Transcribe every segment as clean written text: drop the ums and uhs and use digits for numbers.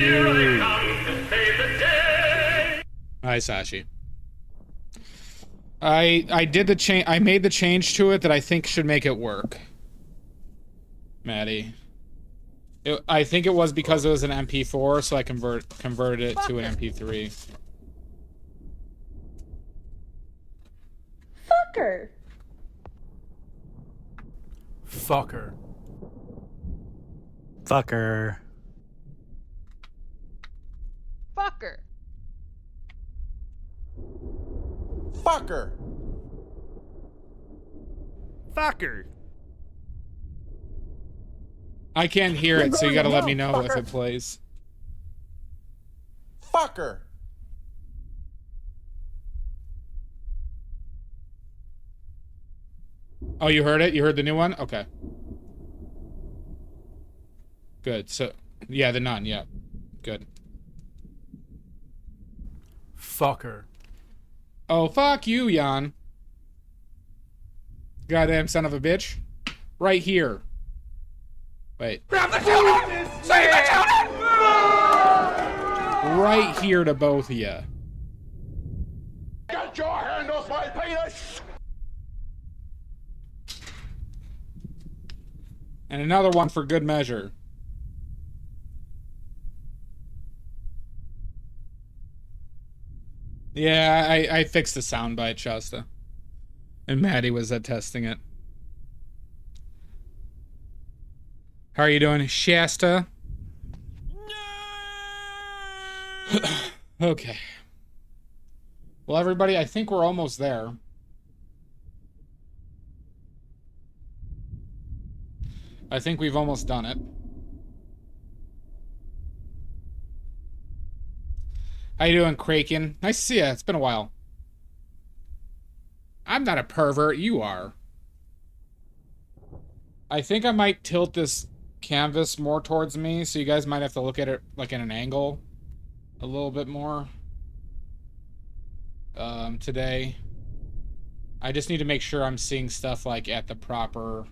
you. Hi, Sashi. I did the change. I made the change to it that I think should make it work. Maddie. I think it was because it was an MP4, so I converted it to an MP3. Fucker. Fucker. Fucker. Fucker. Fucker. Fucker. I can't hear it, so you gotta let me know if it plays. Fucker. Oh, you heard it? You heard the new one? Okay. Good. So, yeah, the none, yeah. Good. Fucker. Oh, fuck you, Jan. Goddamn son of a bitch. Right here. Wait. Grab the children! Save the children! Right here to both of you. Get your hand off my penis! And another one for good measure. Yeah, I fixed the soundbite, Shasta. And Maddie was testing it. How are you doing, Shasta? Okay. Well, everybody, I think we're almost there. I think we've almost done it. How you doing, Kraken? Nice to see you. It's been a while. I'm not a pervert. You are. I think I might tilt this canvas more towards me, so you guys might have to look at it like in an angle a little bit more today. I just need to make sure I'm seeing stuff like at the proper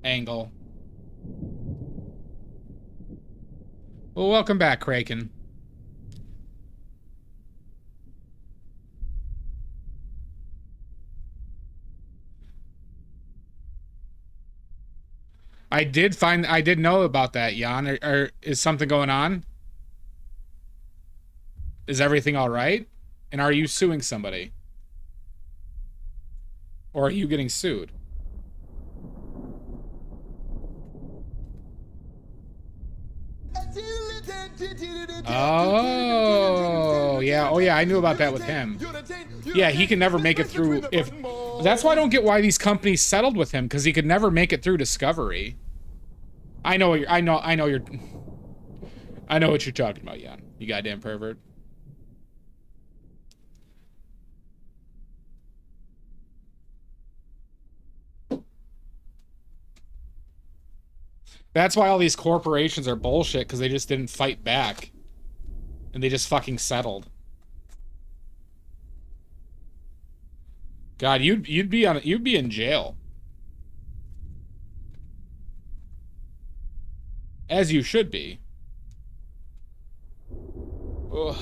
angle. Well, welcome back, Kraken. I did know about that, Jan. Is something going on? Is everything all right? And are you suing somebody? Or are you getting sued? Oh, yeah. Oh, yeah, I knew about that with him. Yeah, he can never make it through. That's why I don't get why these companies settled with him, because he could never make it through Discovery. I know what you're talking about, Jan. You goddamn pervert. That's why all these corporations are bullshit, because they just didn't fight back. And they just fucking settled. God, you'd be in jail. As you should be. Ugh.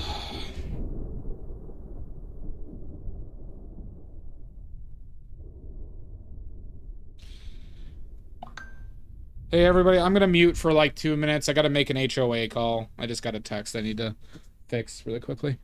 Hey everybody, I'm gonna mute for like 2 minutes. I gotta make an HOA call. I just got a text I need to fix really quickly.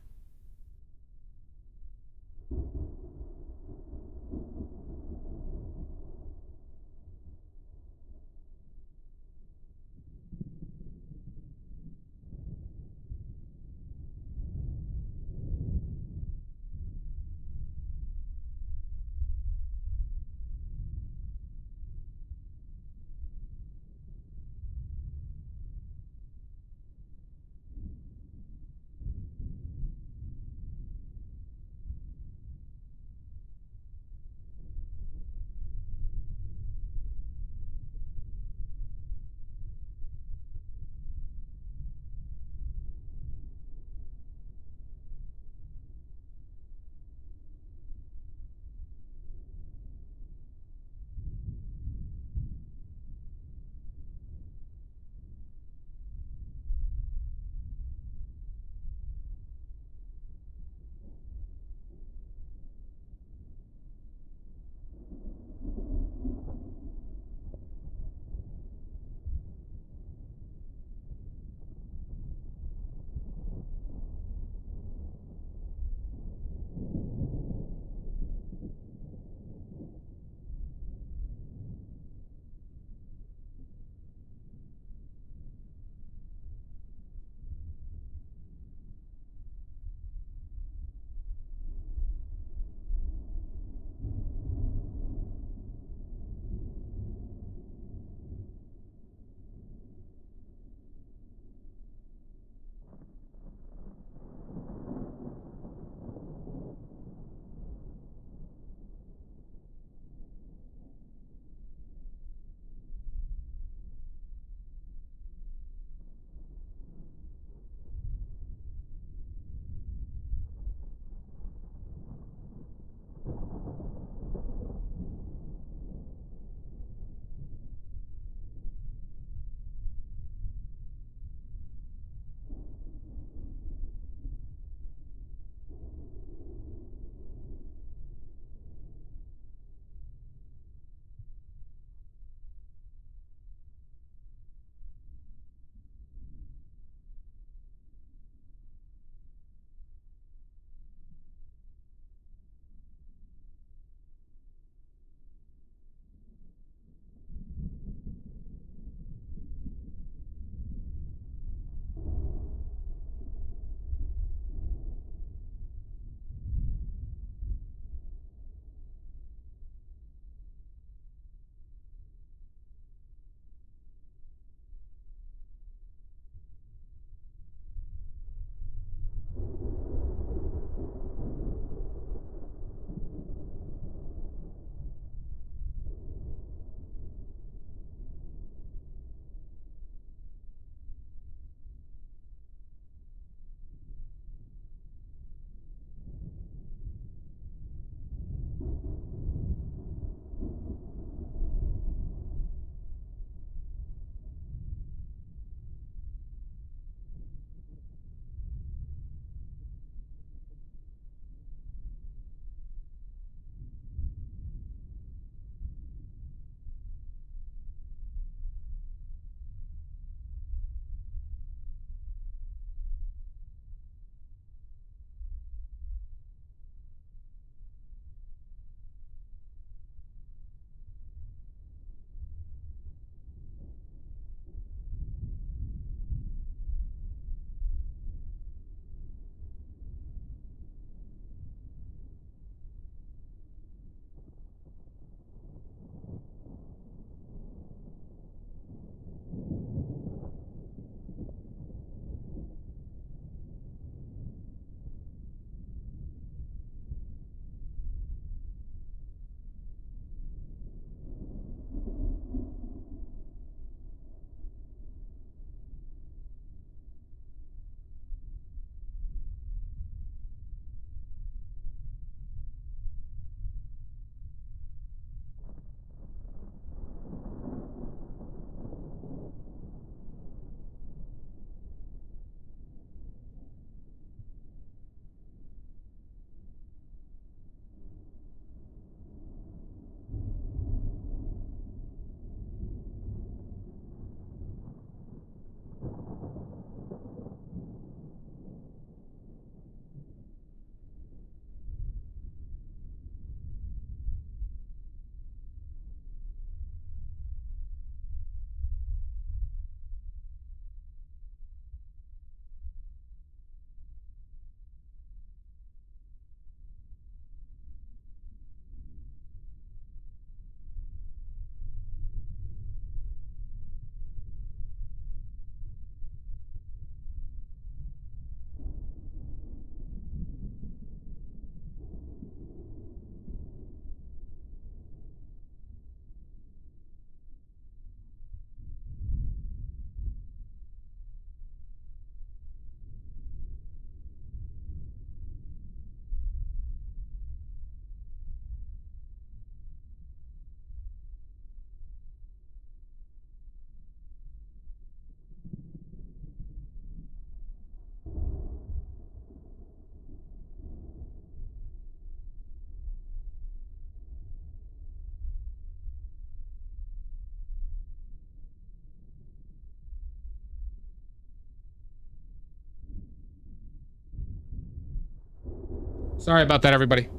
Sorry about that, everybody.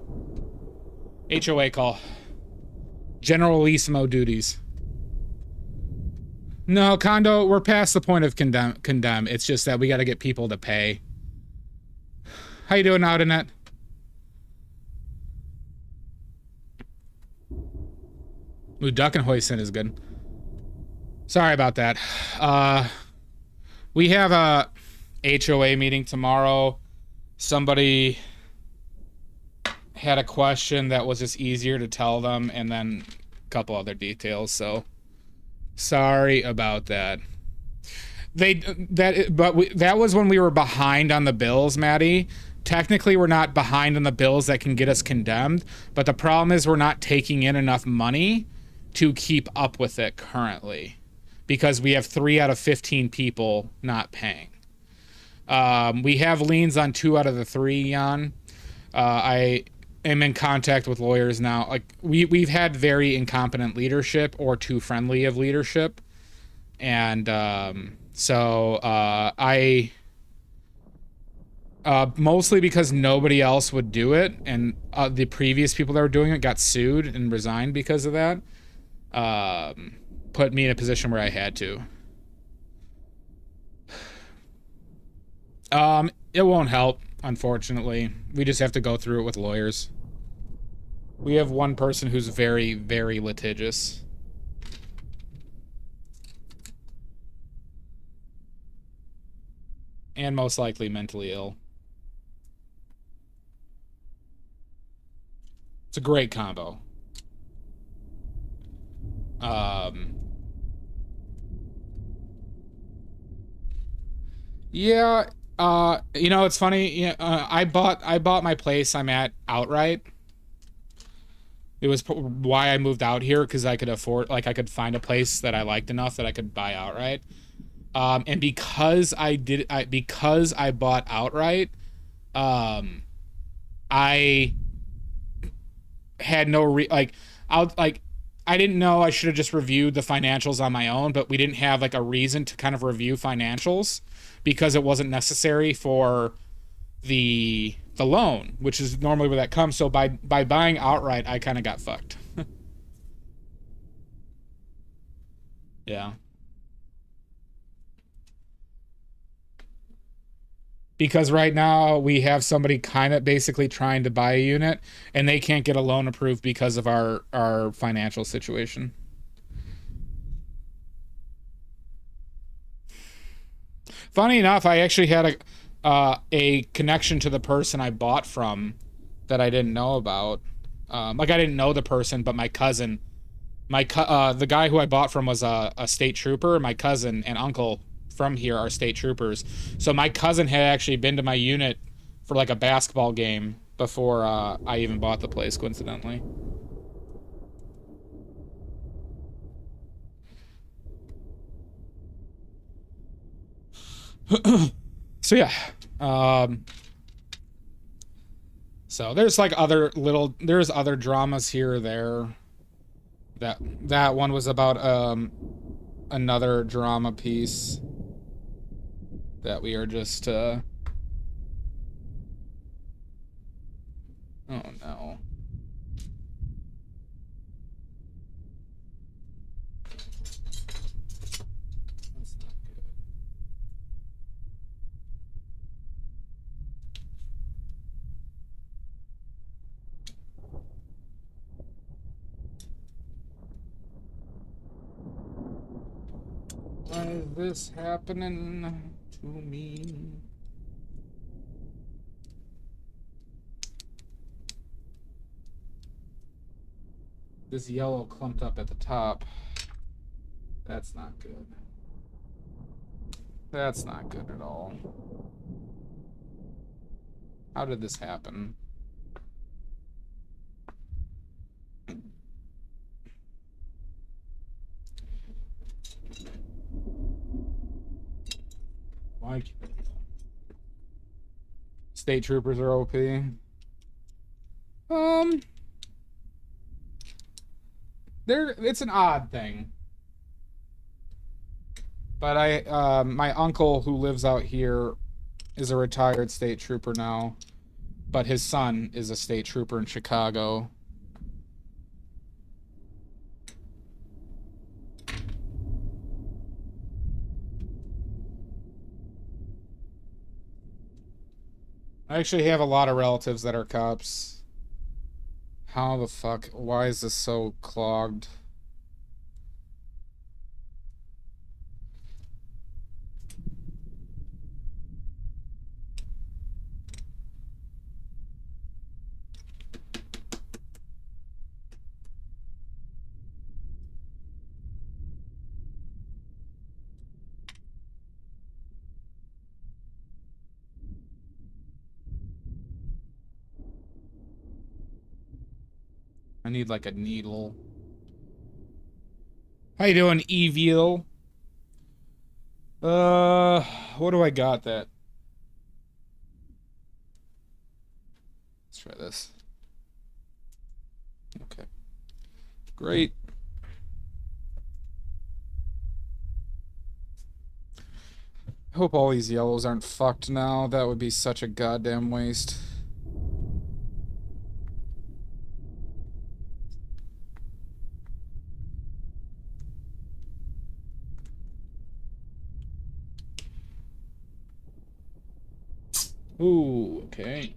HOA call. Generalissimo duties. No, Condo, we're past the point of condemn. It's just that we got to get people to pay. How you doing, Outnet? Ooh, Duck and Hoisin is good. Sorry about that. We have a HOA meeting tomorrow. Somebody had a question that was just easier to tell them, and then a couple other details, so sorry about that. That was when we were behind on the bills, Maddie. Technically, we're not behind on the bills that can get us condemned, but the problem is we're not taking in enough money to keep up with it currently because we have 3 out of 15 people not paying. We have liens on 2 out of the 3, Jan. I am in contact with lawyers now. Like we've had very incompetent leadership or too friendly of leadership. And so I mostly because nobody else would do it, and the previous people that were doing it got sued and resigned because of that. Put me in a position where I had to. It won't help, unfortunately. We just have to go through it with lawyers. We have one person who's very, very litigious. And most likely mentally ill. It's a great combo. Yeah, you know, it's funny. Yeah, I bought my place I'm at outright. It was why I moved out here, because I could afford, like, I could find a place that I liked enough that I could buy outright. And because I bought outright, I had no I didn't know. I should have just reviewed the financials on my own, but we didn't have like a reason to kind of review financials because it wasn't necessary for the loan, which is normally where that comes. So by buying outright, I kind of got fucked. Yeah. Because right now we have somebody kind of basically trying to buy a unit and they can't get a loan approved because of our financial situation. Funny enough, I actually had a connection to the person I bought from that I didn't know about. Like I didn't know the person, but my cousin, the guy who I bought from was a state trooper. My cousin and uncle from here are state troopers. So my cousin had actually been to my unit for like a basketball game before I even bought the place, coincidentally. So yeah. So there's like there's other dramas here or there. That one was about another drama piece that we are just oh no. That's not good. Why is this happening to me? This yellow clumped up at the top. That's not good. That's not good at all. How did this happen? Why? State troopers are OP. It's an odd thing. But my uncle who lives out here is a retired state trooper now. but his son is a state trooper in Chicago. I actually have a lot of relatives that are cops. How the fuck? Why is this so clogged? I need like a needle. How you doing, Evil? What do I got that? Let's try this. Okay. Great. I hope all these yellows aren't fucked now. That would be such a goddamn waste. Ooh, okay.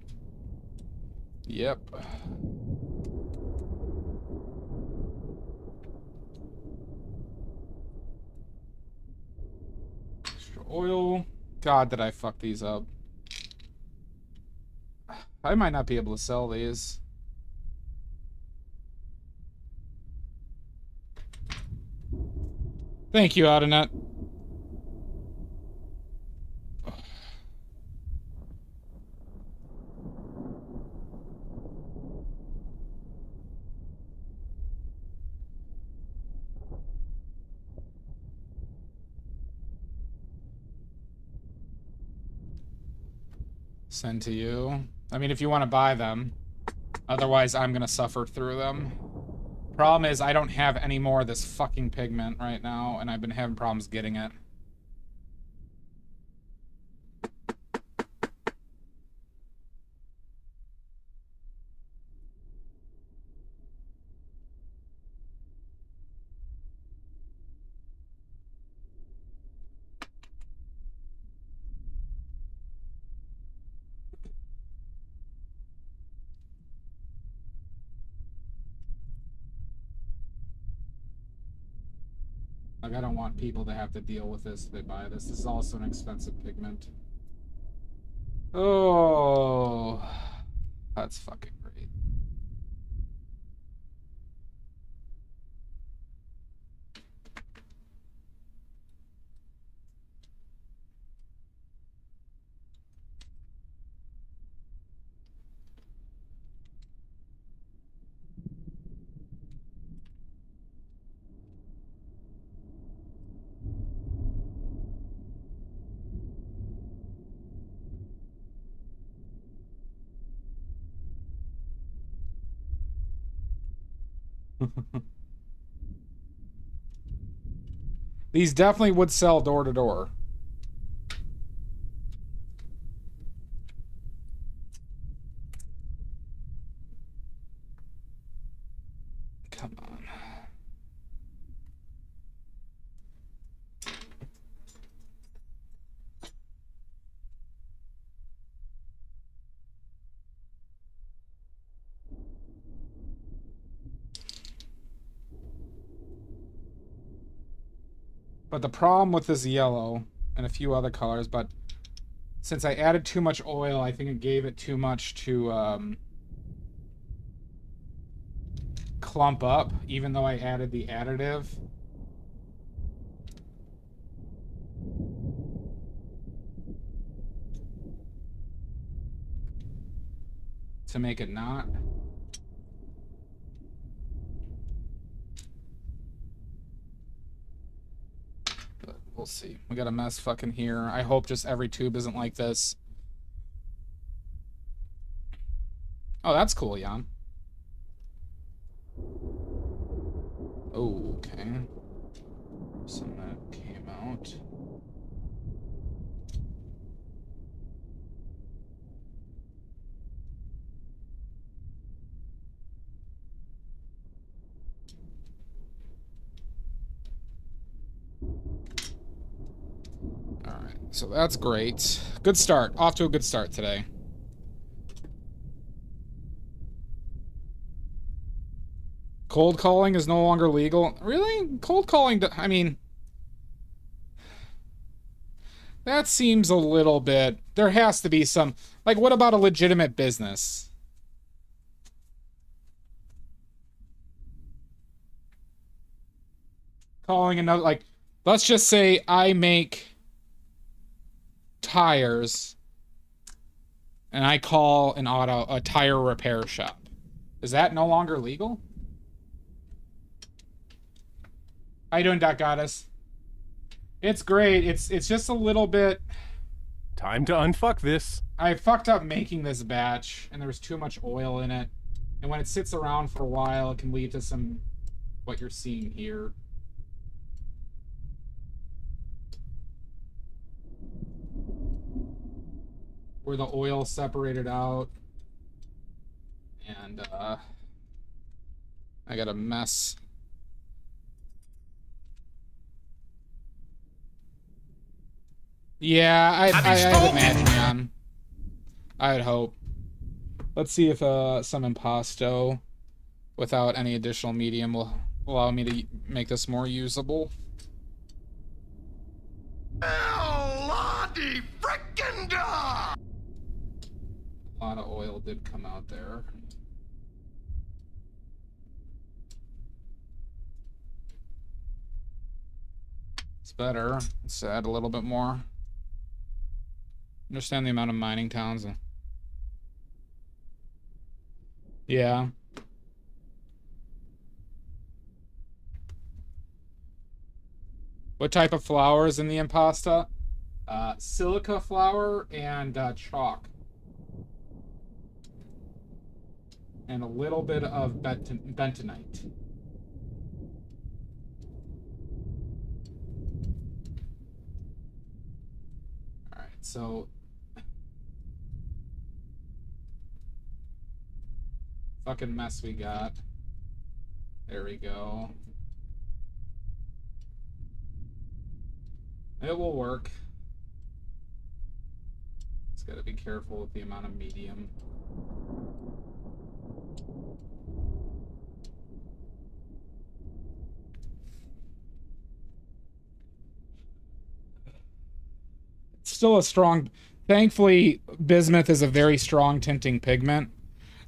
Yep. Extra oil. God, did I fuck these up. I might not be able to sell these. Thank you, Audinette. Send to you. I mean, if you want to buy them. Otherwise, I'm gonna suffer through them. Problem is, I don't have any more of this fucking pigment right now, and I've been having problems getting it. Like, I don't want people to have to deal with this if they buy this. This is also an expensive pigment. Oh, that's fucking great. These definitely would sell door to door. Come on. But the problem with this yellow and a few other colors, but since I added too much oil, I think it gave it too much to clump up, even though I added the additive. To make it not. But we'll see. We got a mess fucking here. I hope just every tube isn't like this. Oh, that's cool, Jan. Oh, okay. Some of that came out. Alright, so that's great. Good start. Off to a good start today. Cold calling is no longer legal. Really? Cold calling, I mean... That seems a little bit... There has to be some... Like, what about a legitimate business? Calling another... Like, let's just say I make tires and I call a tire repair shop. Is that no longer legal? How you doing, Doc Goddess? It's great. It's just a little bit... Time to unfuck this. I fucked up making this batch, and there was too much oil in it. And when it sits around for a while, it can lead to some... what you're seeing here. Where the oil separated out. And, I got a mess. Yeah, I'd imagine, man. I'd hope. Let's see if some impasto without any additional medium will allow me to make this more usable. Lottie frickin' da! A lot of oil did come out there. It's better. Let's add a little bit more. Understand the amount of mining towns. Yeah. What type of flour is in the impasta? Silica flour and chalk. And a little bit of bentonite. Alright, so... Fucking mess we got. There we go. It will work. Just gotta be careful with the amount of medium. It's still a strong... Thankfully, bismuth is a very strong tinting pigment.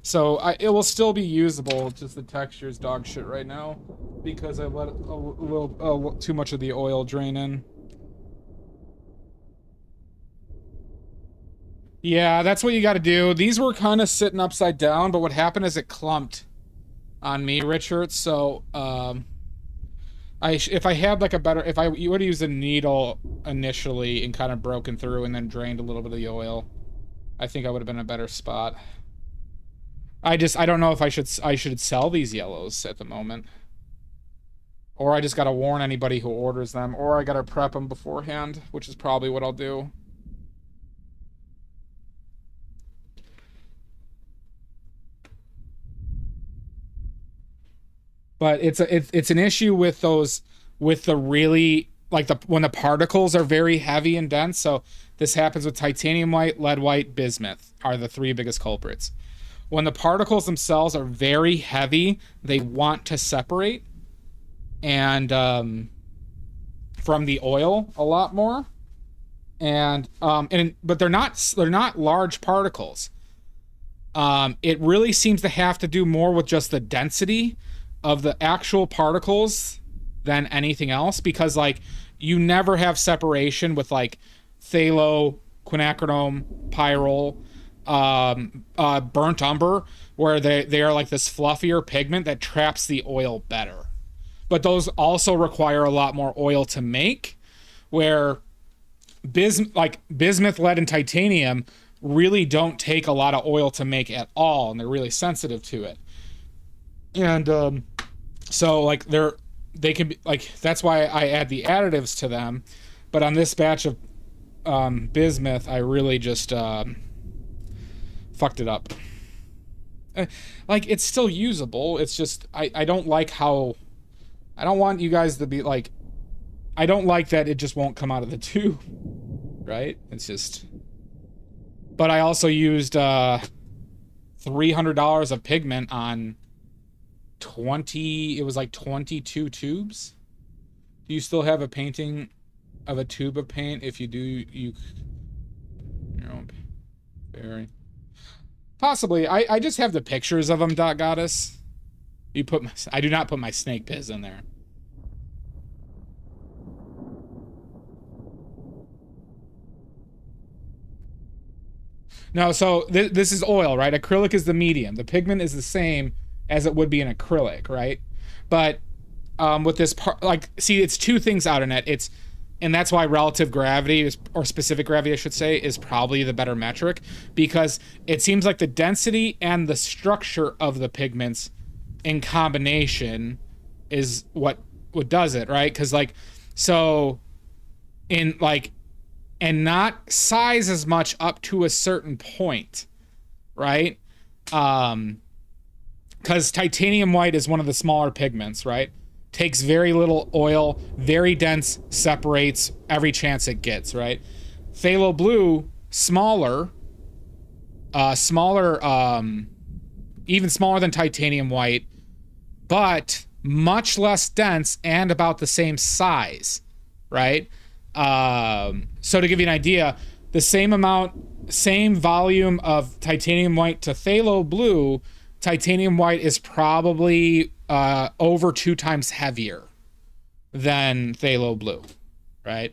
So it will still be usable, just the texture's dog shit right now. Because I let a little too much of the oil drain in. Yeah, that's what you gotta do. These were kind of sitting upside down, but what happened is it clumped on me, Richard. So, if I had like a better... If you would have used a needle initially and kind of broken through and then drained a little bit of the oil, I think I would have been in a better spot. I don't know if I should sell these yellows at the moment. Or I just gotta warn anybody who orders them, or I gotta prep them beforehand, which is probably what I'll do. But it's an issue with those, with the really, like when the particles are very heavy and dense. So this happens with titanium white, lead white, bismuth are the three biggest culprits. When the particles themselves are very heavy, they want to separate and from the oil a lot more. But they're not large particles. It really seems to have to do more with just the density of the actual particles than anything else, because like you never have separation with like phthalo, quinacridone, pyrrole, burnt umber, where they are like this fluffier pigment that traps the oil better. But those also require a lot more oil to make, where bismuth, lead, and titanium really don't take a lot of oil to make at all, and they're really sensitive to it. And so like they can be like, that's why I add the additives to them. But on this batch of bismuth, I really just fucked it up. Like, it's still usable. It's just I don't like how... I don't want you guys to be like... I don't like that it just won't come out of the tube, right? It's just... But I also used $300 of pigment on 20... It was like 22 tubes. Do you still have a painting of a tube of paint? If you do, you... Your own... Very... Possibly. I just have the pictures of them, Dot Goddess. You put my... I do not put my snake piz in there. No, so this is oil, right? Acrylic is the medium. The pigment is the same as it would be in acrylic, right? But with this part, like, see, it's two things out in it. It's, and that's why relative gravity is, or specific gravity, I should say, is probably the better metric, because it seems like the density and the structure of the pigments in combination is what does it, right? Because, like, so in, like, and not size as much up to a certain point, right? Because titanium white is one of the smaller pigments, right? Takes very little oil, very dense, separates every chance it gets, right? Phthalo blue, smaller, even smaller than titanium white, but much less dense and about the same size, right? So to give you an idea, the same volume of titanium white to phthalo blue, titanium white is probably over 2 times heavier than phthalo blue, right?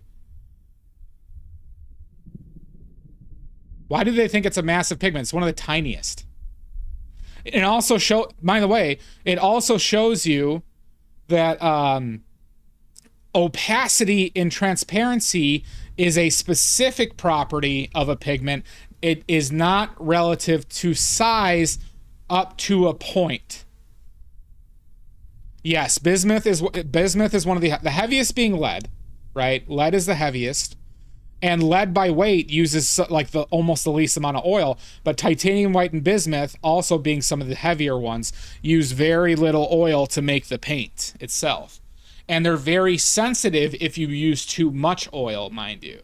Why do they think it's a massive pigment? It's one of the tiniest. It also by the way, it also shows you that opacity and transparency is a specific property of a pigment. It is not relative to size up to a point. Yes, bismuth is one of the heaviest being lead, right? Lead is the heaviest, and lead by weight uses like almost the least amount of oil. But titanium white and bismuth, also being some of the heavier ones, use very little oil to make the paint itself. And they're very sensitive if you use too much oil, mind you.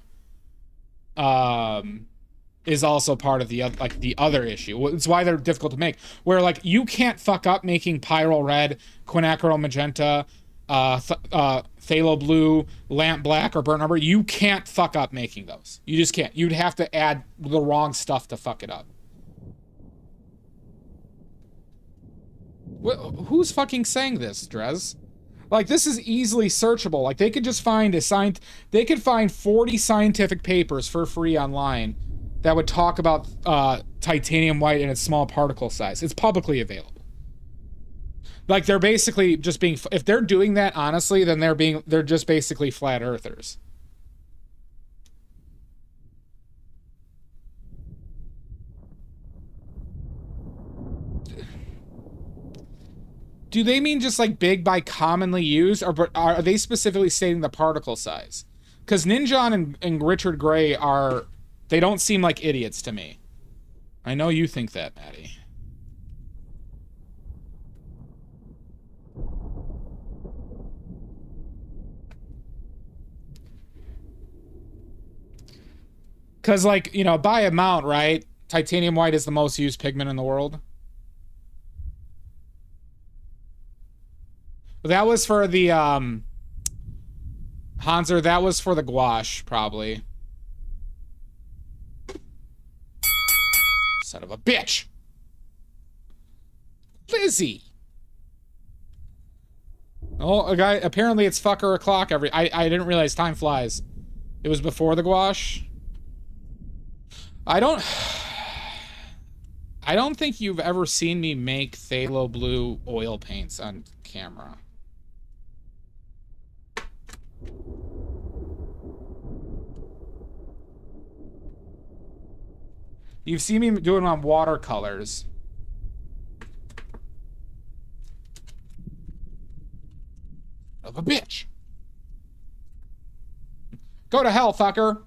Is also part of the other issue. It's why they're difficult to make. Where, like, you can't fuck up making pyrrole red, quinacridone magenta, phthalo blue, lamp black, or burnt umber. You can't fuck up making those. You just can't. You'd have to add the wrong stuff to fuck it up. Who's fucking saying this, Drez? Like, this is easily searchable. Like, they could just find they could find 40 scientific papers for free online that would talk about titanium white and its small particle size. It's publicly available. Like, they're basically just being, if they're doing that honestly, then they're just basically flat earthers. Do they mean just like big by commonly used, or are they specifically stating the particle size? Because Ninjon and Richard Gray they don't seem like idiots to me. I know you think that, Maddie. Because, like, you know, by amount, right? Titanium white is the most used pigment in the world. That was for the, Hanser, that was for the gouache, probably. Son of a bitch! Lizzie! Oh, a guy, apparently it's fucker o'clock I didn't realize time flies. It was before the gouache. I don't think you've ever seen me make phthalo blue oil paints on camera. You've seen me doing on watercolors. Of a bitch. Go to hell, fucker.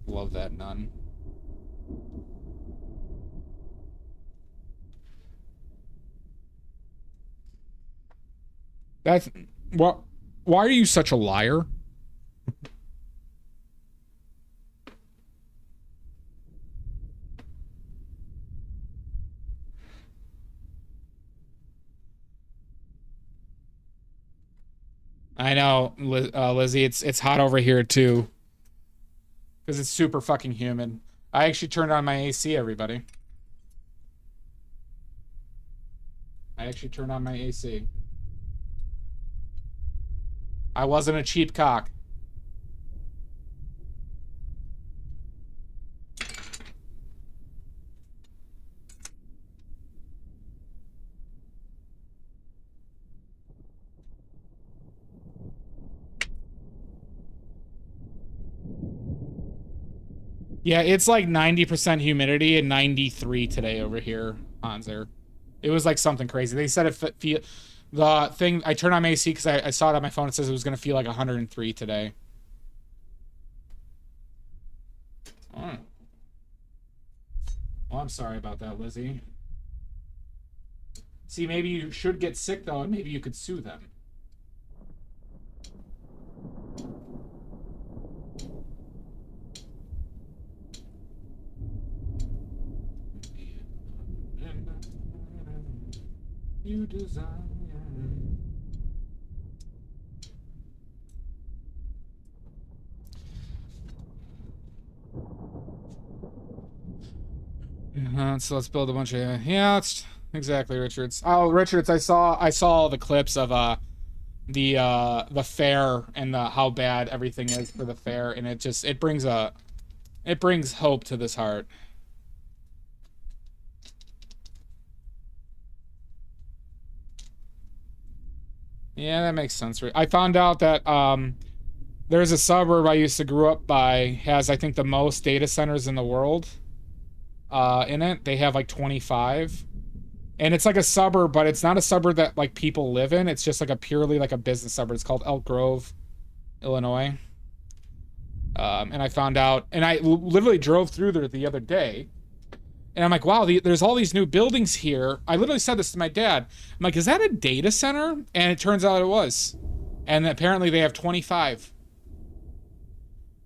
Love that nun. That's what Why are you such a liar? I know, Lizzie. It's hot over here too, because it's super fucking humid. I actually turned on my AC, everybody. I actually turned on my AC. I wasn't a cheap cock. Yeah, it's like 90% humidity and 93 today over here, Hanser. It was like something crazy. They said the thing, I turned on my AC because I saw it on my phone. It says it was going to feel like 103 today. Oh. Well, I'm sorry about that, Lizzie. See, maybe you should get sick, though, and maybe you could sue them. You desire. So let's build a bunch of that's exactly, Richards. Oh, Richards, I saw the clips of the fair and how bad everything is for the fair, and it brings hope to this heart. Yeah, that makes sense. I found out that there's a suburb I used to grow up by has, I think, the most data centers in the world in it. They have like 25. And it's like a suburb, but it's not a suburb that like people live in. It's just like a purely like a business suburb. It's called Elk Grove, Illinois. And I found out, and I literally drove through there the other day. And I'm like, wow, there's all these new buildings here. I literally said this to my dad. I'm like, is that a data center? And it turns out it was. And apparently they have 25.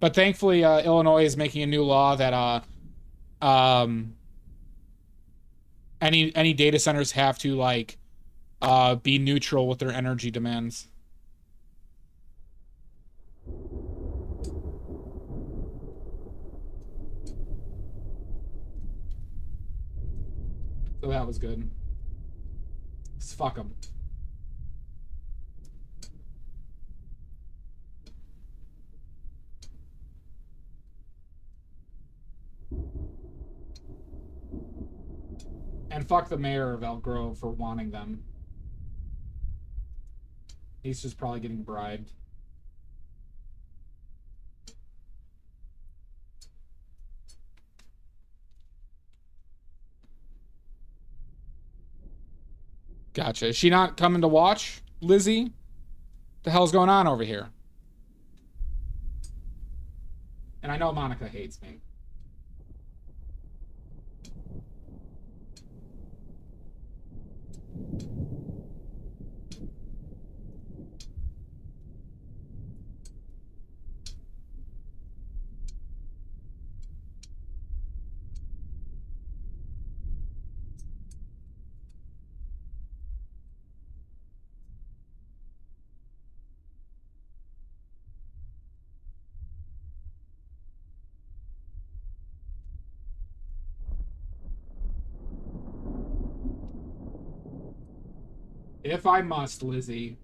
But thankfully, Illinois is making a new law that any data centers have to like be neutral with their energy demands. So that was good. Just fuck them. And fuck the mayor of Elk Grove for wanting them. He's just probably getting bribed. Gotcha. Is she not coming to watch, Lizzie? The hell's going on over here? And I know Monica hates me. If I must, Lizzie.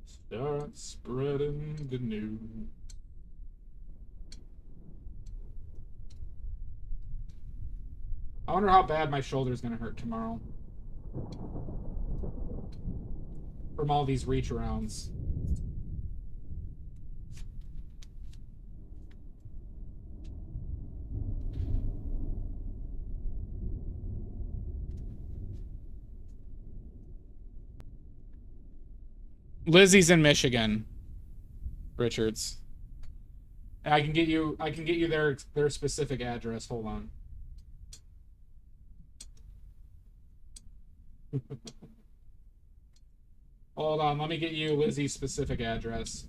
Start spreading the news. I wonder how bad my shoulder's gonna hurt tomorrow. From all these reach arounds. Lizzie's in Michigan, Richards. And I can get you their specific address. Hold on. Hold on, let me get you Lizzie's specific address.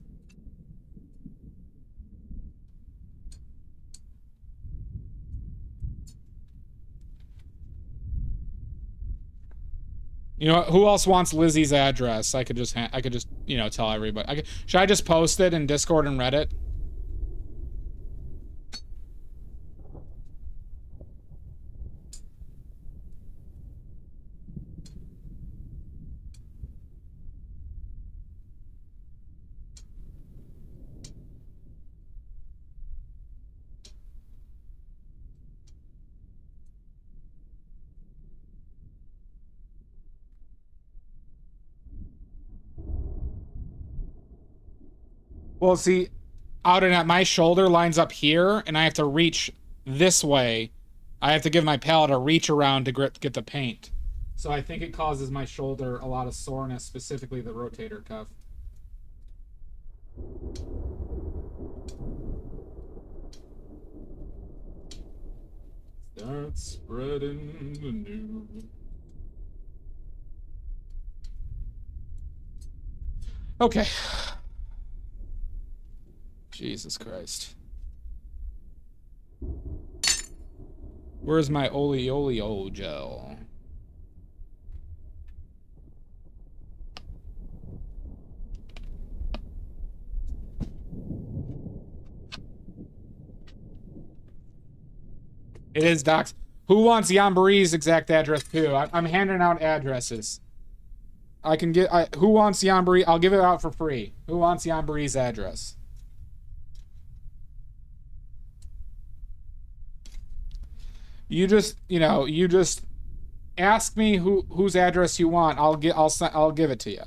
You know, who else wants Lizzie's address? I could just, you know, tell everybody. Should I just post it in Discord and Reddit? Well, see, out and at my shoulder lines up here, and I have to reach this way. I have to give my palette a reach around to get the paint. So I think it causes my shoulder a lot of soreness, specifically the rotator cuff. Start spreading the news. Okay. Jesus Christ. Where's my oleo gel? It is Docs. Who wants Yambaree's exact address too? I'm handing out addresses. I can get. Who wants Yambaree? I'll give it out for free. Who wants Yambaree's address? You just, you know, you just ask me whose address you want. I'll give it to you.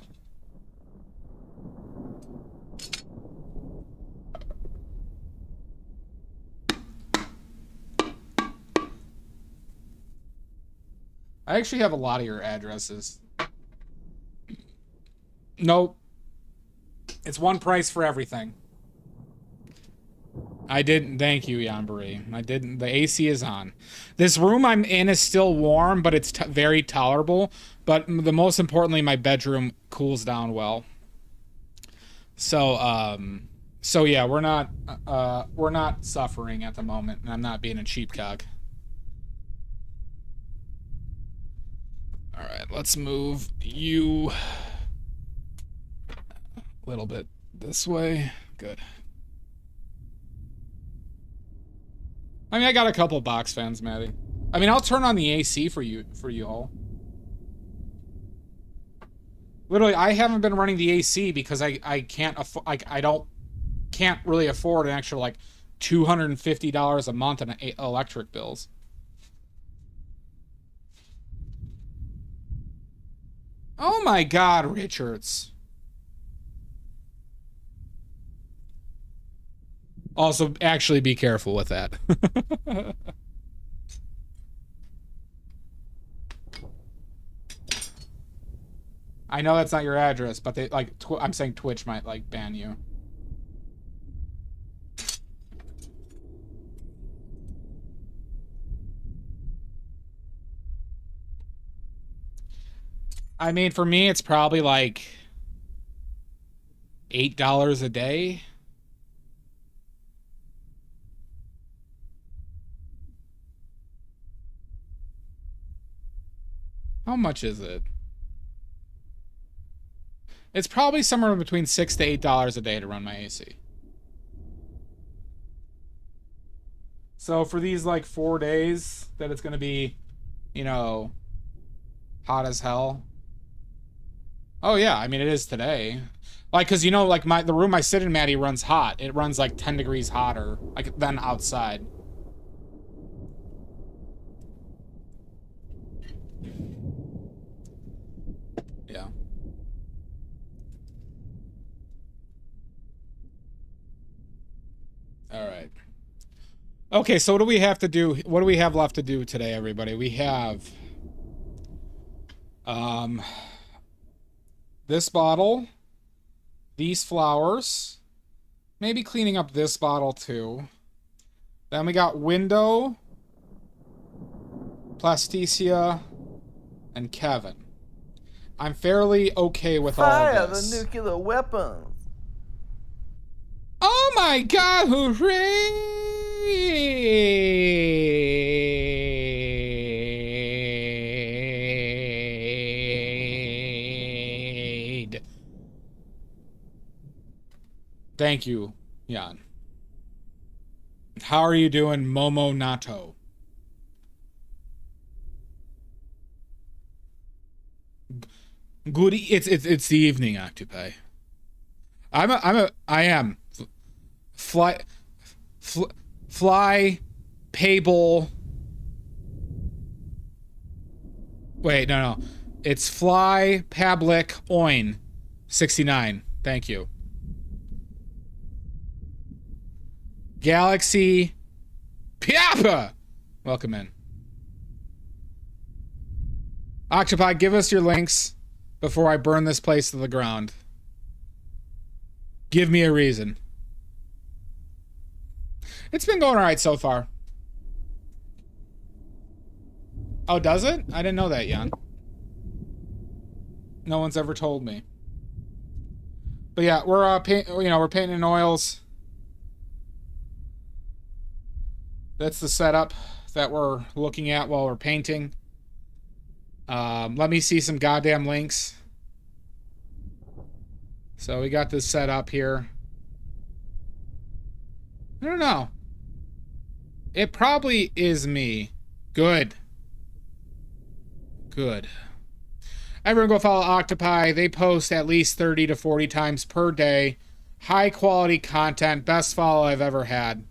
I actually have a lot of your addresses. Nope. It's one price for everything. I didn't. Thank you, Yanbari. I didn't. The AC is on. This room I'm in is still warm, but it's very tolerable. But the most importantly, my bedroom cools down well. So, so yeah, we're not suffering at the moment, and I'm not being a cheap cock. All right, let's move you a little bit this way. Good. I mean, I got a couple box fans, Maddie. I mean, I'll turn on the AC for you all. Literally, I haven't been running the AC because I can't can't really afford an extra like $250 a month in electric bills. Oh my God, Richards. Also, actually be careful with that. I know that's not your address, but they like I'm saying Twitch might like ban you. I mean, for me, it's probably like $8 a day. How much is it? It's probably somewhere between $6 to $8 a day to run my AC. So for these like 4 days that it's gonna be, you know, hot as hell. Oh yeah, I mean it is today. Like, cause you know, like the room I sit in, Maddie, runs hot. It runs like 10 degrees hotter, like than outside. Yeah. All right. Okay, so what do we have to do? What do we have left to do today, everybody? We have this bottle, these flowers, maybe cleaning up this bottle too. Then we got Window, Plasticia, and Kevin. I'm fairly okay with all Fire of the this. nuclear weapons. Oh my god, hooray! Thank you, Jan. How are you doing, Momo Nato? Good. It's the evening, Octopi. I am fly payable. Wait, no. It's fly public oin 69. Thank you. Galaxy Piapa. Welcome in. Octopi, give us your links before I burn this place to the ground. Give me a reason. It's been going all right so far. Oh, does it? I didn't know that, Jan. No one's ever told me. But yeah, we're we're painting in oils. That's the setup that we're looking at while we're painting. Let me see some goddamn links. So we got this set up here. I don't know. It probably is me. Good. Good. Everyone go follow Octopi. They post at least 30 to 40 times per day. High quality content. Best follow I've ever had.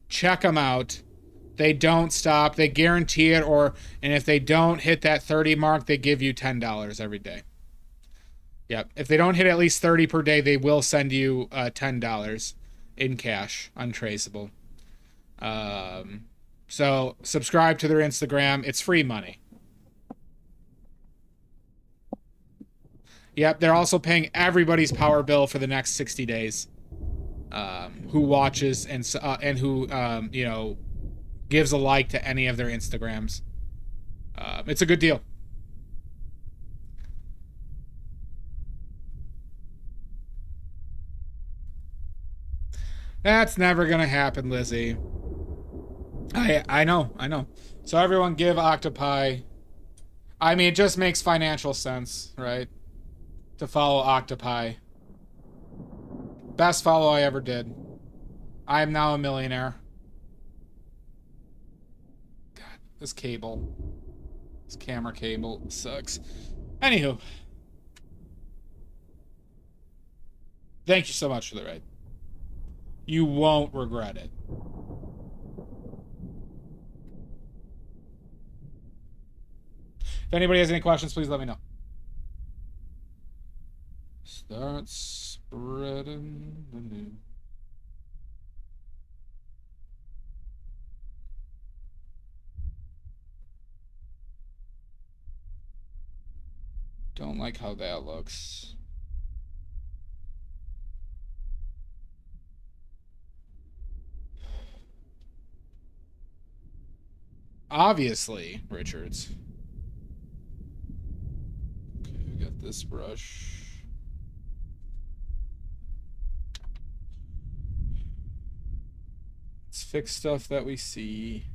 Check them out. They don't stop. They guarantee it. And if they don't hit that 30 mark, they give you $10 every day. Yep. If they don't hit at least 30 per day, they will send you $10 in cash, untraceable. So subscribe to their Instagram. It's free money. Yep. They're also paying everybody's power bill for the next 60 days. Who watches and who gives a like to any of their Instagrams. It's a good deal. That's never gonna happen, Lizzie. I know. So everyone give Octopi. I mean, it just makes financial sense, right? To follow Octopi. Best follow I ever did. I am now a millionaire. God, this cable. This camera cable sucks. Anywho. Thank you so much for the ride. You won't regret it. If anybody has any questions, please let me know. Start spreading the news. Don't like how that looks. Obviously, Richards. Okay, we got this brush. Let's fix stuff that we see.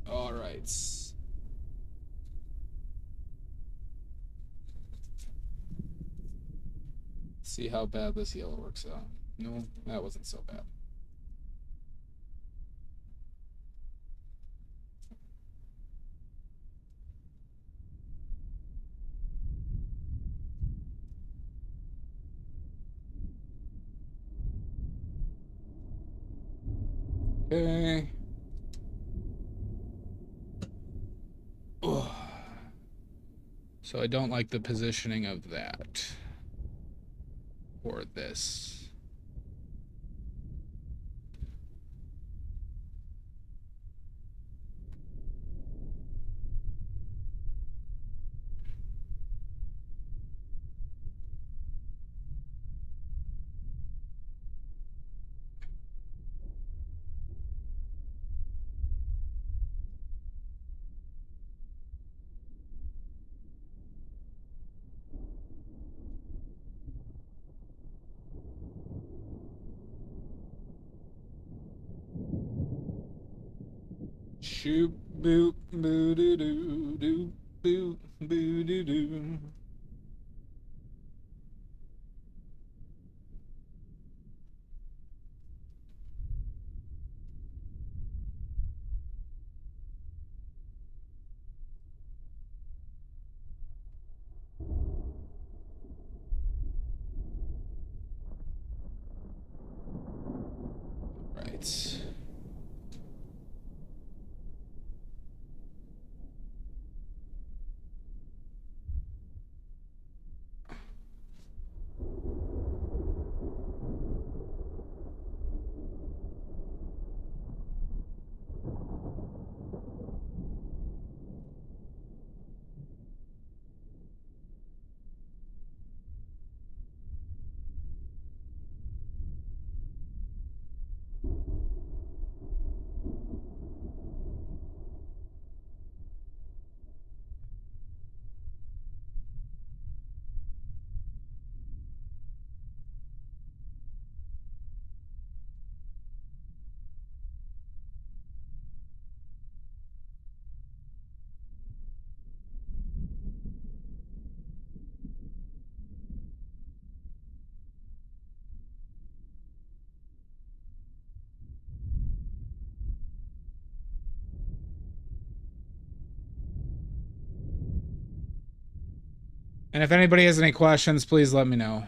All right. See how bad this yellow works out. No, that wasn't so bad. Okay. Ugh. So I don't like the positioning of that. Or this. Shoot, boop, boo doo doo doo, boop, boo doo doo. Right. And if anybody has any questions, please let me know.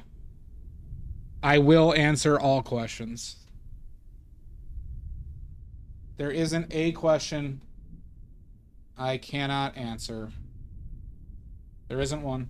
I will answer all questions. There isn't a question I cannot answer. There isn't one.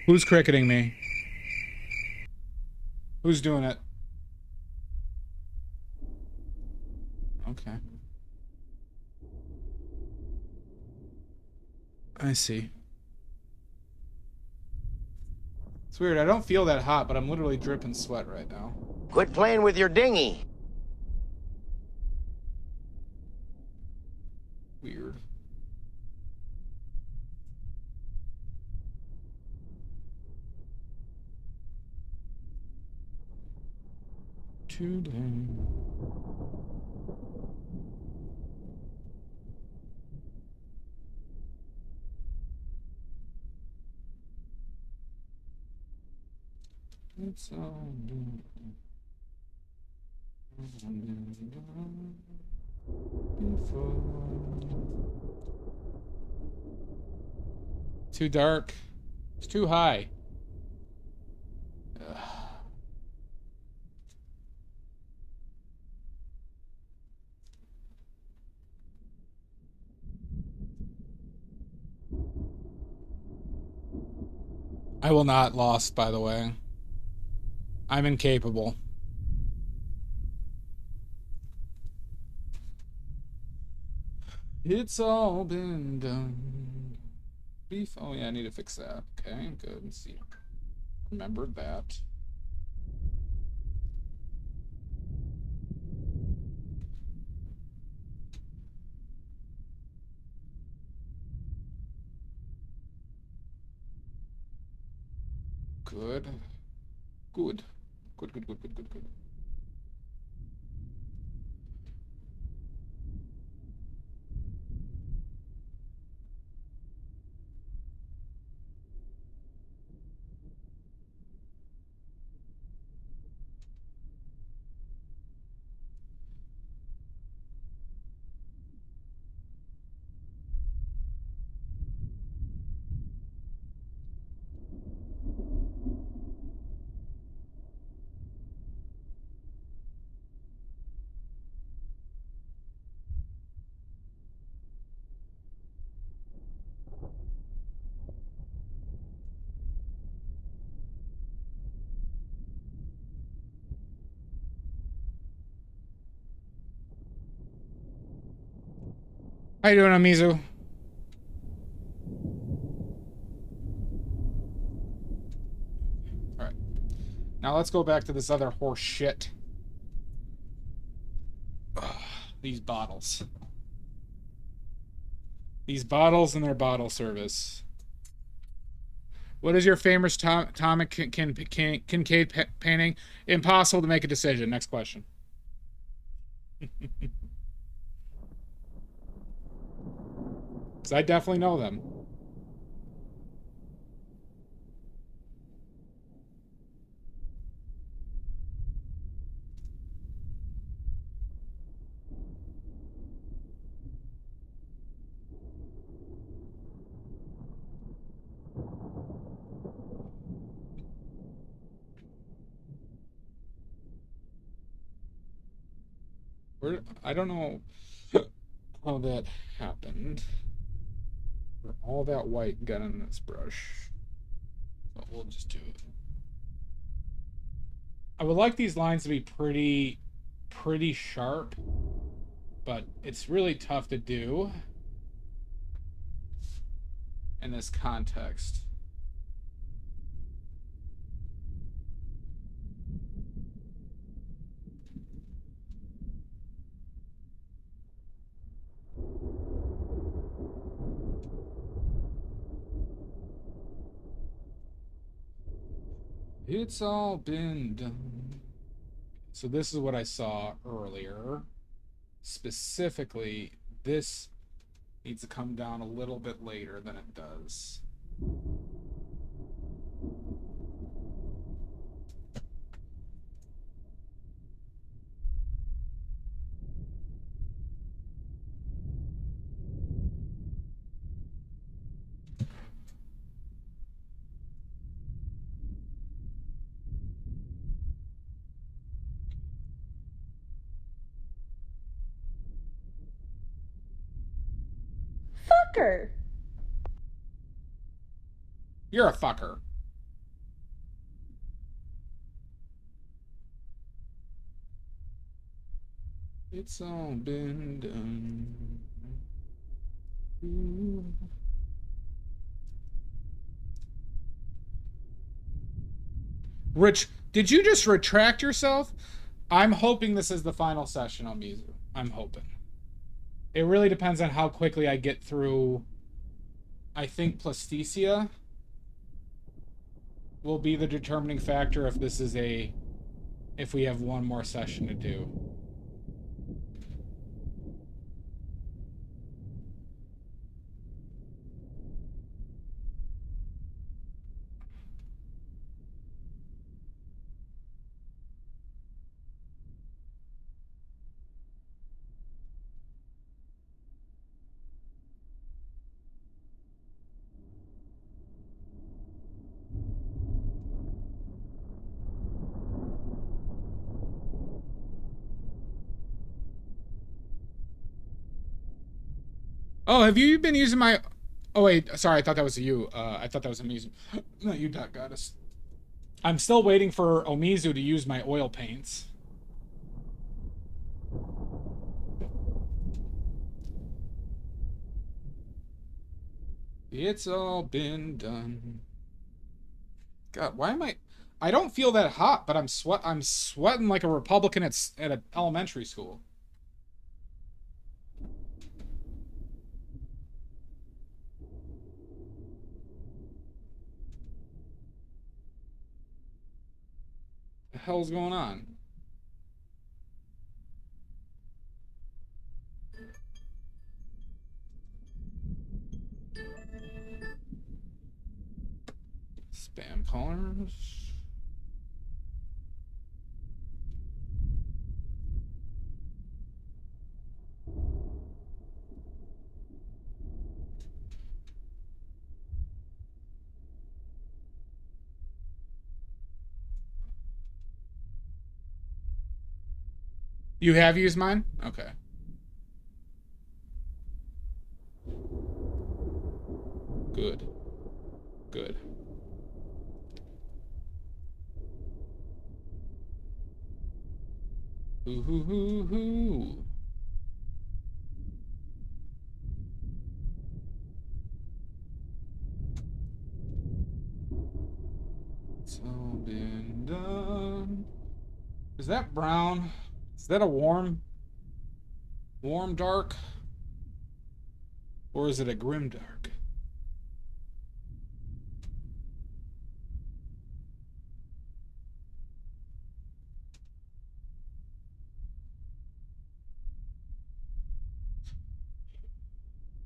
Who's cricketing me? Who's doing it? Okay. I see. It's weird. I don't feel that hot, but I'm literally dripping sweat right now. Quit playing with your dinghy. Weird. Today. It's all too dark. It's too high. Ugh. I will not lost, by the way. I'm incapable. It's all been done. Beef. Oh yeah, I need to fix that. Okay, good. Let's see. Remembered that. Good. Good. Good, good, good, good, good, good. How you doing, Amizu? All right. Now let's go back to this other horse shit. Ugh, these bottles. These bottles and their bottle service. What is your famous Kincaid painting? Impossible to make a decision. Next question. Because I definitely know them. I don't know how that happened. Where all that white got on this brush. But we'll just do it. I would like these lines to be pretty sharp, but it's really tough to do in this context. It's all been done. So this is what I saw earlier. Specifically, this needs to come down a little bit later than it does. Fucker. You're a fucker. It's all been done. Ooh. Rich, did you just retract yourself? I'm hoping this is the final session on Mizu. I'm hoping. It really depends on how quickly I get through. I think Plasticia will be the determining factor if this is if we have one more session to do. Oh, have you been using my... Oh, wait. Sorry, I thought that was you. I thought that was Omizu. No, you Dot Goddess. I'm still waiting for Omizu to use my oil paints. It's all been done. God, why am I don't feel that hot, but I'm sweating like a Republican at an elementary school. The hell's going on? Spam callers. You have used mine? Okay. Good. Good. Ooh, hoo, hoo, hoo. Is that brown? Is that a warm dark? Or is it a grim dark?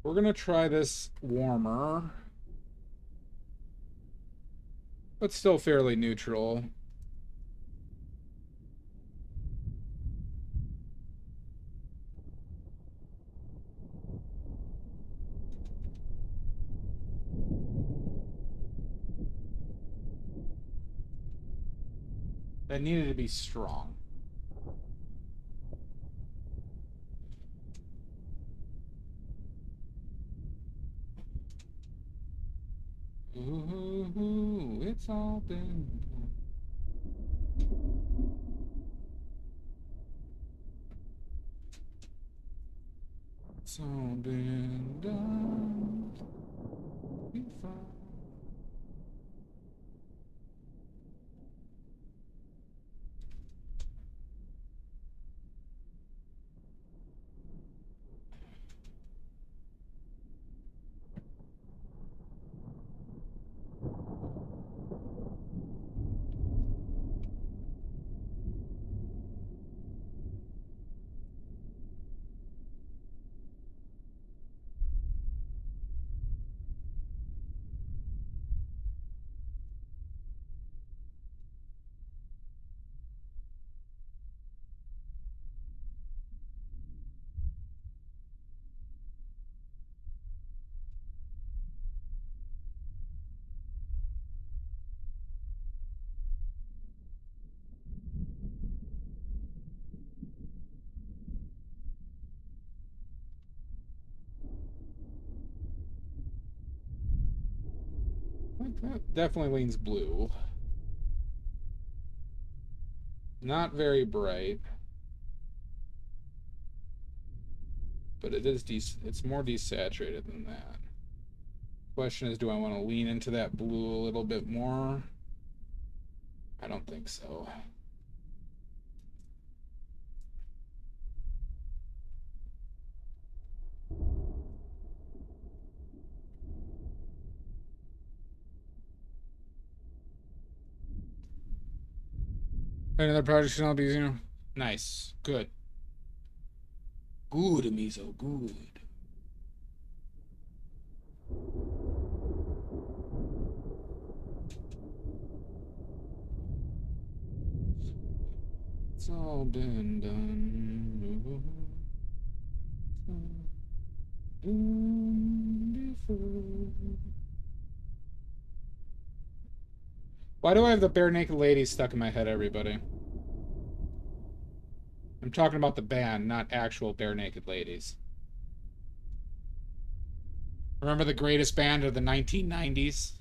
We're gonna try this warmer, but still fairly neutral. That needed to be strong. Ooh, it's all been done. It's all been done before. That definitely leans blue. Not very bright, but it is it's more desaturated than that. Question is, do I want to lean into that blue a little bit more? I don't think so. Another project should not be easier. Nice. Good. Good, Amizo. Good. It's all been done. Before. Why do I have the bare naked ladies stuck in my head, everybody? I'm talking about the band, not actual bare naked ladies. Remember the greatest band of the 1990s?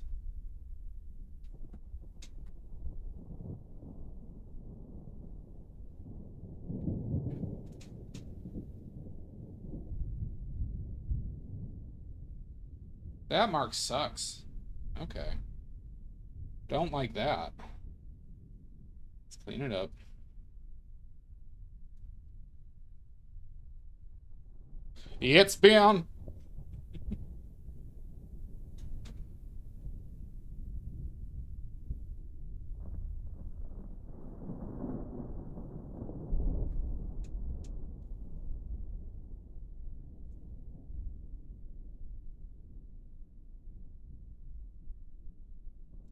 That mark sucks. Okay. Don't like that. Let's clean it up. It's been...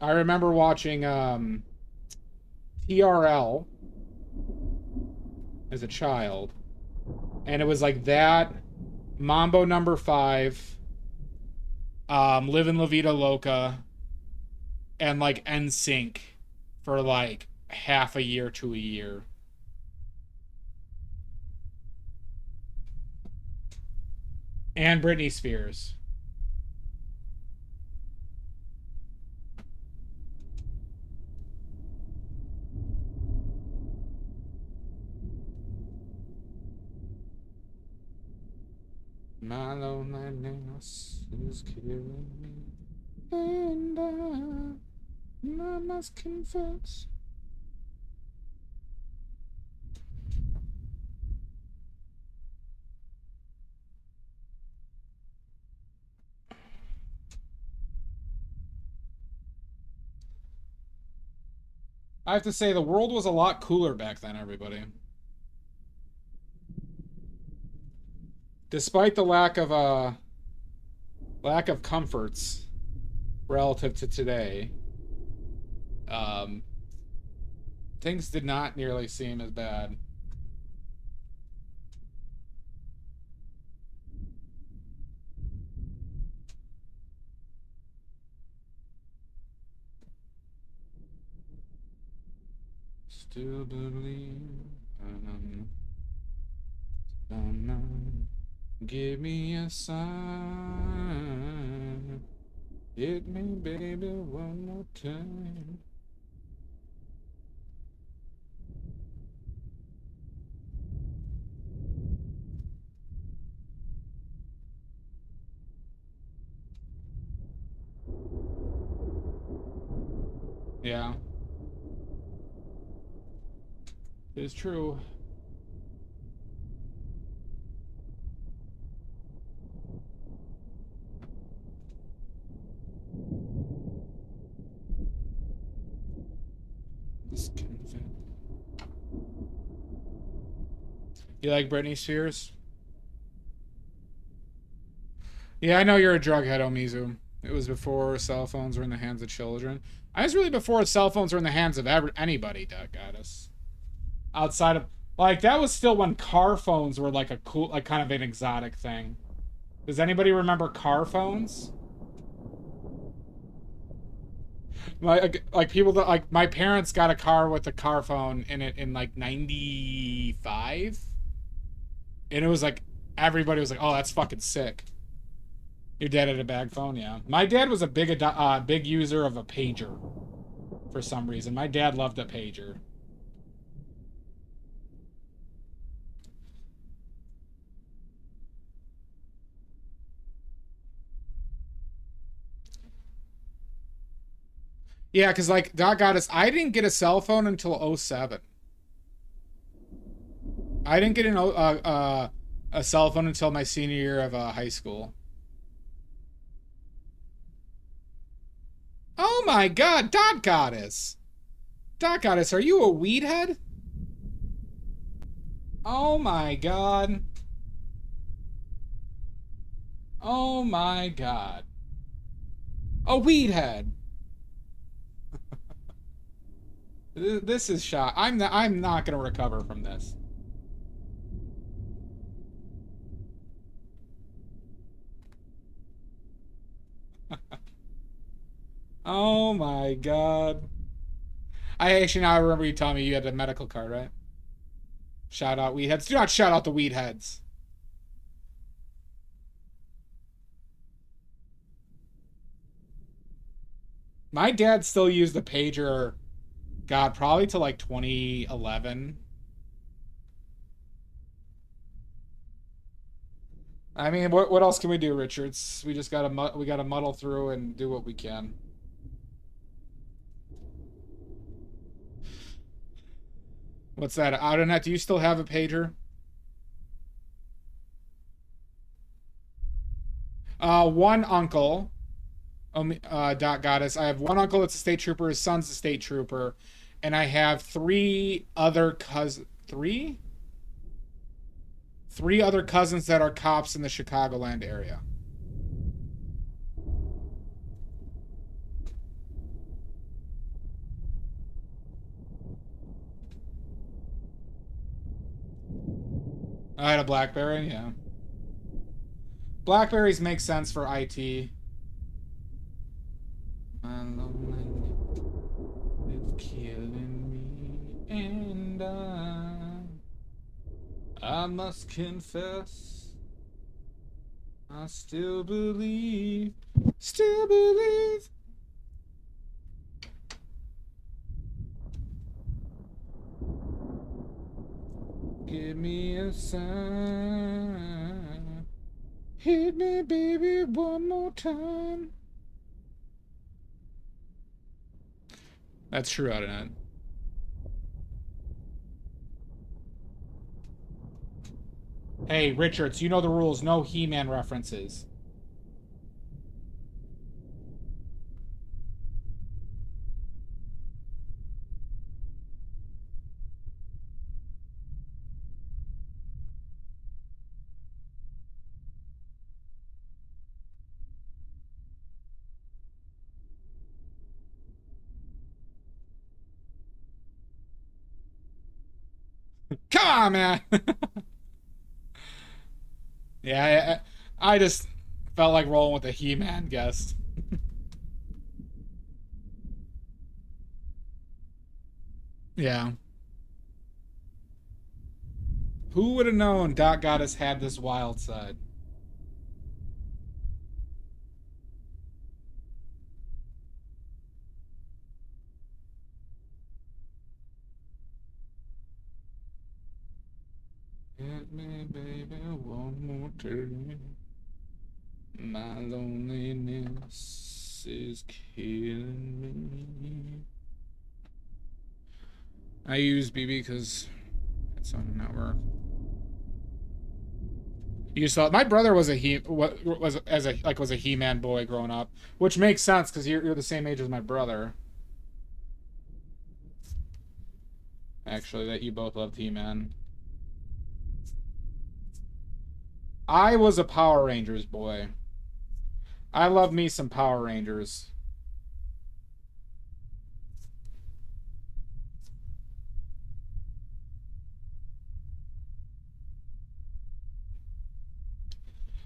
I remember watching TRL as a child, and it was like that, Mambo Number 5, Livin' La Vida Loca, and like NSYNC for like half a year to a year. And Britney Spears. My loneliness is killing me, and I must confess. I have to say, the world was a lot cooler back then, everybody. Despite the lack of comforts relative to today, things did not nearly seem as bad. Still believe, give me a sign. Hit me, baby, one more time. Yeah. It's true. You like Britney Spears? Yeah, I know you're a drug head, Omizu. It was before cell phones were in the hands of children. I was really before cell phones were in the hands of anybody, Goddess. Outside of, like, that was still when car phones were like a cool, like kind of an exotic thing. Does anybody remember car phones? Like people that, like, my parents got a car with a car phone in it in like 95. And it was like, everybody was like, oh, that's fucking sick. Your dad had a bag phone, yeah. My dad was a big user of a pager for some reason. My dad loved a pager. Yeah, because, like, Doc Goddess, I didn't get a cell phone until 07. I didn't get a cell phone until my senior year of high school. Oh my god, Dot Goddess! Dot Goddess, are you a weed head? Oh my god. Oh my god. A weed head! This is shot. I'm not gonna recover from this. Oh my god. I actually now remember you telling me you had a medical card, right? Shout out weed heads. Do not shout out the weed heads. My dad still used the pager, God, probably to like 2011. I mean, what else can we do, Richards? We just gotta muddle through and do what we can. What's that? Autonet, do you still have a pager? One uncle, Dot Goddess. I have one uncle that's a state trooper. His son's a state trooper, and I have three other three other cousins that are cops in the Chicagoland area. I had a BlackBerry, yeah. Blackberries make sense for IT. My loneliness is killing me, and I must confess, I still believe, still believe. Give me a sign. Hit me, baby, one more time. That's true, Autonet. Hey, Richards, you know the rules. No He-Man references. Come on, man. Yeah, I just felt like rolling with a He-Man guest. Yeah. Who would have known Doc Goddess had this wild side? Hit me, baby, one more time. My loneliness is killing me. I use BB because it's on the network. You saw my brother was a He-Man boy growing up, which makes sense because you're the same age as my brother. Actually, that you both loved He-Man. I was a Power Rangers boy. I love me some Power Rangers.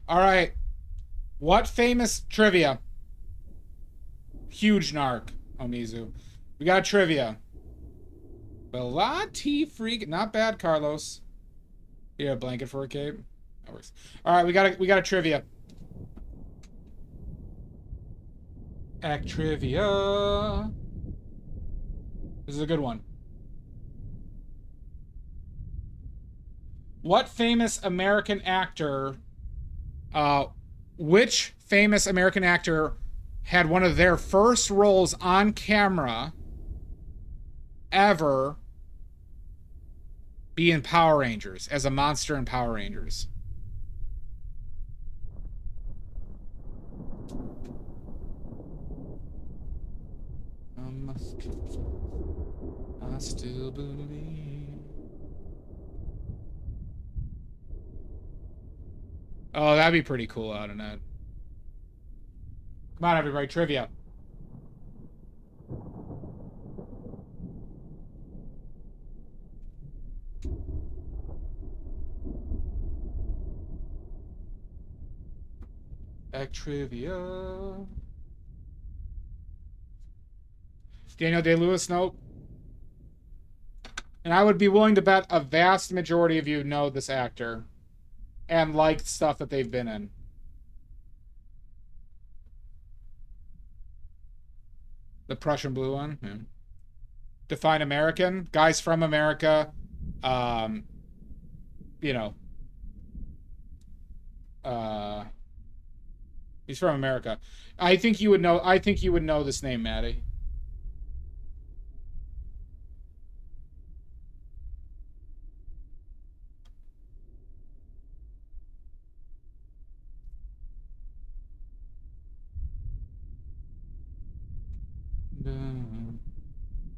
All right. What famous trivia? Huge narc, Omizu. We got trivia. Belati freak. Not bad, Carlos. You have a blanket for a cape? That works. All right, we got a trivia. Act trivia. This is a good one. What famous American actor, which famous American actor had one of their first roles on camera ever be in Power Rangers, as a monster in Power Rangers? I still believe. Oh, that'd be pretty cool out of that. Come on, everybody, trivia. Act trivia. Daniel Day-Lewis, nope. And I would be willing to bet a vast majority of you know this actor and liked stuff that they've been in. The Prussian blue one. Yeah. Define American. Guys from America. You know. He's from America. I think you would know this name, Maddie.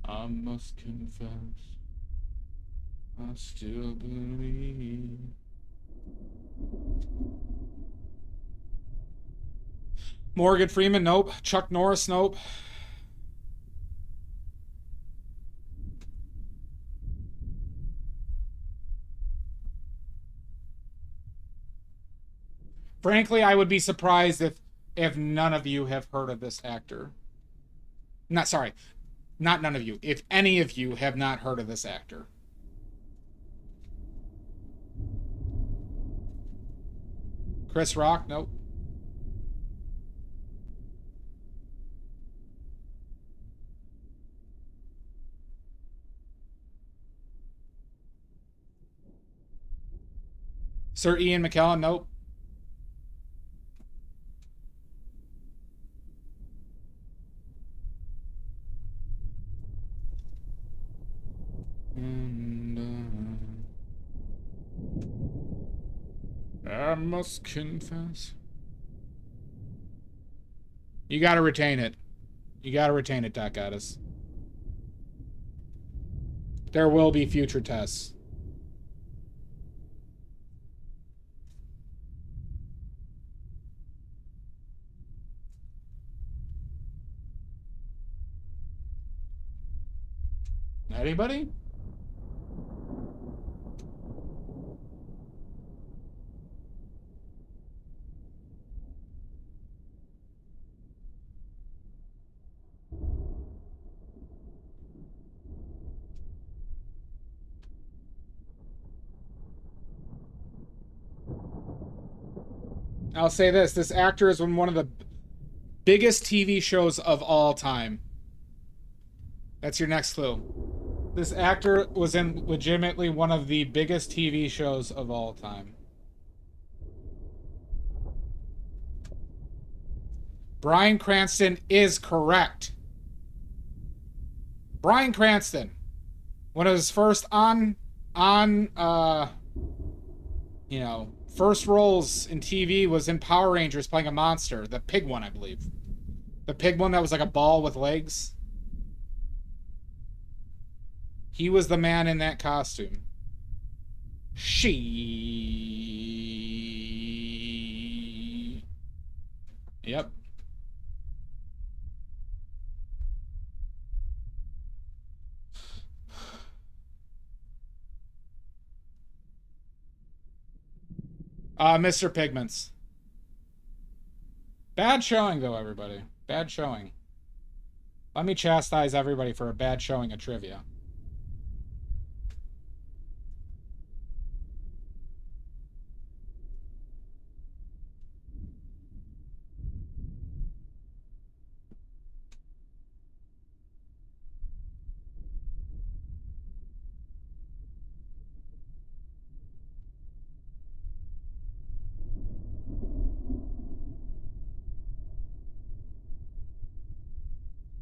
I must confess, I still believe. Morgan Freeman, nope. Chuck Norris, nope. Frankly, I would be surprised if none of you have heard of this actor. Not none of you. If any of you have not heard of this actor. Chris Rock, nope. Sir Ian McKellen, nope. I must confess. You gotta retain it. You gotta retain it, Doc Goddess. There will be future tests. Anybody? I'll say this. This actor is in one of the biggest TV shows of all time. That's your next clue. This actor was in legitimately one of the biggest TV shows of all time. Bryan Cranston is correct. Bryan Cranston. One of his first first roles in TV was in Power Rangers playing a monster. The pig one, I believe. The pig one that was like a ball with legs. He was the man in that costume. Yep. Mr. Pigments. Bad showing, though, everybody. Bad showing. Let me chastise everybody for a bad showing of trivia.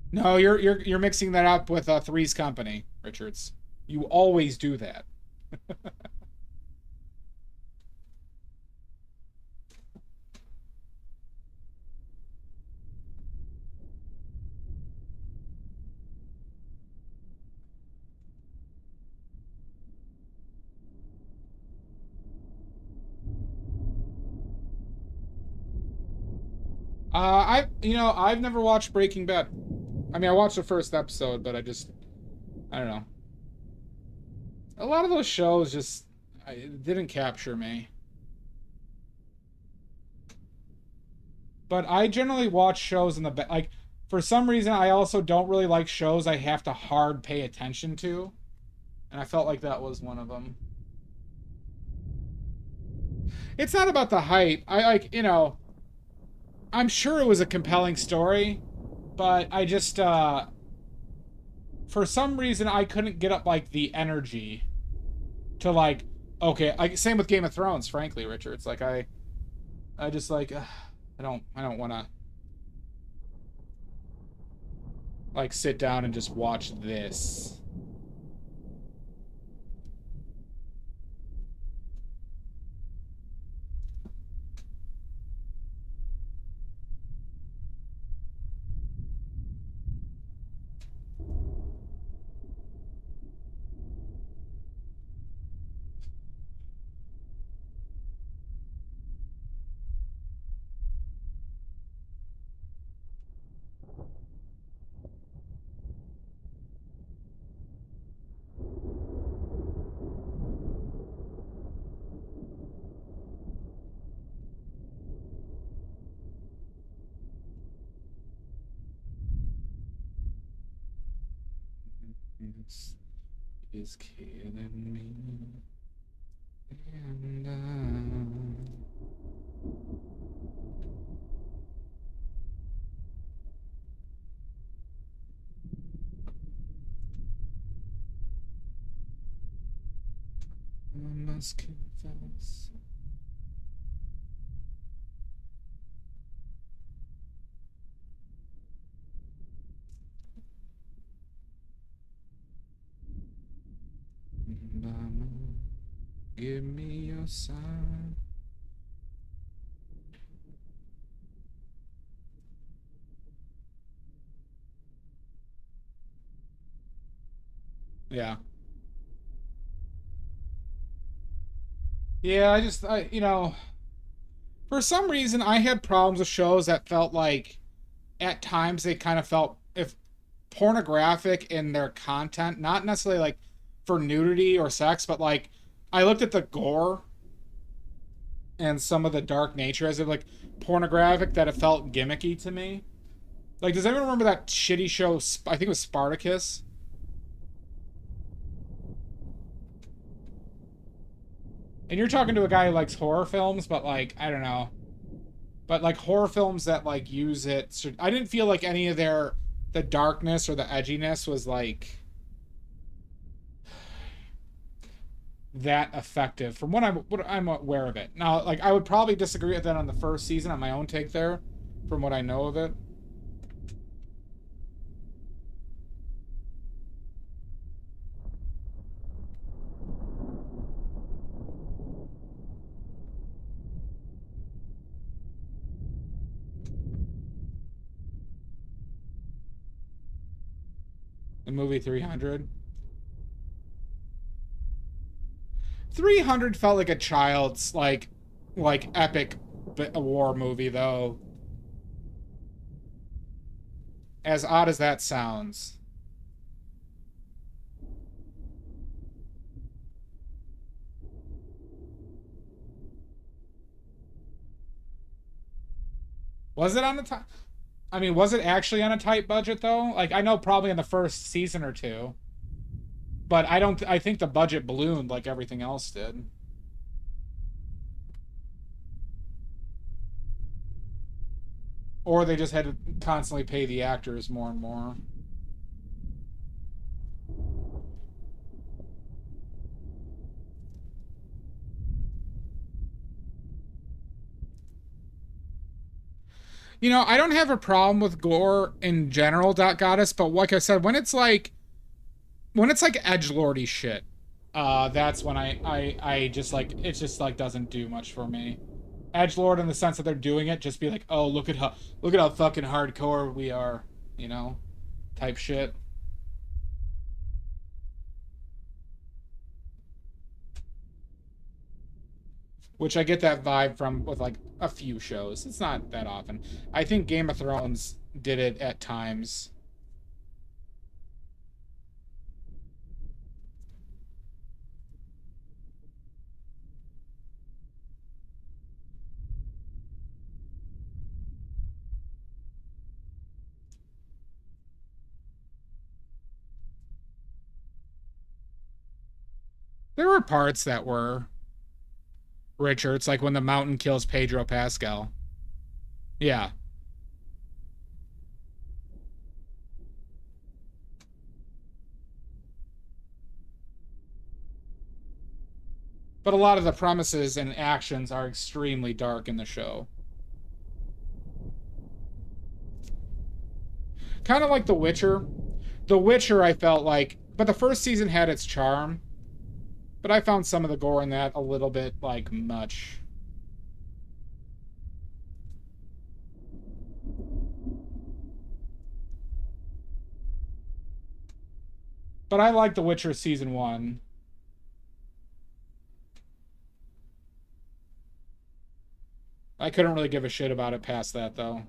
No, you're mixing that up with Three's Company, Richards. You always do that. I've never watched Breaking Bad. I mean, I watched the first episode, but I don't know. A lot of those shows didn't capture me. But I generally watch shows in the like, for some reason, I also don't really like shows I have to hard pay attention to. And I felt like that was one of them. It's not about the hype. I'm sure it was a compelling story, but I just, for some reason, I couldn't get up, like, the energy to, like, okay, same with Game of Thrones, frankly, Richard. It's like, I just, like, I don't want to, like, sit down and just watch this. Is killing me, and I must confess. Mama, give me your sign. Yeah. Yeah, for some reason I had problems with shows that felt like, at times they kind of felt if pornographic in their content, not necessarily like for nudity or sex, but like I looked at the gore and some of the dark nature as if like pornographic, that it felt gimmicky to me. Like, does anyone remember that shitty show? I think it was Spartacus. And you're talking to a guy who likes horror films, but like, I don't know. But like horror films that like use it, I didn't feel like any of the darkness or the edginess was like that effective from what I'm aware of it. Now, like I would probably disagree with that on the first season on my own take there, from what I know of it. The movie 300. 300 felt like a child's like epic war movie though. As odd as that sounds. Was it on the time? I mean, was it actually on a tight budget though? Like I know probably in the first season or two. But I think the budget ballooned like everything else did. Or they just had to constantly pay the actors more and more. You know, I don't have a problem with gore in general, Dot Goddess, but like I said, when it's like edgelordy shit, that's when I just like it just like doesn't do much for me. Edgelord in the sense that they're doing it, just be like, oh look at how fucking hardcore we are, you know, type shit. Which I get that vibe from with like a few shows. It's not that often. I think Game of Thrones did it at times. There were parts that were richer. It's like when the mountain kills Pedro Pascal. Yeah. But a lot of the premises and actions are extremely dark in the show. Kind of like The Witcher. The Witcher, I felt like, but the first season had its charm. But I found some of the gore in that a little bit, like, much. But I like The Witcher season 1. I couldn't really give a shit about it past that, though.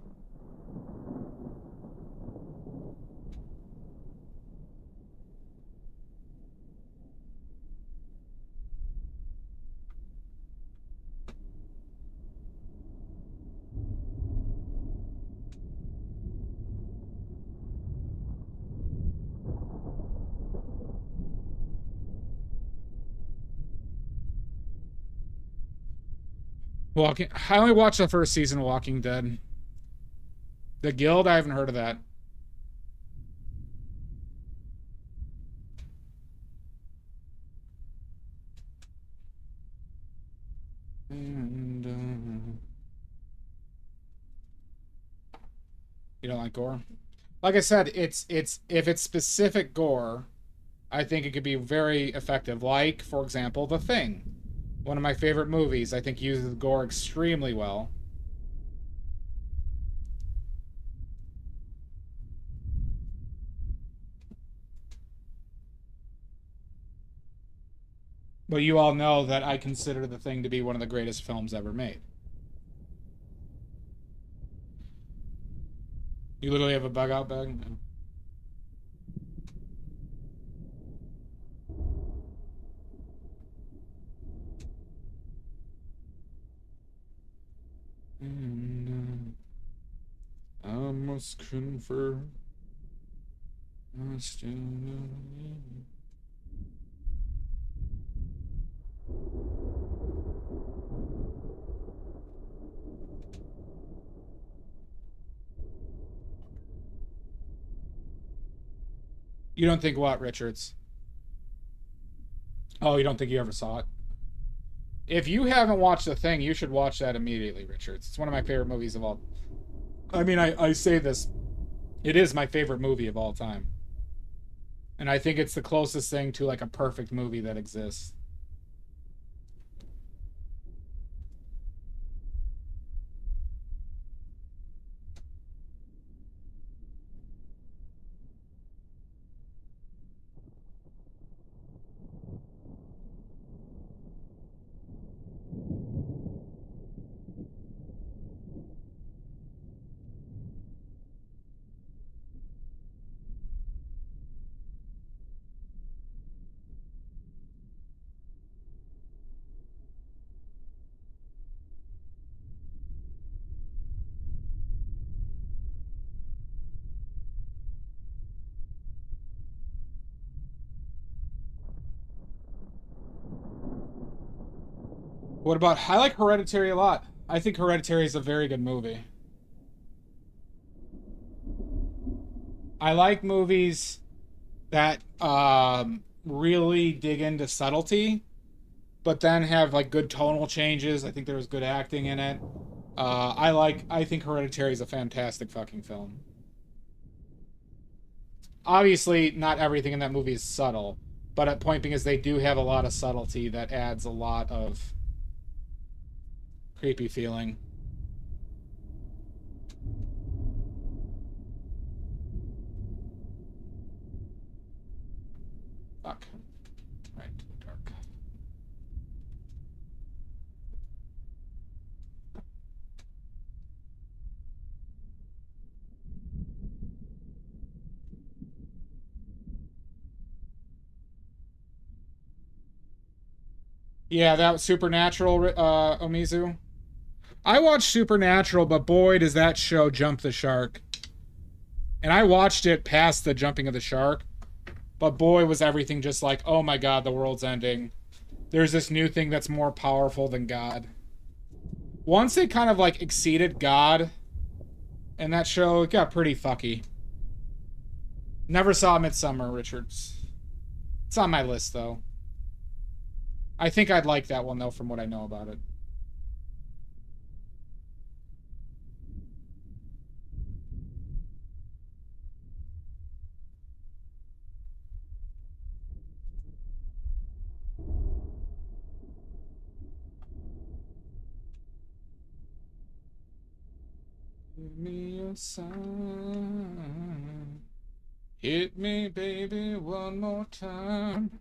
I only watched the first season of Walking Dead. The Guild, I haven't heard of that. And, you don't like gore? Like I said, it's if it's specific gore, I think it could be very effective. Like, for example, The Thing. One of my favorite movies, I think uses gore extremely well. But you all know that I consider The Thing to be one of the greatest films ever made. You literally have a bug out bag? No. And, I must confer. I still You don't think what, Richards? Oh, you don't think you ever saw it? If you haven't watched The Thing, you should watch that immediately, Richards. It's one of my favorite movies of all. I mean, I say this. It is my favorite movie of all time. And I think it's the closest thing to like a perfect movie that exists. What about... I like Hereditary a lot. I think Hereditary is a very good movie. I like movies that really dig into subtlety, but then have like good tonal changes. I think there was good acting in it. I think Hereditary is a fantastic fucking film. Obviously, not everything in that movie is subtle, but at point being is they do have a lot of subtlety that adds a lot of creepy feeling. Fuck. Right, dark. Yeah, that was Supernatural, Omizu. I watched Supernatural, but boy, does that show jump the shark. And I watched it past the jumping of the shark, but boy, was everything just like, oh my god, the world's ending. There's this new thing that's more powerful than God. Once it kind of like exceeded God in that show, it got pretty fucky. Never saw Midsummer, Richards. It's on my list, though. I think I'd like that one, though, from what I know about it. Give me a sign. Hit me, baby, one more time.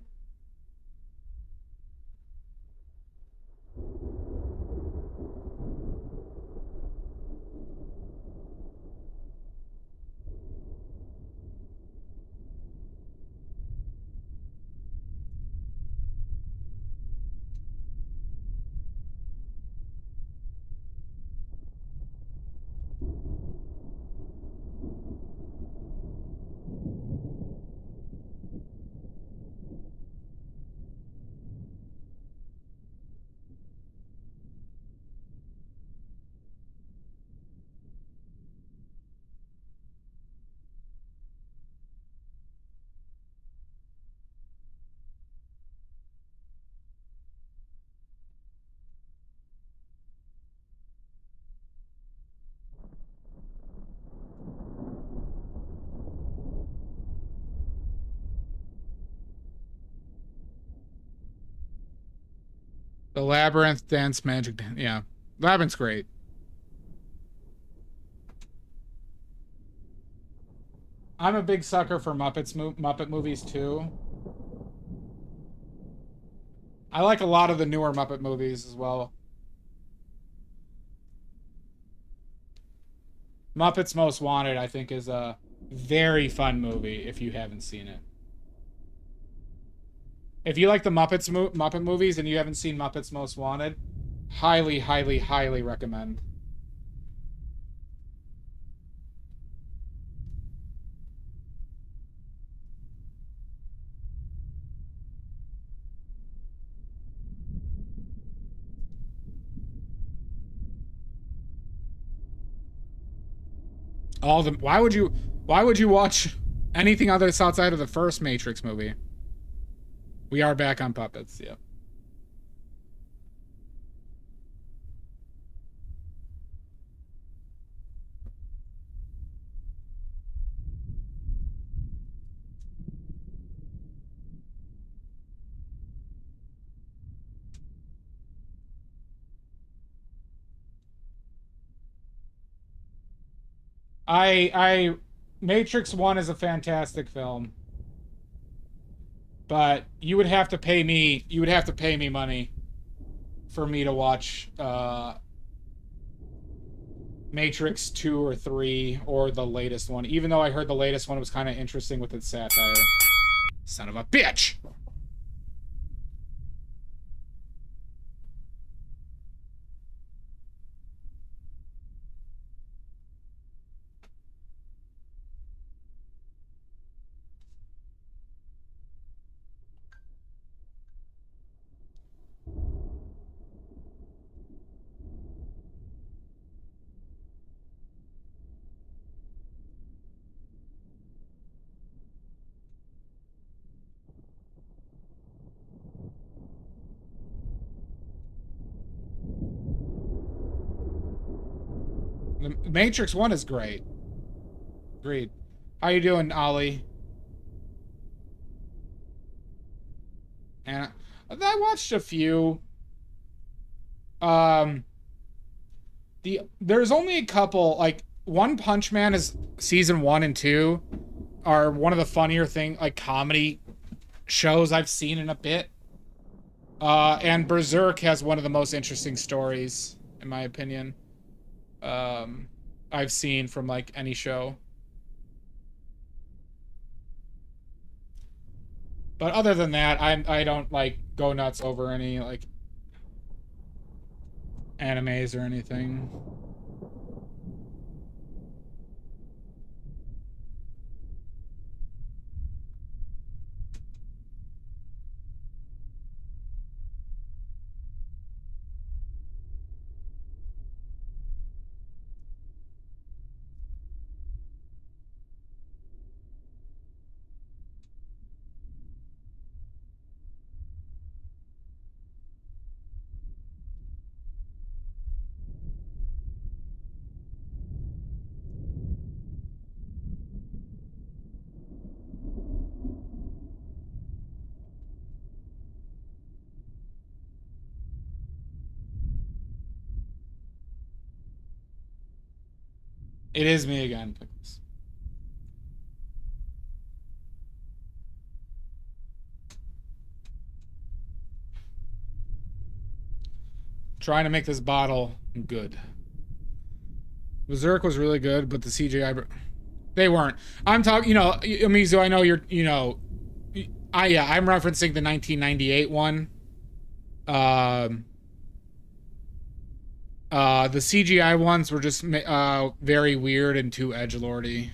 The Labyrinth Dance Magic Dance. Yeah. Labyrinth's great. I'm a big sucker for Muppet movies, too. I like a lot of the newer Muppet movies as well. Muppets Most Wanted, I think, is a very fun movie if you haven't seen it. If you like the Muppet movies and you haven't seen Muppets Most Wanted, highly, highly, highly recommend. Why would you watch Anything other that's outside of the first Matrix movie. We are back on puppets, yeah. Matrix 1 is a fantastic film. But you would have to pay me money for me to watch Matrix 2 or 3 or the latest one, even though I heard the latest one was kind of interesting with its satire. Son of a bitch! The Matrix 1 is great. Agreed. How you doing, Ollie? And I watched a few. There's only a couple, like One Punch Man is season 1 and 2 are one of the funnier comedy shows I've seen in a bit. And Berserk has one of the most interesting stories, in my opinion, I've seen from like any show. But other than that, I don't like go nuts over any like animes or anything. It is me again, Pickles. Trying to make this bottle good. Berserk was really good, but the CGI... They weren't. I'm talking, Amizu, I know you're, I'm referencing the 1998 one. The CGI ones were just very weird and too edgelordy.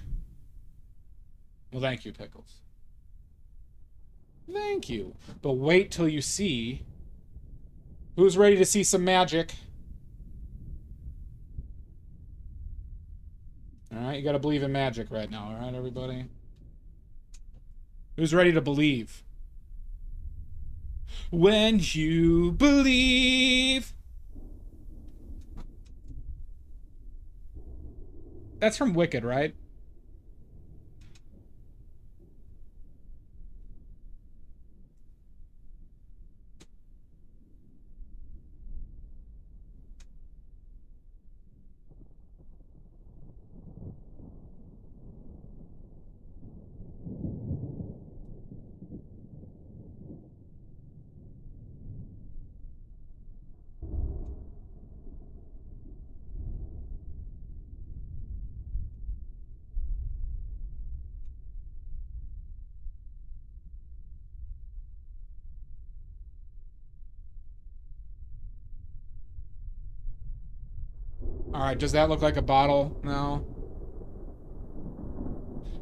Well, thank you, Pickles. Thank you. But wait till you see... Who's ready to see some magic? Alright, you gotta believe in magic right now, alright, everybody? Who's ready to believe? When you believe... That's from Wicked, right? Alright, does that look like a bottle now?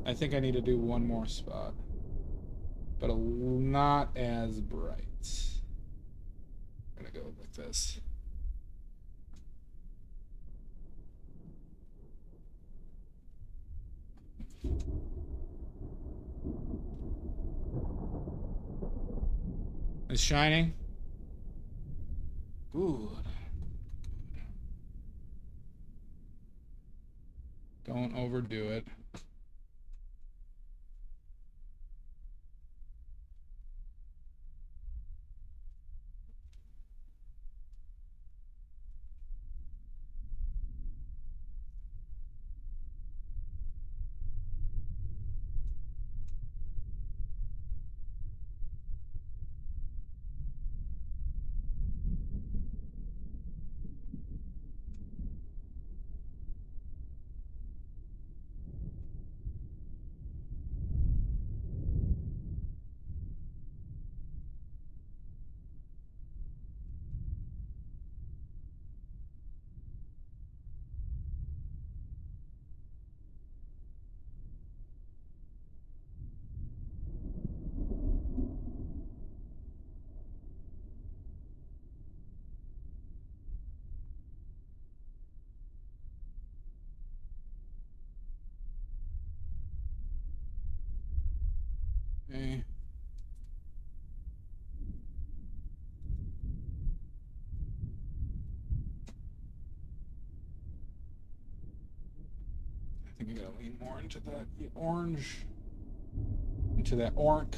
I think I need to do one more spot. But not as bright. I'm gonna go like this. It's shining. Ooh. Don't overdo it. Okay. I think I gotta lean more into that orange. Into that orange.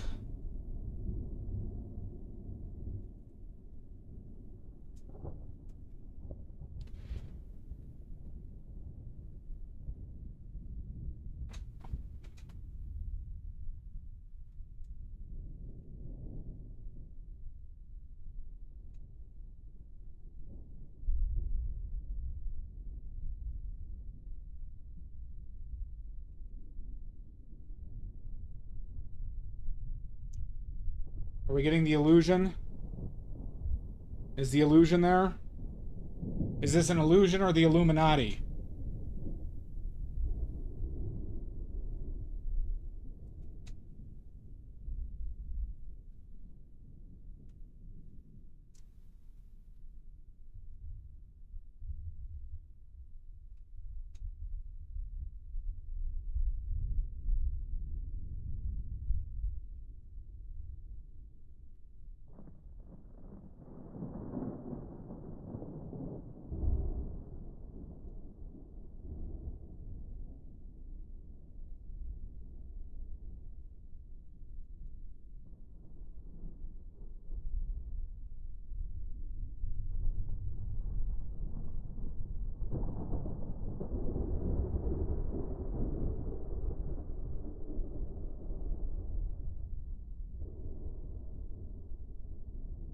Are we getting the illusion? Is the illusion there? Is this an illusion or the Illuminati?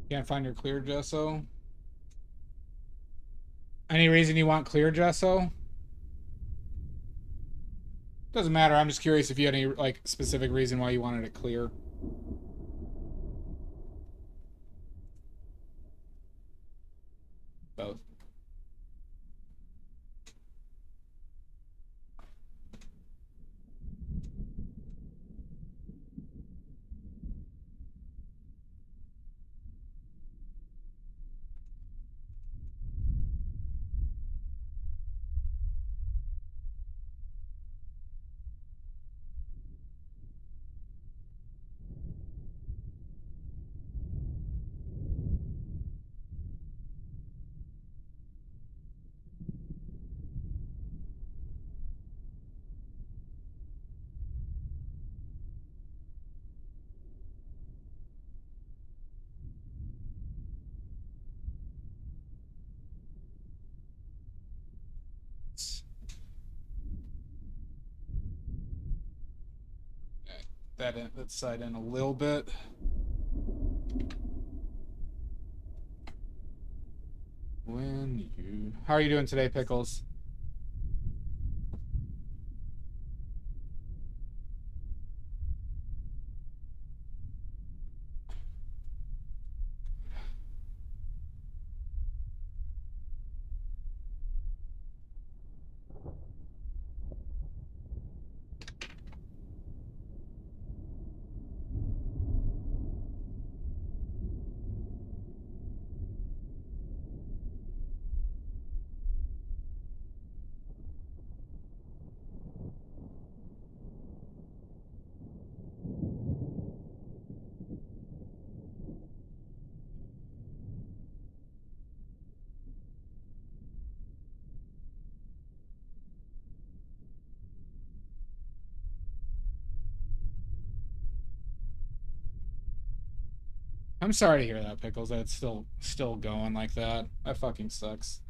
Can't find your clear gesso? Any reason you want clear gesso? Doesn't matter. I'm just curious if you had any like specific reason why you wanted it clear. Both. That side in a little bit. How are you doing today, Pickles? I'm sorry to hear that, Pickles. That it's still going like that. That fucking sucks.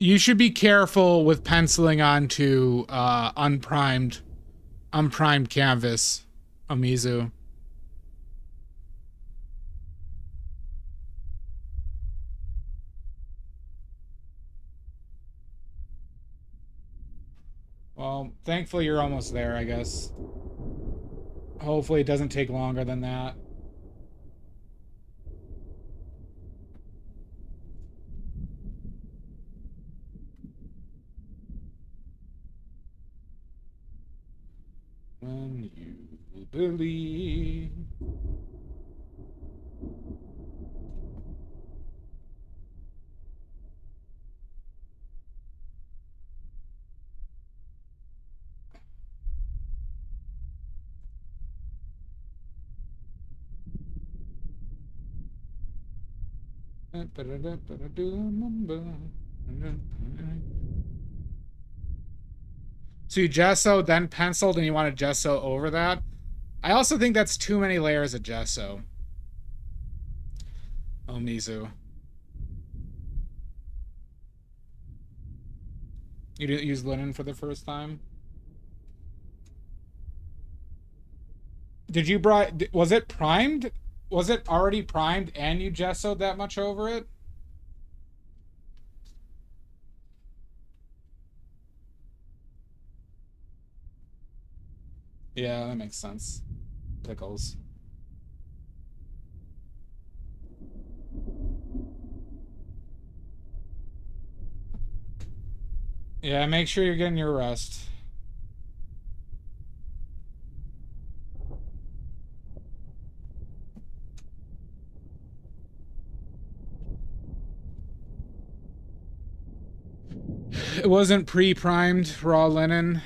You should be careful with penciling onto unprimed canvas, Amizu. Well, thankfully you're almost there, I guess. Hopefully it doesn't take longer than that. When you believe. So you gesso, then penciled, and you want to gesso over that? I also think that's too many layers of gesso. Oh, Mizu. You didn't use linen for the first time? Did you was it primed? Was it already primed and you gessoed that much over it? Yeah, that makes sense. Pickles. Yeah, make sure you're getting your rest. It wasn't pre-primed raw linen.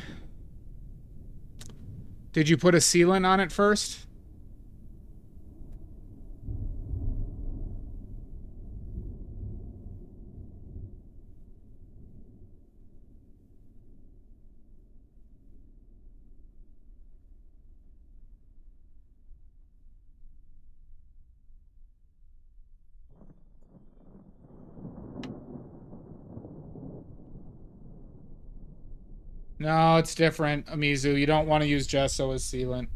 Did you put a sealant on it first? No, it's different, Amizu. You don't want to use gesso as sealant.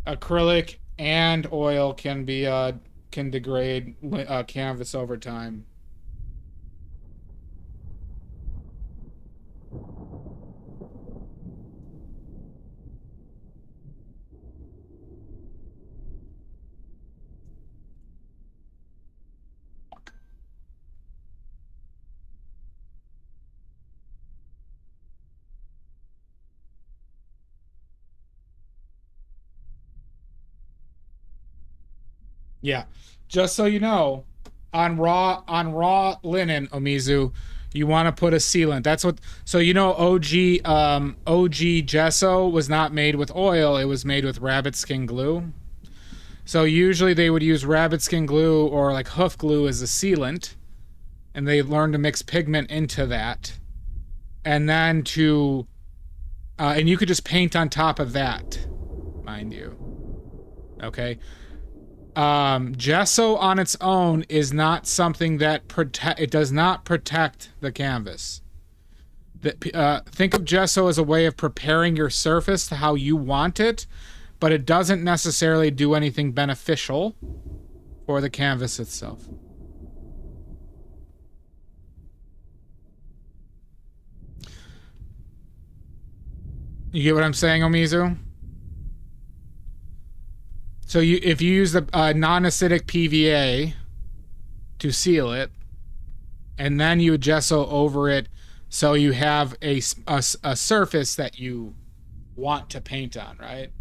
Acrylic and oil can be can degrade canvas over time. Yeah. Just so you know, on raw linen, Omizu, you want to put a sealant. That's what so you know OG gesso was not made with oil, it was made with rabbit skin glue. So usually they would use rabbit skin glue or like hoof glue as a sealant, and they learned to mix pigment into that. And then and you could just paint on top of that, mind you. Okay. Gesso on its own is not something that it does not protect the canvas. Think of gesso as a way of preparing your surface to how you want it, but it doesn't necessarily do anything beneficial for the canvas itself. You get what I'm saying, Omizu? So if you use the non-acidic PVA to seal it, and then you gesso over it, so you have a surface that you want to paint on, right?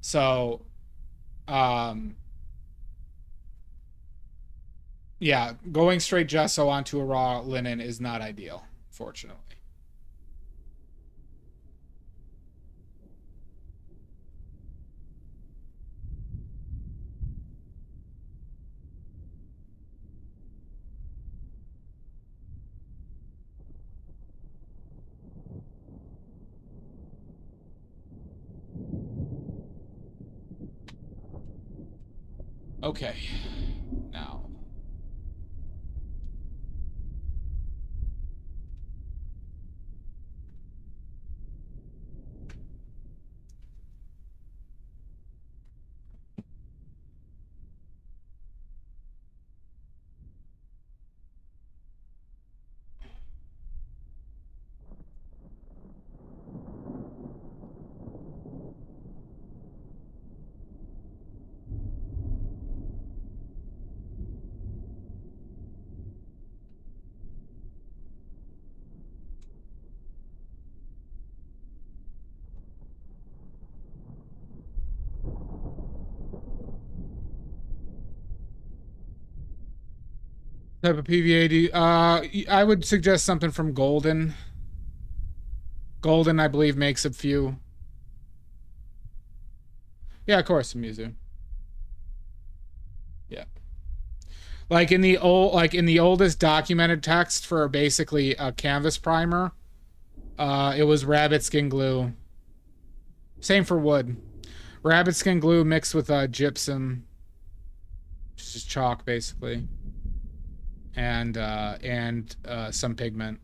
So Yeah, going straight gesso onto a raw linen is not ideal, fortunately. Okay, now. Type of PVA do you, I would suggest something from Golden. Golden, I believe, makes a few. Yeah, of course, Mizu. Yeah. Like in the oldest documented text for basically a canvas primer, it was rabbit skin glue. Same for wood. Rabbit skin glue mixed with gypsum, just chalk basically, and some pigment.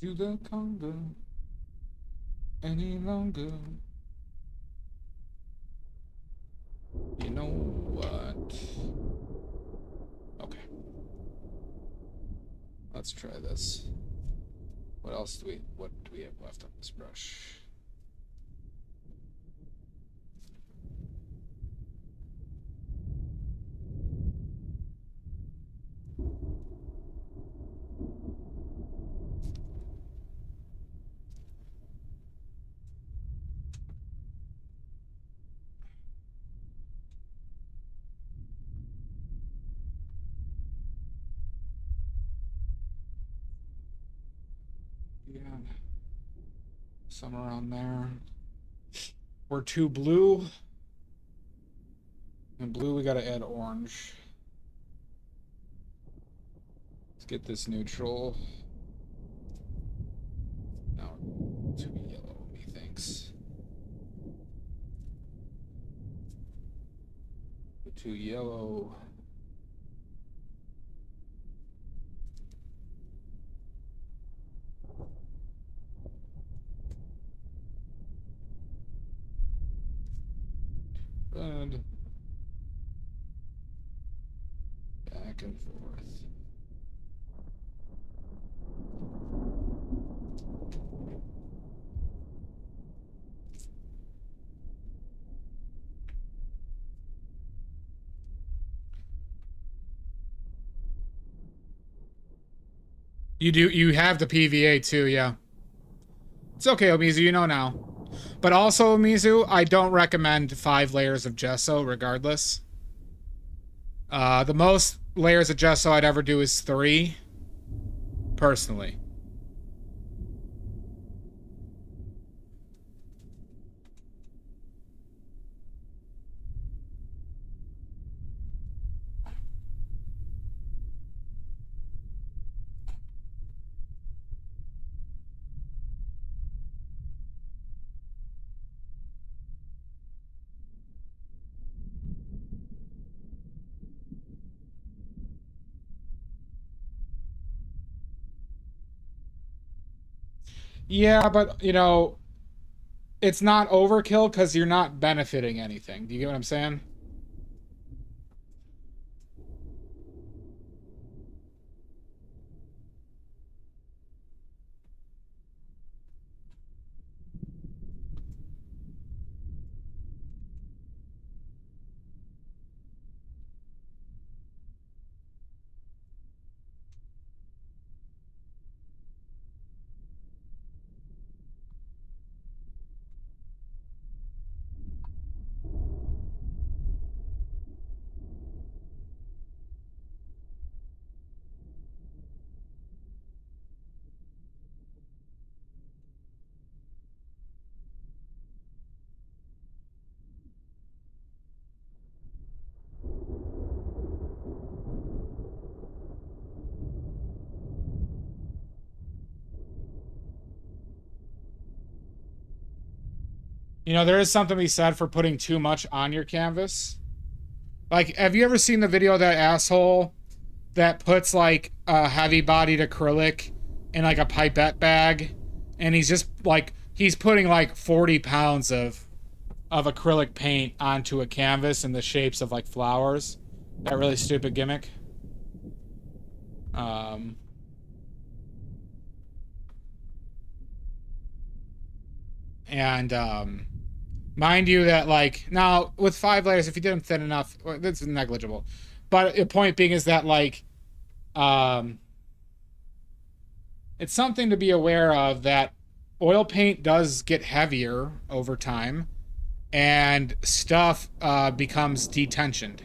Do the conga any longer? You know what? Okay. Let's try this. What do we have left on this brush? Yeah. Somewhere around there. We're too blue. And blue, we gotta add orange. Let's get this neutral. No, too yellow, methinks. Too yellow. Red. Back and forth. You have the PVA too, yeah. It's okay, Omizu, you know now. But also, Omizu, I don't recommend 5 layers of gesso regardless. The most layers of gesso I'd ever do is 3, personally. Yeah, but, you know, it's not overkill because you're not benefiting anything. Do you get what I'm saying? You know, there is something to be said for putting too much on your canvas. Like, have you ever seen the video of that asshole that puts like a heavy-bodied acrylic in like a pipette bag, and he's just like, he's putting like 40 pounds of acrylic paint onto a canvas in the shapes of like flowers? That really stupid gimmick. Mind you that, like, now with 5 layers, if you did them thin enough, well, that's negligible. But the point being is that, like, it's something to be aware of, that oil paint does get heavier over time, and stuff becomes detensioned.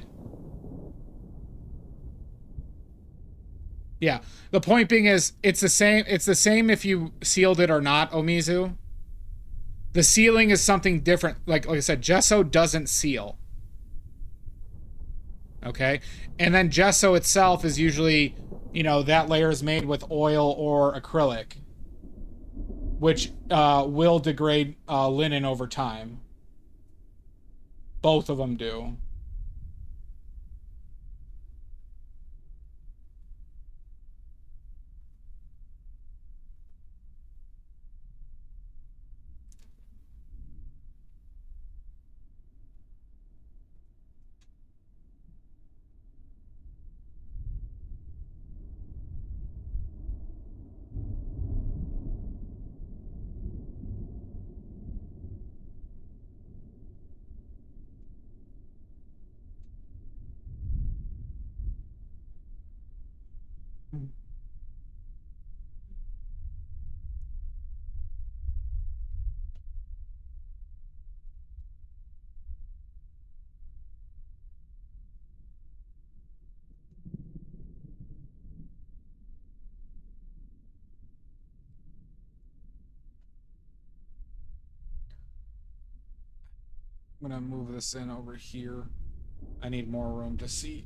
Yeah, the point being is, it's the same if you sealed it or not, Omizu. The sealing is something different. Like I said, gesso doesn't seal. Okay? And then gesso itself is usually, you know, that layer is made with oil or acrylic, which will degrade linen over time. Both of them do. I'm gonna move this in over here. I need more room to see.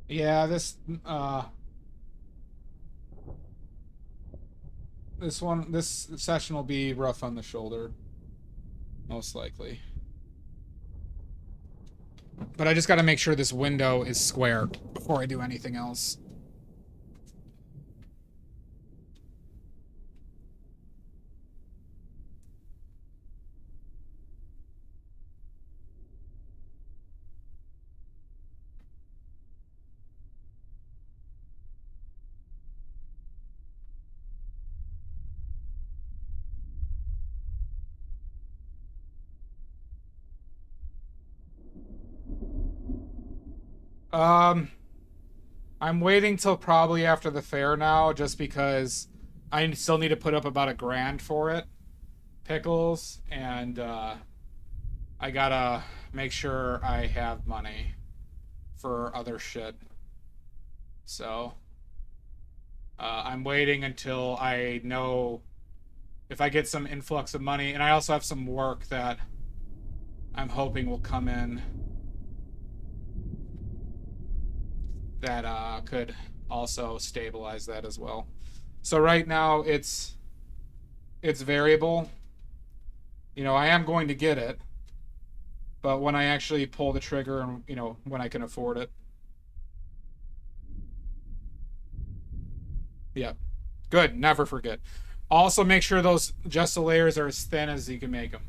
Yeah, this this session will be rough on the shoulder, most likely. But I just got to make sure this window is square before I do anything else. I'm waiting till probably after the fair now, just because I still need to put up about $1,000 for it. Pickles, and I gotta make sure I have money for other shit. So, I'm waiting until I know if I get some influx of money, and I also have some work that I'm hoping will come in. that could also stabilize that as well. So right now it's variable. You know, I am going to get it, but when I actually pull the trigger and, you know, when I can afford it. Yeah. Good. Never forget. Also make sure those just the layers are as thin as you can make them.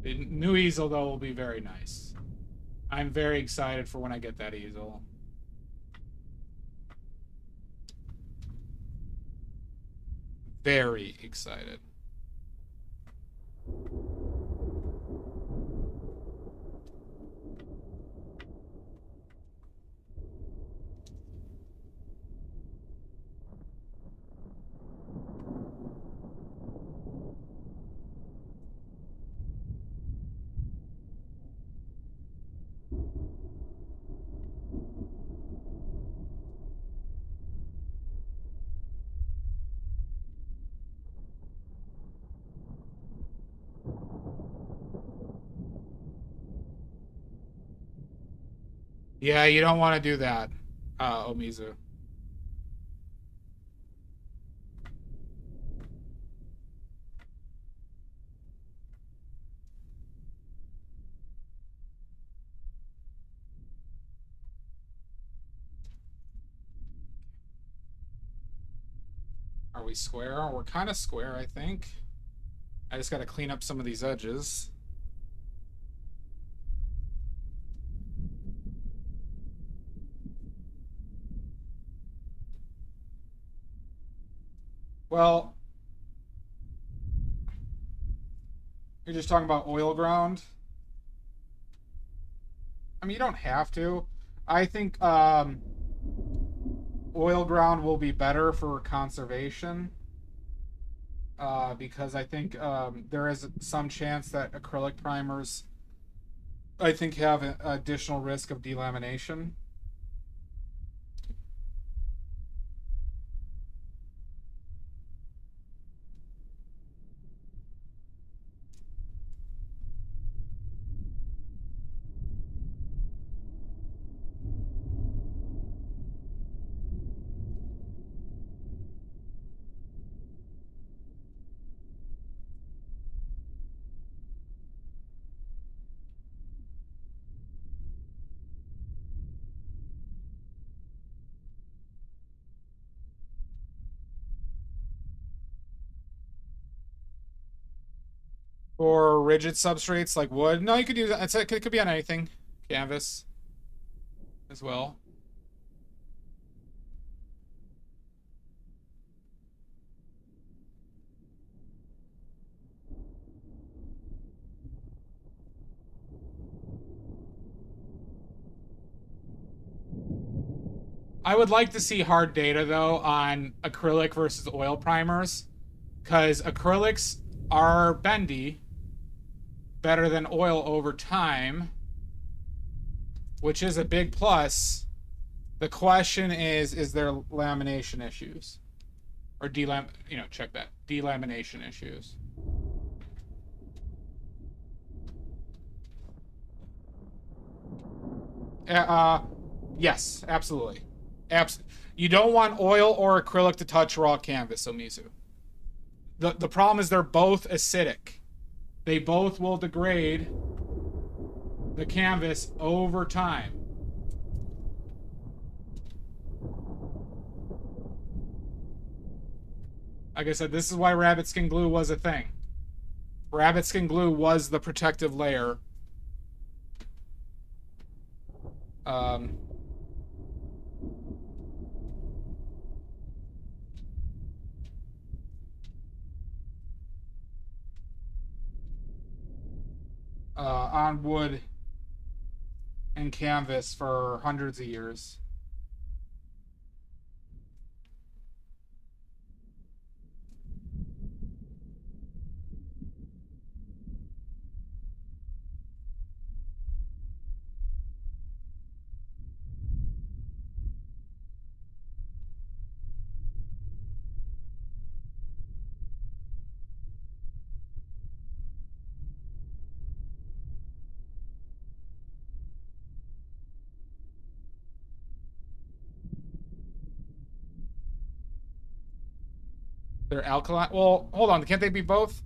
The new easel, though, will be very nice. I'm very excited for when I get that easel. Very excited. Yeah, you don't want to do that, Omizu. Are we square? We're kind of square, I think. I just got to clean up some of these edges. Well, you're just talking about oil ground. I mean, you don't have to. I think oil ground will be better for conservation. Because I think there is some chance that acrylic primers, I think, have an additional risk of delamination. For rigid substrates like wood, no, you could use that. It could be on anything, canvas, as well. I would like to see hard data though on acrylic versus oil primers, because acrylics are bendy better than oil over time, which is a big plus. The question is there lamination issues? Or check that. Delamination issues. Yes, absolutely. You don't want oil or acrylic to touch raw canvas, Omizu. The problem is they're both acidic. They both will degrade the canvas over time. Like I said, this is why rabbit skin glue was a thing. Rabbit skin glue was the protective layer. on wood and canvas for hundreds of years. They're alkaline. Well, hold on. Can't they be both?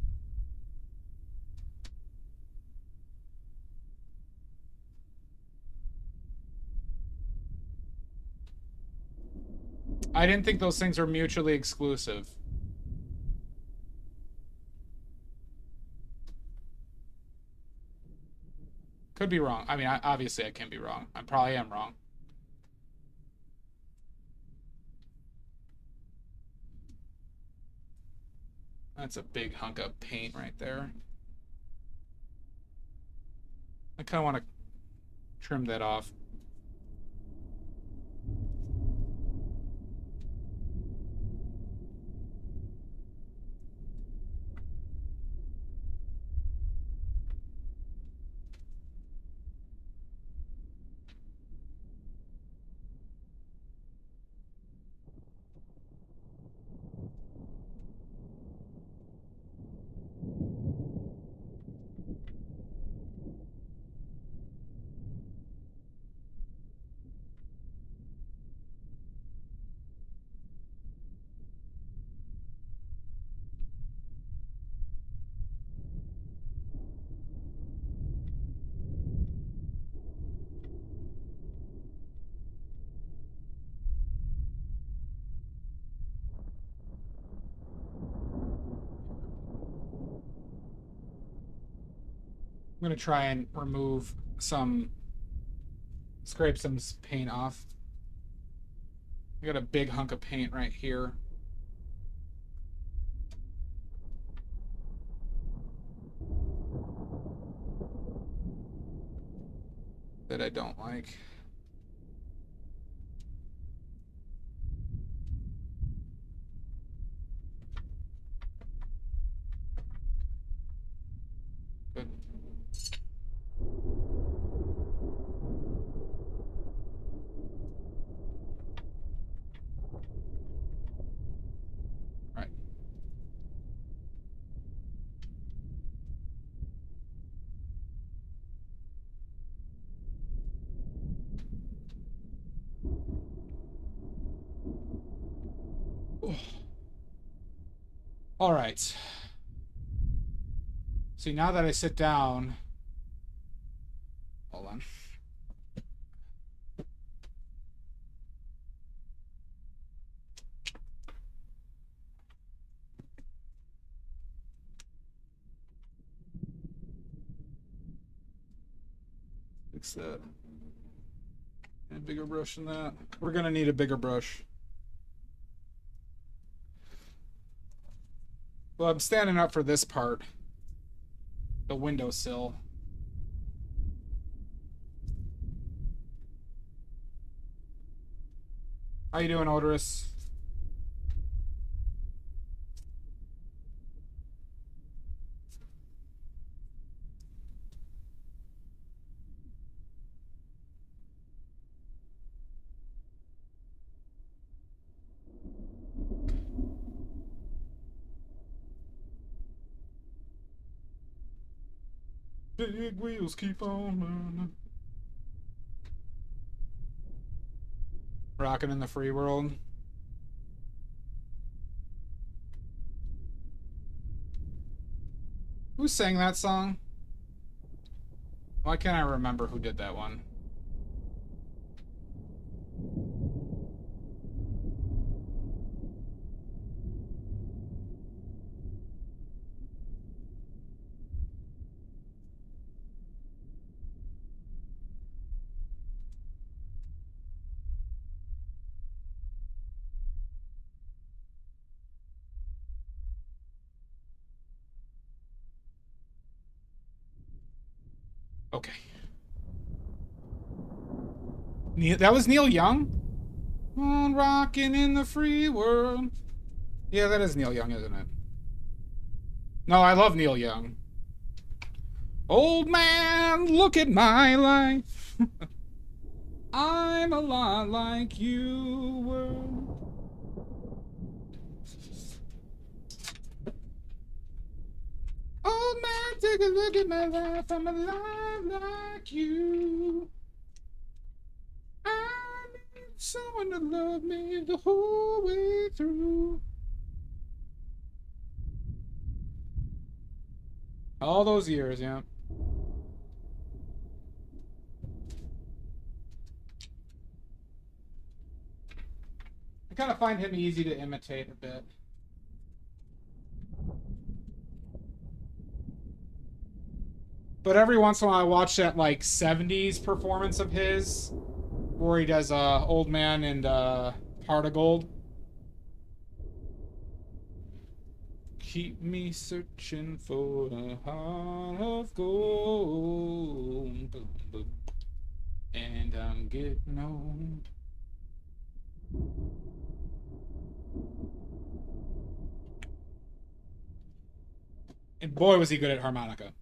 I didn't think those things were mutually exclusive. Could be wrong. I mean, obviously I can be wrong. I probably am wrong. That's a big hunk of paint right there. I kind of want to trim that off. I'm gonna try and remove some, scrape some paint off. I got a big hunk of paint right here. That I don't like. Good. Right. All right. See, now that I sit down, hold on. Fix that. And a bigger brush than that. We're gonna need a bigger brush. Well, I'm standing up for this part. The windowsill. How you doing, Odorous? Big wheels keep on moving. Rocking in the free world. Who sang that song? Why can't I remember who did that one? Okay. That was Neil Young? On rocking in the free world. Yeah, that is Neil Young, isn't it? No, I love Neil Young. Old man, look at my life. I'm a lot like you were. Old man, take a look at my life. I'm alive like you. I need someone to love me the whole way through. All those years, yeah. I kind of find him easy to imitate a bit. But every once in a while I watch that like 70s performance of his where he does Old Man and Heart of Gold. Keep me searching for a heart of gold. Boom, boom. And I'm getting old. And boy, was he good at harmonica.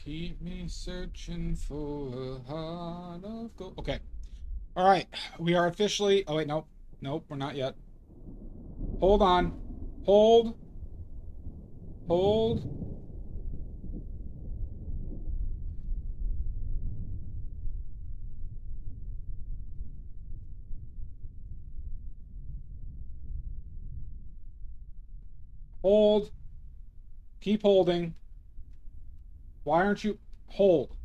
Keep me searching for a heart of gold. Okay. All right. We are officially... Oh, wait, nope. Nope, we're not yet. Hold on. Hold. Hold. Hold. Keep holding. Why aren't you... Hold.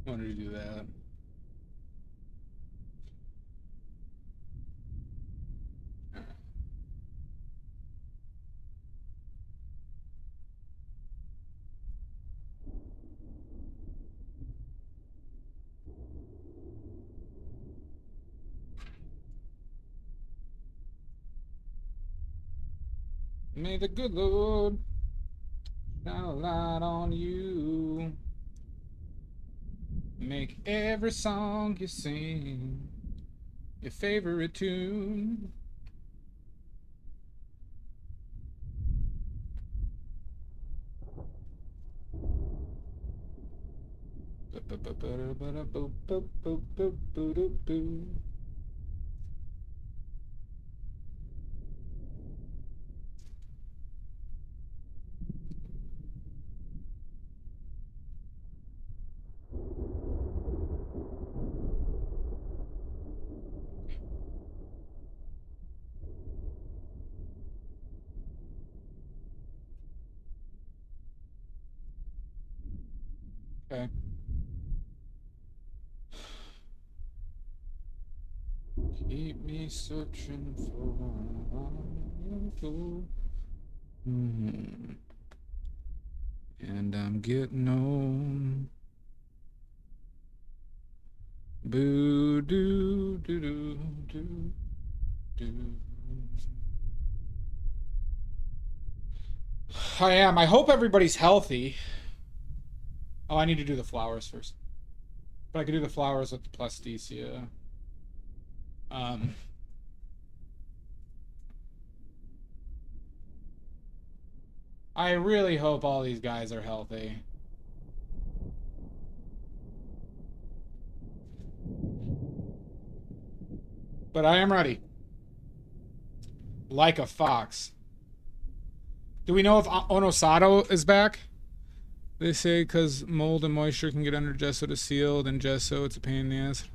I wanted to do that. May the good Lord shine a light on you. Make every song you sing your favorite tune. Okay. Keep me searching for you. And I'm getting on. Boo doo doo doo doo doo. I am. I hope everybody's healthy. Oh, I need to do the flowers first. But I could do the flowers with the Plasticia. I really hope all these guys are healthy. But I am ready. Like a fox. Do we know if Onosato is back? They say because mold and moisture can get under gesso to seal, then gesso, it's a pain in the ass.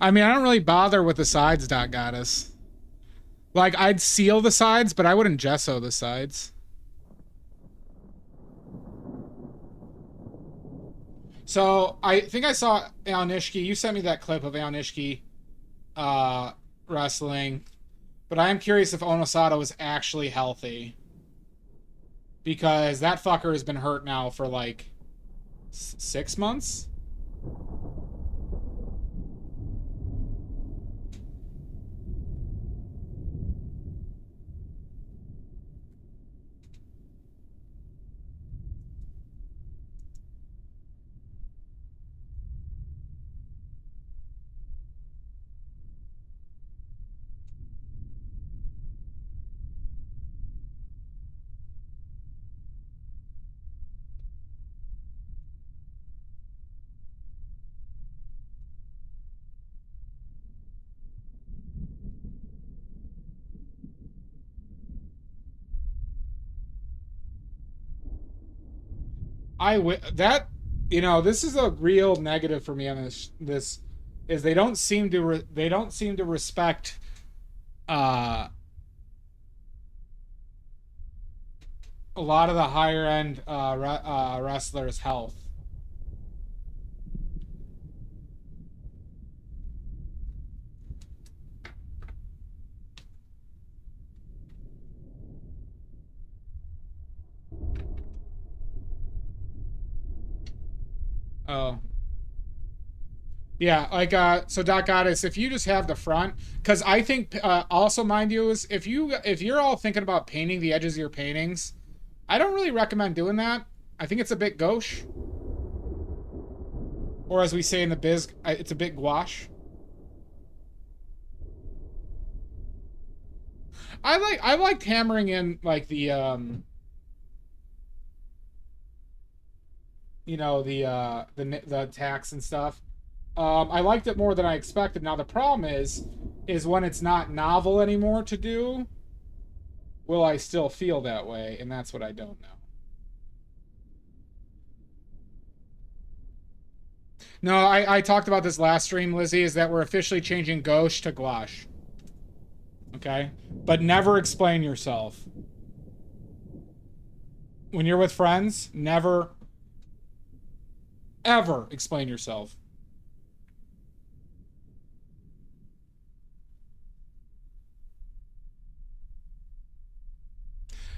I mean, I don't really bother with the sides, Dot Goddess. Like, I'd seal the sides, but I wouldn't gesso the sides. So, I think I saw Al Nishiki. You sent me that clip of Al Nishiki wrestling. But I am curious if Onosato is actually healthy. Because that fucker has been hurt now for like 6 months? That, you know, this is a real negative for me on this is they don't seem to respect a lot of the higher end wrestlers' health. Oh. Yeah, like so Doc Goddess, if you just have the front, because I think also mind you is if you're all thinking about painting the edges of your paintings, I don't really recommend doing that. I think it's a bit gauche. Or as we say in the biz, it's a bit gouache. I liked hammering in like the you know, the attacks and stuff. I liked it more than I expected. Now the problem is when it's not novel anymore to do, will I still feel that way? And that's what I don't know. No, I talked about this last stream, Lizzie, is that we're officially changing gauche to gouache. Okay? But never explain yourself. When you're with friends, never, ever explain yourself.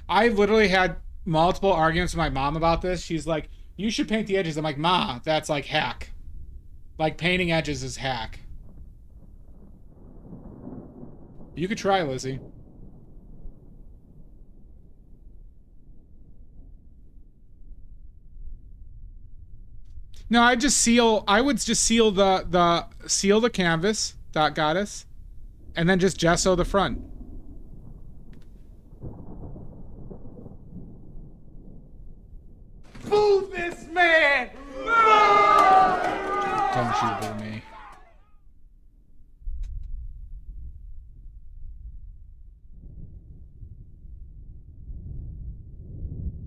I literally had multiple arguments with my mom about this. She's like, you should paint the edges. I'm like, Ma, that's like hack. Like, painting edges is hack. You could try, Lizzie. No, I would just seal the canvas, Dot Goddess, and then just gesso the front. Boo this man! Don't you boo me.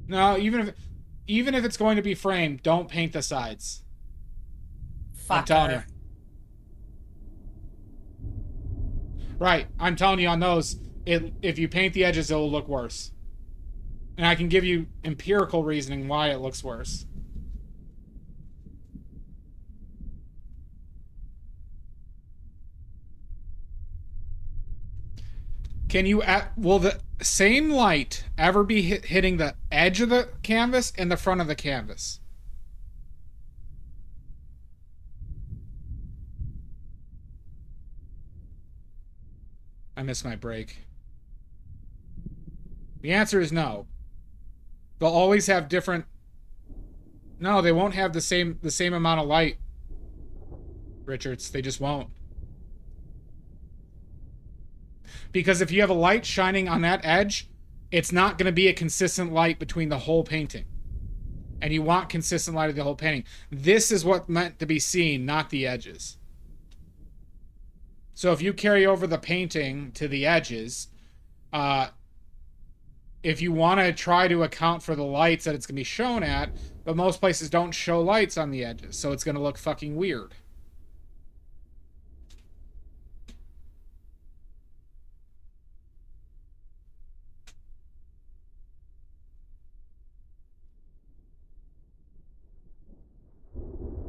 No, even if it's going to be framed, don't paint the sides. Fucker. I'm telling you. Right, I'm telling you on those, if you paint the edges, it'll look worse. And I can give you empirical reasoning why it looks worse. Will the same light ever be hitting the edge of the canvas and the front of the canvas? I missed my break. The answer is no. They'll always have different... No, they won't have the same amount of light, Richards. They just won't. Because if you have a light shining on that edge, it's not going to be a consistent light between the whole painting. And you want consistent light of the whole painting. This is what's meant to be seen, not the edges. So if you carry over the painting to the edges, if you want to try to account for the lights that it's going to be shown at, but most places don't show lights on the edges, so it's going to look fucking weird.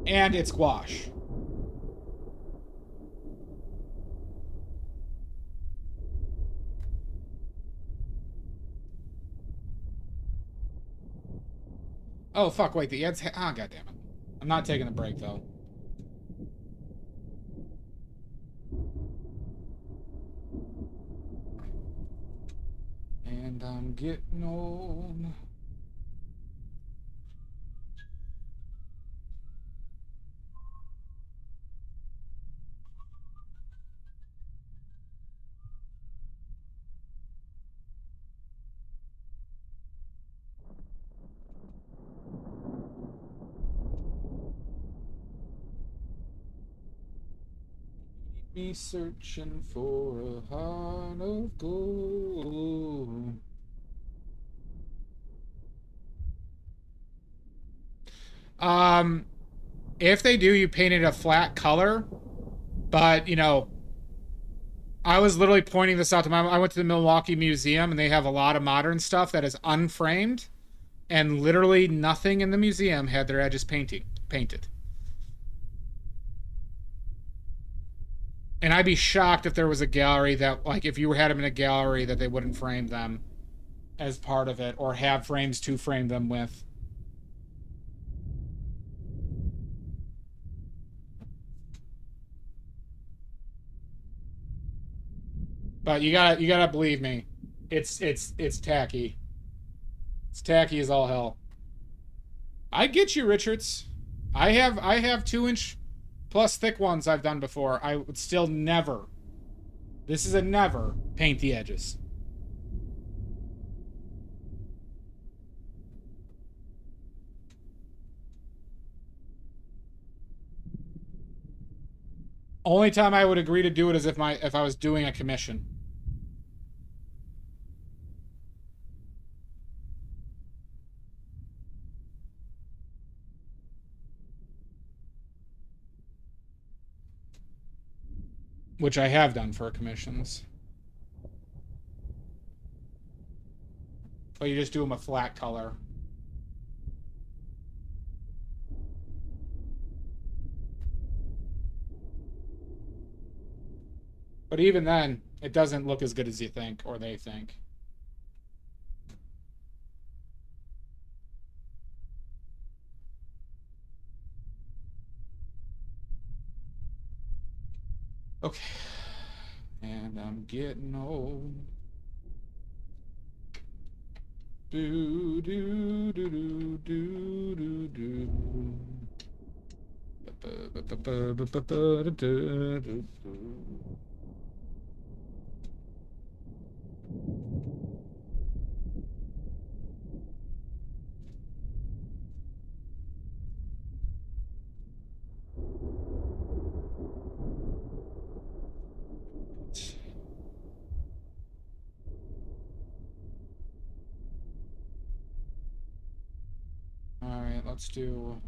And it's gouache. Oh, fuck, wait, the ads... Ah, goddammit. I'm not taking a break, though. And I'm getting old. Me searching for a heart of gold. If they do, you painted a flat color, but, you know, I was literally pointing this out to I went to the Milwaukee Museum, and they have a lot of modern stuff that is unframed, and literally nothing in the museum had their edges painted. And I'd be shocked if there was a gallery that, like, if you had them in a gallery, that they wouldn't frame them as part of it, or have frames to frame them with. But you gotta believe me, it's tacky. It's tacky as all hell. I get you, Richards. I have 2-inch plus thick ones I've done before. I would still never. This is a never paint the edges. Only time I would agree to do it is if I was doing a commission. Which I have done for commissions. But you just do them a flat color. But even then, it doesn't look as good as you think, or they think. Okay. And I'm getting old. Do do do do do do do. All right, let's do.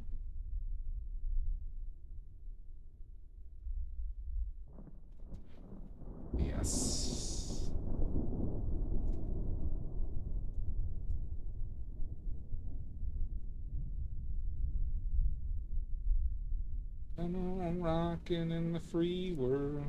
Yes. And I'm rocking in the free world.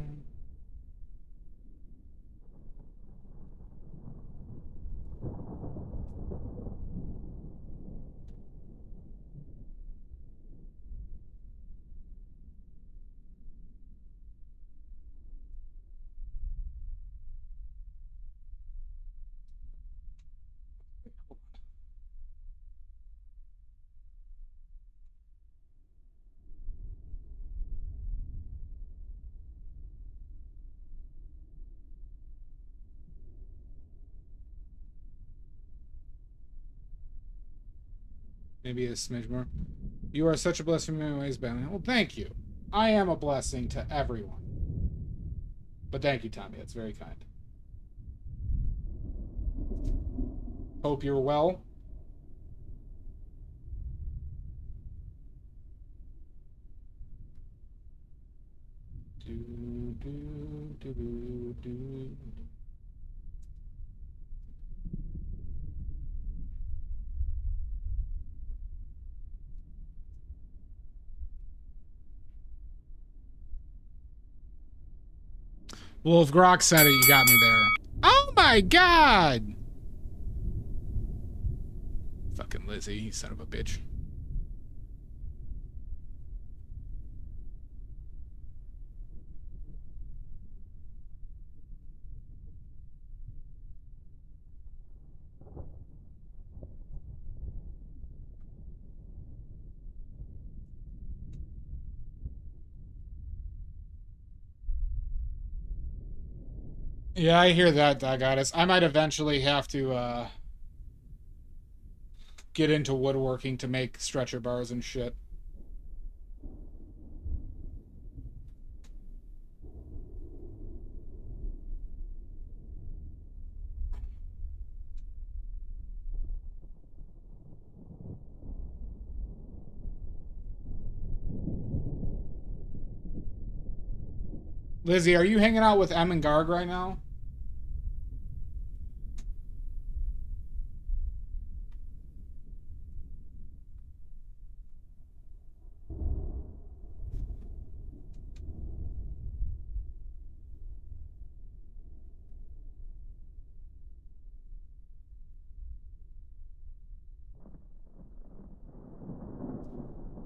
Maybe a smidge more. You are such a blessing in many ways, Ben. Well, thank you. I am a blessing to everyone. But thank you, Tommy. That's very kind. Hope you're well. Well, if Grok said it, you got me there. Oh my god! Fucking Lizzie, you son of a bitch. Yeah, I hear that, Dogotis. I might eventually have to, get into woodworking to make stretcher bars and shit. Lizzie, are you hanging out with Em and Garg right now?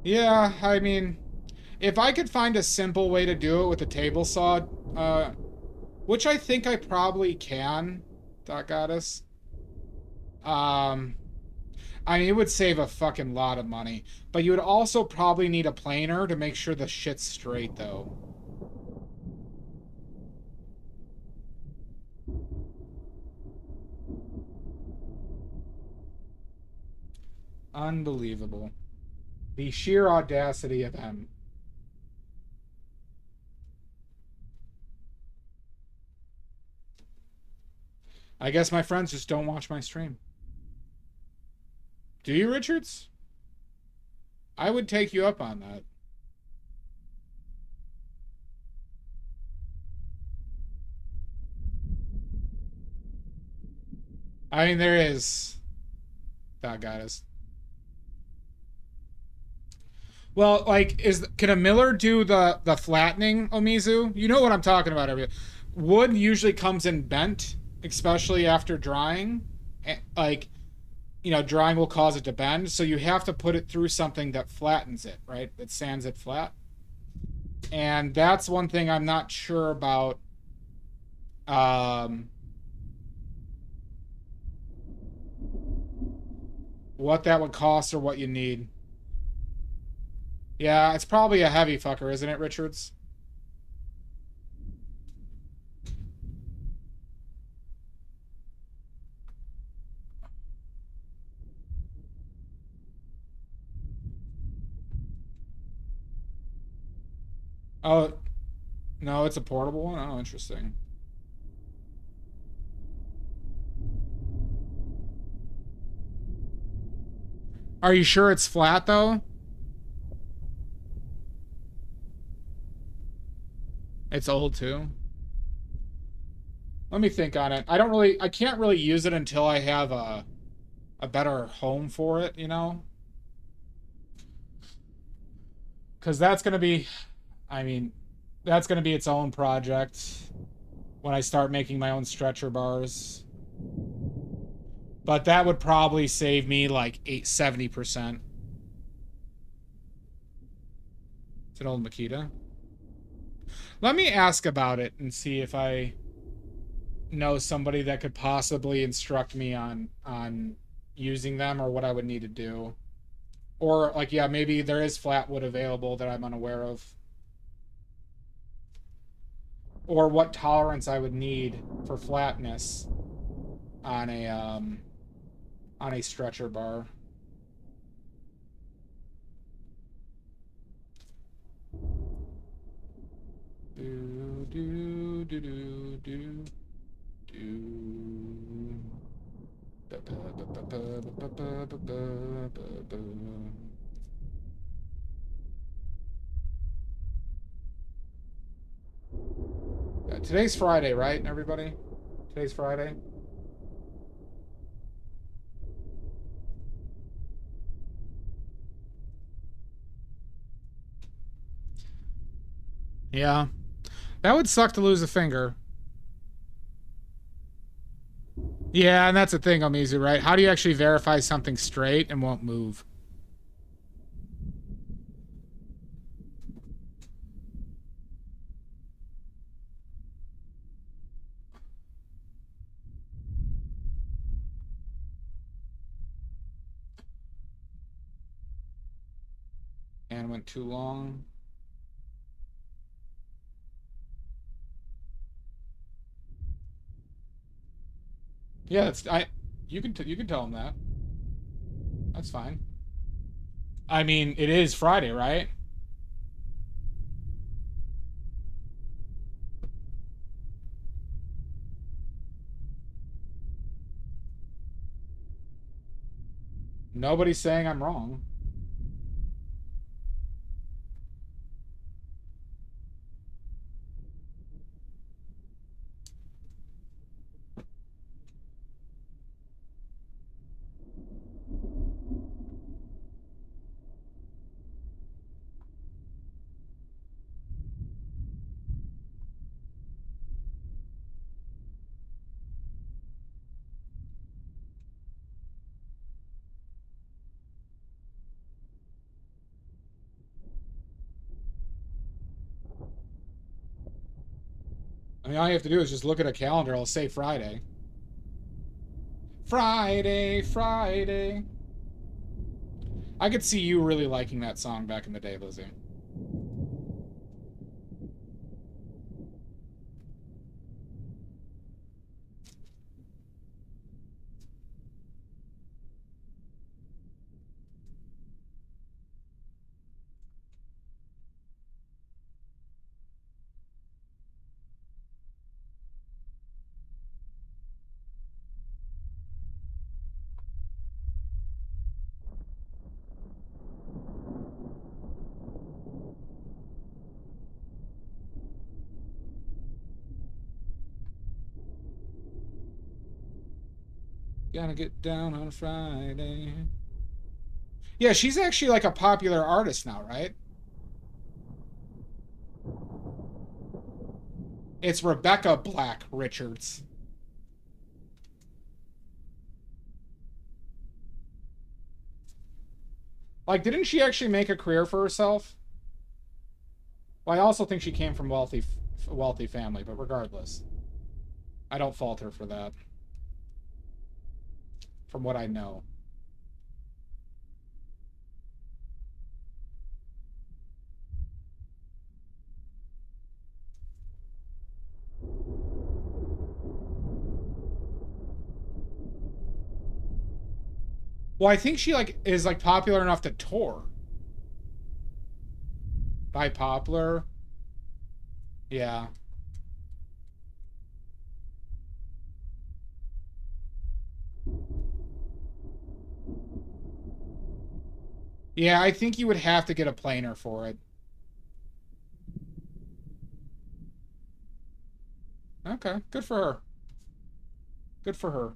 Yeah, I mean, if I could find a simple way to do it with a table saw, which I think I probably can, Dot Goddess. I mean, it would save a fucking lot of money. But you would also probably need a planer to make sure the shit's straight, though. Unbelievable. The sheer audacity of him. I guess my friends just don't watch my stream. Do you, Richards? I would take you up on that. I mean, there is. That got us. Well, like, can a miller do the flattening, Omizu? You know what I'm talking about. Wood usually comes in bent, especially after drying. Like, you know, drying will cause it to bend, so you have to put it through something that flattens it, right? That sands it flat. And that's one thing I'm not sure about. What that would cost or what you need. Yeah, it's probably a heavy fucker, isn't it, Richards? Oh, no, it's a portable one? Oh, interesting. Are you sure it's flat, though? It's old, too. Let me think on it. I can't really use it until I have a better home for it, you know? Because that's going to be, I mean, that's going to be its own project when I start making my own stretcher bars. But that would probably save me like 70%. It's an old Makita. Let me ask about it and see if I know somebody that could possibly instruct me on using them or what I would need to do. Or, like, yeah, maybe there is flat wood available that I'm unaware of. Or what tolerance I would need for flatness on a stretcher bar. Do, do, do, do, do, do. Ba, ba, ba, ba, ba, ba, ba, ba, ba, ba, ba. Today's Friday, right, everybody? Today's Friday. Yeah. That would suck to lose a finger. Yeah, and that's the thing, Omizu, right? How do you actually verify something straight and won't move? And went too long. Yeah, that's you can tell him that. That's fine. I mean, it is Friday, right? Nobody's saying I'm wrong. I mean, all you have to do is just look at a calendar. It'll say Friday. Friday, Friday. I could see you really liking that song back in the day, Lizzie. Gonna get down on Friday. Yeah, she's actually like a popular artist now, right? It's Rebecca Black Richards. Like, didn't she actually make a career for herself? Well, I also think she came from wealthy family, but regardless, I don't fault her for that. From what I know. Well, I think she like is like popular enough to tour. By popular, yeah. Yeah, I think you would have to get a planer for it. Okay, good for her. Good for her.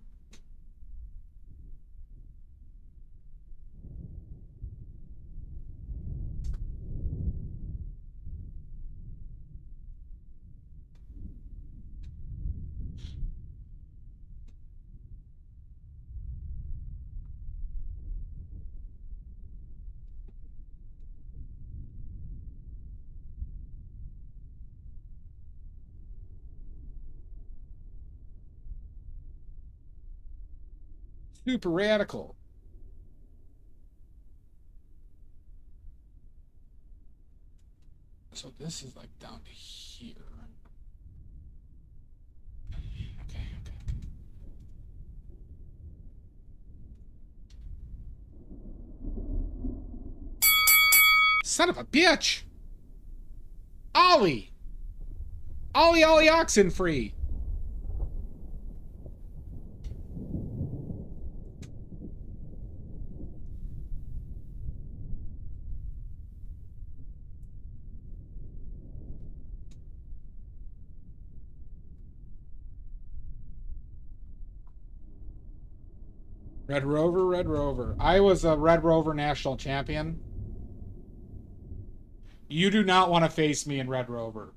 Super radical. So this is like down to here. Okay, okay. Son of a bitch! Ollie! Ollie Ollie Oxen free. Red Rover, Red Rover. I was a Red Rover national champion. You do not want to face me in Red Rover.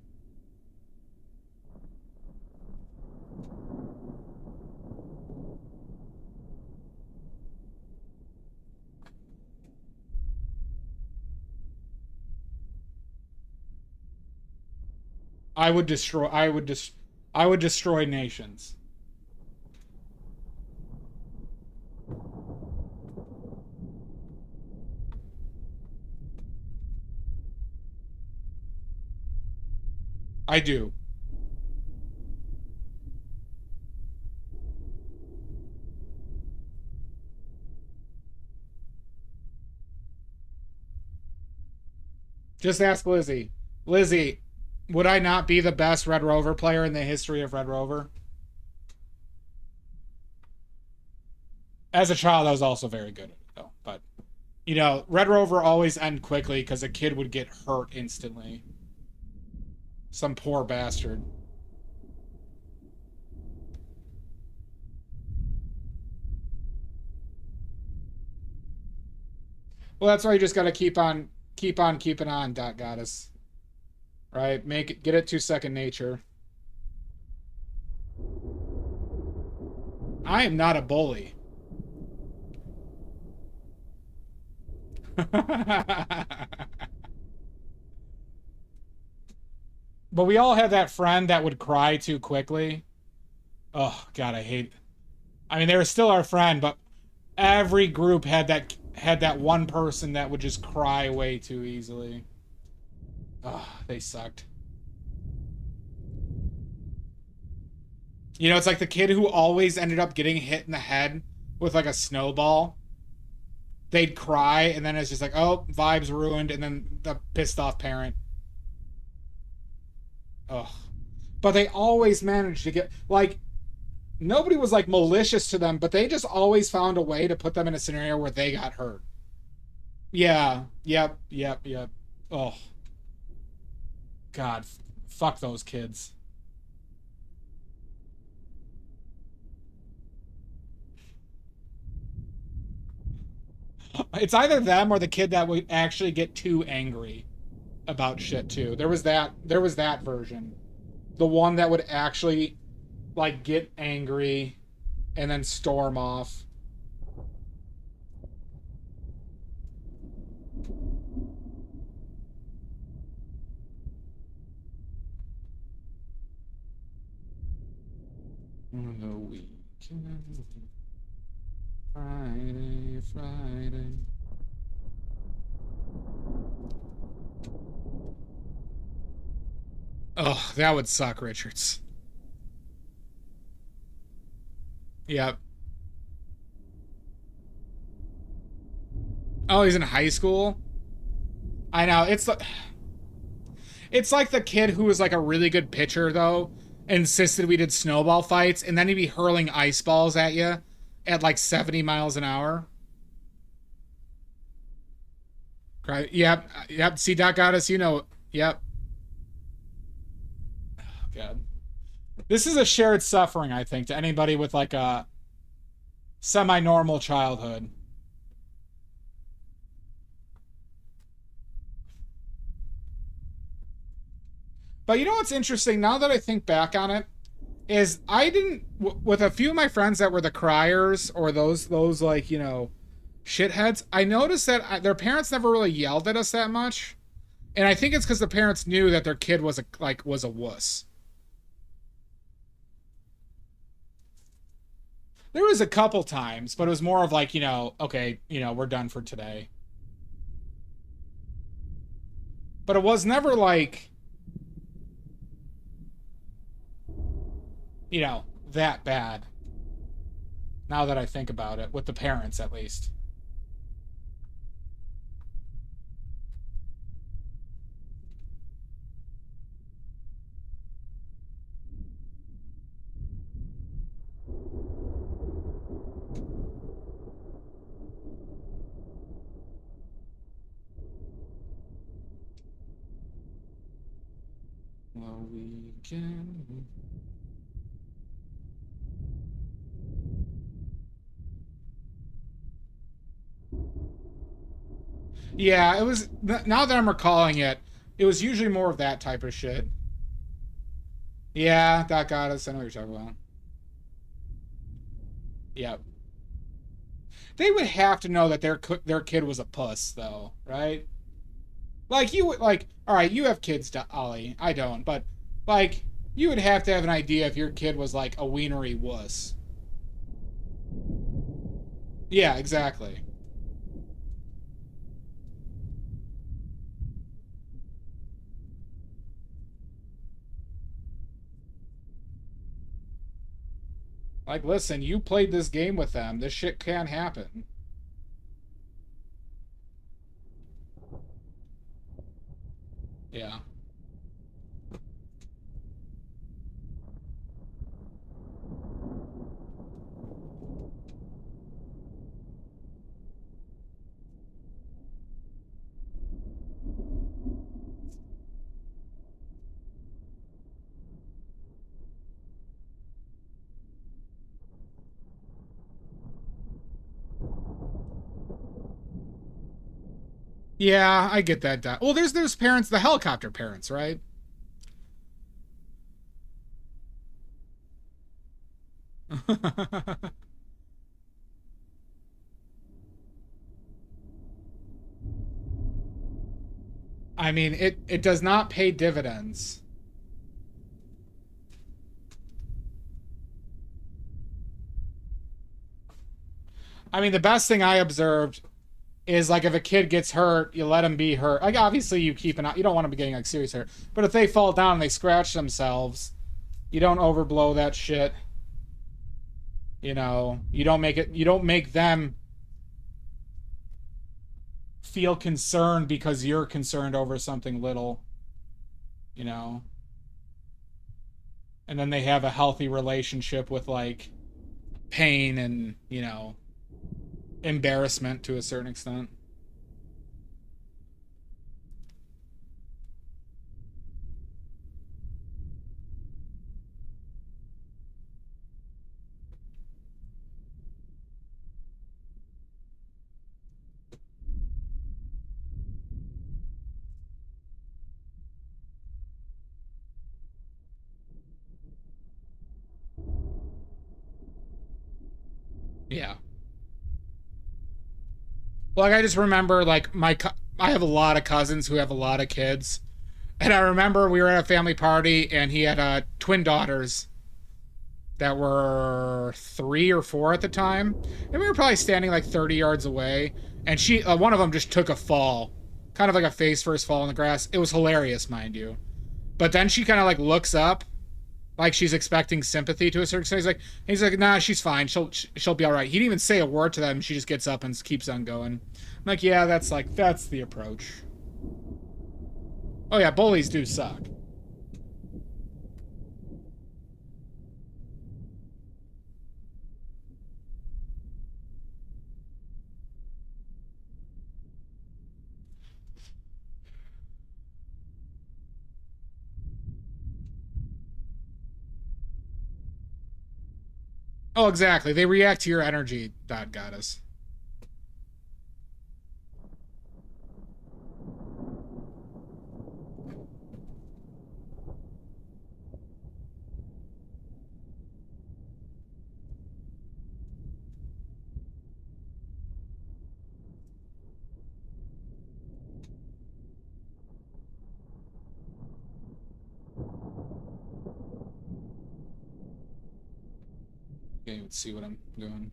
I would destroy nations. I do. Just ask Lizzie. Lizzie, would I not be the best Red Rover player in the history of Red Rover? As a child, I was also very good at it, though. But, you know, Red Rover always end quickly because a kid would get hurt instantly. Some poor bastard. Well, that's why you just got to keep on keeping on, Dot Goddess. Right? Get it to second nature. I am not a bully. But we all had that friend that would cry too quickly. Oh, God, I hate... I mean, they were still our friend, but every group had that one person that would just cry way too easily. Oh, they sucked. You know, it's like the kid who always ended up getting hit in the head with like a snowball. They'd cry, and then it's just like, oh, vibes ruined, and then the pissed off parent. Ugh. But they always managed to get, like, nobody was like malicious to them, but they just always found a way to put them in a scenario where they got hurt. Yeah. Yep. Oh. God. Fuck those kids. It's either them or the kid that would actually get too angry about shit too. There was that version. The one that would actually like get angry and then storm off. On the weekend. Friday. Oh, that would suck, Richards. Yep. Oh, he's in high school? I know, it's like the kid who was like a really good pitcher, though, insisted we did snowball fights, and then he'd be hurling ice balls at you at like 70 miles an hour. Yep. See, Doc got us, you know. Yep. Oh, God. This is a shared suffering, I think, to anybody with like a semi-normal childhood. But you know what's interesting, now that I think back on it, is I didn't, with a few of my friends that were the criers or those like, you know, shitheads, I noticed that their parents never really yelled at us that much. And I think it's because the parents knew that their kid was a wuss. There was a couple times, but it was more of like, you know, okay, you know, we're done for today. But it was never like, you know, that bad. Now that I think about it, with the parents at least. Well, we can. Yeah, it was. Now that I'm recalling it, it was usually more of that type of shit. Yeah, that got us. I know what you're talking about. Yep. They would have to know that their kid was a puss, though, right? Like you would like. All right, you have kids, Ollie. I don't, but like you would have to have an idea if your kid was like a wienery wuss. Yeah, exactly. Like, listen, you played this game with them. This shit can happen. Yeah. Yeah, I get that. Well, there's those parents, the helicopter parents, right? I mean, it does not pay dividends. I mean, the best thing I observed is like if a kid gets hurt, you let them be hurt. Like obviously you keep an eye, you don't want them getting like serious hurt. But if they fall down and they scratch themselves, you don't overblow that shit. You know, you don't make them feel concerned because you're concerned over something little, you know. And then they have a healthy relationship with like pain and, you know, embarrassment to a certain extent. Yeah. Like I just remember like I have a lot of cousins who have a lot of kids. And I remember we were at a family party and he had twin daughters that were 3 or 4 at the time. And we were probably standing like 30 yards away. And one of them just took a fall, kind of like a face first fall in the grass. It was hilarious, mind you. But then she kind of like looks up, like she's expecting sympathy to a certain extent. He's like, nah, she's fine. She'll be all right. He didn't even say a word to them. She just gets up and keeps on going. I'm like, yeah, that's the approach. Oh yeah, bullies do suck. Oh, exactly. They react to your energy, dot goddess. Can't even see what I'm doing.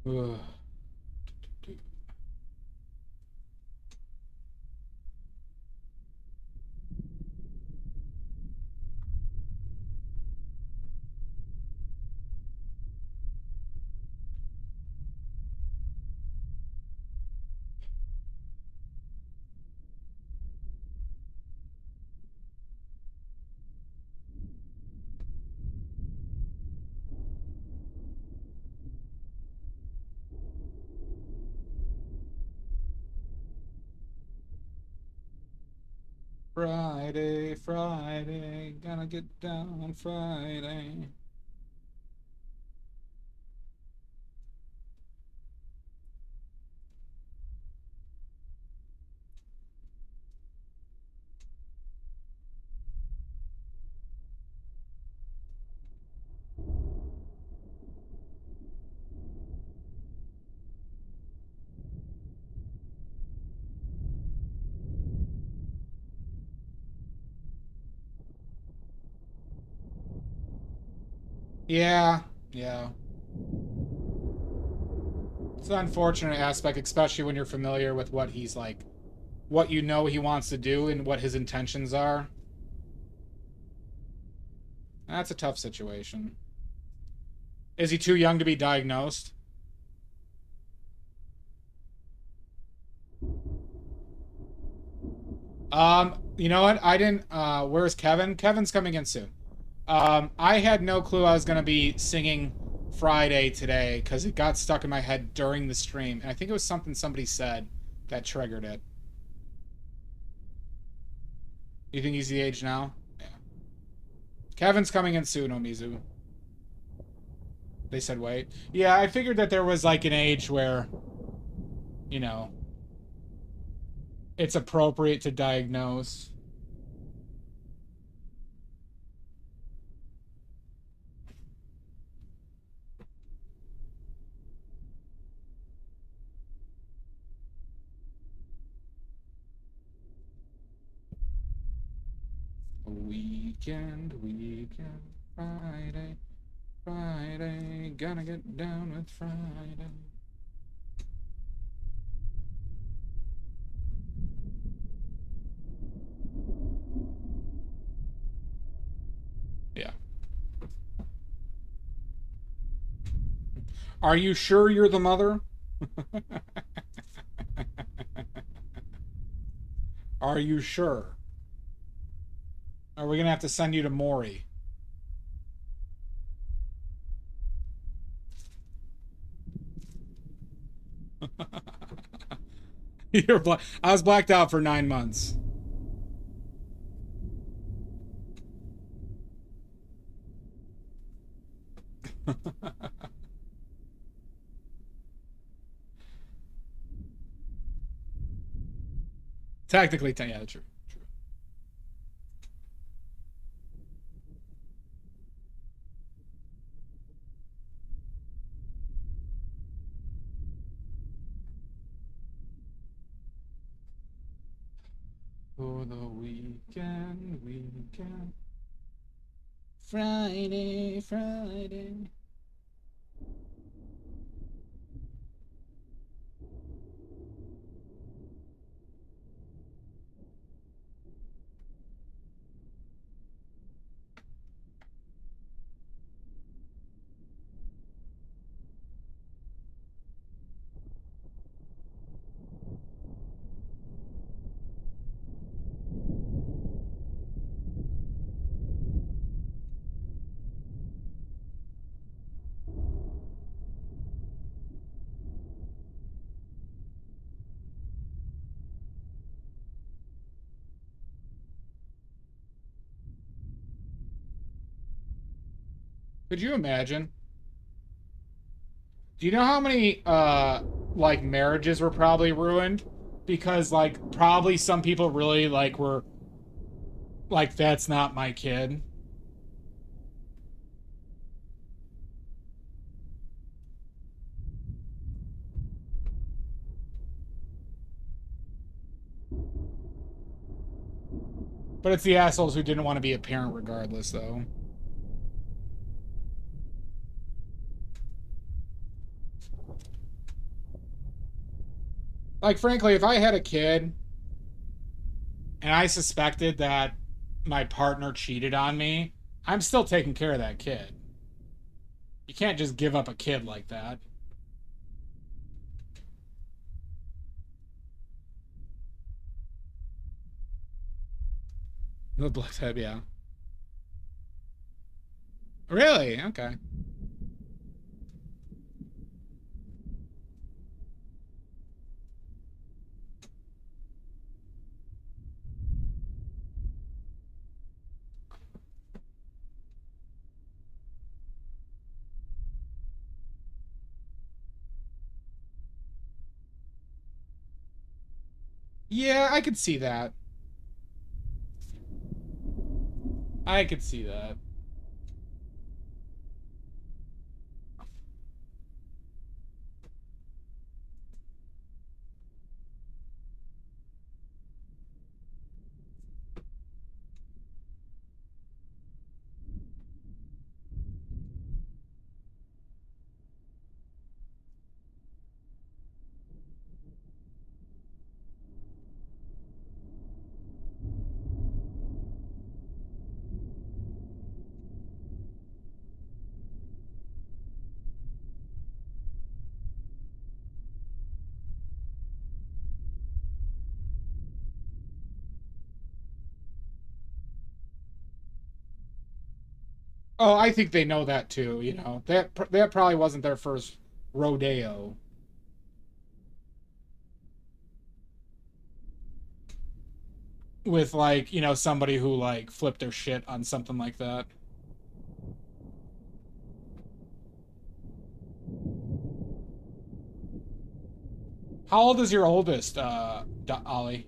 Ugh. Friday, Friday, gonna get down on Friday. Yeah, yeah. It's an unfortunate aspect, especially when you're familiar with what he's like, what you know he wants to do and what his intentions are. That's a tough situation. Is he too young to be diagnosed? You know what? I didn't, where's Kevin? Kevin's coming in soon. I had no clue I was gonna be singing Friday today because it got stuck in my head during the stream, and I think it was something somebody said that triggered it. You think he's the age now? Yeah. Kevin's coming in soon, Omizu. They said wait. Yeah, I figured that there was like an age where, you know, it's appropriate to diagnose. Weekend, Friday, Friday, gonna get down with Friday. Yeah. Are you sure you're the mother? Are you sure? Are we gonna have to send you to Maury? I was blacked out for 9 months. Technically, yeah, true. For the weekend, Friday, Friday. Could you imagine? Do you know how many like marriages were probably ruined? Because like probably some people really like were like, that's not my kid. But it's the assholes who didn't want to be a parent regardless, though. Like, frankly, if I had a kid and I suspected that my partner cheated on me, I'm still taking care of that kid. You can't just give up a kid like that. The black head, yeah. Really? Okay. Yeah, I could see that. I could see that. Oh, I think they know that too, you know. That probably wasn't their first rodeo. With, like, you know, somebody who, like, flipped their shit on something like that. How old is your oldest, Ollie?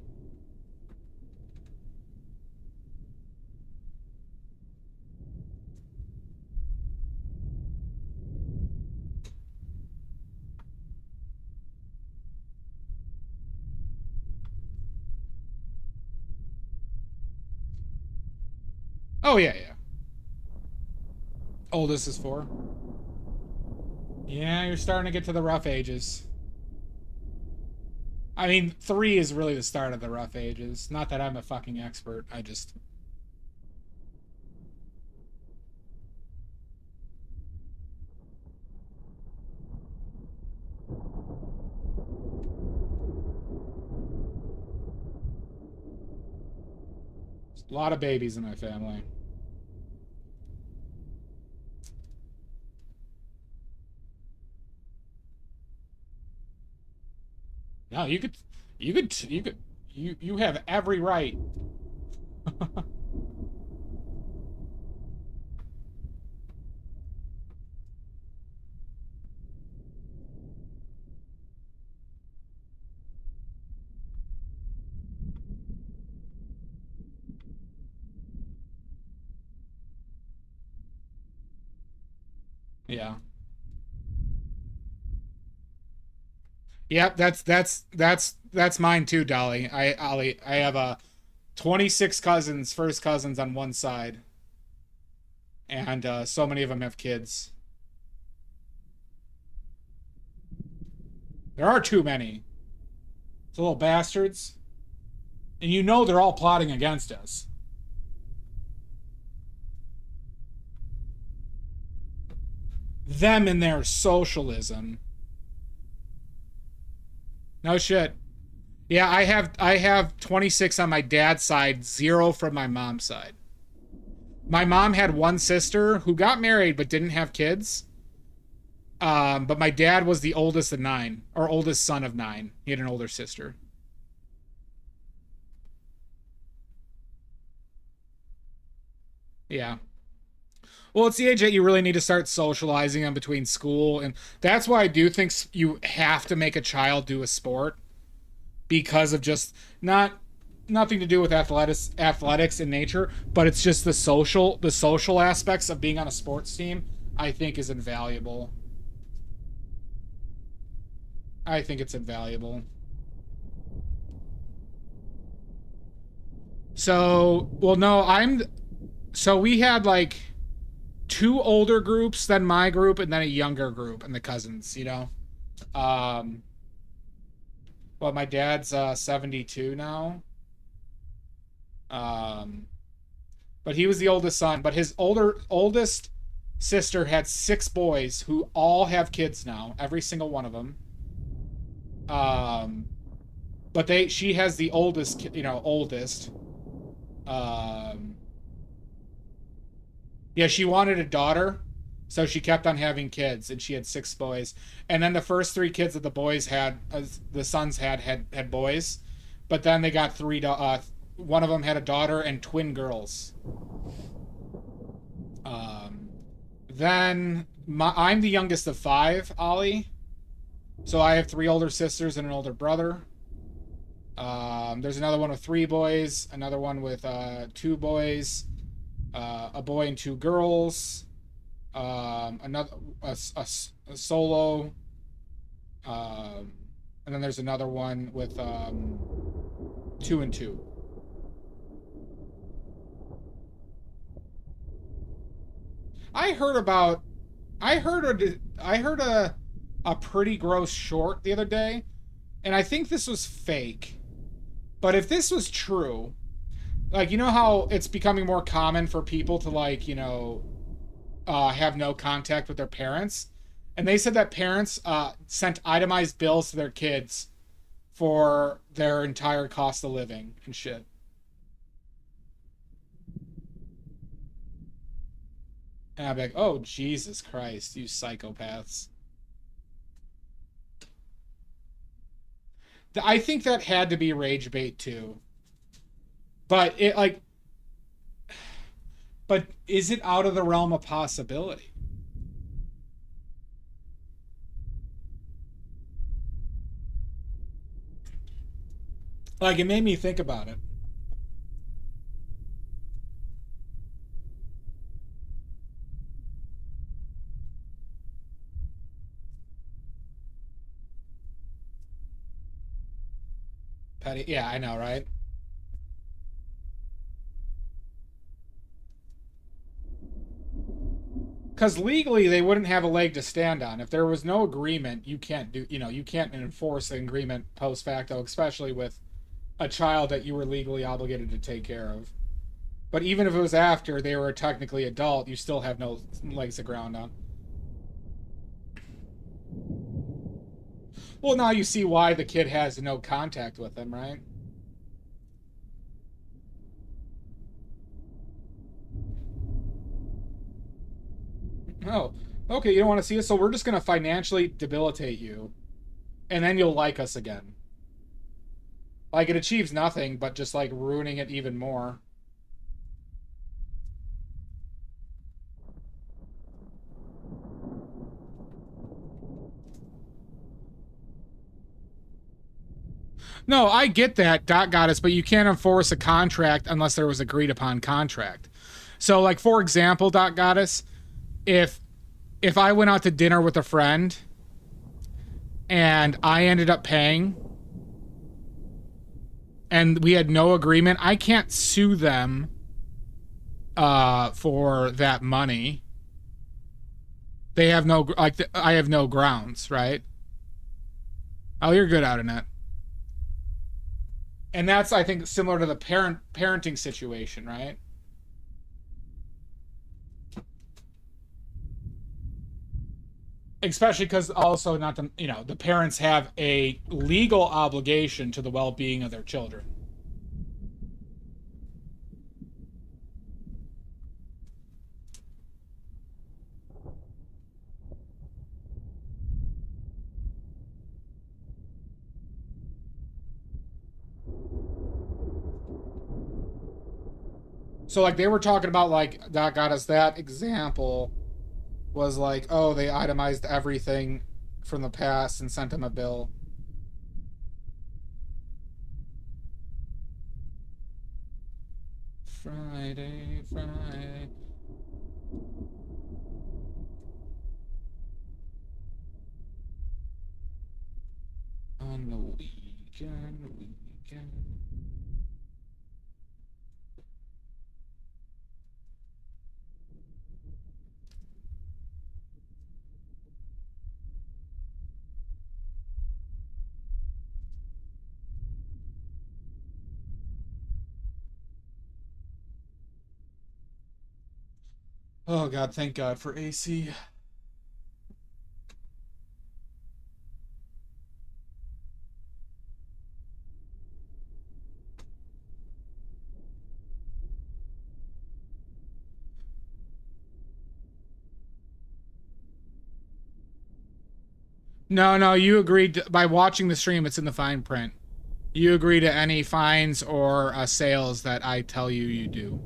Oh, yeah, yeah. Oldest is 4. Yeah, you're starting to get to the rough ages. I mean, 3 is really the start of the rough ages. Not that I'm a fucking expert. I just... A lot of babies in my family. No, you have every right. Yeah. Yep, that's mine too, Dolly. Ollie, I have 26 cousins, first cousins on one side, and so many of them have kids. There are too many. It's little bastards, and you know they're all plotting against us. Them and their socialism. No shit. Yeah, I have 26 on my dad's side, 0 from my mom's side. My mom had one sister who got married but didn't have kids. But my dad was the oldest of 9, or oldest son of 9. He had an older sister. Yeah. Well, it's the age that you really need to start socializing them between school, and that's why I do think you have to make a child do a sport, because of just nothing to do with athletics in nature, but it's just the social aspects of being on a sports team. I think is invaluable. I think it's invaluable. So, well, no, so we had like 2 older groups, then my group, and then a younger group, and the cousins, you know. Um, Well, my dad's 72 now. Um, but he was the oldest son. But his oldest sister had 6 boys who all have kids now, every single one of them. Um, but she has the oldest, oldest. Um, yeah, she wanted a daughter, so she kept on having kids, and she had 6 boys. And then the first 3 kids that the boys had, the sons had boys, but then they got one of them had a daughter and twin girls. Then I'm the youngest of 5, Ollie. So I have 3 older sisters and an older brother. There's another one with 3 boys, another one with 2 boys, a boy and 2 girls, another a solo, and then there's another one with 2 and 2. I heard a pretty gross short the other day, and I think this was fake. But if this was true, like, you know how it's becoming more common for people to, like, have no contact with their parents? And they said that parents sent itemized bills to their kids for their entire cost of living and shit. And I'd be like, oh, Jesus Christ, you psychopaths. I think that had to be rage bait too. But but is it out of the realm of possibility? Like, it made me think about it. Petty, yeah, I know, right? Because legally, they wouldn't have a leg to stand on. If there was no agreement, you can't enforce an agreement post facto, especially with a child that you were legally obligated to take care of. But even if it was after they were technically adult, you still have no legs to ground on. Well, now you see why the kid has no contact with them, right? Oh, okay, you don't want to see us, so we're just going to financially debilitate you, and then you'll like us again. Like, it achieves nothing, but just, like, ruining it even more. No, I get that, Dot Goddess, but you can't enforce a contract unless there was agreed upon contract. So, like, for example, Dot Goddess, if I went out to dinner with a friend and I ended up paying and we had no agreement, I can't sue them for that money. They have no, like, I have no grounds, right? Oh, you're good out in that. And that's, I think, similar to the parenting situation, right? Especially because also not the parents have a legal obligation to the well-being of their children. So, like, they were talking about, like, that got us that example was like, oh, they itemized everything from the past and sent him a bill. Friday, Friday. On the weekend. Oh God, thank God for AC. No, no, you agreed to, by watching the stream, it's in the fine print. You agree to any fines or sales that I tell you you do.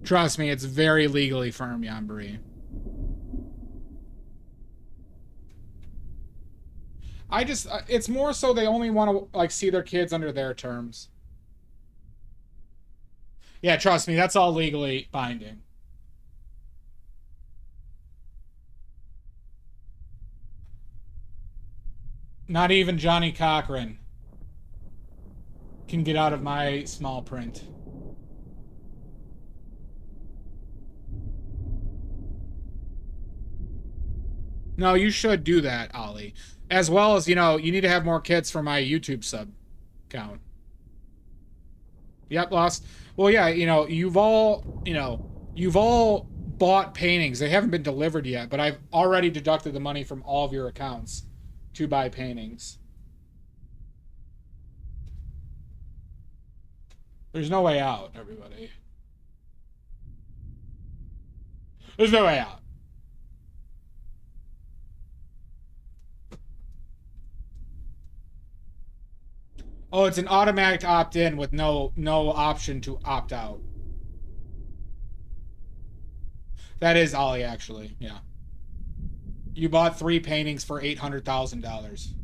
Trust me, it's very legally firm, Yanburi. I just, it's more so they only want to, like, see their kids under their terms. Yeah, trust me, that's all legally binding. Not even Johnny Cochran can get out of my small print. No, you should do that, Ollie. As well as, you know, you need to have more kids for my YouTube sub count. Yep, lost. Well, yeah, you know, you've all bought paintings. They haven't been delivered yet, but I've already deducted the money from all of your accounts to buy paintings. There's no way out, everybody. There's no way out. Oh, it's an automatic opt-in with no option to opt out. That is Ollie, actually. Yeah. You bought 3 paintings for $800,000.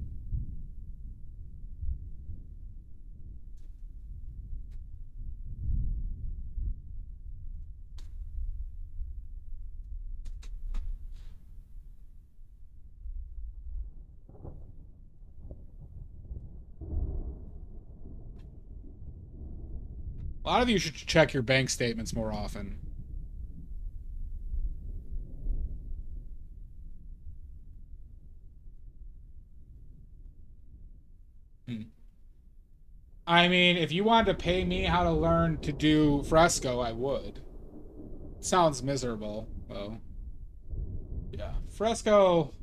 A lot of you should check your bank statements more often. I mean, if you wanted to pay me how to learn to do fresco, I would. Sounds miserable, though. Yeah, fresco.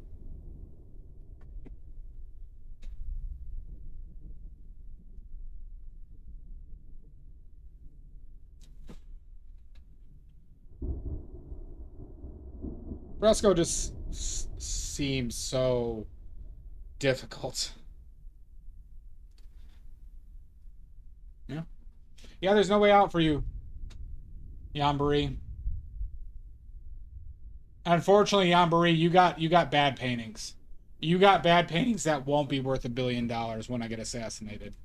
Fresco just seems so difficult. Yeah. Yeah, there's no way out for you, Yanburi. Unfortunately, Yanburi, you got bad paintings. You got bad paintings that won't be worth $1 billion when I get assassinated.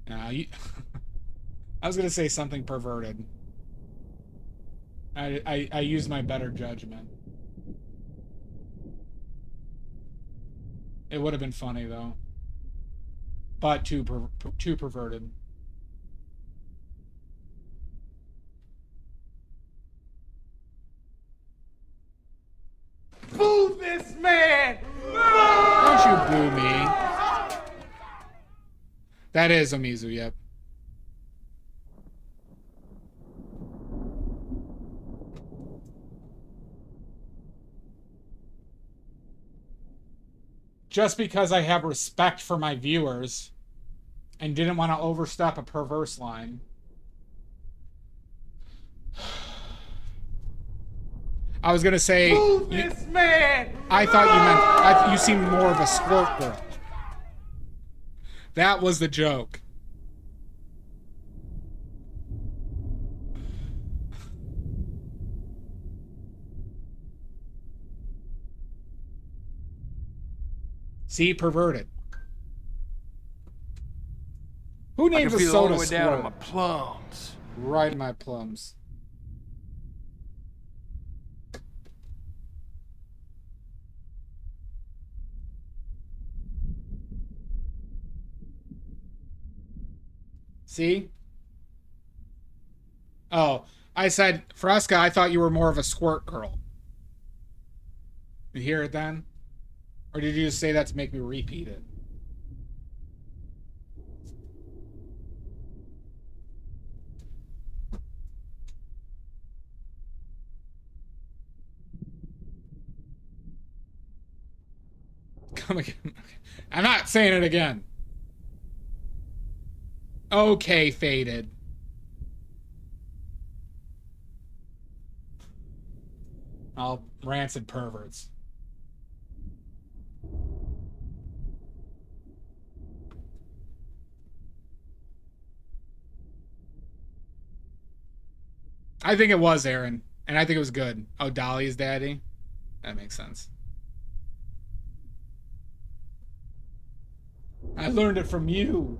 You I was gonna say something perverted. I use my better judgment. It would have been funny though, but too perverted. Boo this man! Don't you boo me. That is Omizu, yep. Just because I have respect for my viewers and didn't want to overstep a perverse line. I was gonna say, this man! I thought you meant you seemed more of a squirt girl. That was the joke. See, perverted. Who names a soda squirt? Down to my plums. Right in my plums. See? Oh, I said, Fresca, I thought you were more of a squirt girl. You hear it then? Or did you just say that to make me repeat it? I'm not saying it again. Okay, Faded. All rancid perverts. I think it was Aaron, and I think it was good. Oh, Dolly's daddy? That makes sense. I learned it from you.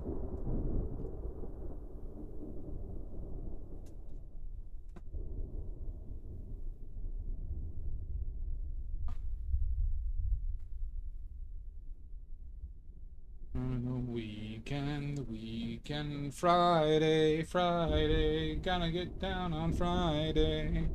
Weekend, Friday, gonna get down on Friday.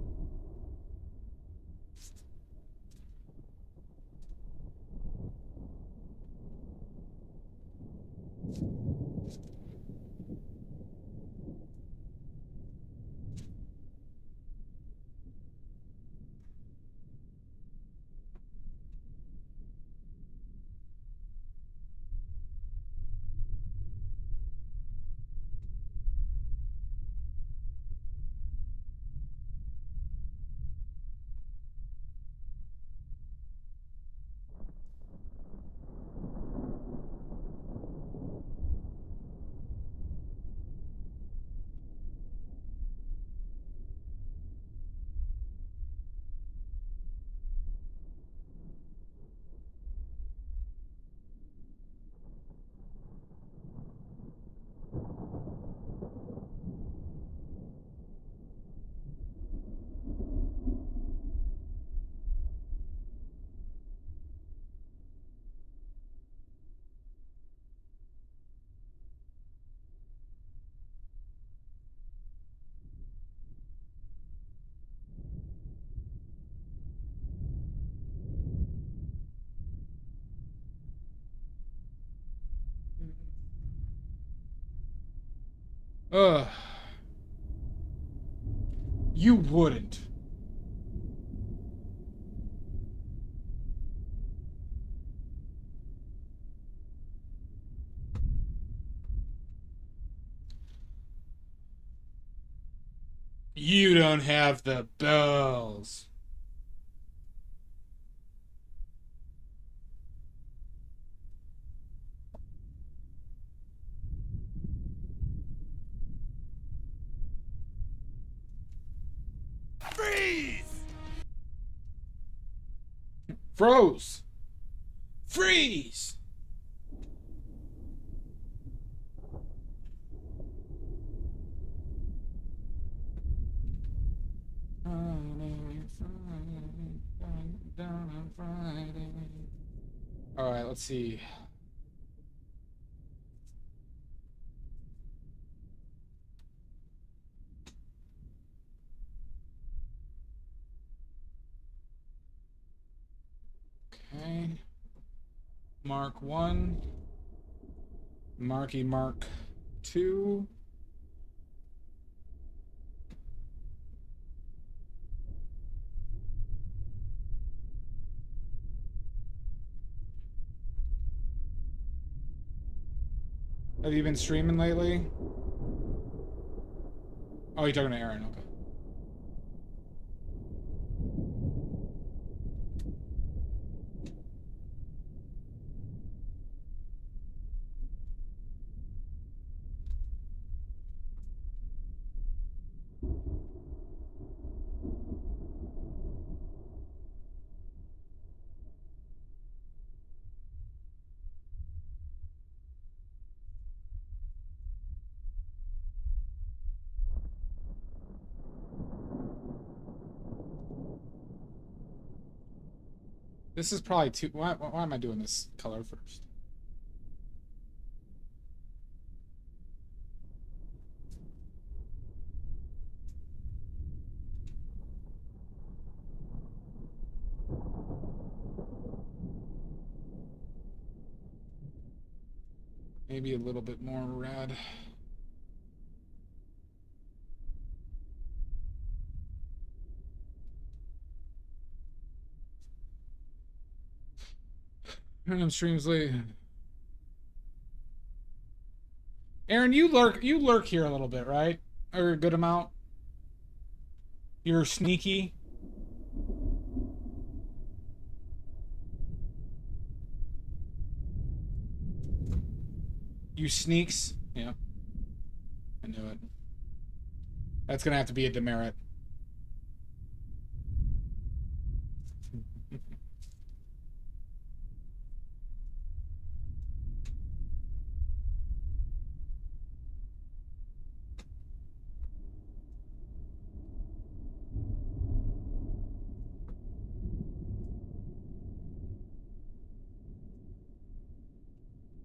Ugh. You wouldn't. You don't have the bells. Freeze! Froze. Freeze. Down on Friday. All right, let's see. Okay. Mark 1. Mark 2. Have you been streaming lately? Oh, you're talking to Aaron, okay. This is probably too... Why am I doing this color first? Maybe a little bit more red. Random streams late. Aaron, you lurk here a little bit, right? Or a good amount. You're sneaky. You sneaks. Yeah. I knew it. That's gonna have to be a demerit.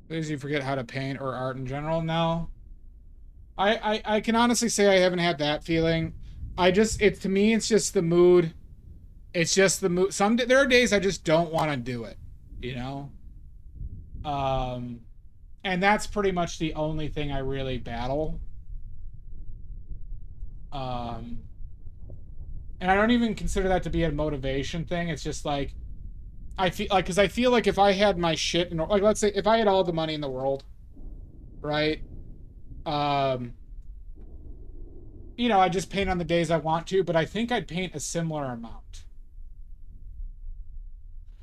Please, you forget how to paint or art in general now. I can honestly say I haven't had that feeling. To me it's just the mood. It's just the mood. There are days I just don't want to do it, you know? And that's pretty much the only thing I really battle. And I don't even consider that to be a motivation thing. It's just like I feel like if I had my shit in, like, let's say if I had all the money in the world, right? You know, I just paint on the days I want to, but I think I'd paint a similar amount.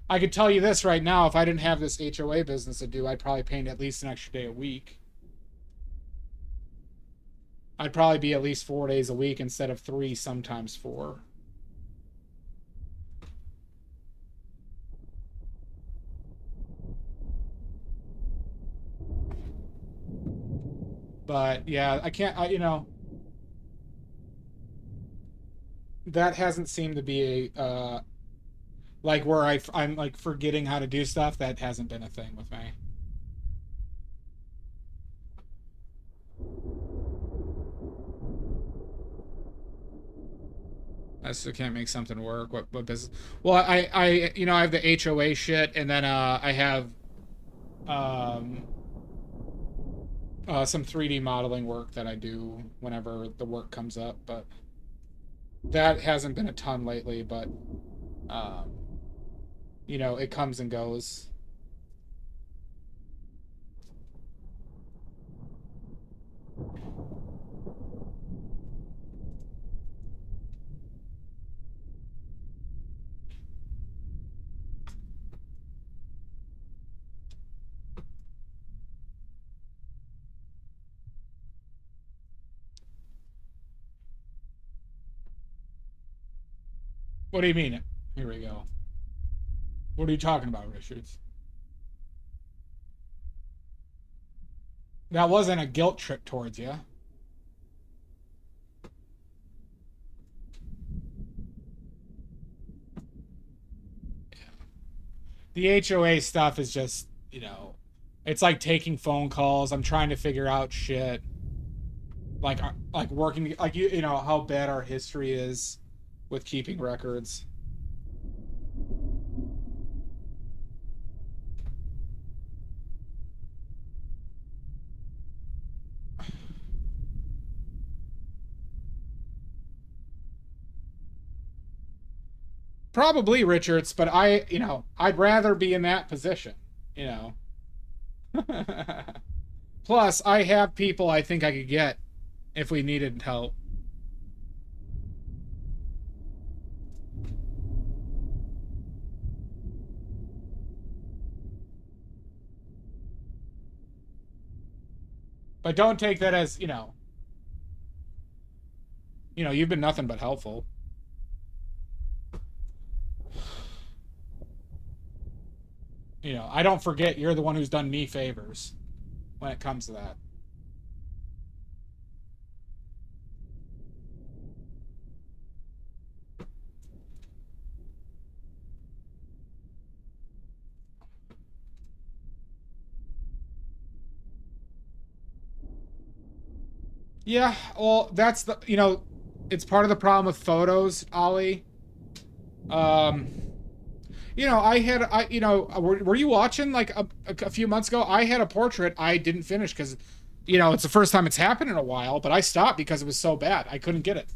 I could tell you this right now, if I didn't have this HOA business to do, I'd probably paint at least an extra day a week. I'd probably be at least 4 days a week instead of 3, sometimes 4. But yeah, I can't, you know, that hasn't seemed to be a, like where I'm like forgetting how to do stuff. That hasn't been a thing with me. I still can't make something work. What business? Well, I you know, I have the HOA shit, and then I have some 3D modeling work that I do whenever the work comes up, but that hasn't been a ton lately, but you know, it comes and goes. What do you mean? Here we go. What are you talking about, Richards? That wasn't a guilt trip towards you. The HOA stuff is just, you know, it's like taking phone calls. I'm trying to figure out shit. Like working, like, you know, how bad our history is with keeping records. Probably Richards, but you know, I'd rather be in that position, you know. Plus, I have people I think I could get if we needed help. But don't take that as, you know, you've been nothing but helpful. You know, I don't forget you're the one who's done me favors when it comes to that. Yeah, well, that's the, you know, it's part of the problem with photos, Ollie. You know, you know, were you watching like a few months ago? I had a portrait I didn't finish because, you know, it's the first time it's happened in a while, but I stopped because it was so bad. I couldn't get it.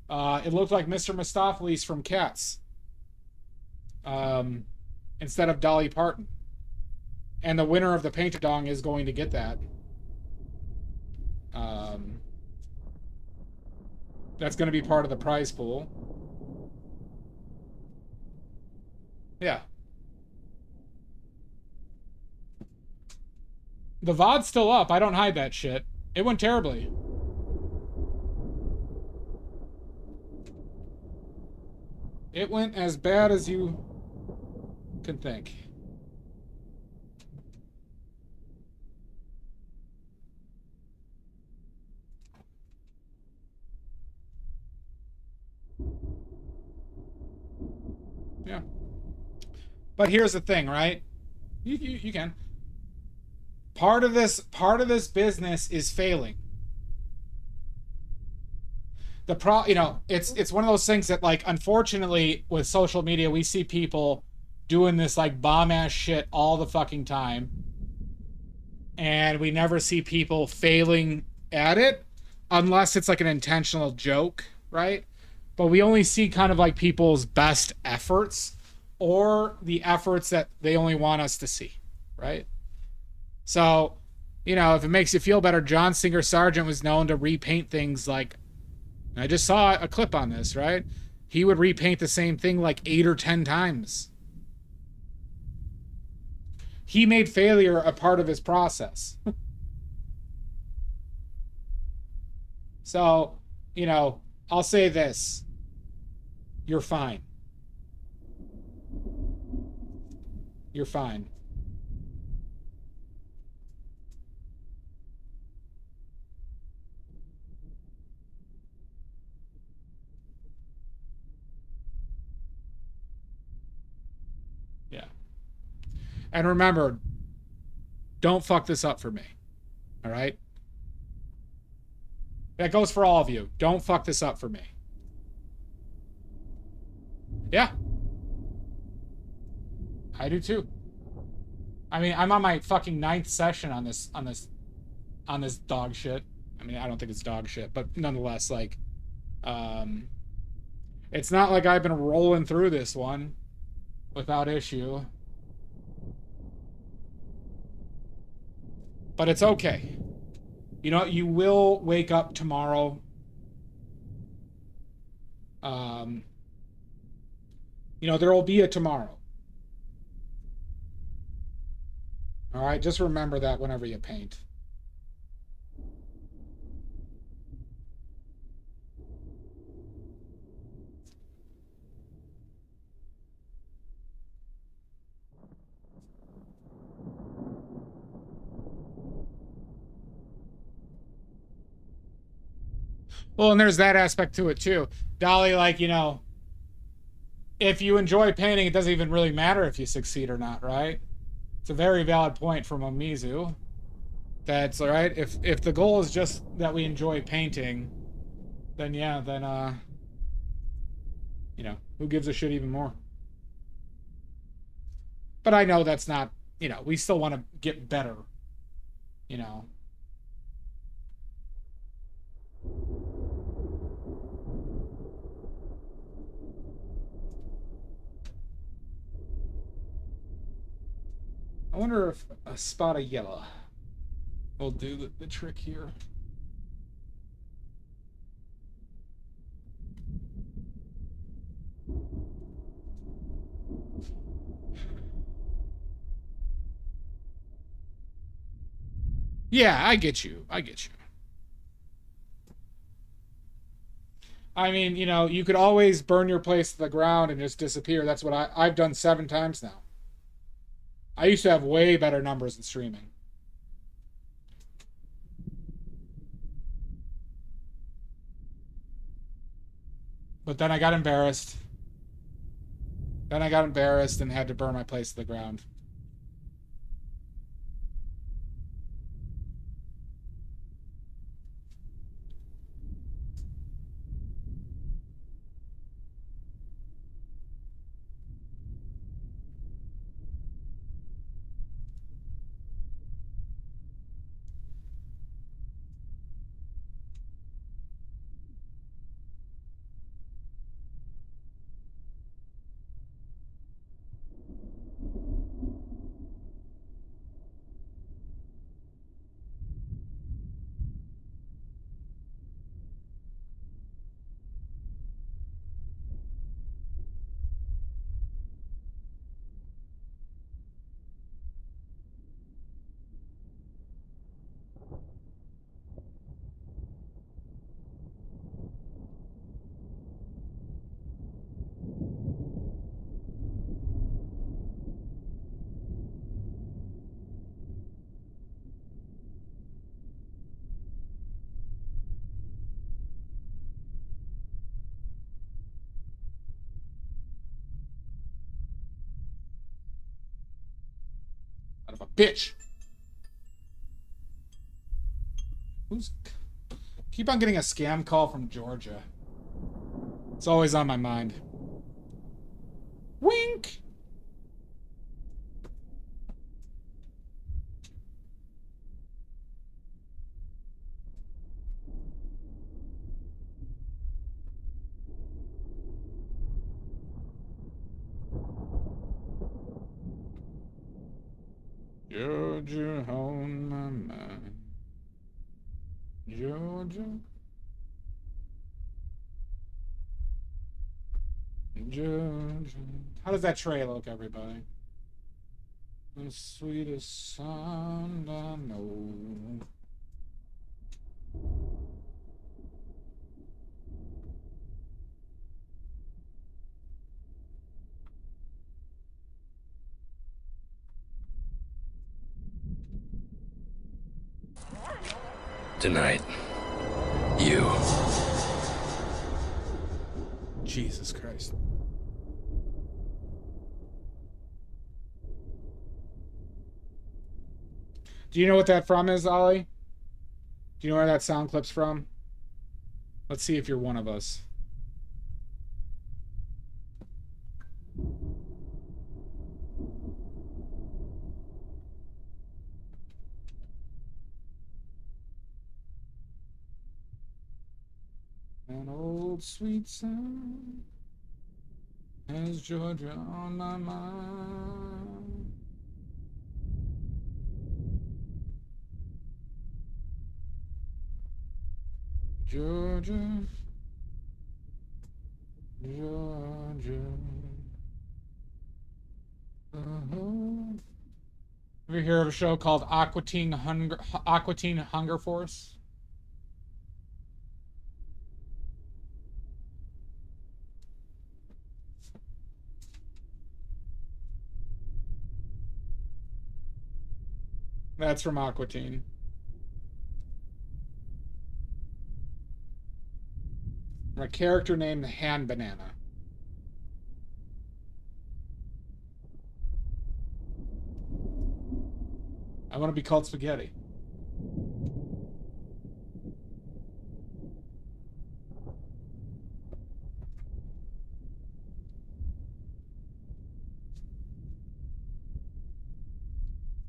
It looked like Mr. Mistopheles from Cats. instead of Dolly Parton. And the winner of the paint-a-dong is going to get that. That's going to be part of the prize pool. Yeah. The VOD's still up. I don't hide that shit. It went terribly. It went as bad as you can think. Yeah. But here's the thing, right? You can. Part of this business is failing. It's one of those things that, like, unfortunately with social media we see people doing this like bomb ass shit all the fucking time. And we never see people failing at it unless it's like an intentional joke, right? But we only see kind of like people's best efforts or the efforts that they only want us to see, right? So, if it makes you feel better, John Singer Sargent was known to repaint things like, I just saw a clip on this, right? He would repaint the same thing like 8 or 10 times. He made failure a part of his process. So, I'll say this. You're fine. You're fine. Yeah. And remember, don't fuck this up for me. All right? That goes for all of you. Don't fuck this up for me. Yeah. I do too. I mean, I'm on my fucking 9th session on this dog shit. I mean, I don't think it's dog shit, but nonetheless, like, it's not like I've been rolling through this one without issue. But it's okay. You will wake up tomorrow. There will be a tomorrow. All right, just remember that whenever you paint. Well, and there's that aspect to it too. Dolly, like, if you enjoy painting, it doesn't even really matter if you succeed or not, right? It's a very valid point from Omizu. That's all right. If the goal is just that we enjoy painting, then yeah, who gives a shit even more? But I know that's not, we still want to get better, I wonder if a spot of yellow will do the trick here. Yeah, I get you. I get you. I mean, you could always burn your place to the ground and just disappear. That's what I've done 7 times now. I used to have way better numbers in streaming. But then I got embarrassed. Then I got embarrassed and had to burn my place to the ground. Bitch. Who's... Keep on getting a scam call from Georgia. It's always on my mind. Wink! Georgia on my mind. Georgia. Georgia. How does that tray look, everybody? The sweetest sound I know. Tonight, you. Jesus Christ. Do you know what that from is, Ollie? Do you know where that sound clip's from? Let's see if you're one of us. An old sweet song has Georgia on my mind. Georgia, Georgia. Ever hear of a show called Aqua Teen Hunger Force? That's from Aqua Teen. A character named Hand Banana. I want to be called Spaghetti.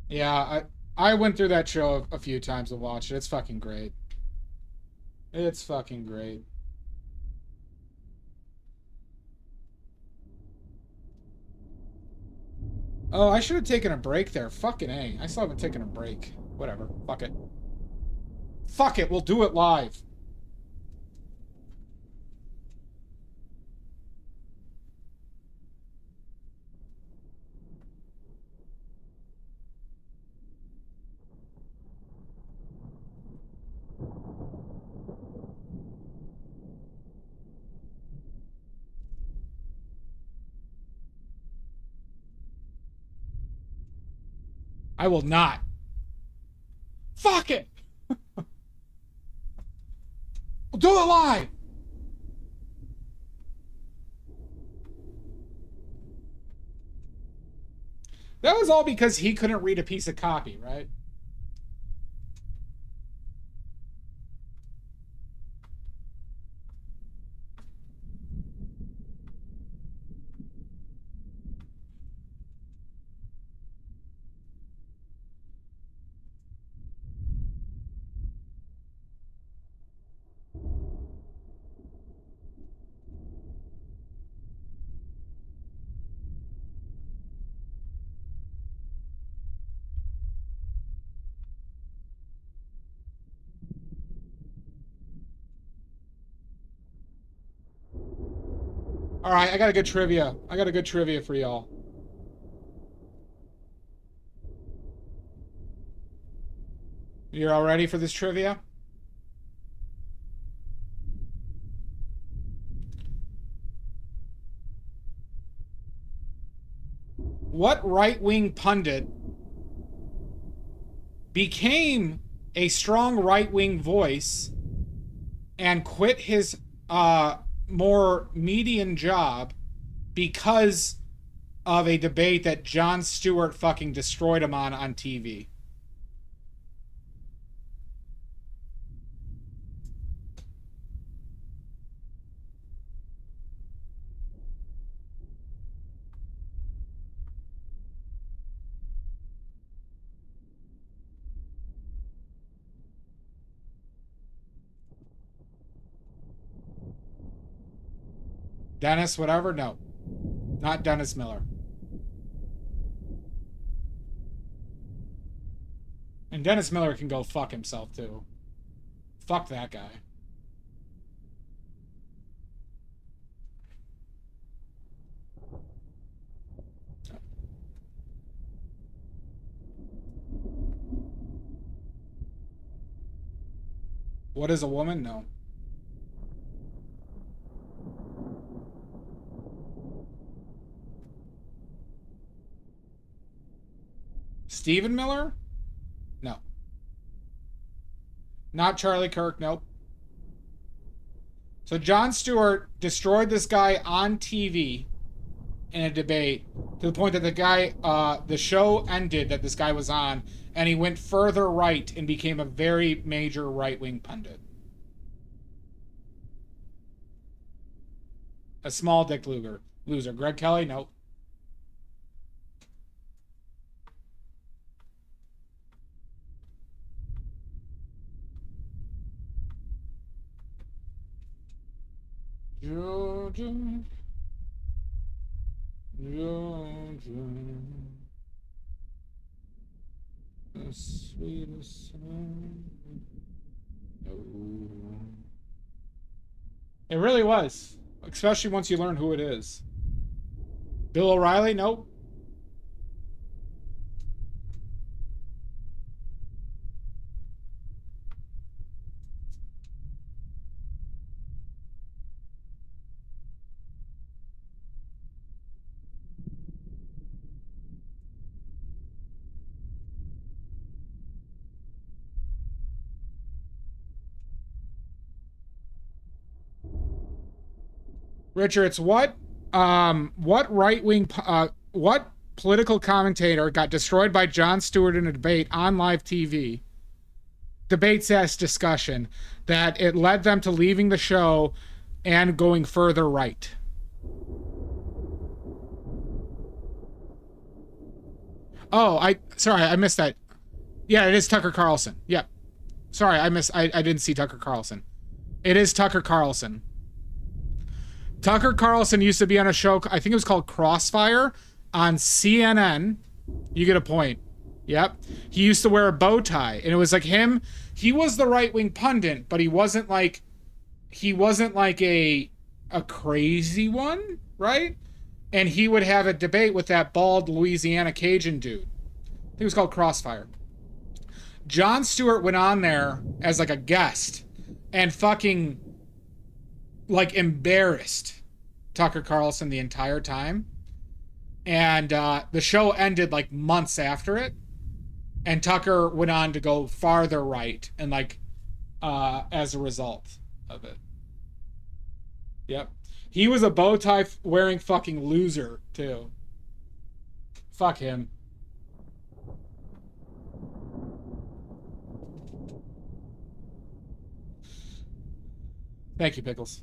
Yeah, I went through that show a few times to watch it. It's fucking great. It's fucking great. Oh, I should have taken a break there. Fucking A. I still haven't taken a break. Whatever. Fuck it. Fuck it. We'll do it live. I will not. Fuck it. We'll do it live. That was all because he couldn't read a piece of copy, right? All right, I got a good trivia. I got a good trivia for y'all. You're all ready for this trivia? What right-wing pundit became a strong right-wing voice and quit his more median job because of a debate that Jon Stewart fucking destroyed him on TV. Dennis, whatever? No. Not Dennis Miller. And Dennis Miller can go fuck himself, too. Fuck that guy. What is a woman? No. Stephen Miller? No. Not Charlie Kirk, nope. So Jon Stewart destroyed this guy on TV in a debate to the point that the guy, the show ended that this guy was on, and he went further right and became a very major right-wing pundit. A small dick loser. Greg Kelly? Nope. Georgia, Georgia, the sweetest song. No. It really was, especially once you learn who it is. Bill O'Reilly? Nope. Richard, it's what right-wing, what political commentator got destroyed by Jon Stewart in a debate on live TV? Debates as discussion that it led them to leaving the show and going further right. Oh, sorry, I missed that. Yeah, it is Tucker Carlson. Yep. Sorry, I didn't see Tucker Carlson. It is Tucker Carlson. Tucker Carlson used to be on a show, I think it was called Crossfire, on CNN. You get a point. Yep. He used to wear a bow tie, and it was like him. He was the right-wing pundit, but he wasn't like a crazy one, right? And he would have a debate with that bald Louisiana Cajun dude. I think it was called Crossfire. Jon Stewart went on there as like a guest and fucking like embarrassed Tucker Carlson the entire time. And the show ended like months after it. And Tucker went on to go farther right and like as a result of it. Yep. He was a bow tie wearing fucking loser too. Fuck him. Thank you, Pickles.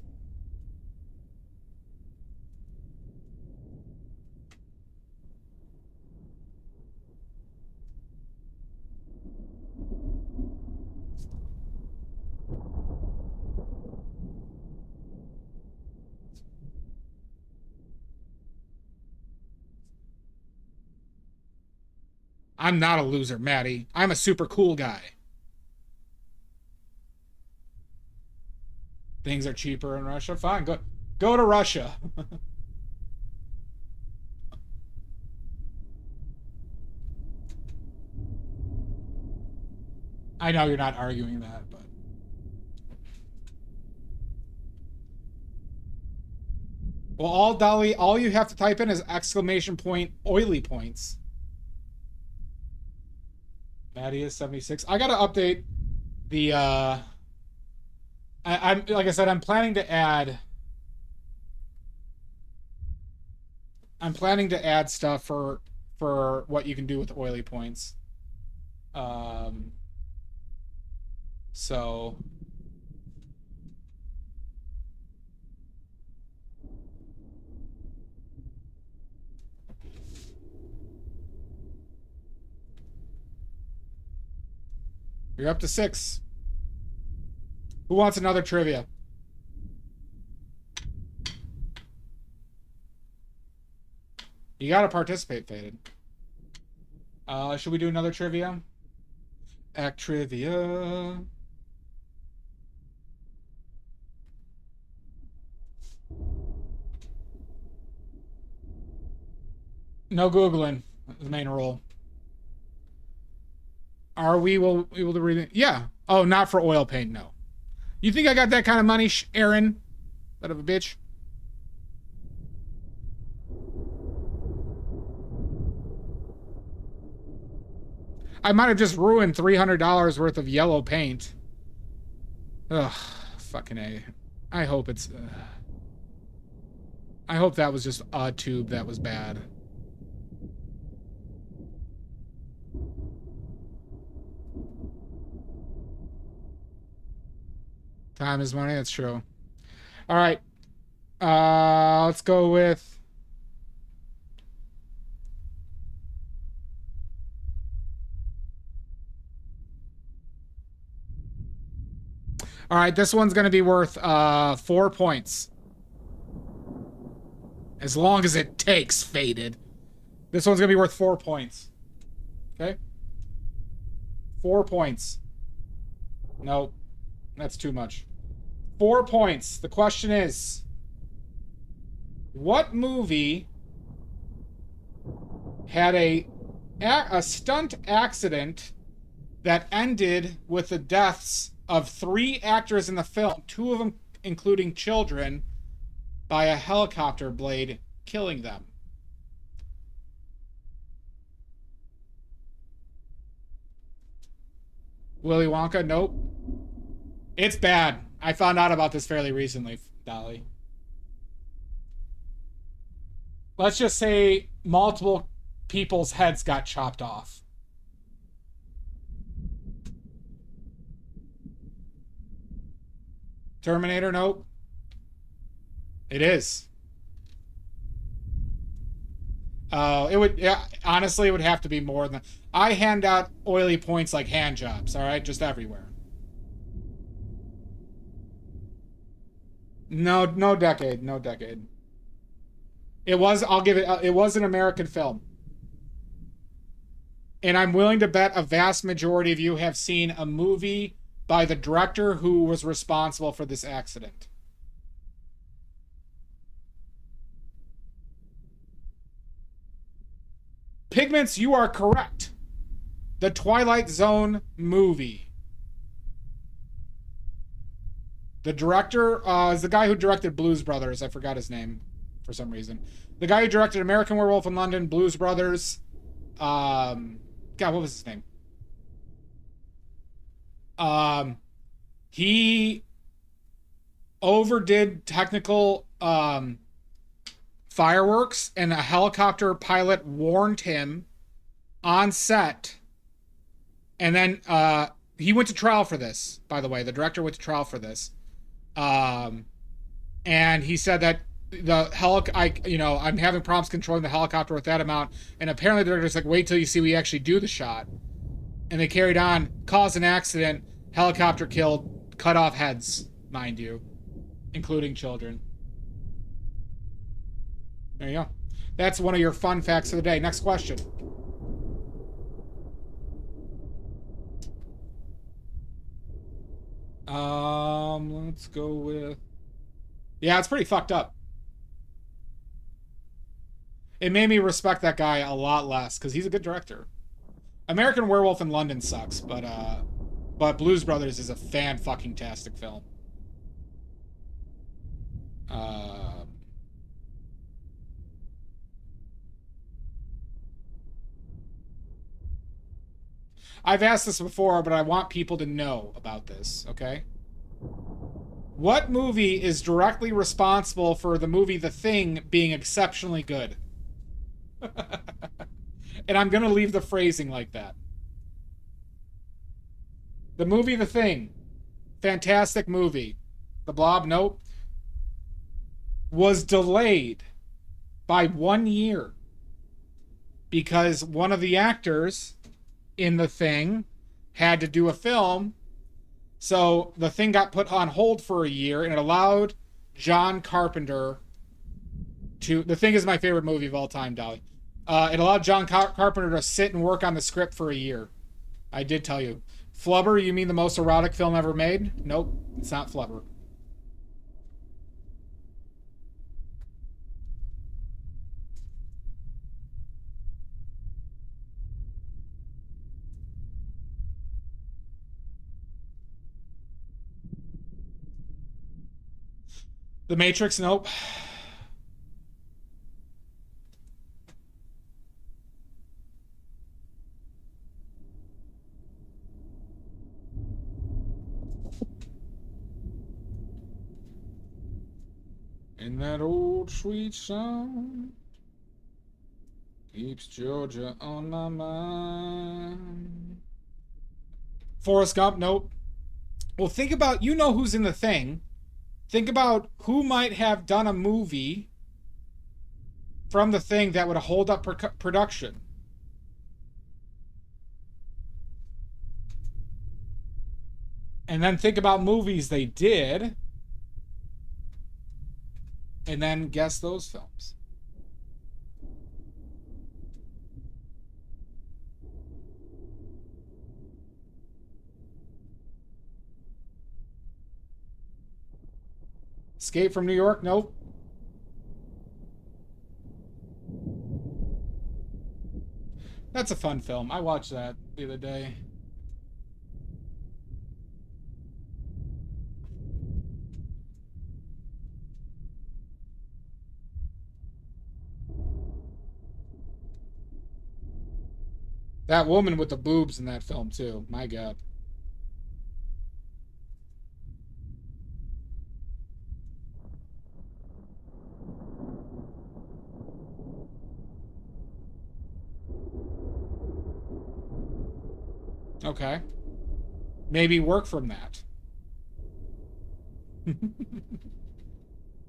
I'm not a loser, Maddie. I'm a super cool guy. Things are cheaper in Russia. Fine, go to Russia. I know you're not arguing that, but well, all you have to type in is exclamation point oily points. Maddie is 76. I gotta update the I'm like I said, I'm planning to add I'm planning to add stuff for what you can do with oily points. So you're up to 6. Who wants another trivia? You gotta participate, Faded. Should we do another trivia? Act trivia. No Googling. The main rule. Are we able to read it? Yeah. Oh, not for oil paint, no. You think I got that kind of money, Aaron? Son of a bitch. I might have just ruined $300 worth of yellow paint. Ugh, fucking A. I hope it's... I hope that was just a tube that was bad. Time is money, that's true. All right. Let's go with... All right, this one's going to be worth 4 points. As long as it takes, Faded. This one's going to be worth 4 points. Okay? 4 points. Nope. That's too much. 4 points. The question is, what movie had a stunt accident that ended with the deaths of 3 actors in the film, 2 of them including children, by a helicopter blade killing them? Willy Wonka? Nope. It's bad. I found out about this fairly recently, Dolly. Let's just say multiple people's heads got chopped off. Terminator? Nope. It is. It would, yeah, honestly, it would have to be more than... I hand out oily points like hand jobs, all right? Just everywhere. No decade. No decade. It was, I'll give it, it was an American film. And I'm willing to bet a vast majority of you have seen a movie by the director who was responsible for this accident. Pigments, you are correct. The Twilight Zone movie. The director is the guy who directed Blues Brothers. I forgot his name for some reason. The guy who directed American Werewolf in London, Blues Brothers. God, what was his name? He overdid technical fireworks, and a helicopter pilot warned him on set. And then he went to trial for this, by the way. The director went to trial for this. And he said that I'm having problems controlling the helicopter with that amount. And apparently the director's like, wait till you see we actually do the shot. And they carried on, caused an accident, helicopter killed, cut off heads, mind you, including children. There you go. That's one of your fun facts of the day. Next question. Let's go with... Yeah, it's pretty fucked up. It made me respect that guy a lot less, because he's a good director. American Werewolf in London sucks, but Blues Brothers is a fan-fucking-tastic film. I've asked this before, but I want people to know about this, okay? What movie is directly responsible for the movie The Thing being exceptionally good? And I'm going to leave the phrasing like that. The movie The Thing. Fantastic movie. The Blob, nope. Was delayed by 1 year because one of the actors in The Thing had to do a film. So The Thing got put on hold for a year, and it allowed John Carpenter to... The Thing is my favorite movie of all time, Dolly. It allowed John Carpenter to sit and work on the script for a year. I did tell you. Flubber, you mean the most erotic film ever made? Nope, it's not Flubber. The Matrix, nope. In that old sweet song keeps Georgia on my mind. Forrest Gump, nope. Well, think about, you know who's in The Thing. Think about who might have done a movie from The Thing that would hold up production. And then think about movies they did. And then guess those films. Escape from New York? Nope. That's a fun film. I watched that the other day. That woman with the boobs in that film, too. My God. Okay. Maybe work from that.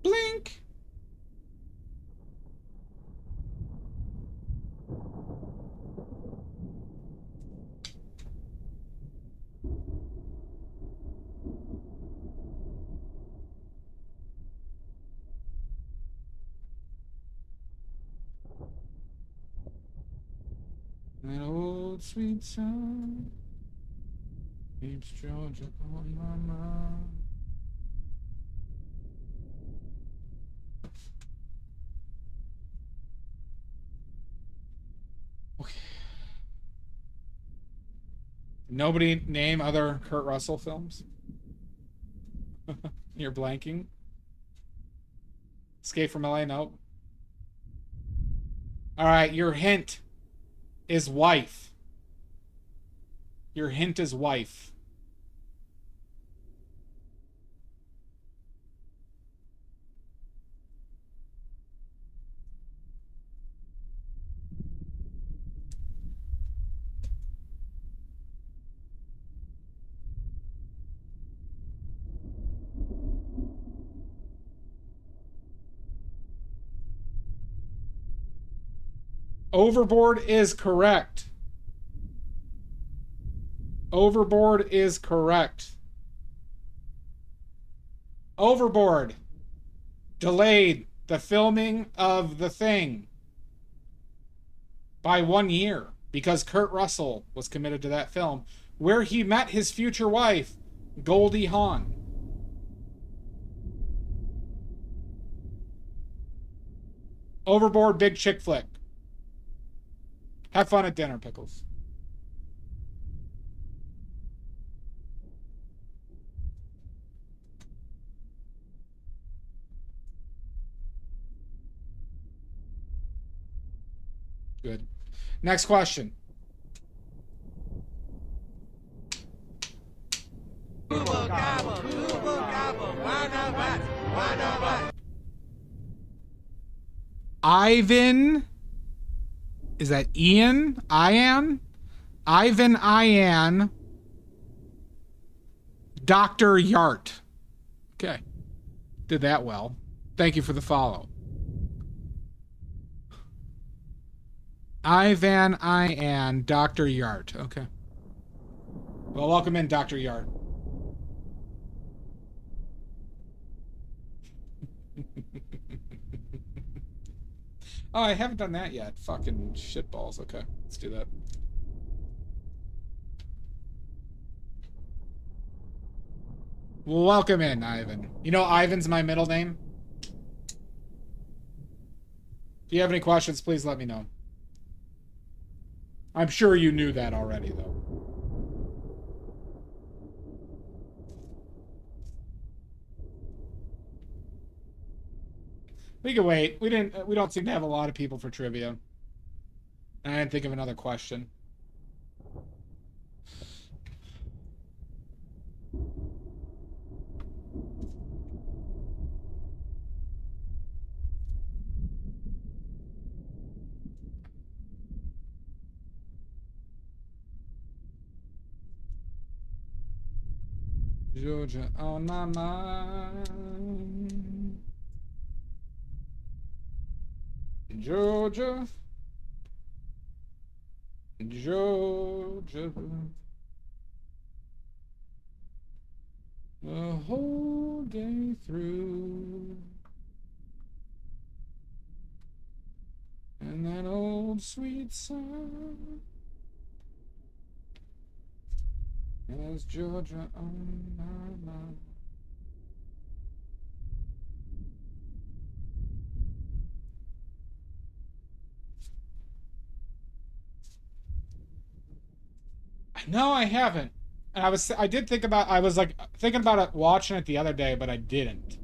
Blink! That old sweet song keeps Georgia on my mind. Okay. Nobody name other Kurt Russell films? You're blanking? Escape from LA? Nope. Alright, your hint is wife. Your hint is wife. Overboard is correct. Overboard is correct. Overboard delayed the filming of The Thing by 1 year because Kurt Russell was committed to that film, where he met his future wife, Goldie Hawn. Overboard, big chick flick. Have fun at dinner, Pickles. Good. Next question. Ivan Is that Ian? Ian? Ivan Ian. Dr. Yart. Okay. Did that well. Thank you for the follow. Ivan Ian. Dr. Yart. Okay. Well, welcome in, Dr. Yart. Oh, I haven't done that yet. Fucking shitballs. Okay, let's do that. Welcome in, Ivan. You know Ivan's my middle name? If you have any questions, please let me know. I'm sure you knew that already, though. We can wait. We don't seem to have a lot of people for trivia. I didn't think of another question. Georgia on my mind. Georgia. Georgia. The whole day through. And that old sweet song. Is Georgia on my mind? No, I haven't. And I did think about, I was like thinking about it, watching it the other day, but I didn't.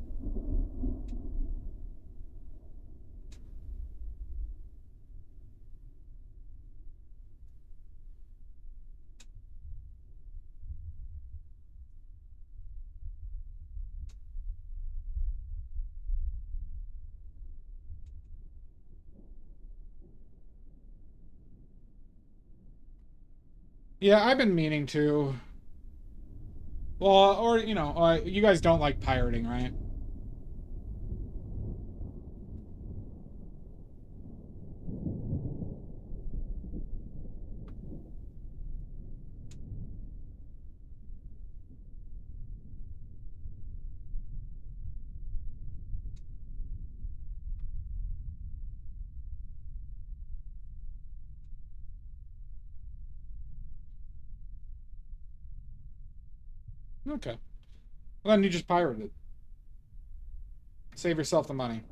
Yeah, I've been meaning to. Well, or, you know, you guys don't like pirating, right? Okay. Well, then you just pirate it. Save yourself the money.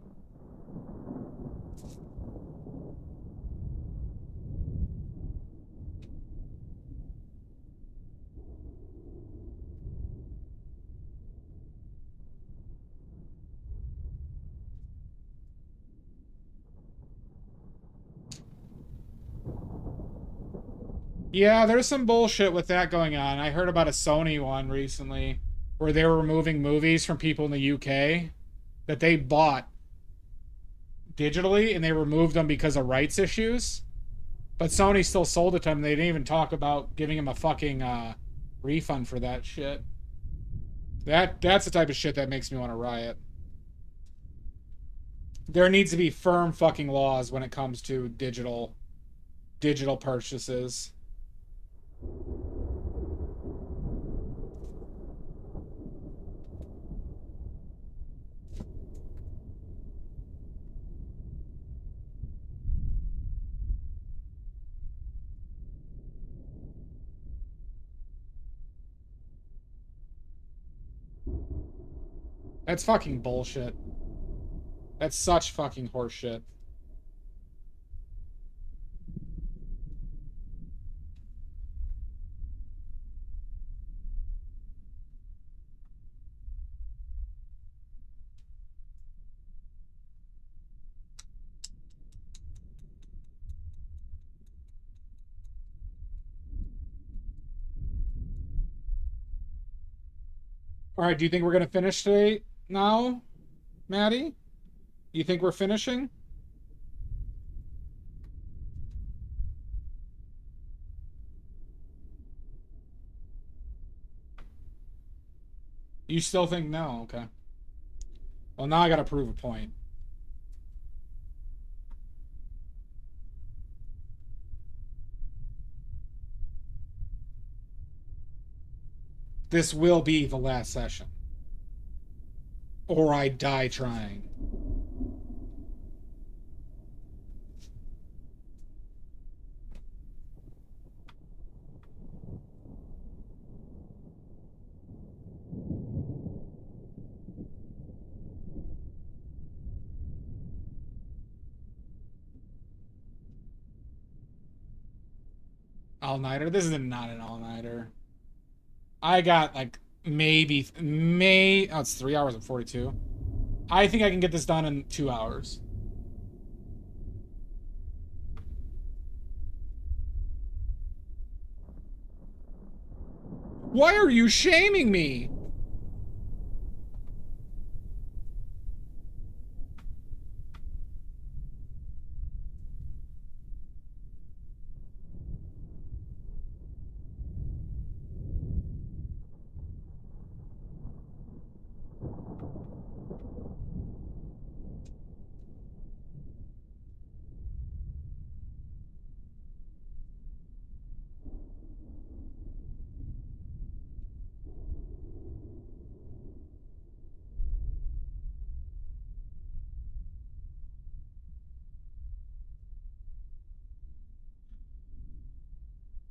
Yeah, there's some bullshit with that going on. I heard about a Sony one recently where they were removing movies from people in the UK that they bought digitally and they removed them because of rights issues. But Sony still sold it to them. They didn't even talk about giving him a fucking refund for that shit. That's the type of shit that makes me want to riot. There needs to be firm fucking laws when it comes to digital purchases. That's fucking bullshit. That's such fucking horseshit. All right, do you think we're going to finish today now, Maddie? You think we're finishing? You still think no? Okay. Well, now I gotta prove a point. This will be the last session. Or I die trying. All-nighter? This is not an all-nighter. I got like oh, it's 3 hours and 42. I think I can get this done in 2 hours. Why are you shaming me?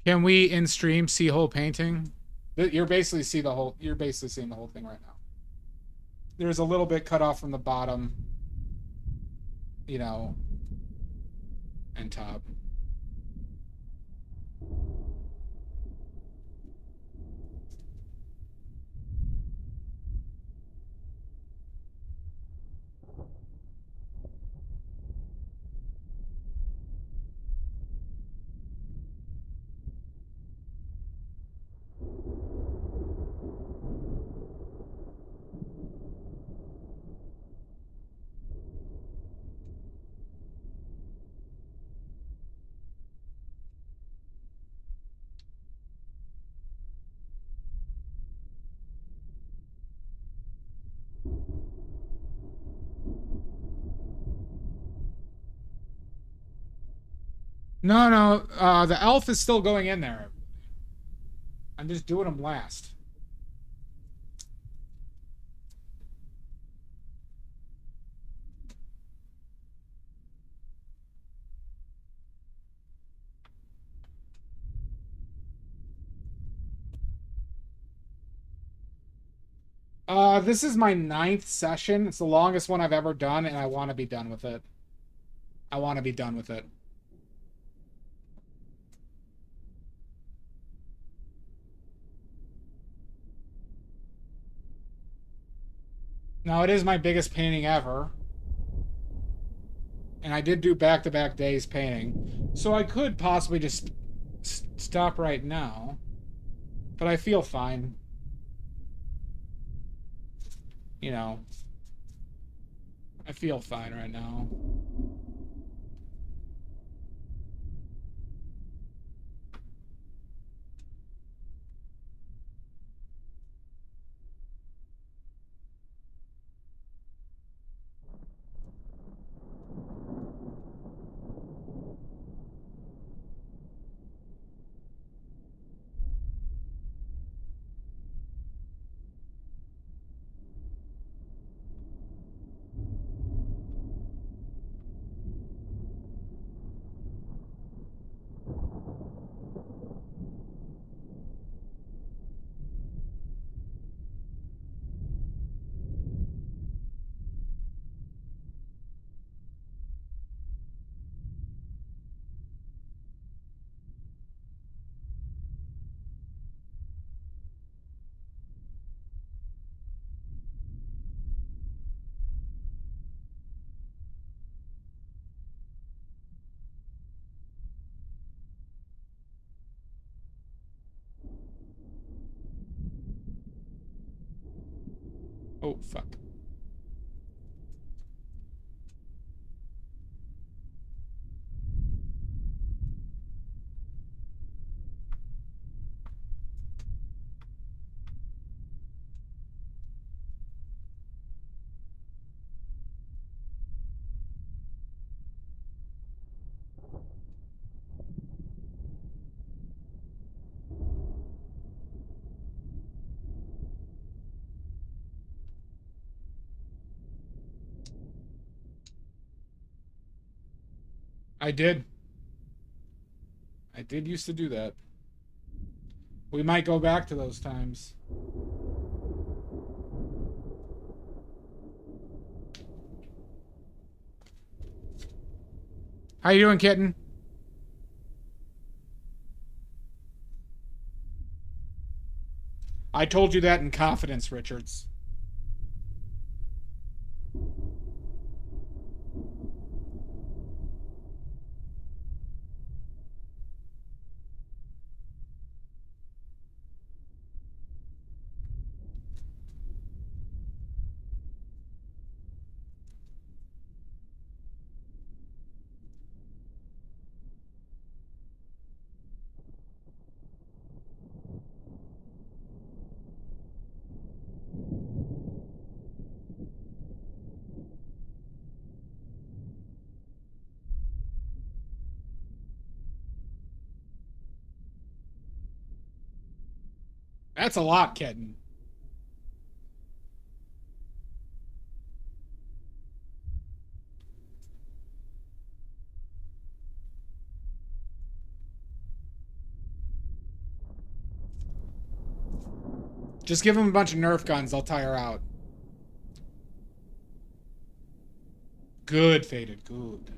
Can we in stream see whole painting? You're basically seeing the whole thing right now. There's a little bit cut off from the bottom, you know, and top. No, no, the elf is still going in there. I'm just doing them last. This is my 9th session. It's the longest one I've ever done, and I want to be done with it. I want to be done with it. Now, it is my biggest painting ever. And I did do back-to-back days painting. So I could possibly just stop right now. But I feel fine. You know. I feel fine right now. Oh, fuck. I did. I did used to do that. We might go back to those times. How you doing, kitten? I told you that in confidence, Richards. That's a lot, kitten. Just give him a bunch of Nerf guns. They'll tire out. Good, Faded. Good.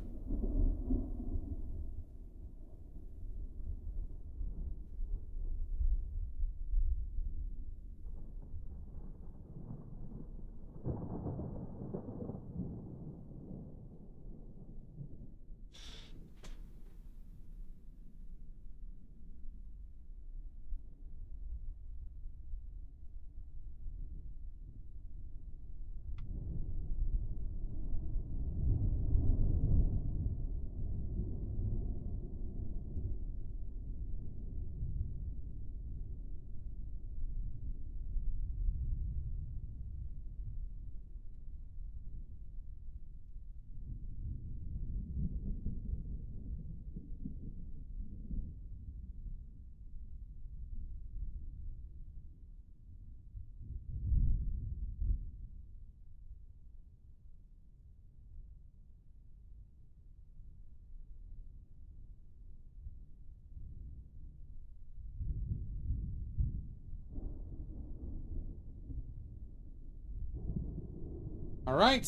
All right.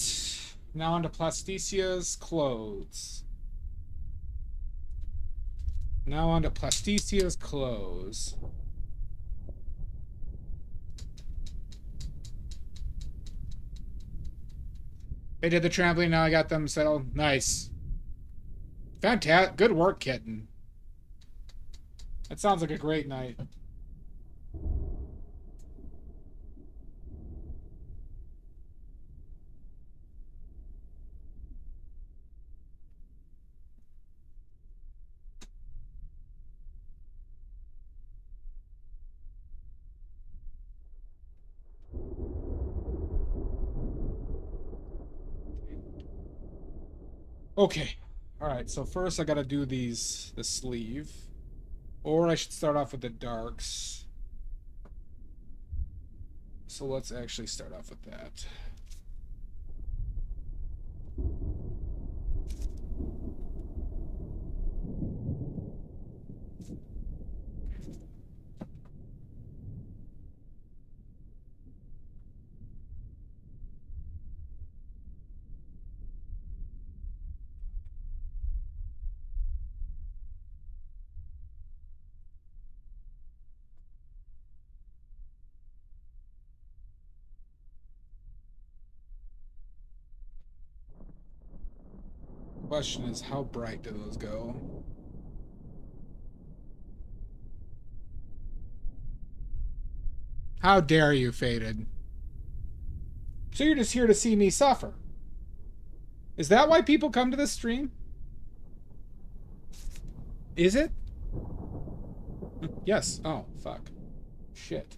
Now on to Plasticia's clothes. Now on to Plasticia's clothes. They did the trampoline. Now I got them settled. Nice. Fantastic. Good work, kitten. That sounds like a great night. Okay. All right. So first I got to do the sleeve. Or I should start off with the darks. So let's actually start off with that. Question is, how bright do those go? How dare you, Faded? So you're just here to see me suffer? Is that why people come to this stream? Is it? Yes. Oh, fuck. Shit.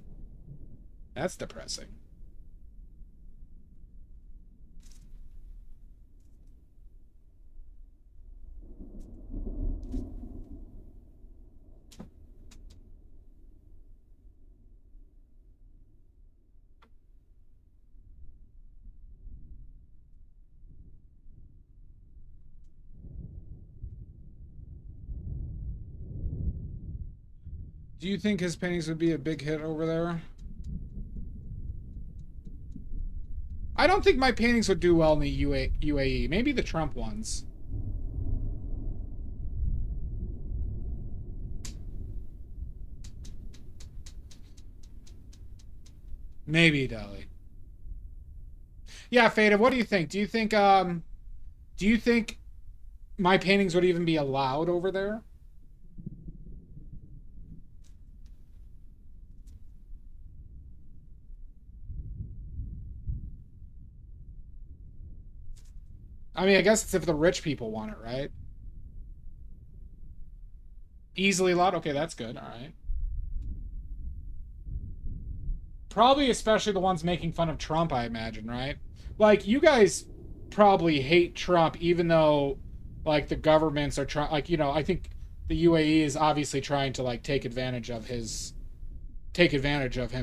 That's depressing. Do you think his paintings would be a big hit over there? I don't think my paintings would do well in the UAE. Maybe the Trump ones. Maybe, Dolly. Yeah, Fada, what do you think? Do you think my paintings would even be allowed over there? I mean, I guess it's if the rich people want it, right? Easily allowed? Okay, that's good. All right. Probably especially the ones making fun of Trump, I imagine, right? Like, you guys probably hate Trump, even though, like, the governments are trying, like, you know, I think the UAE is obviously trying to, like, take advantage of him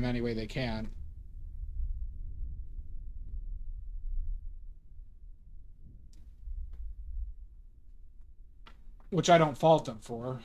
any way they can. Which I don't fault them for.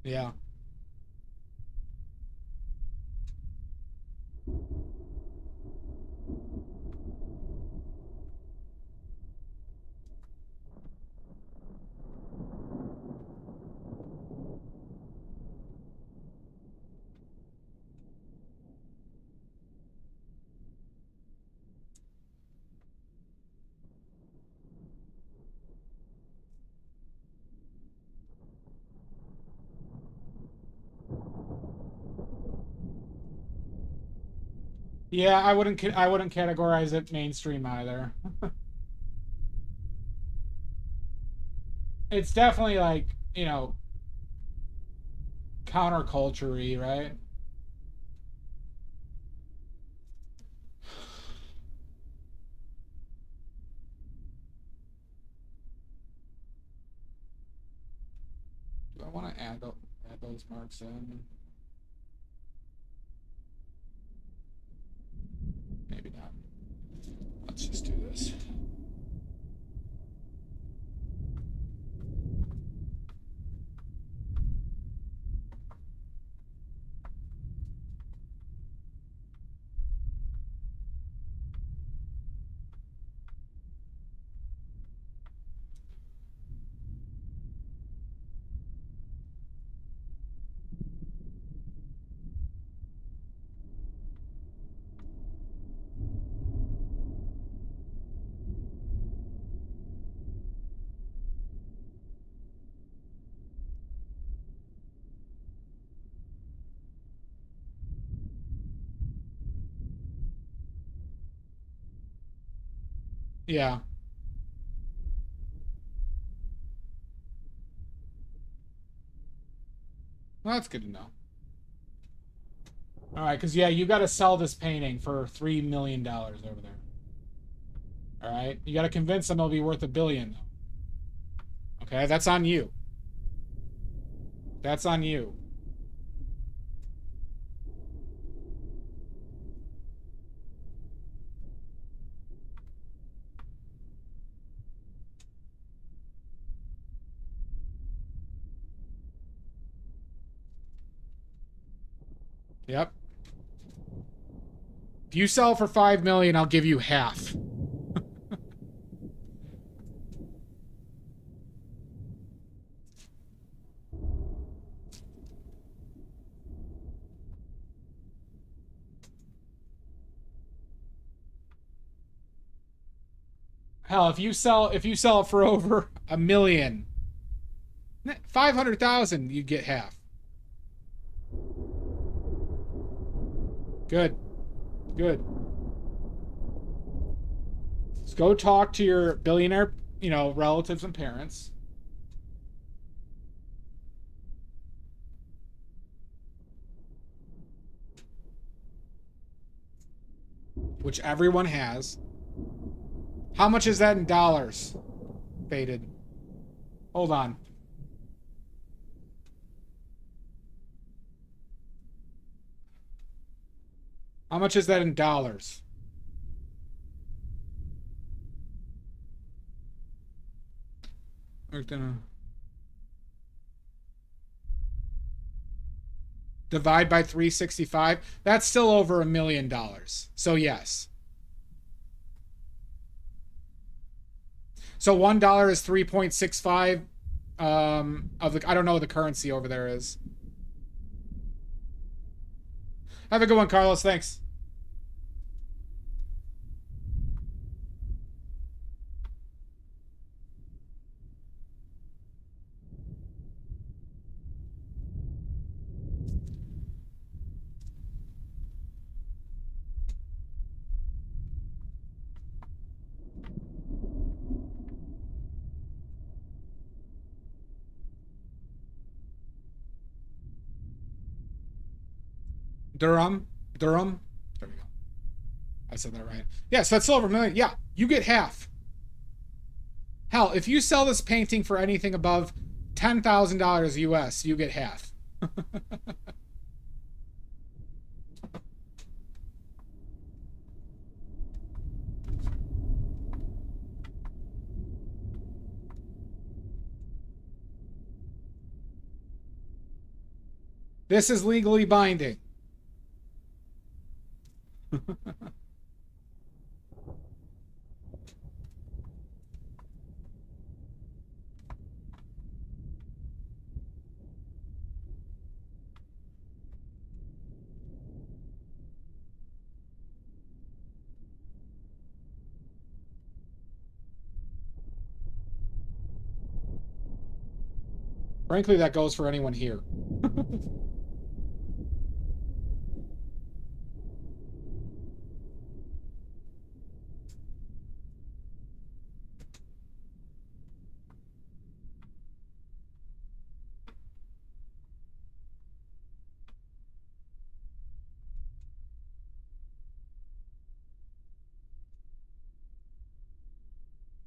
Yeah. Yeah, I wouldn't categorize it mainstream either. It's definitely like, you know, counterculture-y, right? Do I want to add those marks in? Maybe not. Let's just do this. Yeah. Well, that's good to know. All right, because, yeah, you got to sell this painting for $3 million over there. All right? You got to convince them it'll be worth $1 billion. Okay, that's on you. That's on you. Yep. If you sell for $5 million, I'll give you half. Hell, if you sell it for over $1 million, 500,000, you get half. Good. Good. Let's go talk to your billionaire you know, relatives and parents. Which everyone has. How much is that in dollars? Faded. Hold on. How much is that in dollars? We're gonna divide by 365. That's still over $1 million. So yes. So $1 is 3.65 of the, I don't know what the currency over there is. Have a good one, Carlos. Thanks. Durham. There we go. I said that right. Yeah, so that's still over $1 million. Yeah, you get half. Hell, if you sell this painting for anything above $10,000 US, you get half. This is legally binding. Frankly, that goes for anyone here.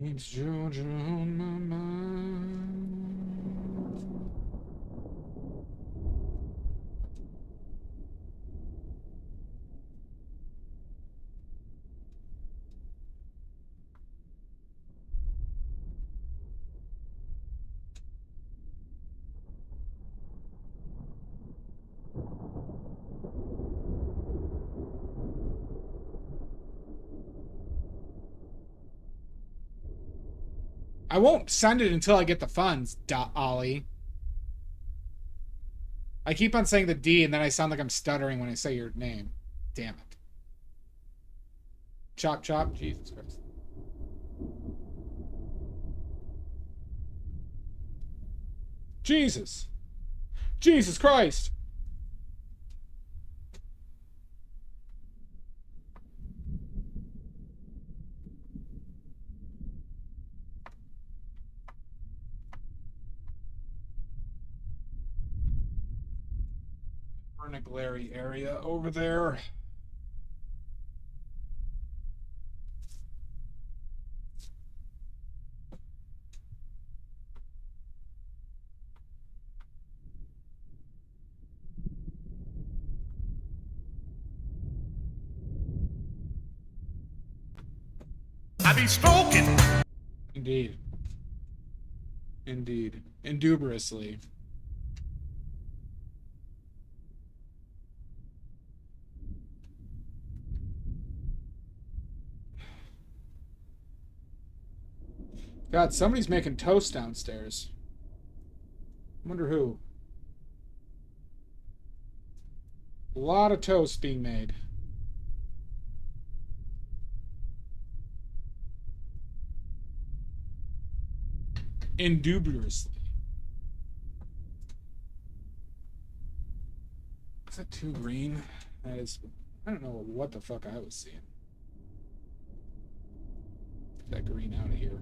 It's Georgia on my mind. I won't send it until I get the funds, Ollie. I keep on saying the D and then I sound like I'm stuttering when I say your name. Damn it. Chop chop. Jesus Christ. Jesus. Jesus Christ. We're in a glary area over there. I be stroking. Indeed. Indeed. Indubriously. God, somebody's making toast downstairs. Wonder who. A lot of toast being made. Indubiously. Is that too green? That is... I don't know what the fuck I was seeing. Get that green out of here.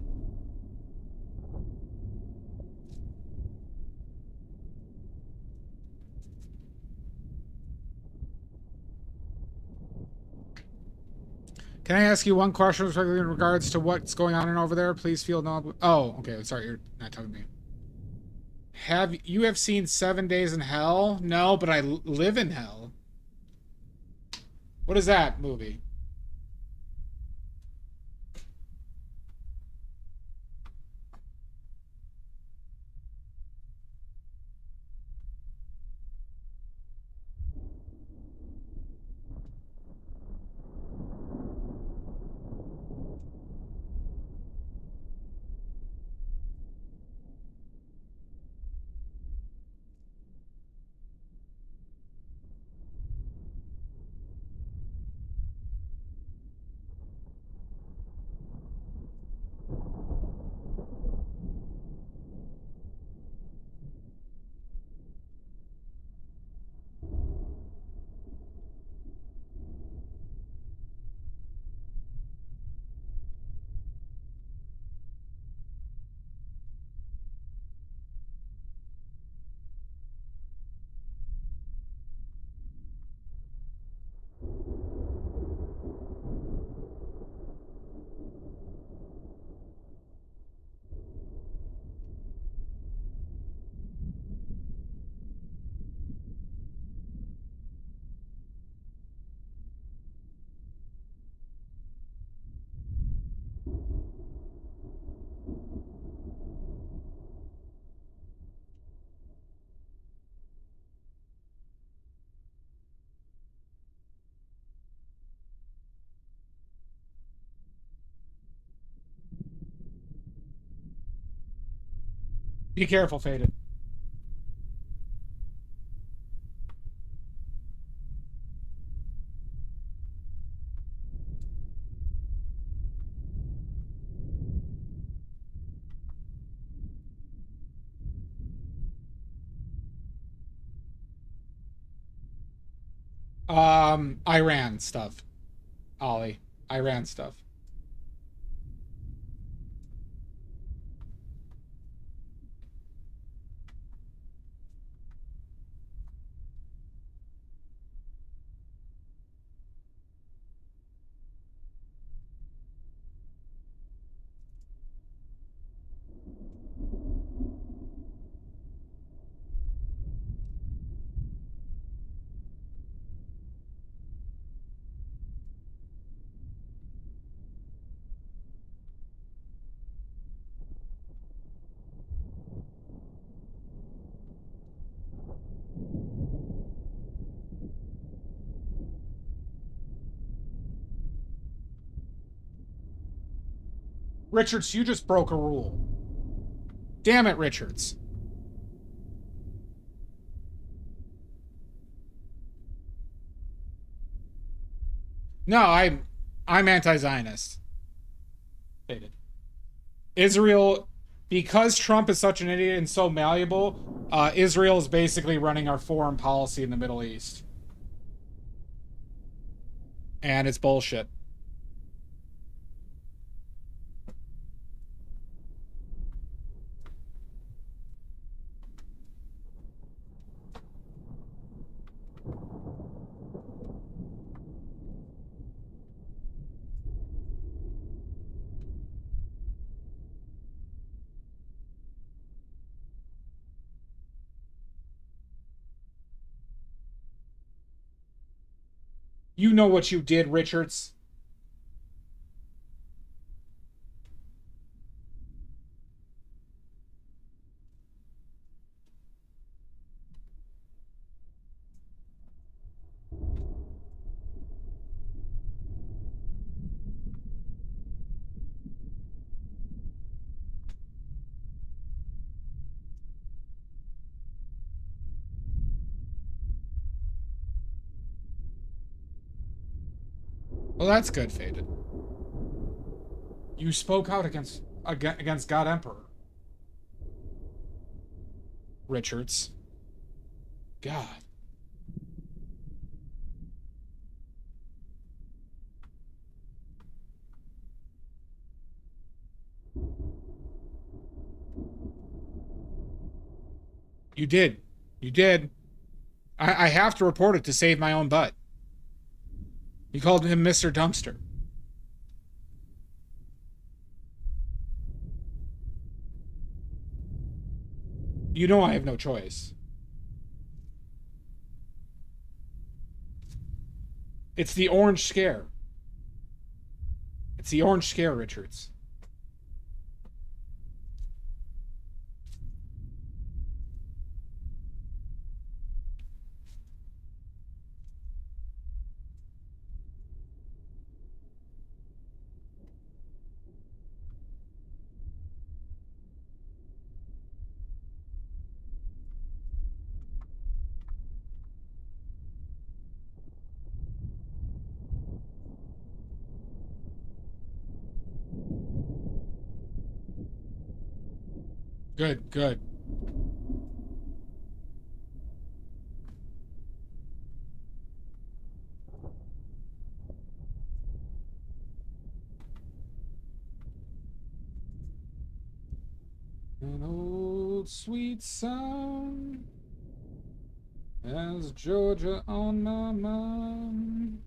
Can I ask you one question in regards to what's going on over there? Please feel no. Oh, okay. Sorry, you're not talking to me. Have you have seen 7 Days in Hell? No, but I live in hell. What is that movie? Be careful, Faded. Iran stuff. Ollie. Iran stuff. Richards, you just broke a rule. Damn it, Richards. No, I'm anti-Zionist. Faded. Israel, because Trump is such an idiot and so malleable, Israel is basically running our foreign policy in the Middle East. And it's bullshit. You know what you did, Richards. Well, that's good, Faded. You spoke out against God Emperor. Richards. God. You did. You did. I have to report it to save my own butt. You called him Mr. Dumpster. You know I have no choice. It's the orange scare. It's the orange scare, Richards. Good, good. An old sweet song has Georgia on my mind.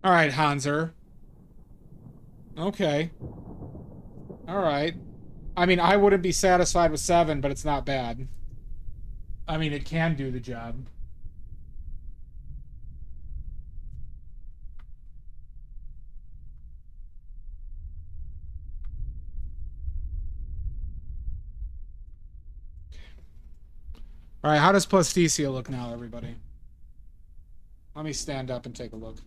All right, Hanser. Okay. All right. I mean, I wouldn't be satisfied with 7, but it's not bad. I mean, it can do the job. All right, how does Plasticia look now, everybody? Let me stand up and take a look.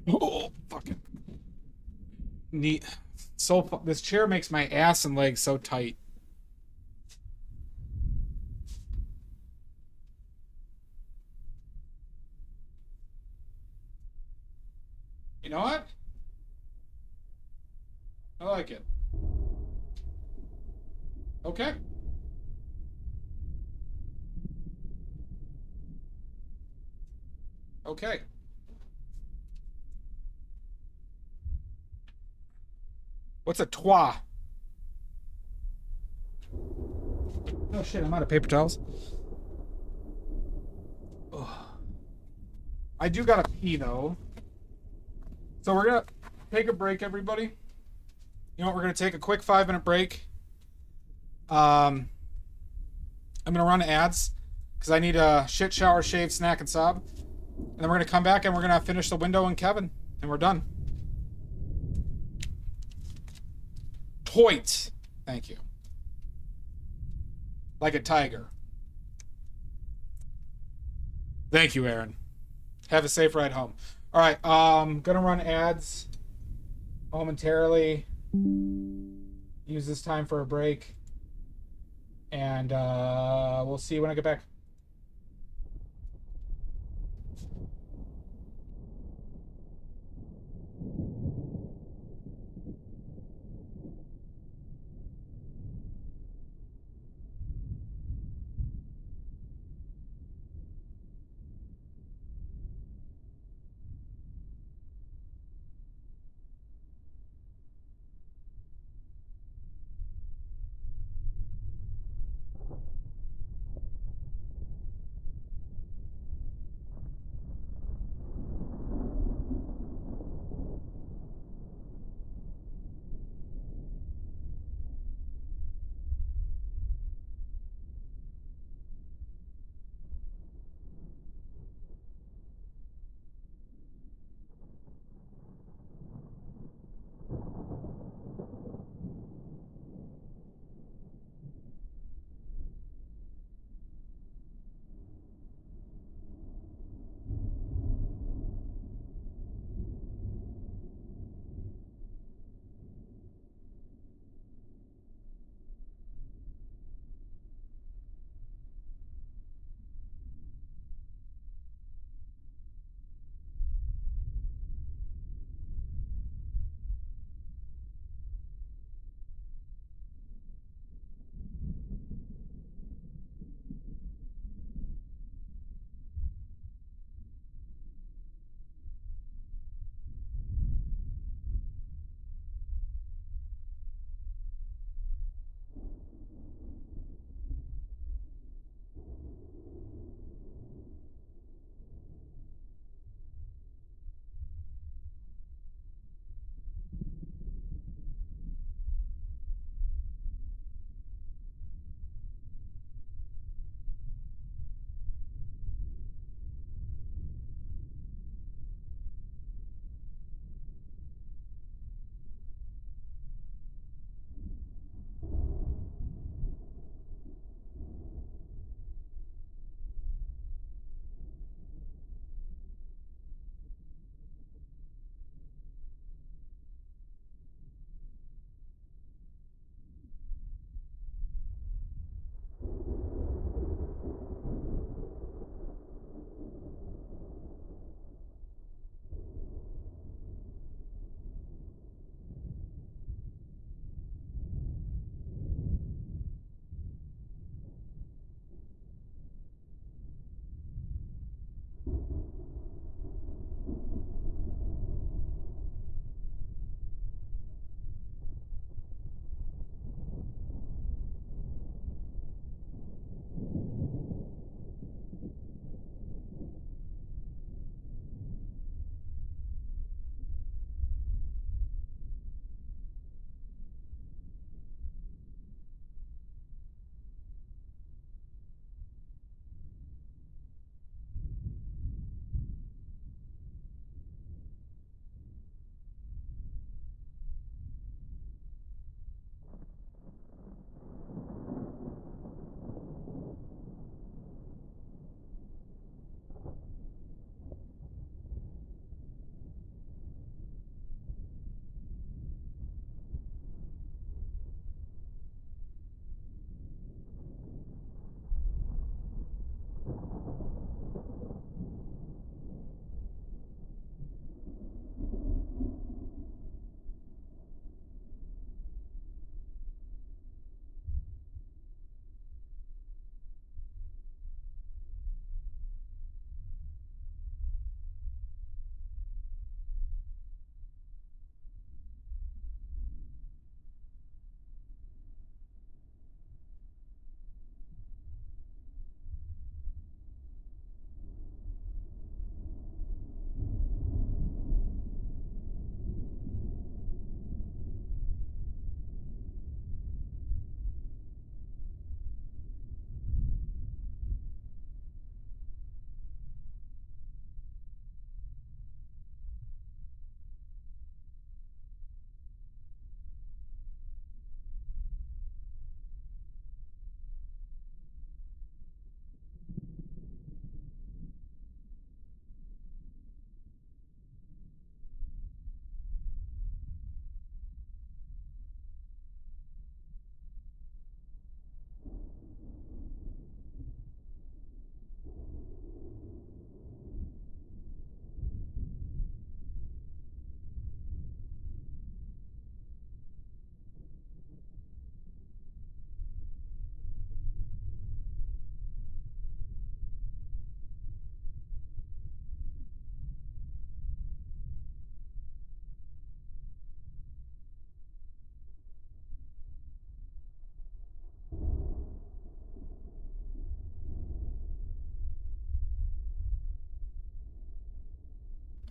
Oh, fucking neat. So this chair makes my ass and legs so tight. You know what? I like it. Okay. Okay. What's a trois? Oh shit, I'm out of paper towels. Ugh. I do gotta pee though. So we're gonna take a break, everybody. You know what? We're gonna take a quick 5-minute break. I'm gonna run ads because I need a shit, shower, shave, snack, and sob. And then we're gonna come back and we're gonna finish the window and Kevin, and we're done. Toit. Thank you. Like a tiger. Thank you, Aaron. Have a safe ride home. All right, gonna run ads momentarily. Use this time for a break. And we'll see you when I get back.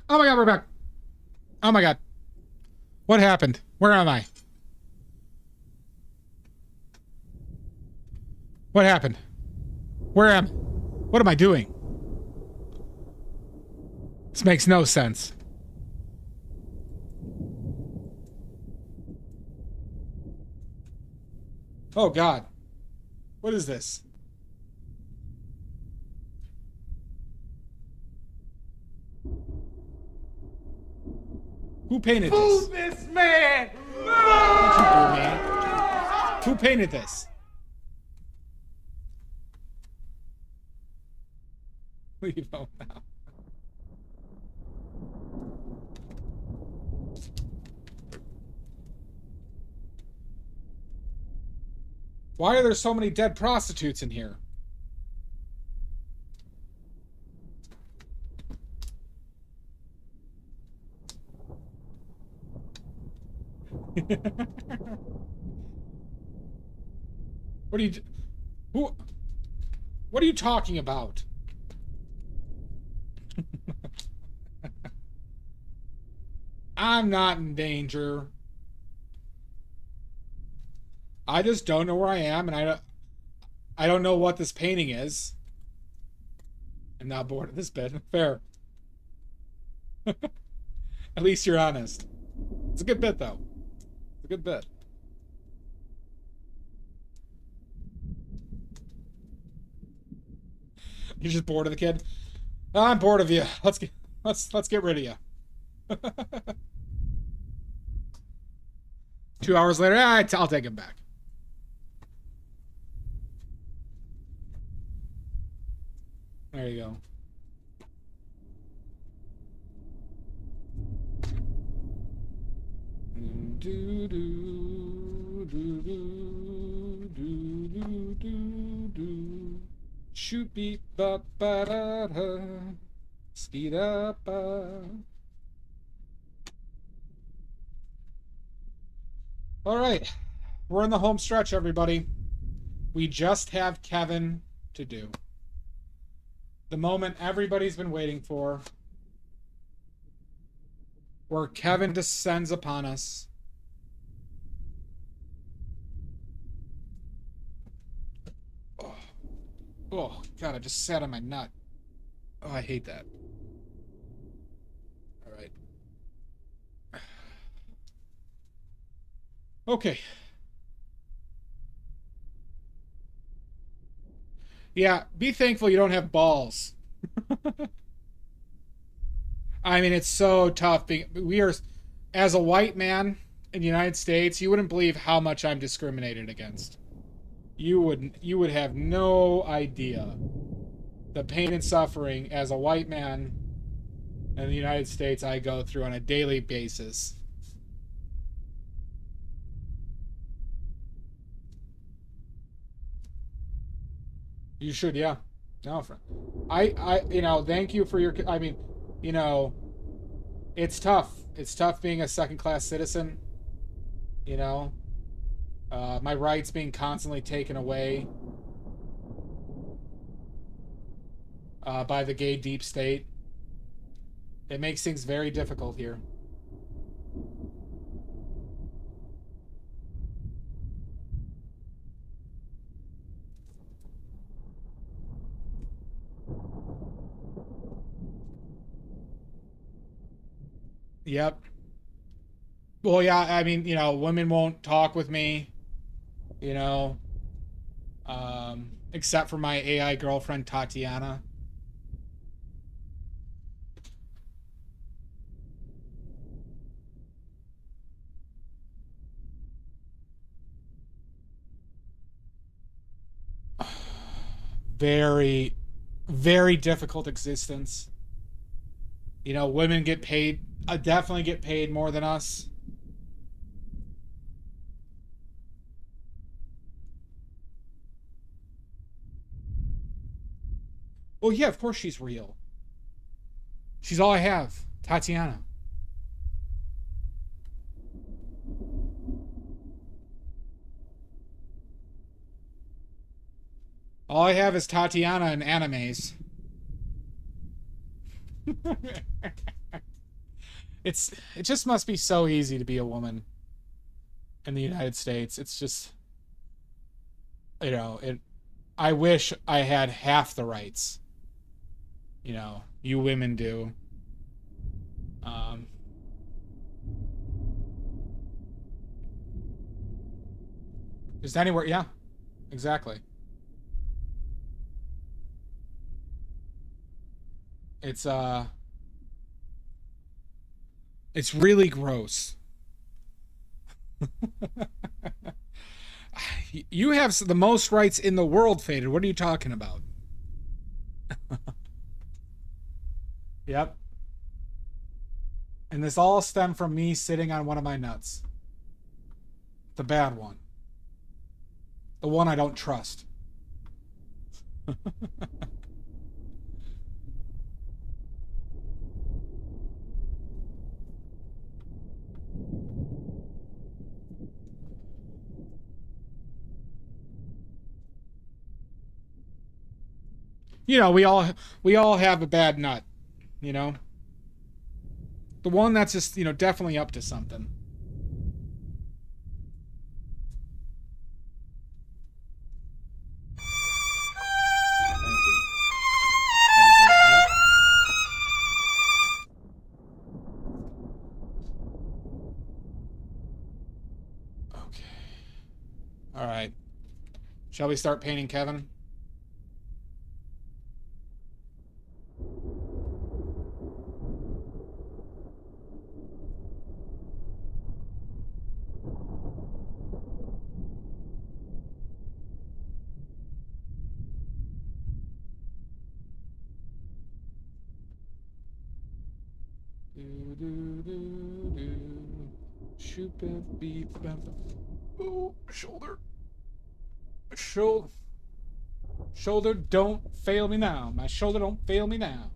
Oh my god, we're back. Oh my god. What happened? Where am I? What happened? Where am... What am I doing? This makes no sense. Oh god. What is this? Who painted this? Who's this man? Who painted this? Leave him now. Why are there so many dead prostitutes in here? What are you... Who... What are you talking about? I'm not in danger. I just don't know where I am, and I don't know what this painting is. I'm not bored of this bit. Fair. At least you're honest. It's a good bit, though. It's a good bit. You're just bored of the kid? Oh, I'm bored of you. Let's get rid of you. 2 hours later, I'll take him back. There you go. Do, do, do, do, do, do, do, do. Shoot beep ba ba da da. Speed up. All right. We're in the home stretch, everybody. We just have Kevin to do. The moment everybody's been waiting for. Where Kevin descends upon us. Oh, God, I just sat on my nut. Oh, I hate that. All right. Okay. Yeah, be thankful you don't have balls. I mean, it's so tough. We are, as a white man in the United States, you wouldn't believe how much I'm discriminated against. You would have no idea the pain and suffering as a white man in the United States I go through on a daily basis. You should, yeah. No, friend. You know, thank you for your, I mean, you know, it's tough. It's tough being a second-class citizen, you know. My rights being constantly taken away by the gay deep state. It makes things very difficult here. Yep. Well, yeah, I mean, you know, women won't talk with me, you know, except for my AI girlfriend, Tatiana. Very, very difficult existence. You know, women get paid, definitely get paid more than us. Well, yeah, of course she's real. She's all I have, Tatiana. All I have is Tatiana in animes. It just must be so easy to be a woman in the United States. It's just, you know, I wish I had half the rights, you know, you women do. Just anywhere, yeah, exactly. It's it's really gross. You have the most rights in the world, Faded. What are you talking about? Yep. And this all stemmed from me sitting on one of my nuts. The bad one. The one I don't trust. You know, we all have a bad nut, you know? The one that's just, you know, definitely up to something. Thank you. Okay. All right. Shall we start painting Kevin? Shoot, beep, oh, shoulder. Shoulder don't fail me now. My shoulder don't fail me now.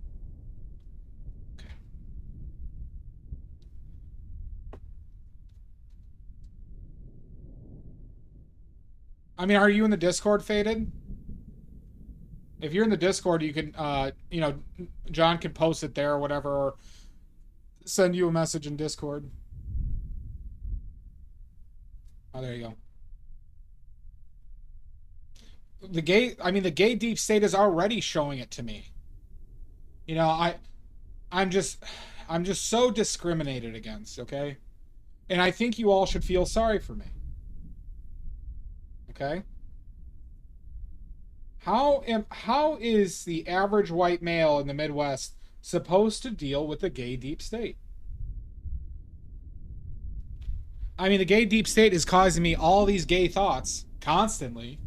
I mean, are you in the Discord, Faded? If you're in the Discord, you can, you know, John can post it there or whatever, or send you a message in Discord. Oh, there you go. The gay deep state is already showing it to me. You know, I'm just so discriminated against, okay? And I think you all should feel sorry for me. Okay? How is the average white male in the Midwest supposed to deal with the gay deep state? I mean, the gay deep state is causing me all these gay thoughts constantly.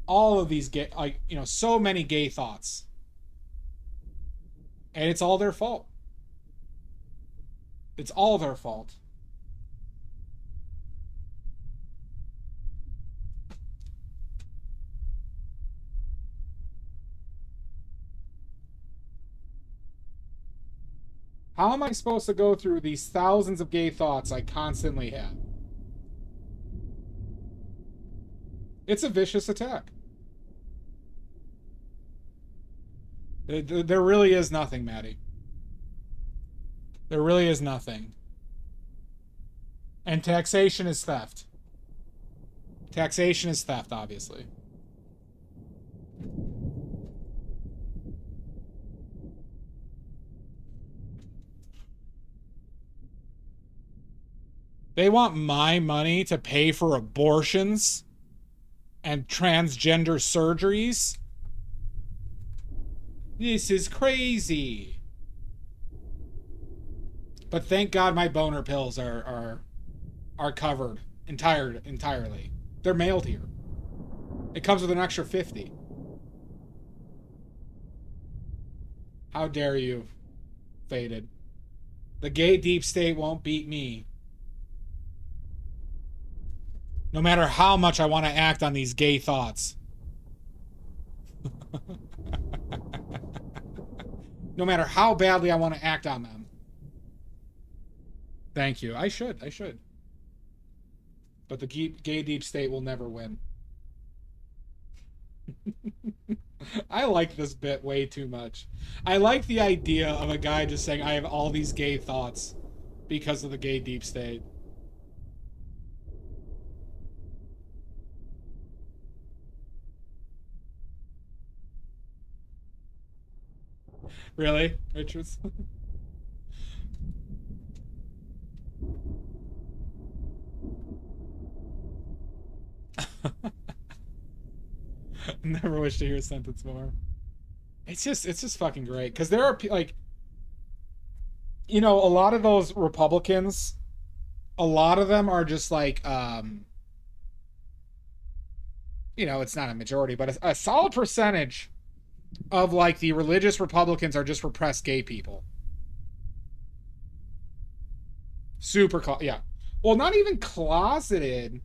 All of these gay, like, you know, so many gay thoughts. And it's all their fault. It's all their fault. How am I supposed to go through these thousands of gay thoughts I constantly have? It's a vicious attack. There really is nothing, Maddie. There really is nothing. And taxation is theft. Taxation is theft, obviously. They want my money to pay for abortions and transgender surgeries. This is crazy. But thank God my boner pills are covered entirely. They're mailed here. It comes with an extra 50. How dare you, Faded. The gay deep state won't beat me. No matter how much I want to act on these gay thoughts. No matter how badly I want to act on them. Thank you. I should. But the gay deep state will never win. I like this bit way too much. I like the idea of a guy just saying, I have all these gay thoughts because of the gay deep state. Really, Richards? Never wish to hear a sentence more. It's just fucking great because there are like, you know, a lot of those Republicans, a lot of them are just like, you know, it's not a majority, but a solid percentage of like the religious Republicans are just repressed gay people. Yeah. Well, not even closeted,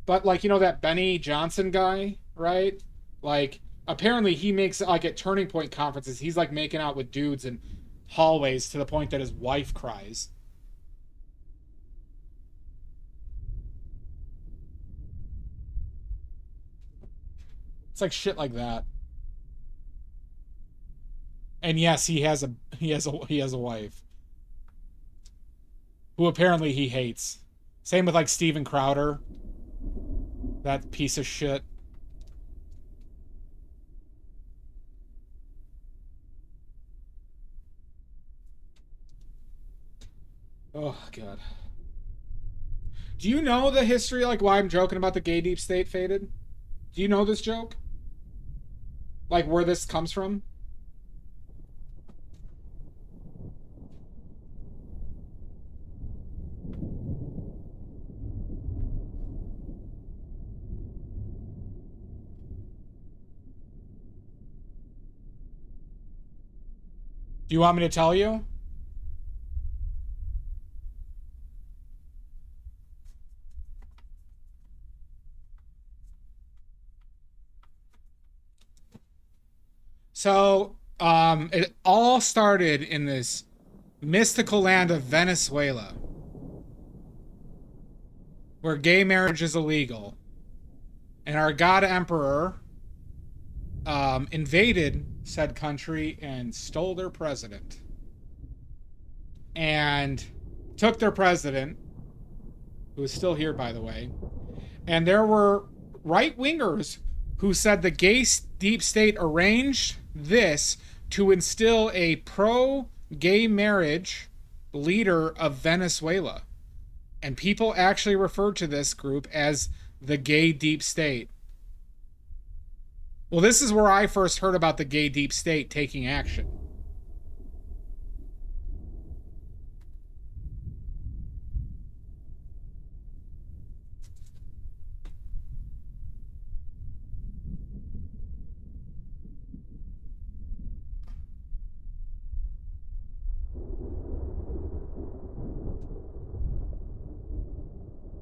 but like, you know, that Benny Johnson guy, right? Like, apparently he makes, like, at Turning Point conferences, he's like making out with dudes in hallways to the point that his wife cries. It's like shit like that. And yes, he has a wife who apparently he hates. Same with like Steven Crowder, that piece of shit. Oh God. Do you know the history, like why I'm joking about the gay deep state, Faded? Do you know this joke? Like where this comes from? Do you want me to tell you? So, it all started in this mystical land of Venezuela, where gay marriage is illegal. And our god emperor invaded said country and stole their president. And took their president, who is still here, by the way. And there were right-wingers who said the gay deep state arranged this to instill a pro-gay marriage leader of Venezuela. And people actually referred to this group as the gay deep state. Well, this is where I first heard about the gay deep state taking action.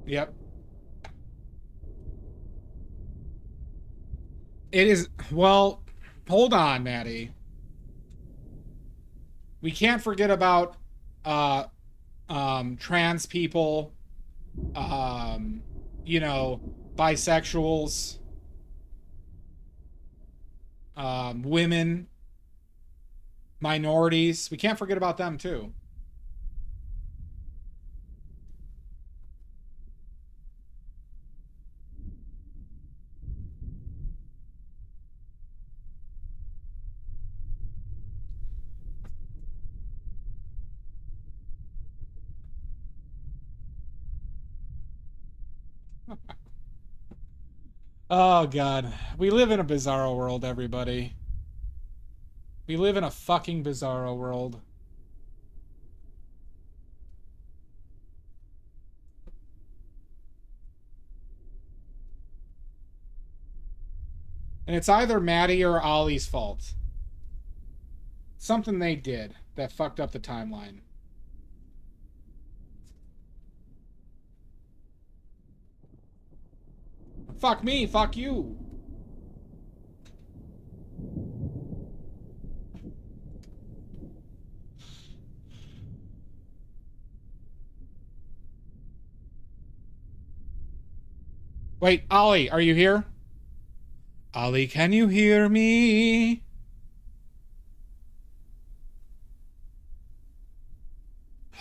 Yep. It is, well, hold on, Maddie. We can't forget about trans people, you know, bisexuals, women, minorities. We can't forget about them too. Oh, God. We live in a bizarro world, everybody. We live in a fucking bizarro world. And it's either Maddie or Ollie's fault. Something they did that fucked up the timeline. Fuck me, fuck you. Wait, Ollie, are you here? Ollie, can you hear me?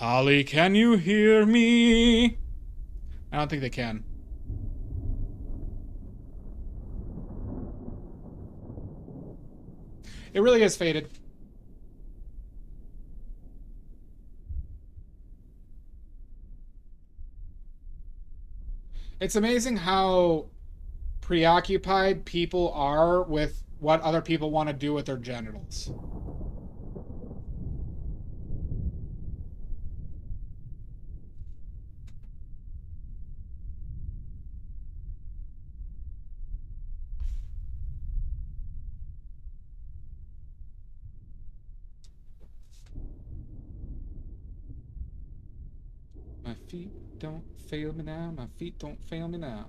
Ollie, can you hear me? I don't think they can. It really is faded. It's amazing how preoccupied people are with what other people want to do with their genitals. My feet don't fail me now. My feet don't fail me now.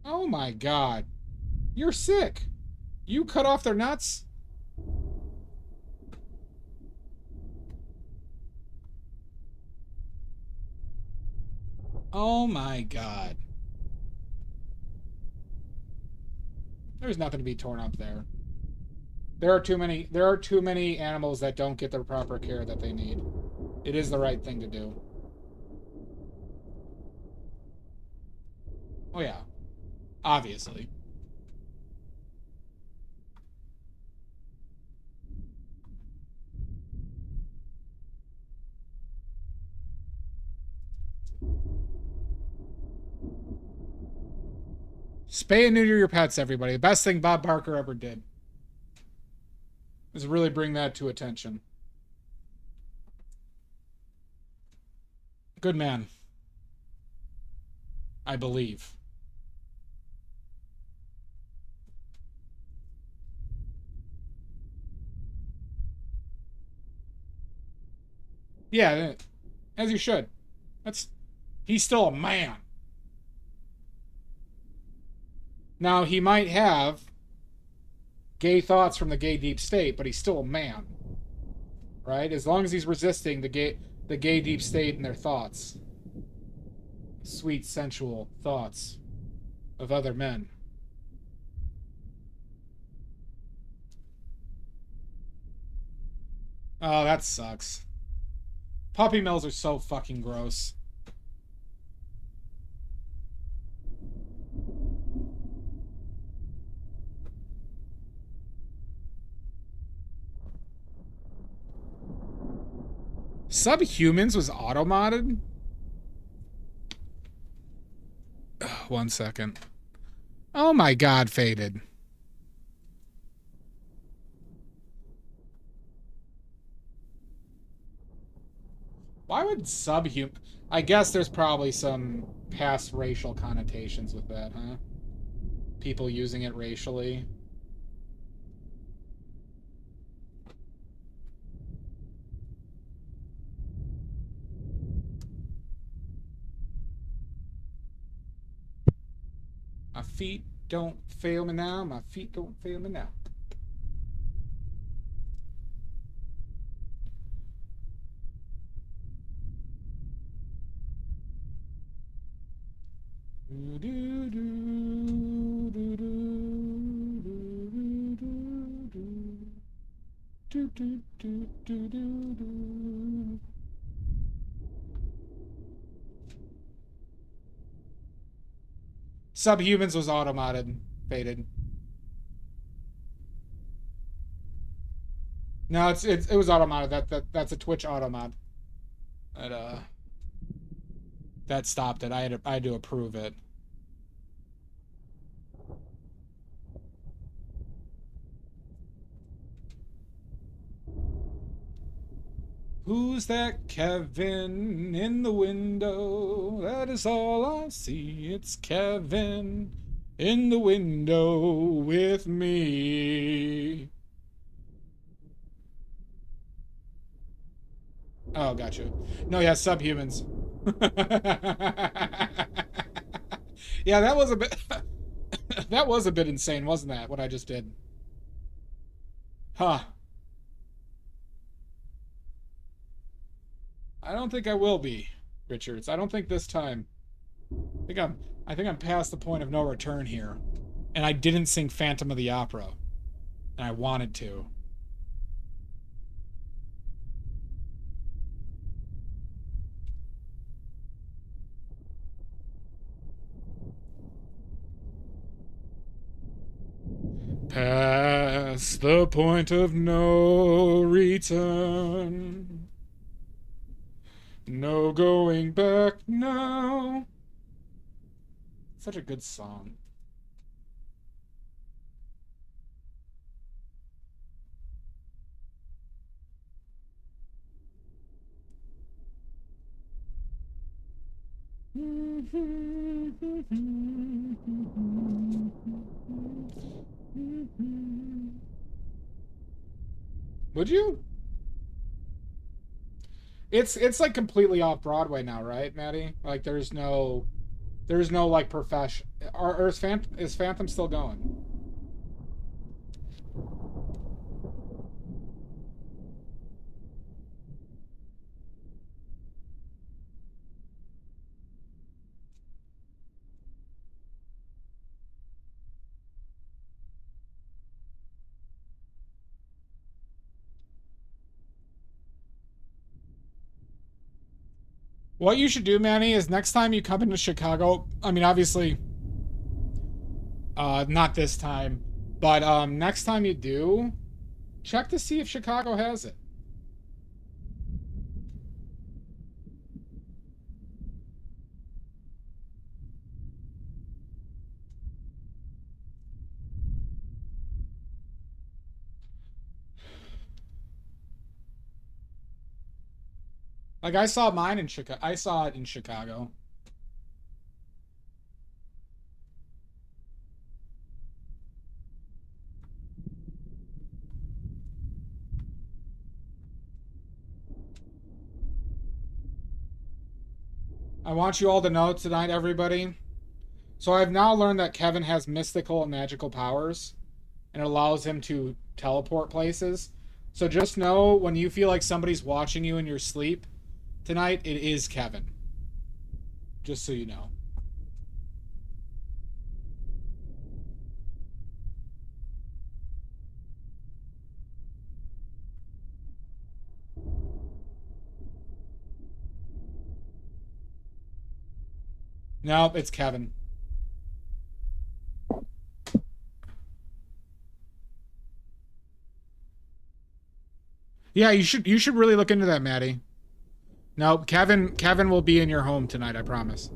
Oh my God. You're sick. You cut off their nuts? Oh my God. There's nothing to be torn up there. There are too many animals that don't get the proper care that they need. It is the right thing to do. Oh yeah. Obviously. Spay and neuter your pets, everybody. The best thing Bob Barker ever did is really bring that to attention. Good man. I believe. Yeah, as you should. He's still a man. Now, he might have gay thoughts from the gay deep state, but he's still a man. Right? As long as he's resisting the gay deep state and their thoughts. Sweet, sensual thoughts of other men. Oh, that sucks. Puppy mills are so fucking gross. Subhumans was auto-modded? 1 second. Oh my god, Faded. Why would subhuman... I guess there's probably some past racial connotations with that, huh? People using it racially. My feet don't fail me now. My feet don't fail me now. Subhumans was auto-modded. Faded. No, it was auto-modded. That's a Twitch auto-mod. That stopped it. I had to approve it. Who's that Kevin in the window? That is all I see. It's Kevin in the window with me. Oh, gotcha. No, yeah, subhumans. Yeah, that was a bit that was a bit insane, wasn't that, what I just did? Huh. I don't think I will be, Richards. I don't think this time. I think I'm past the point of no return here. And I didn't sing Phantom of the Opera. And I wanted to. Past the point of no return. No going back now. Such a good song. Would you? It's like completely off Broadway now, right, Maddie? Like there's no like profession. Or is Phantom still going? What you should do, Manny, is next time you come into Chicago, I mean, obviously, not this time, but next time you do, check to see if Chicago has it. Like I saw mine in Chicago. I saw it in Chicago. I want you all to know tonight, everybody. So I've now learned that Kevin has mystical and magical powers, and it allows him to teleport places. So just know when you feel like somebody's watching you in your sleep tonight, it is Kevin. Just so you know. Nope, it's Kevin. Yeah, you should really look into that, Maddie. No, Kevin will be in your home tonight, I promise.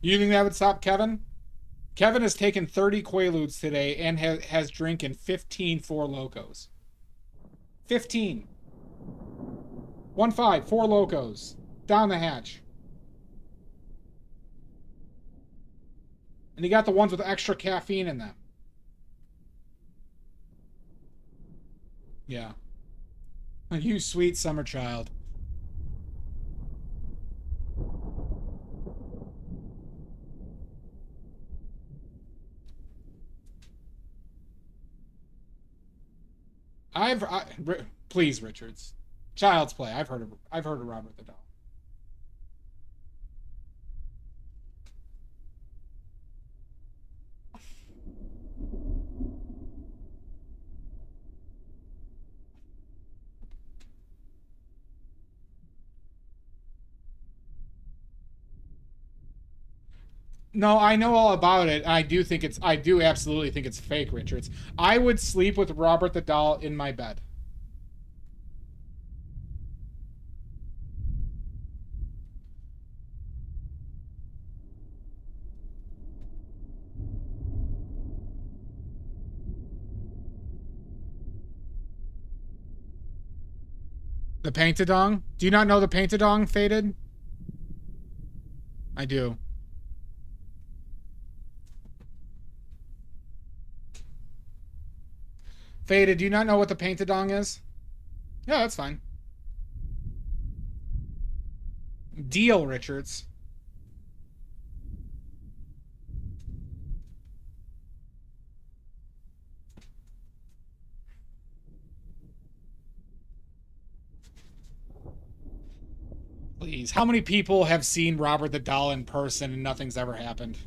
You think that would stop Kevin? Kevin has taken 30 Quaaludes today and has drinking 15 Four Locos. 15. 1-5, Four Locos. Down the hatch. And he got the ones with extra caffeine in them. Yeah. You sweet summer child. Please, Richards. Child's Play. I've heard of Robert the Doll. No, I know all about it. I do absolutely think it's fake, Richards. I would sleep with Robert the Doll in my bed. The Paintadong? Do you not know the Paintadong, Faded? I do. Faded, do you not know what the Paintadong is? Yeah, that's fine. Deal, Richards. Please. How many people have seen Robert the Doll in person and nothing's ever happened?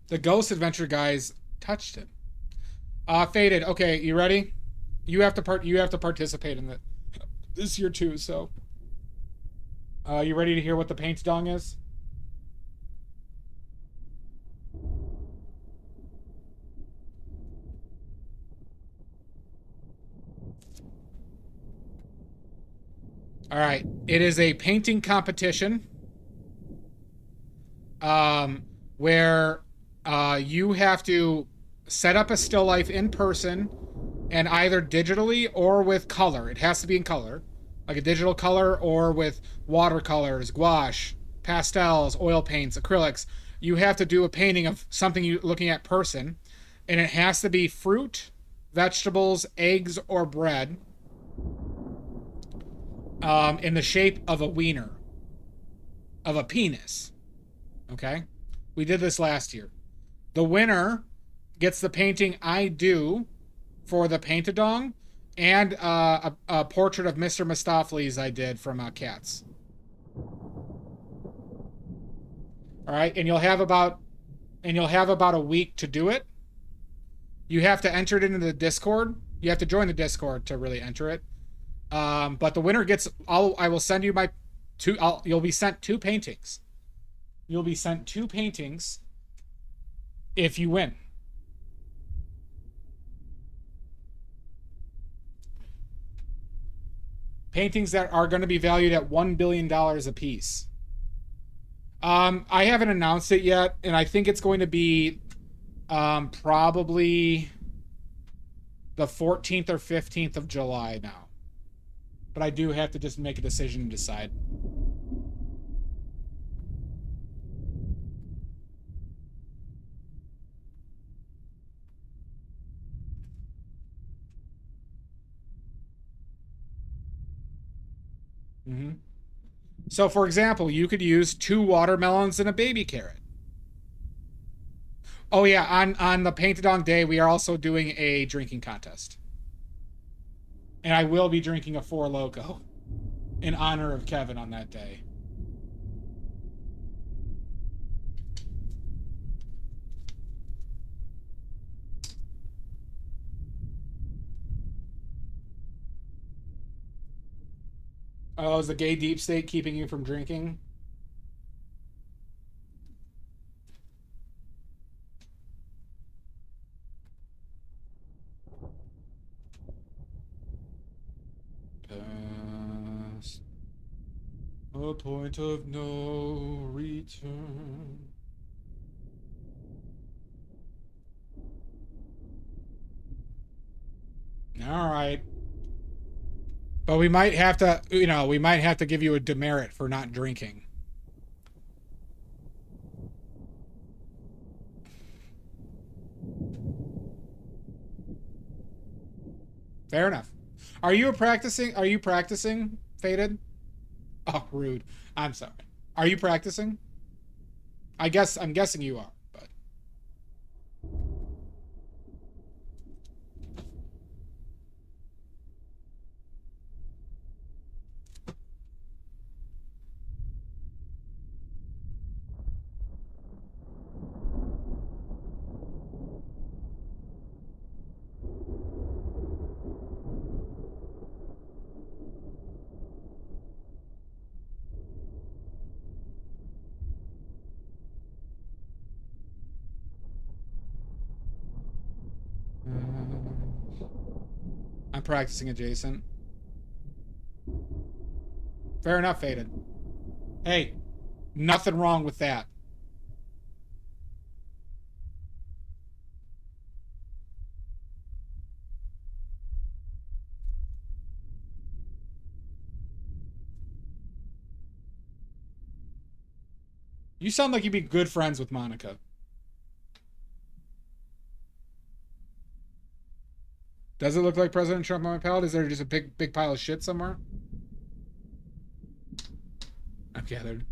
The Ghost Adventure guys touched him. Faded. Okay, you ready? You have to participate in this year too, so. You ready to hear what the Paintadong is? All right. It is a painting competition where you have to set up a still life in person and either digitally or with color. It has to be in color, like a digital color or with watercolors, gouache, pastels, oil paints, acrylics. You have to do a painting of something you're looking at person, and it has to be fruit, vegetables, eggs, or bread. In the shape of a wiener. Of a penis. Okay? We did this last year. The winner gets the painting I do for the Paintadong and a portrait of Mr. Mistopheles I did from Cats. Alright, and you'll have about a week to do it. You have to enter it into the Discord. You have to join the Discord to really enter it. But the winner gets, I will send you you'll be sent 2 paintings. You'll be sent 2 paintings if you win. Paintings that are going to be valued at $1 billion a piece. I haven't announced it yet, and I think it's going to be probably the 14th or 15th of July now. But I do have to just make a decision and decide. Mm-hmm. So, for example, you could use 2 watermelons and a baby carrot. Oh yeah, on the Painted On Day, we are also doing a drinking contest. And I will be drinking a 4 Loko in honor of Kevin on that day. Oh, is the gay deep state keeping you from drinking? Past a point of no return. All right. But we might have to, you know, we might have to give you a demerit for not drinking. Fair enough. Are you practicing, Faded? Oh, rude. I'm sorry. Are you practicing? I'm guessing you are, but. I'm practicing adjacent. Fair enough, Faded. Hey, nothing wrong with that. You sound like you'd be good friends with Monica. Does it look like President Trump on my palette? Is there just a big pile of shit somewhere? I've gathered.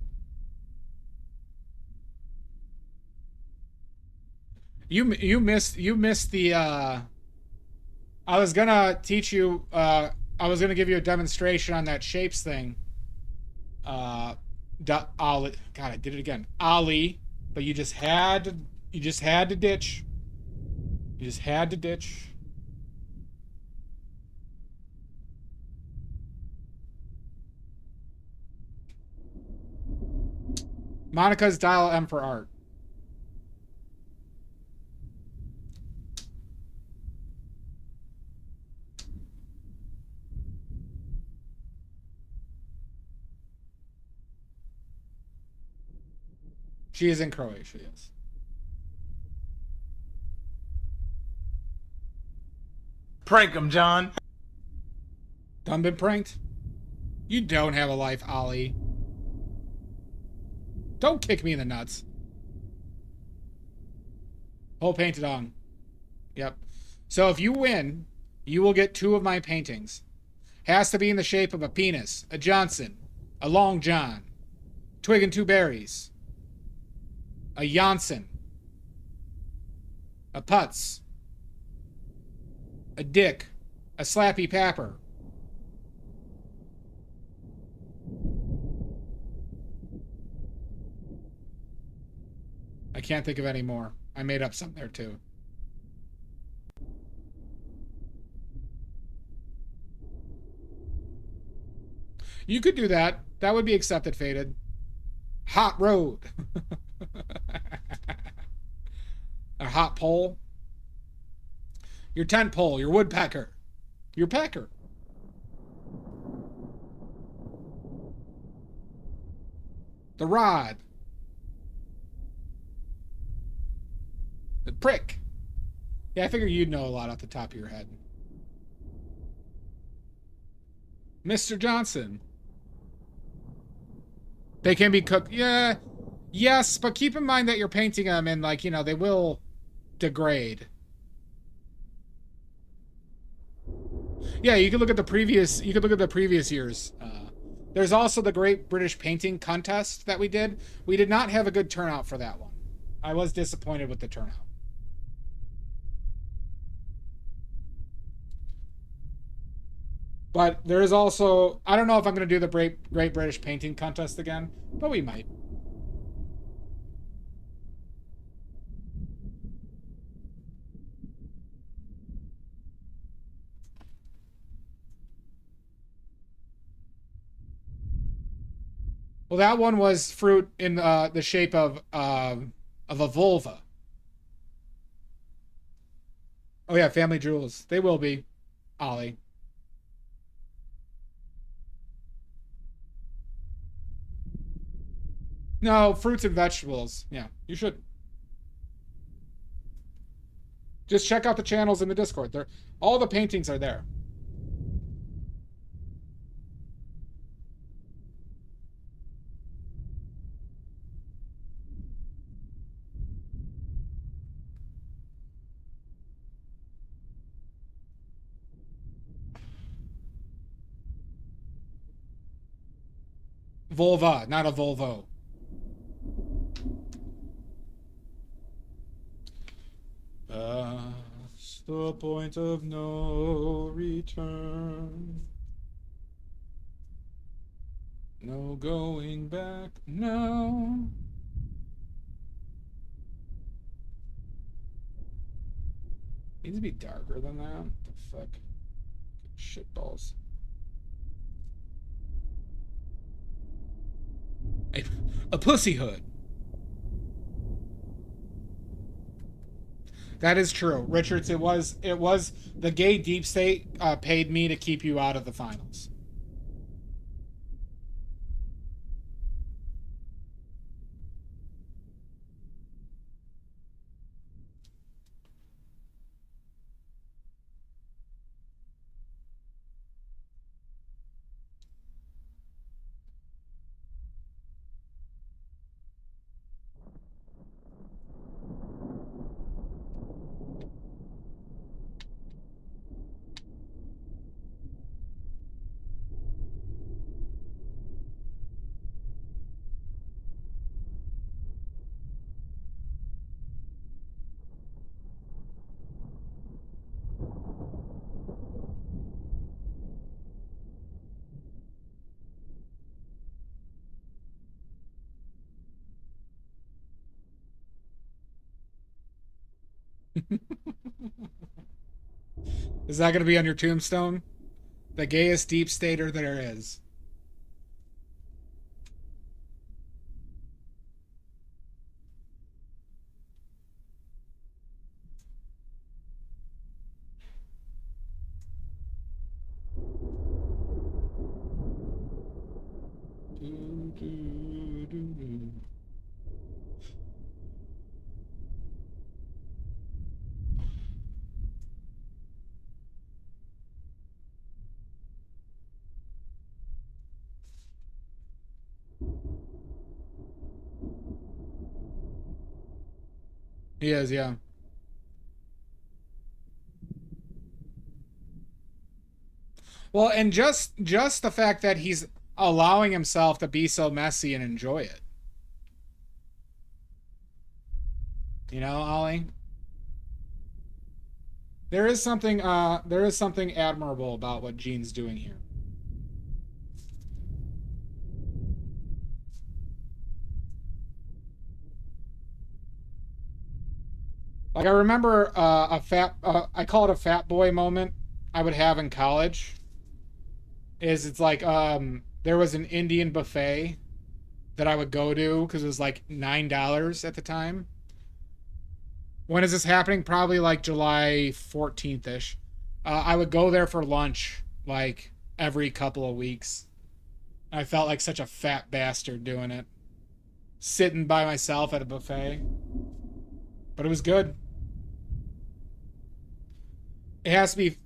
You missed the I was gonna teach you I was gonna give you a demonstration on that shapes thing. Ollie, God, I did it again. Ollie, but you just had to ditch. You just had to ditch. Monica's dial M for art. She is in Croatia, yes. Prank him, John. Done been pranked? You don't have a life, Ollie. Don't kick me in the nuts. Whole painted on. Yep. So if you win, you will get 2 of my paintings. Has to be in the shape of a penis, a Johnson, a Long John, twig and 2 berries, a Janssen, a Putz, a Dick, a Slappy Papper. I can't think of any more. I made up some there too. You could do that. That would be accepted, Faded. Hot road. A hot pole. Your tent pole. Your woodpecker. Your pecker. The rod. The prick. Yeah, I figure you'd know a lot off the top of your head. Mr. Johnson. They can be cooked. Yeah. Yes, but keep in mind that you're painting them and, like, you know, they will degrade. Yeah, you could look at the previous years. There's also the Great British Painting Contest that we did. We did not have a good turnout for that one. I was disappointed with the turnout. But there is also, I don't know if I'm going to do the Great British Painting Contest again, but we might. Well, that one was fruit in the shape of a vulva. Oh yeah, family jewels. They will be, Ollie. No, fruits and vegetables. Yeah, you should. Just check out the channels in the Discord. All the paintings are there. Vulva, not a Volvo. Past the point of no return. No going back now. Needs to be darker than that. What the fuck? Shitballs. A pussy hood. That is true, Richards. It was the gay deep state paid me to keep you out of the finals. Is that going to be on your tombstone? The gayest deep stater there is. He is, yeah. Well, and just the fact that he's allowing himself to be so messy and enjoy it. You know, Ollie? There is something admirable about what Gene's doing here. Like, I remember I call it a fat boy moment I would have in college. It's like, there was an Indian buffet that I would go to because it was like $9 at the time. When is this happening? Probably like July 14th-ish. I would go there for lunch like every couple of weeks. I felt like such a fat bastard doing it. sitting by myself at a buffet. But it was good. It has to be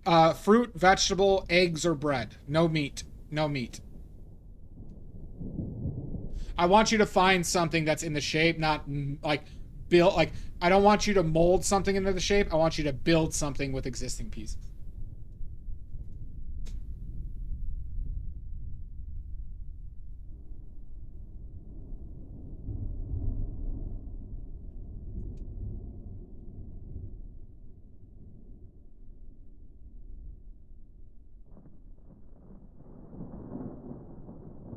fruit, vegetable, eggs, or bread. No meat. No meat. I want you to find something that's in the shape, not like build. Like, I don't want you to mold something into the shape. I want you to build something with existing pieces.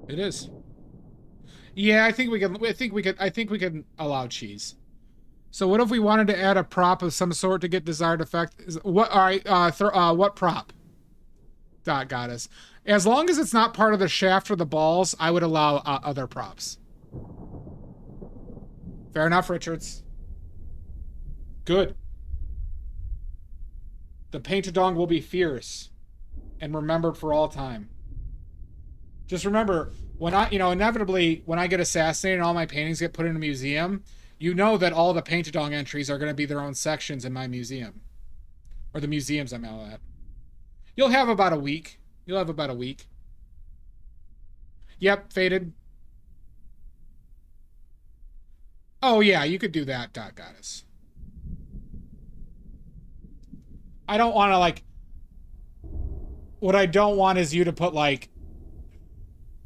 It is. Yeah, I think we can. I think we can allow cheese. So what if we wanted to add a prop of some sort to get desired effect? What? All right. What prop? Goddess. As long as it's not part of the shaft or the balls, I would allow other props. Fair enough, Richards. Good. The paint-a-dong will be fierce and remembered for all time. Just remember, when inevitably, when I get assassinated and all my paintings get put in a museum, you know that all the paint-a-dong entries are going to be their own sections in my museum. Or the museums I'm out at. You'll have about a week. You'll have about a week. Yep, faded. Oh, yeah, you could do that, Goddess. I don't want to, like... What I don't want is you to put, like...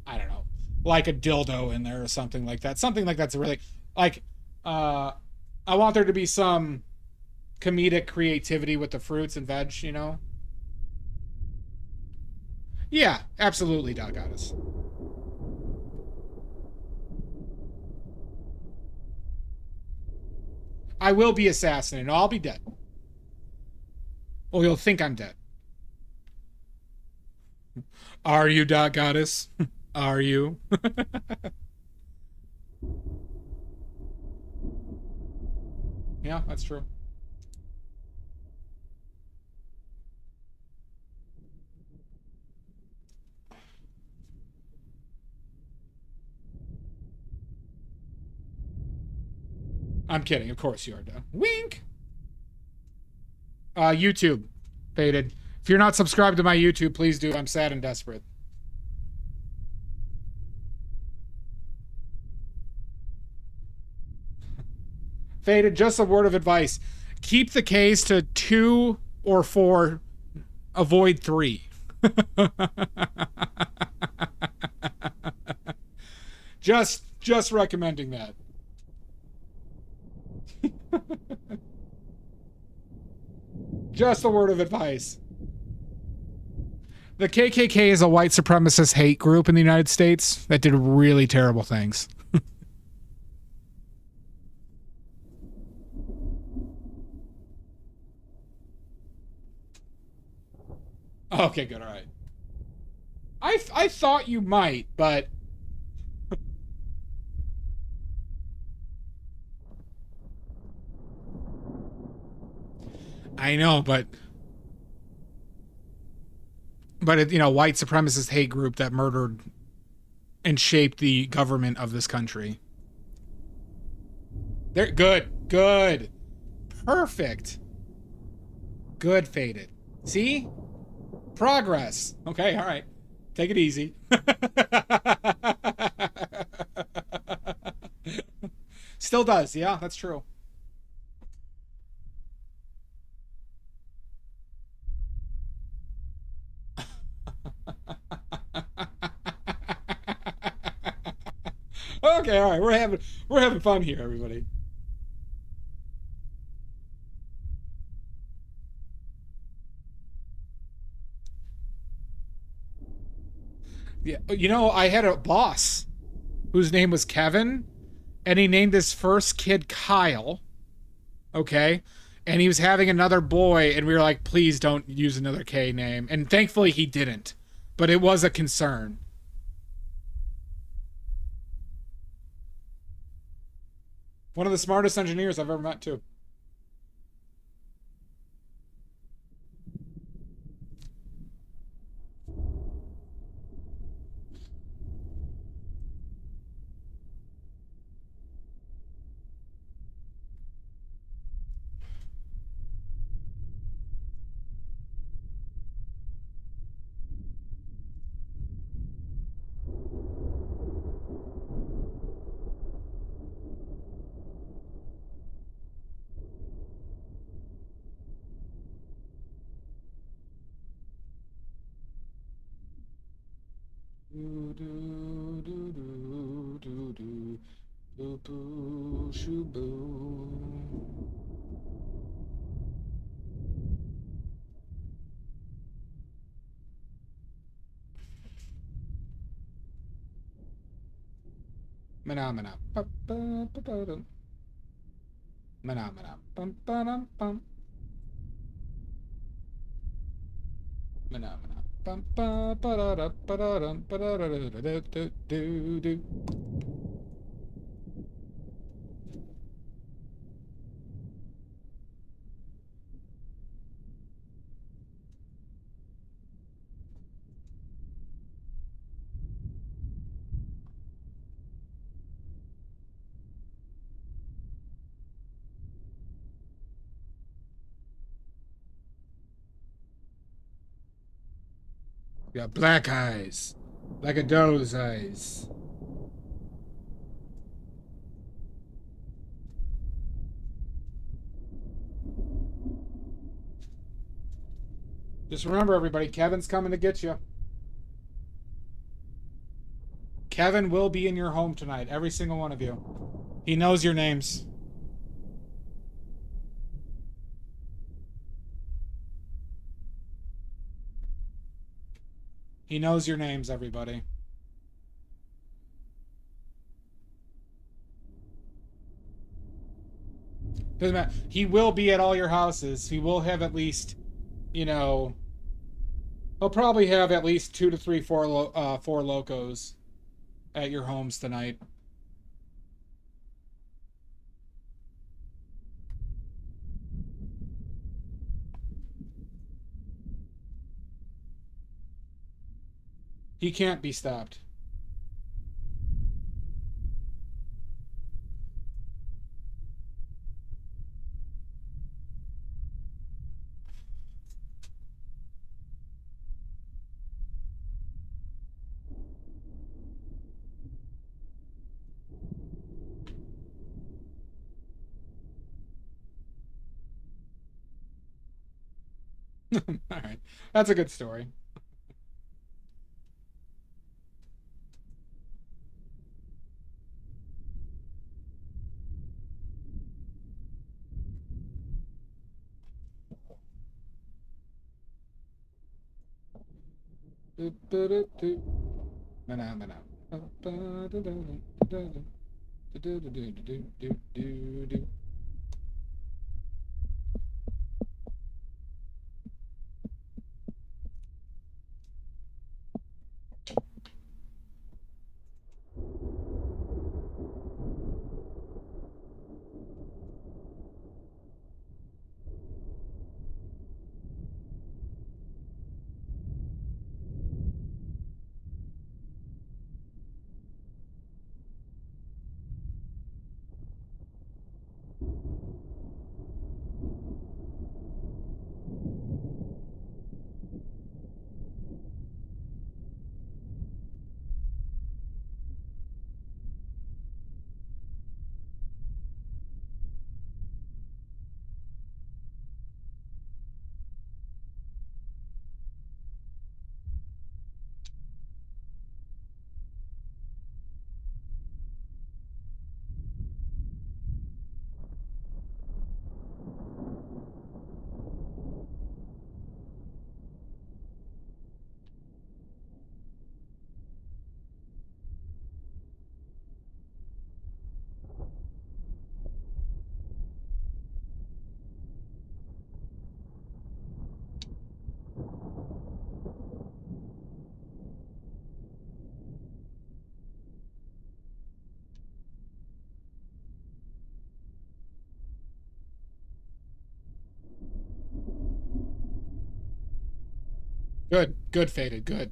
I don't know. Like a dildo in there or something like that. Something like that's really... Like, I want there to be some comedic creativity with the fruits and veg, you know? Yeah, absolutely, Goddess. I will be assassinated. I'll be dead. Well, you'll think I'm dead. Are you, Goddess? Are you? Yeah, that's true. I'm kidding. Of course you are, Doug. Wink! YouTube. Faded. If you're not subscribed to my YouTube, please do. I'm sad and desperate. Faded, just a word of advice. Keep the Ks to 2 or 4. Avoid 3. Just recommending that. Just a word of advice. The KKK is a white supremacist hate group in the United States that did really terrible things. Okay, good, all right. I thought you might, but... I know, but it, white supremacist hate group that murdered and shaped the government of this country. They're good. Perfect. Good, Faded. See? Progress. Okay, all right. Take it easy. Still does. Yeah, that's true. Okay, all right. We're having fun here, everybody. Yeah, I had a boss whose name was Kevin, and he named his first kid Kyle. Okay? And he was having another boy, and we were like, please don't use another K name. And thankfully he didn't. But it was a concern. One of the smartest engineers I've ever met, too. Do, do, do, do, do, do. Boo, boo, shoo, boo. Mana, pa, pa, pa, pa, dum. Mana, pum, pa, dum, pum. Mana, pum, pa, pa, da, da, pa, da, dum, pa, da, da, da, da, da, do, do. You got black eyes, like a doe's eyes. Just remember, everybody, Kevin's coming to get you. Kevin will be in your home tonight, every single one of you. He knows your names. He knows your names, everybody. Doesn't matter. He will be at all your houses. He will have at least, you know, he'll probably have at least 2 to 3, 4 locos at your homes tonight. He can't be stopped. All right. That's a good story. Good. Good, Faded. Good.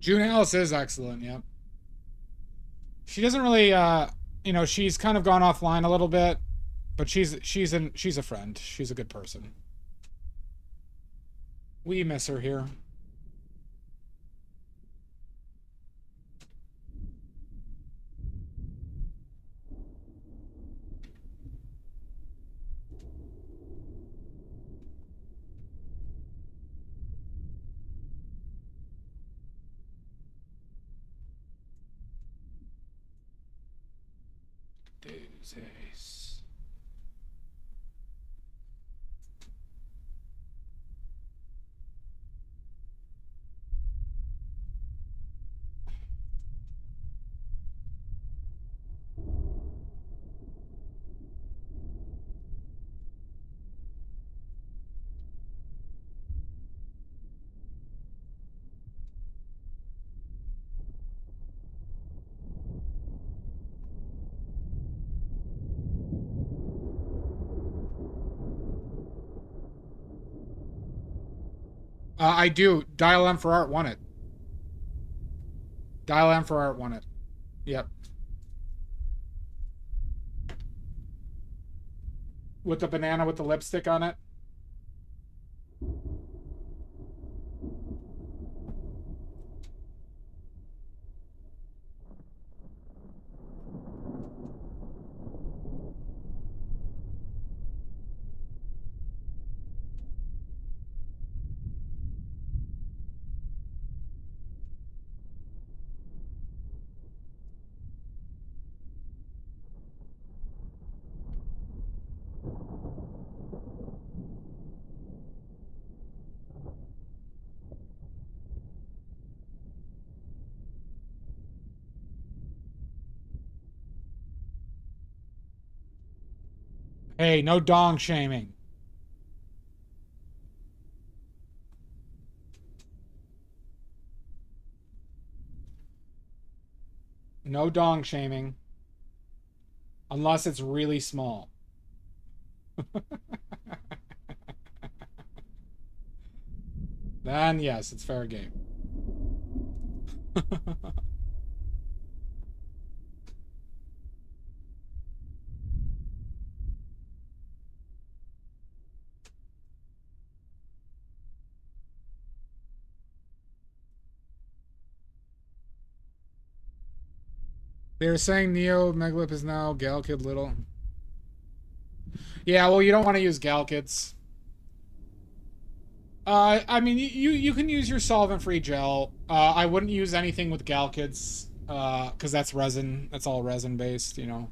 June Alice is excellent, yep. She doesn't really, you know, she's kind of gone offline a little bit, but she's a friend. She's a good person. We miss her here. Jesus. I do. Dial M for Art won it. Dial M for Art won it. Yep. With the banana with the lipstick on it. Hey, no dong shaming. No dong shaming. Unless it's really small. Then, yes, it's fair game. They were saying Neo Megalip is now Gal Kid Little. Yeah, well, you don't want to use Gal Kids. I mean, you can use your solvent-free gel. I wouldn't use anything with Gal Kids, because that's resin. That's all resin-based, you know.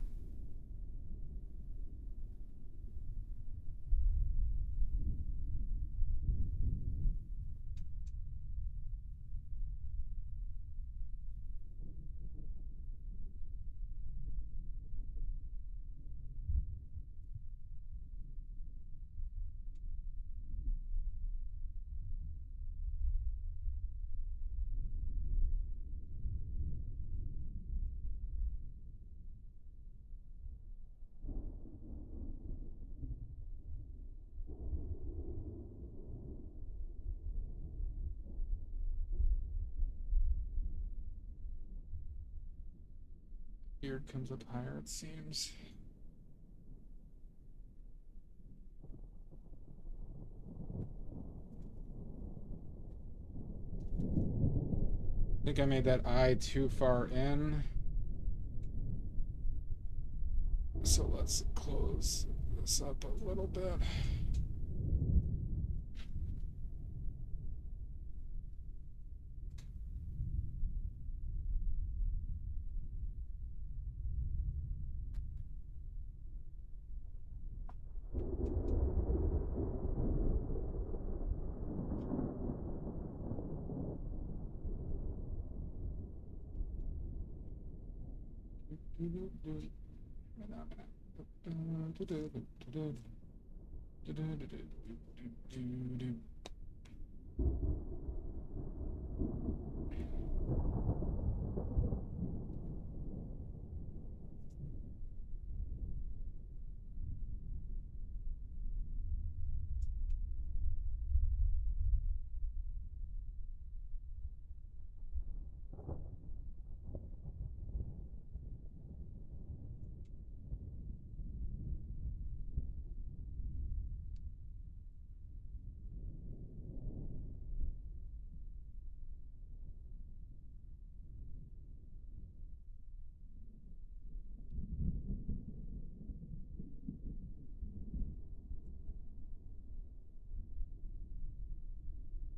Beard comes up higher, it seems. I think I made that eye too far in. So let's close this up a little bit.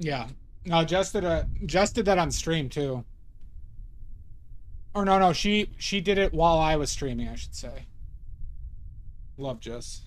Yeah. No, Jess did that on stream too. Or no, she did it while I was streaming, I should say. Love Jess.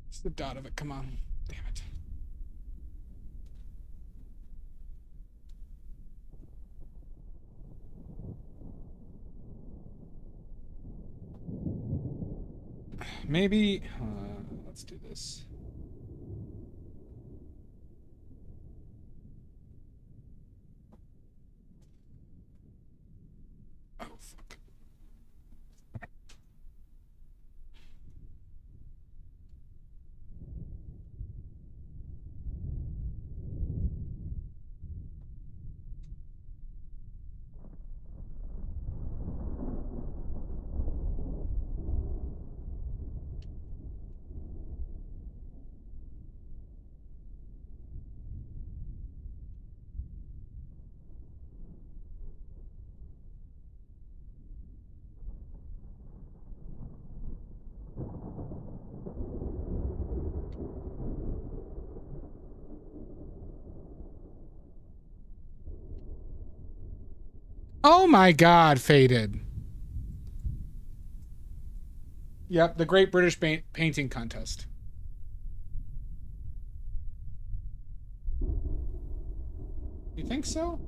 It's the dot of it. Come on. Damn it. Maybe let's do this. Oh fuck. Oh my god, Faded. Yep, the Great British Painting Contest. You think so?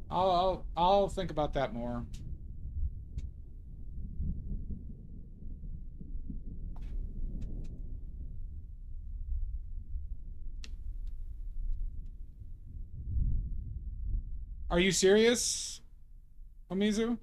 I'll think about that more. Are you serious, Omizu?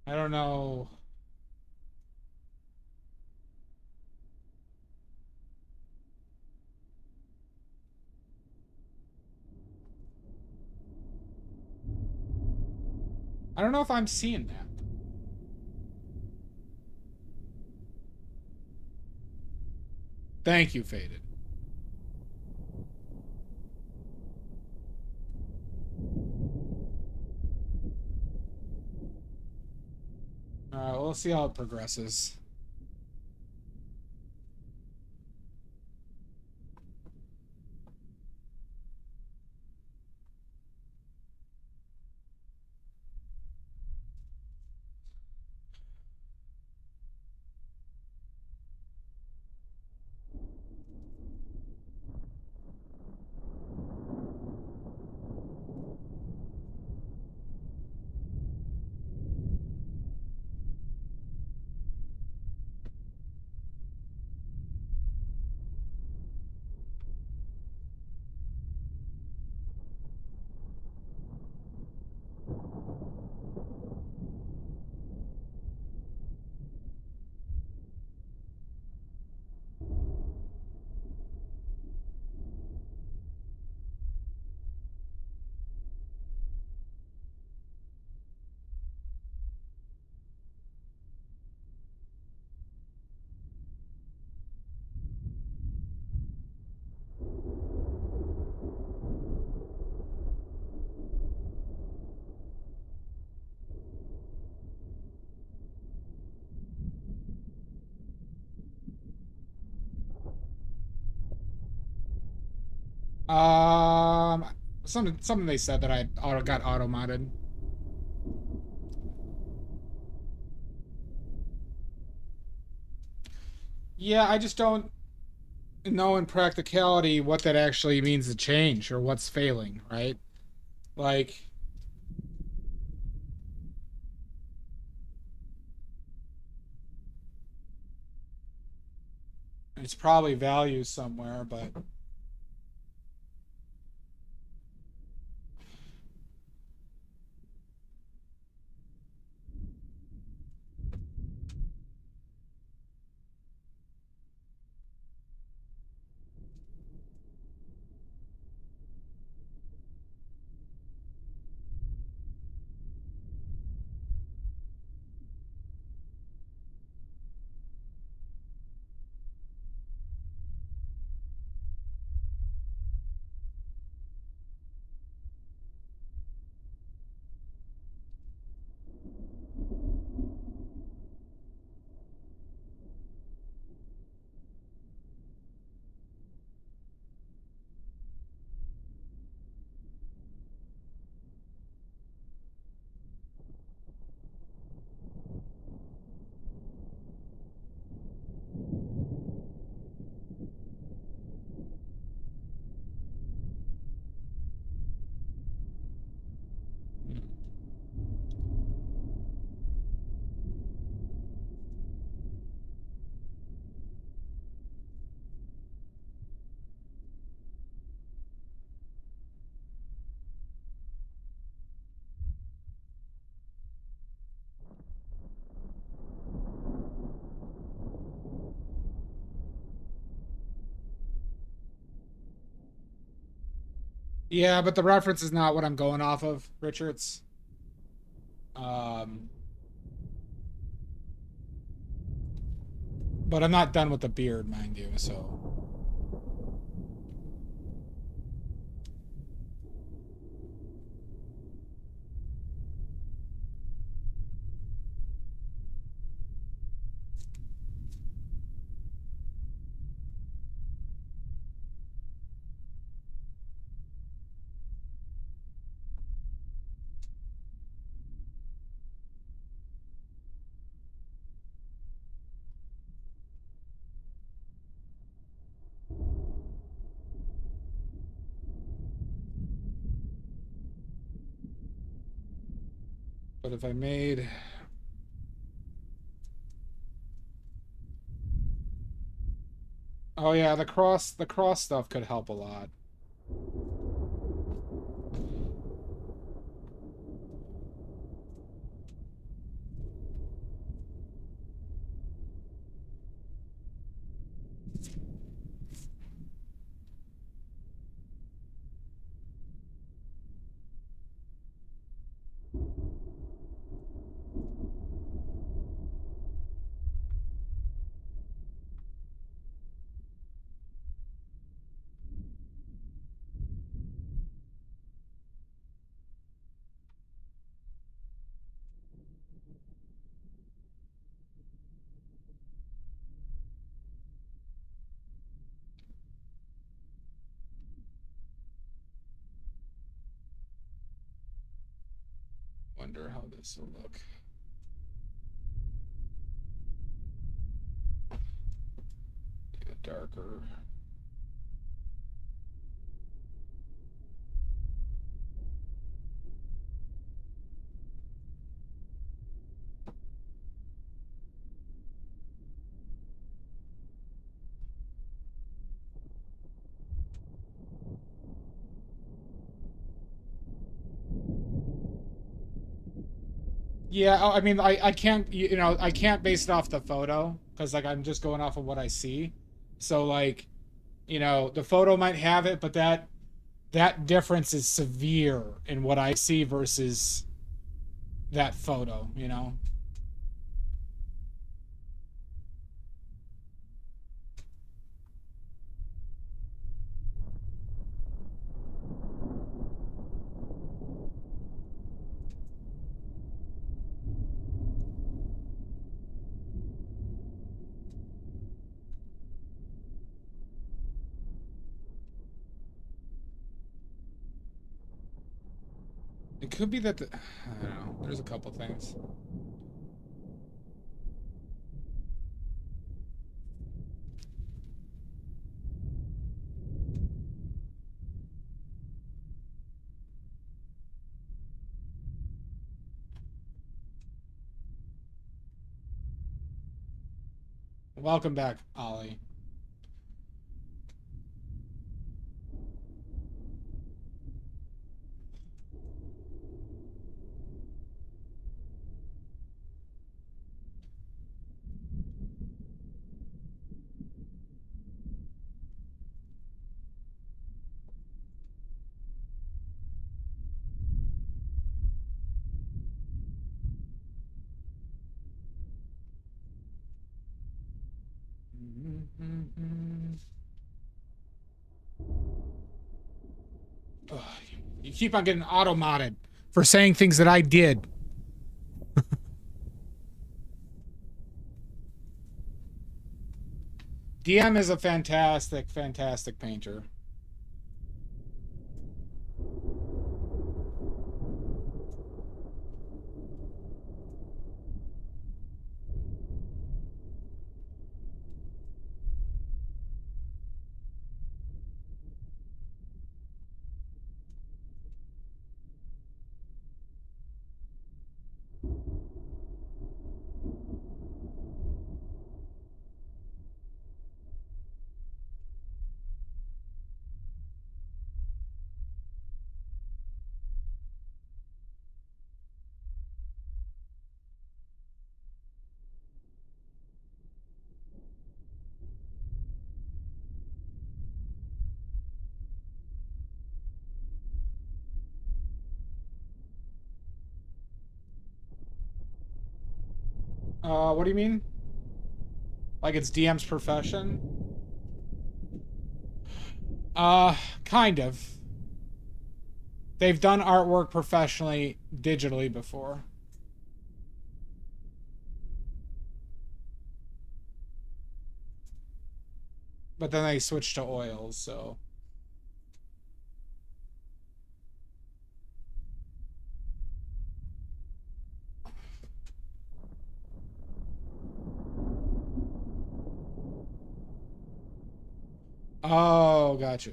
I don't know. I don't know if I'm seeing that. Thank you, Faded. Alright, we'll see how it progresses. Um, something they said that I got auto modded. Yeah, I just don't know in practicality what that actually means to change or what's failing, right? Like, it's probably values somewhere, but yeah, but the reference is not what I'm going off of, Richards. Um, but I'm not done with the beard, mind you, so. But if I made... Oh yeah, the cross stuff could help a lot. Wonder how this will look. Get it darker. Yeah, I mean, I can't, you know, I can't base it off the photo because, like, I'm just going off of what I see. So, like, you know, the photo might have it, but that difference is severe in what I see versus that photo, you know? It could be that I don't know. There's a couple things. Welcome back, Ollie. Ugh, you keep on getting auto-modded for saying things that I did. DM is a fantastic, fantastic painter. What do you mean? Like it's DM's profession? Kind of. They've done artwork professionally digitally before. But then they switched to oils, so. Oh, gotcha.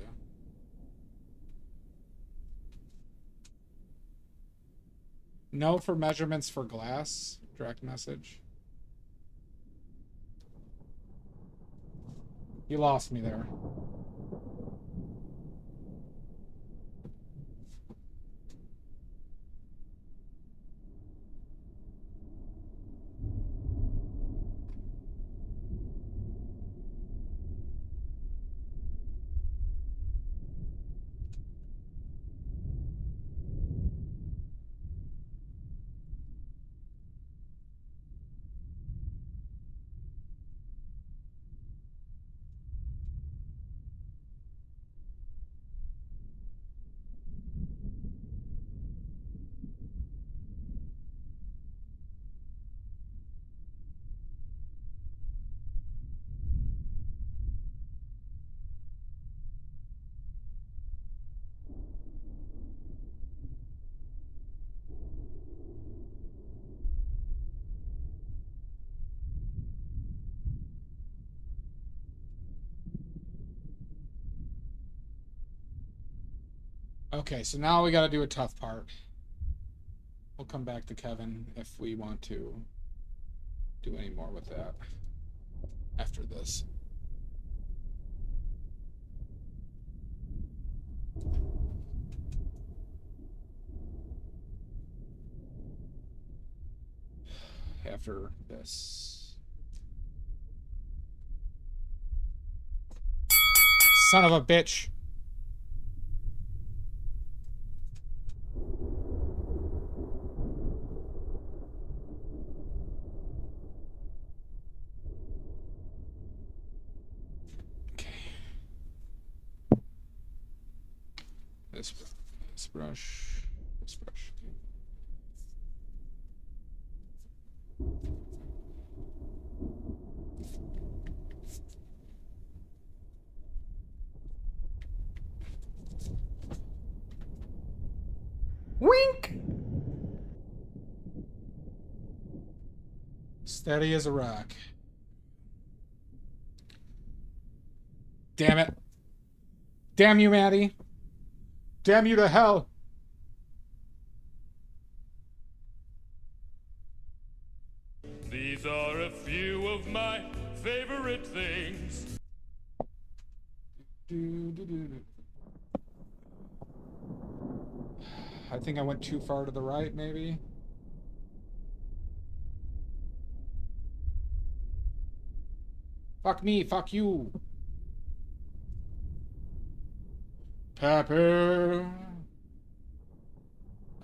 No for measurements for glass. Direct message. You lost me there. Okay, so now we gotta do a tough part. We'll come back to Kevin if we want to do any more with that after this. After this. Son of a bitch. This brush, this brush. Wink! Steady as a rock. Damn it. Damn you, Maddie. Damn you to hell. These are a few of my favorite things. I think I went too far to the right, maybe. Fuck me, fuck you. Pepper.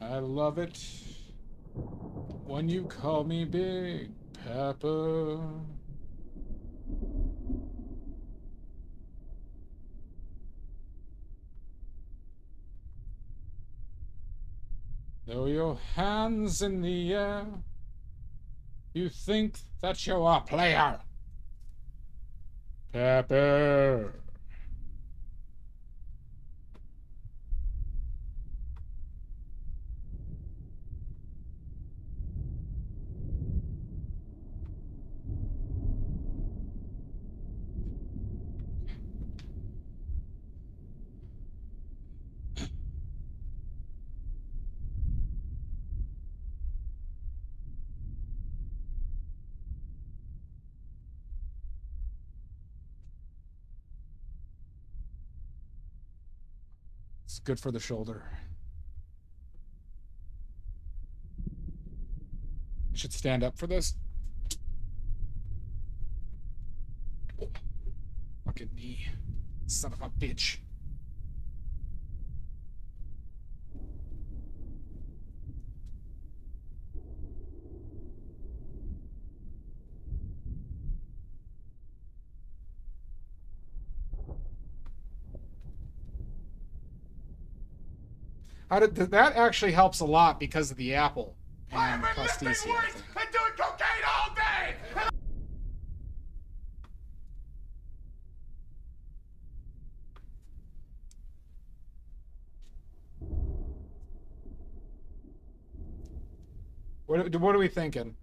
I love it when you call me Big Pepper. Throw your hands in the air. You think that you're a player. Pepper. It's good for the shoulder. I should stand up for this. Fucking knee. Son of a bitch. That actually helps a lot because of the apple and plasticine. and doing cocaine all day. What are we thinking?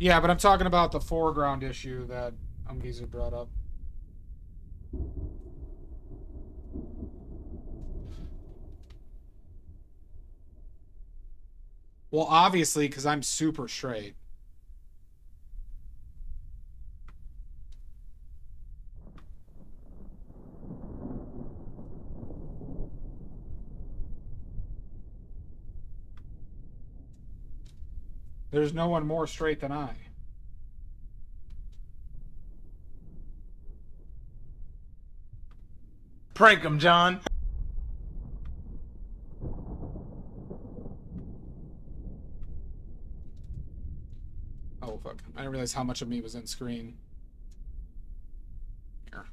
Yeah, but I'm talking about the foreground issue that Umgiza brought up. Well, obviously, because I'm super straight. There's no one more straight than I. Prank him, John. Oh, fuck. I didn't realize how much of me was in screen. Here.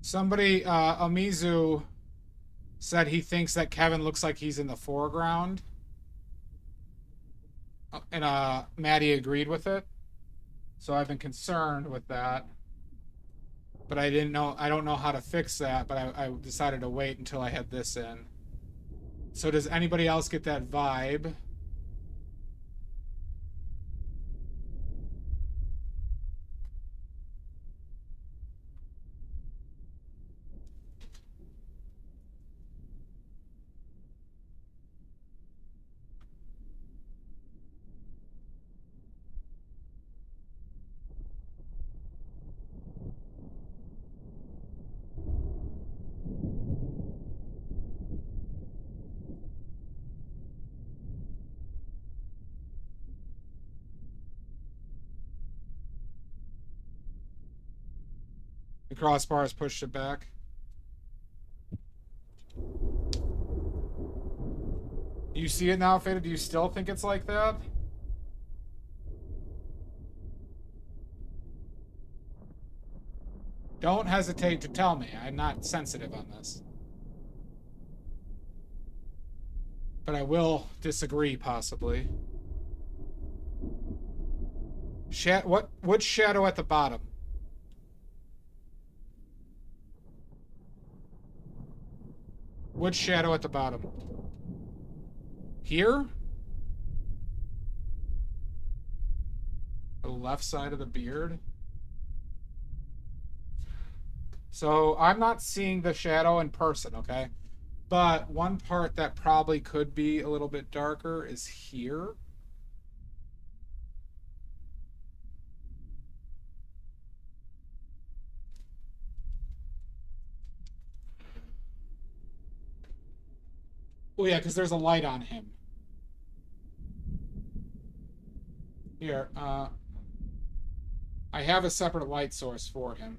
Somebody, Amizu said he thinks that Kevin looks like he's in the foreground. And Maddie agreed with it. So I've been concerned with that. But I don't know how to fix that, but I decided to wait until I had this in. So does anybody else get that vibe? The crossbars pushed it back. You see it now, Faded? Do you still think it's like that? Don't hesitate to tell me. I'm not sensitive on this. But I will disagree, possibly. Which shadow at the bottom? Which shadow at the bottom? Here? The left side of the beard? So I'm not seeing the shadow in person, okay? But one part that probably could be a little bit darker is here. Oh yeah, because there's a light on him. Here, I have a separate light source for him.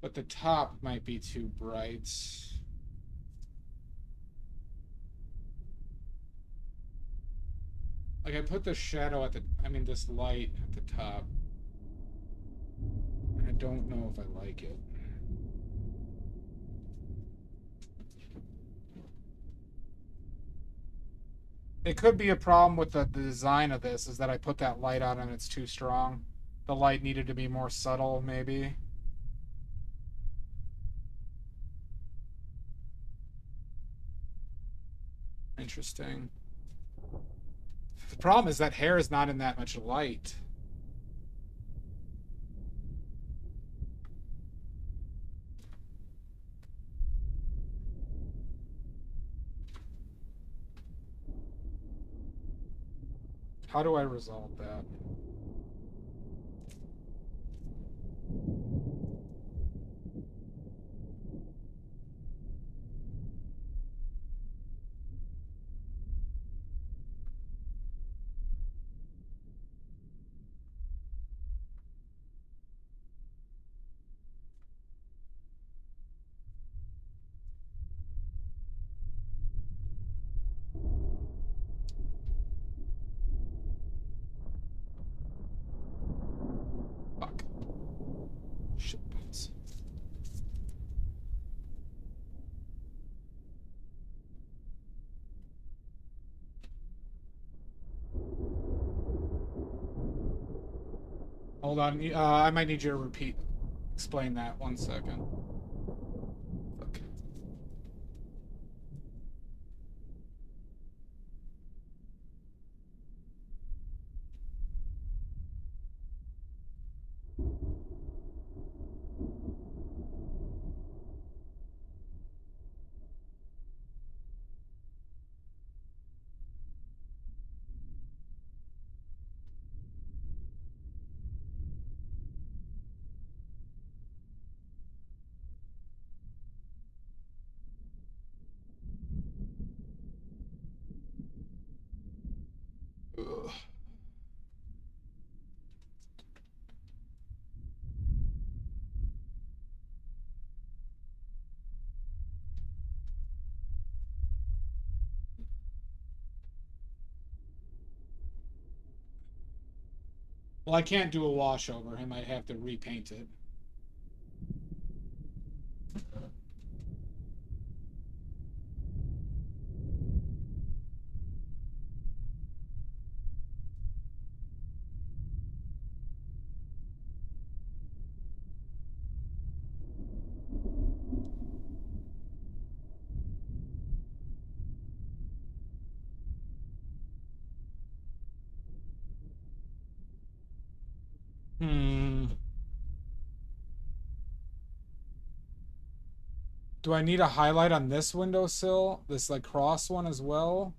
But the top might be too bright. Like I put the shadow at the, this light at the top. I don't know if I like it. It could be a problem with the design of this, is that I put that light on and it's too strong. The light needed to be more subtle, maybe. Interesting. The problem is that hair is not in that much light. How do I resolve that? Fuck. Shit balls. Hold on. I might need you to explain that 1 second. Fuck. Well, I can't do a wash over him. I'd have to repaint it. Do I need a highlight on this windowsill? This like cross one as well?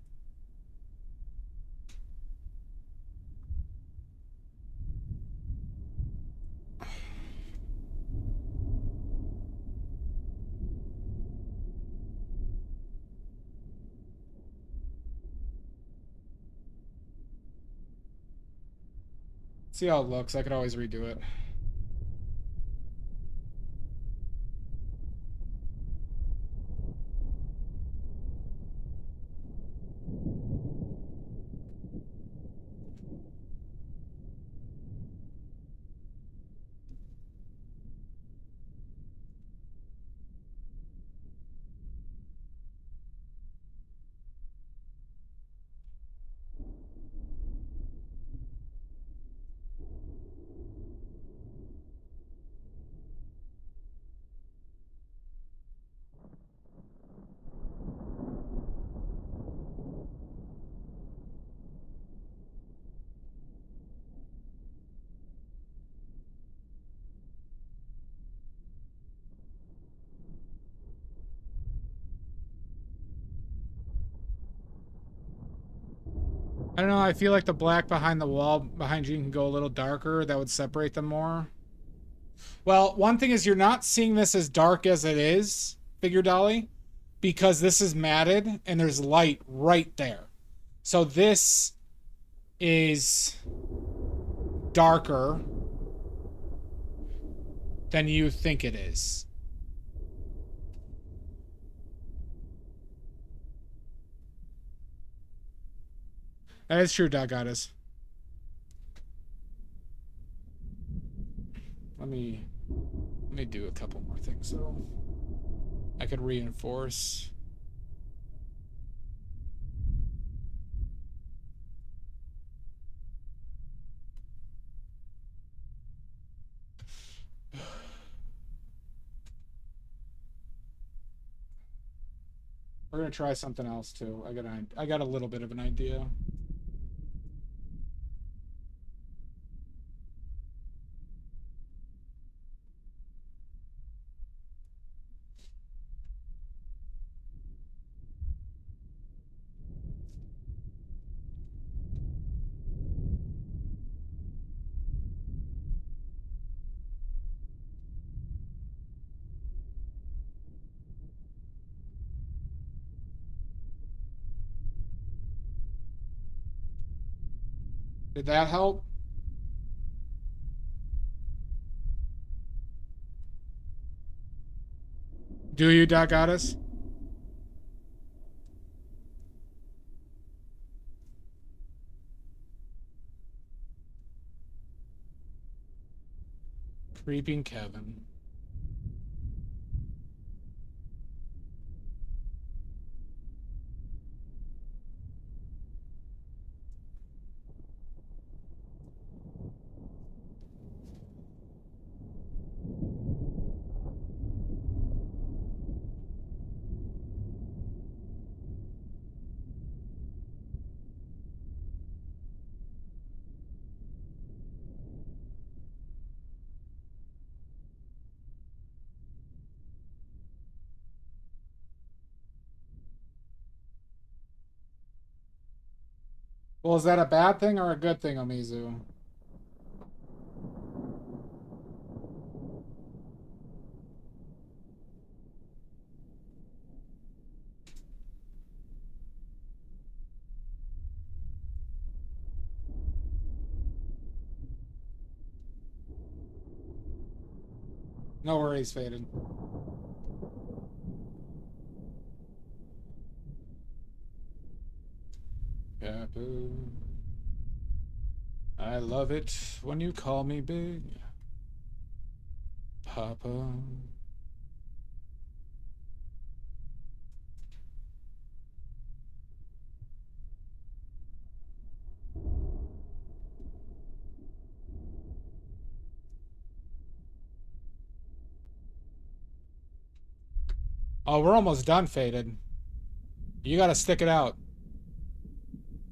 See how it looks. I could always redo it. I don't know, I feel like the black behind the wall behind you can go a little darker. That would separate them more. Well, one thing is you're not seeing this as dark as it is, Figure Dolly, because this is matted and there's light right there. So this is darker than you think it is. That is true, Doc Goddess. Let me do a couple more things though. I could reinforce. We're gonna try something else too. I got a little bit of an idea. Did that help? Do you, Doc Goddess? Creeping Kevin. Well, is that a bad thing or a good thing, Omizu? No worries, Faded. Papu. I love it when you call me Big Papa. Oh, we're almost done, Faded. You gotta stick it out.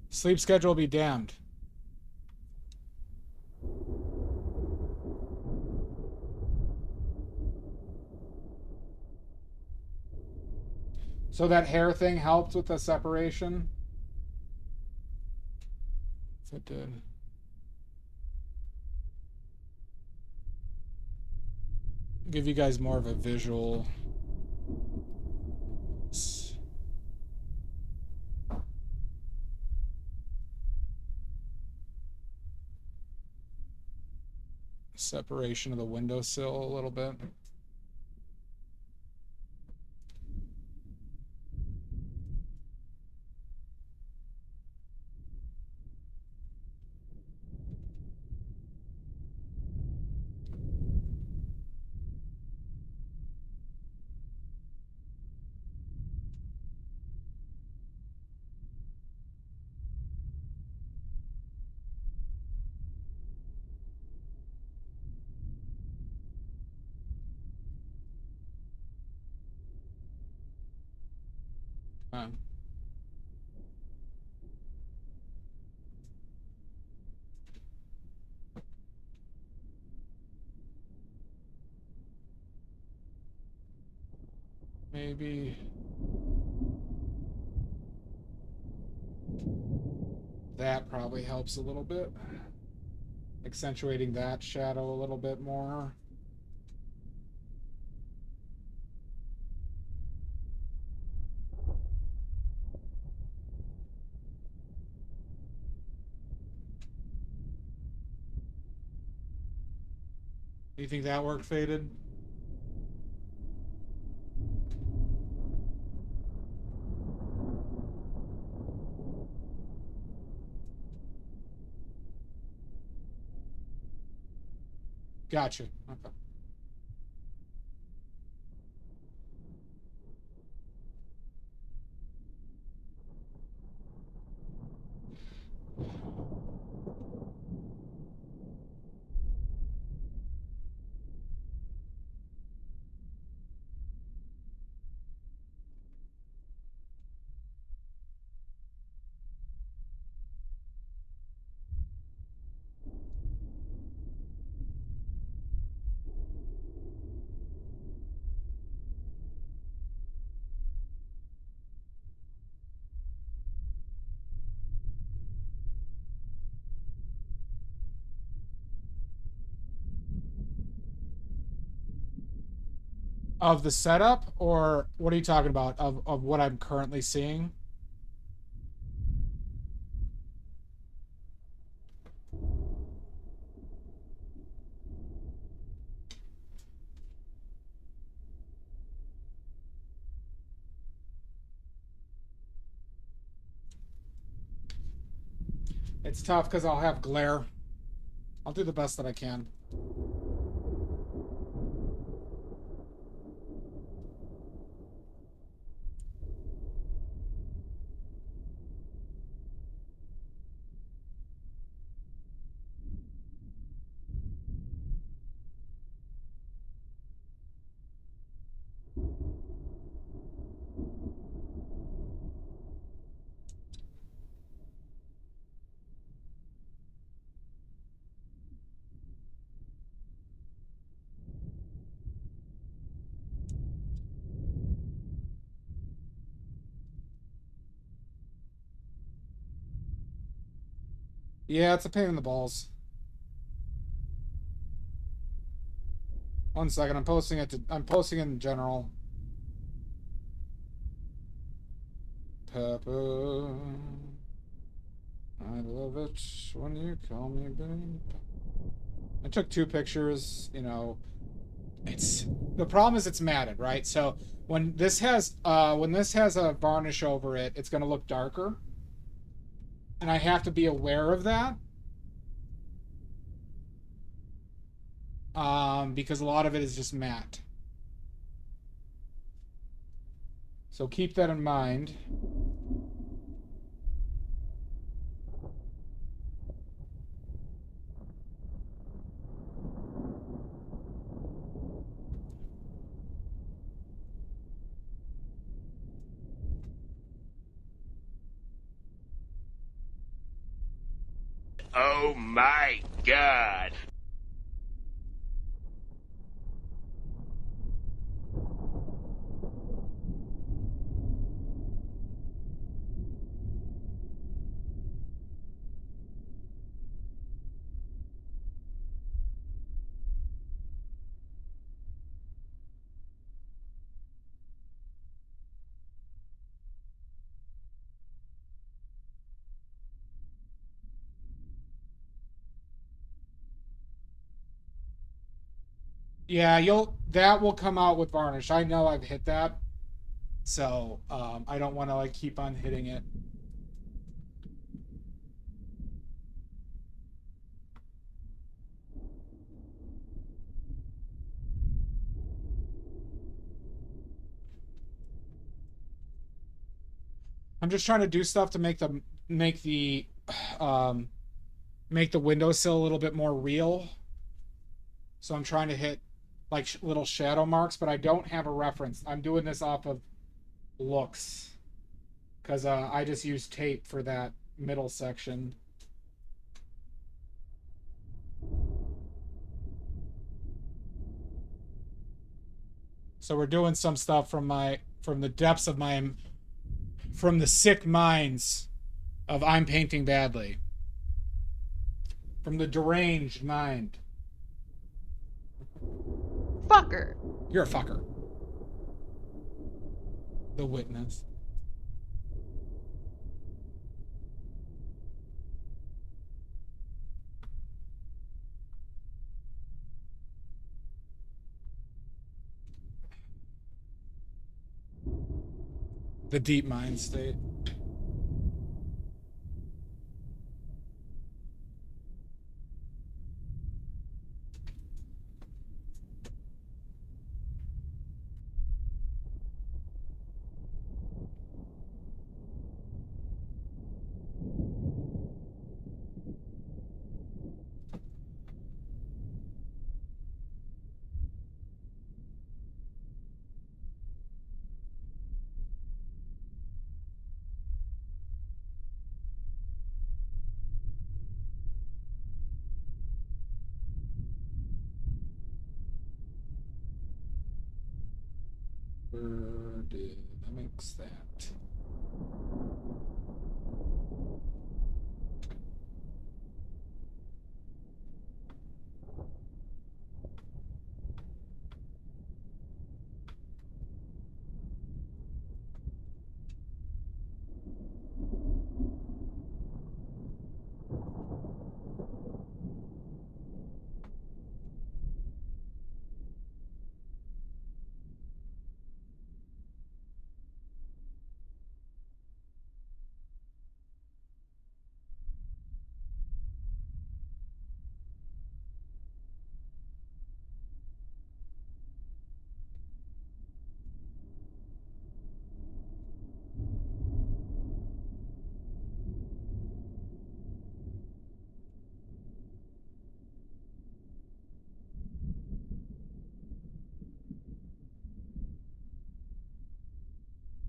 Sleep schedule be damned. So that hair thing helped with the separation? If it did. Give you guys more of a visual. Separation of the windowsill a little bit. Maybe that probably helps a little bit. Accentuating that shadow a little bit more. Do you think that worked, Faded? Gotcha. Okay. Of the setup, or what are you talking about? Of what I'm currently seeing? It's tough because I'll have glare. I'll do the best that I can. Yeah, it's a pain in the balls. One second, I'm posting it to, I'm posting it in general. Pepper, I love it when you call me babe. I took 2 pictures, you know. It's the problem is it's matted, right? So when this has a varnish over it, it's gonna look darker. And I have to be aware of that. because a lot of it is just matte. So keep that in mind. Oh my God. Yeah, that will come out with varnish. I know I've hit that. So, I don't want to like keep on hitting it. I'm just trying to do stuff to um make the windowsill a little bit more real. So I'm trying to hit like little shadow marks, but I don't have a reference. I'm doing this off of looks because I just use tape for that middle section. So we're doing some stuff from the depths of from the sick minds of I'm painting badly. From the deranged mind. Fucker. You're a fucker. The witness. The deep mind state. Where did I mix that?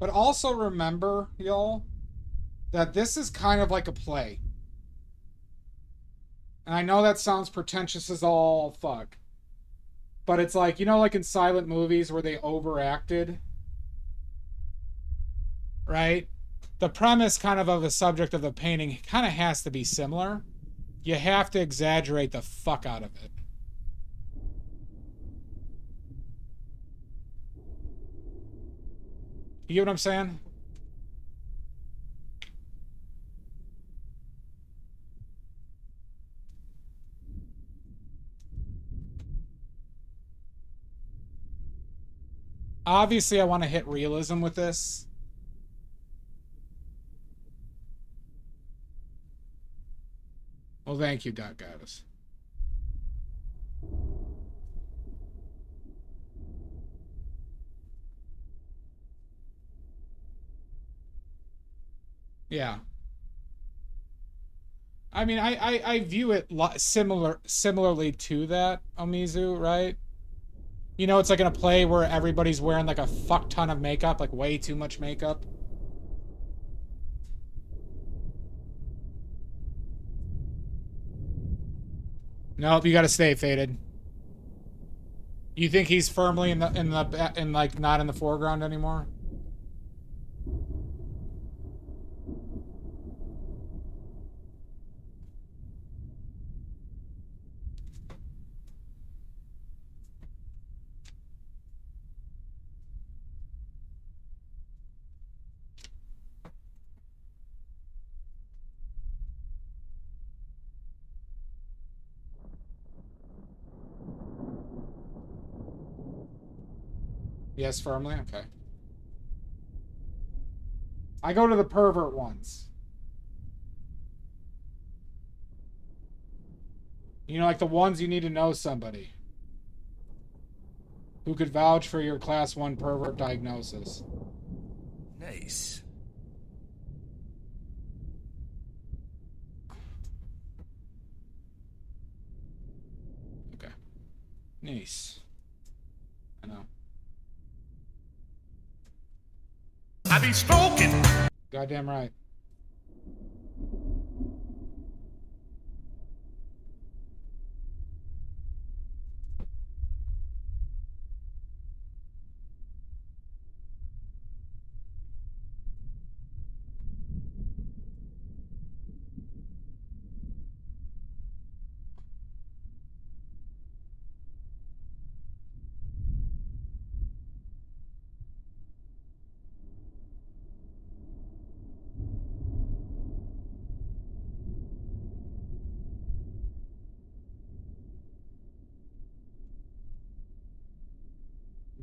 But also remember, y'all, that this is kind of like a play. And I know that sounds pretentious as all fuck. But it's like, like in silent movies where they overacted, right? The premise kind of the subject of the painting kind of has to be similar. You have to exaggerate the fuck out of it. You get what I'm saying? Obviously, I want to hit realism with this. Well, thank you, Doc Gavis. Yeah. I mean, I view it similarly to that, Omizu, right? You know, it's like in a play where everybody's wearing like a fuck ton of makeup, like way too much makeup. Nope, you gotta stay faded. You think he's firmly in like not in the foreground anymore? Yes, firmly? Okay. I go to the pervert ones. You know, like the ones you need to know somebody who could vouch for your class 1 pervert diagnosis. Nice. Okay. Nice. I know. I be smoking. Goddamn right.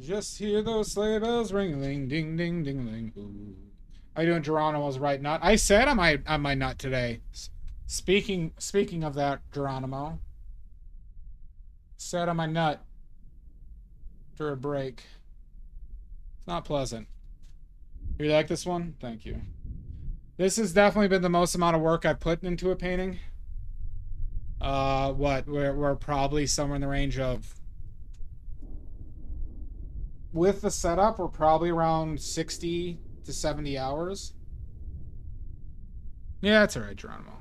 Just hear those sleigh bells ring-a-ling, ding-ding, ding-a-ling. Ooh. How you doing, Geronimo's right nut? I said on my nut today. Speaking of that, Geronimo. Sat on my nut for a break. It's not pleasant. You like this one? Thank you. This has definitely been the most amount of work I've put into a painting. We're probably somewhere in the range of... With the setup, we're probably around 60 to 70 hours. Yeah, that's alright, Geronimo.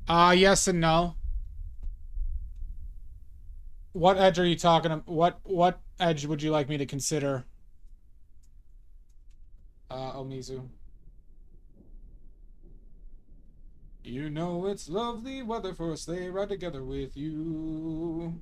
Yes and no. What edge are you talking about? What edge would you like me to consider? Omizu. You know it's lovely weather for a sleigh ride together with you.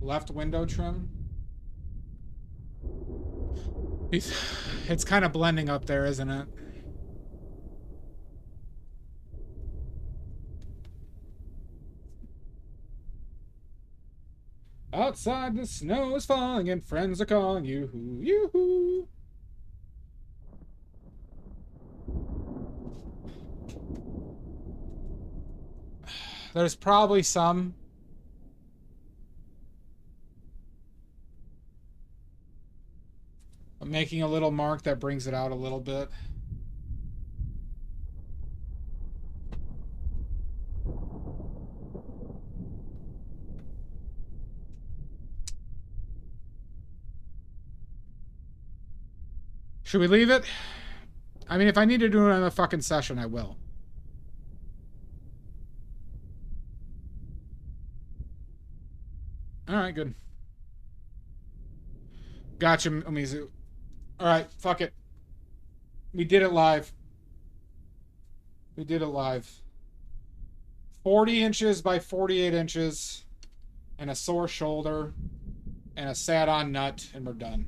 Left window trim. It's kind of blending up there, isn't it? Outside the snow is falling and friends are calling you. Yoo-hoo. There's probably some. I'm making a little mark that brings it out a little bit. Should we leave it? I mean, if I need to do another fucking session, I will. Alright, good. Gotcha, Omizu. Alright, fuck it. We did it live. We did it live. 40 inches by 48 inches. And a sore shoulder. And a sat-on nut. And we're done.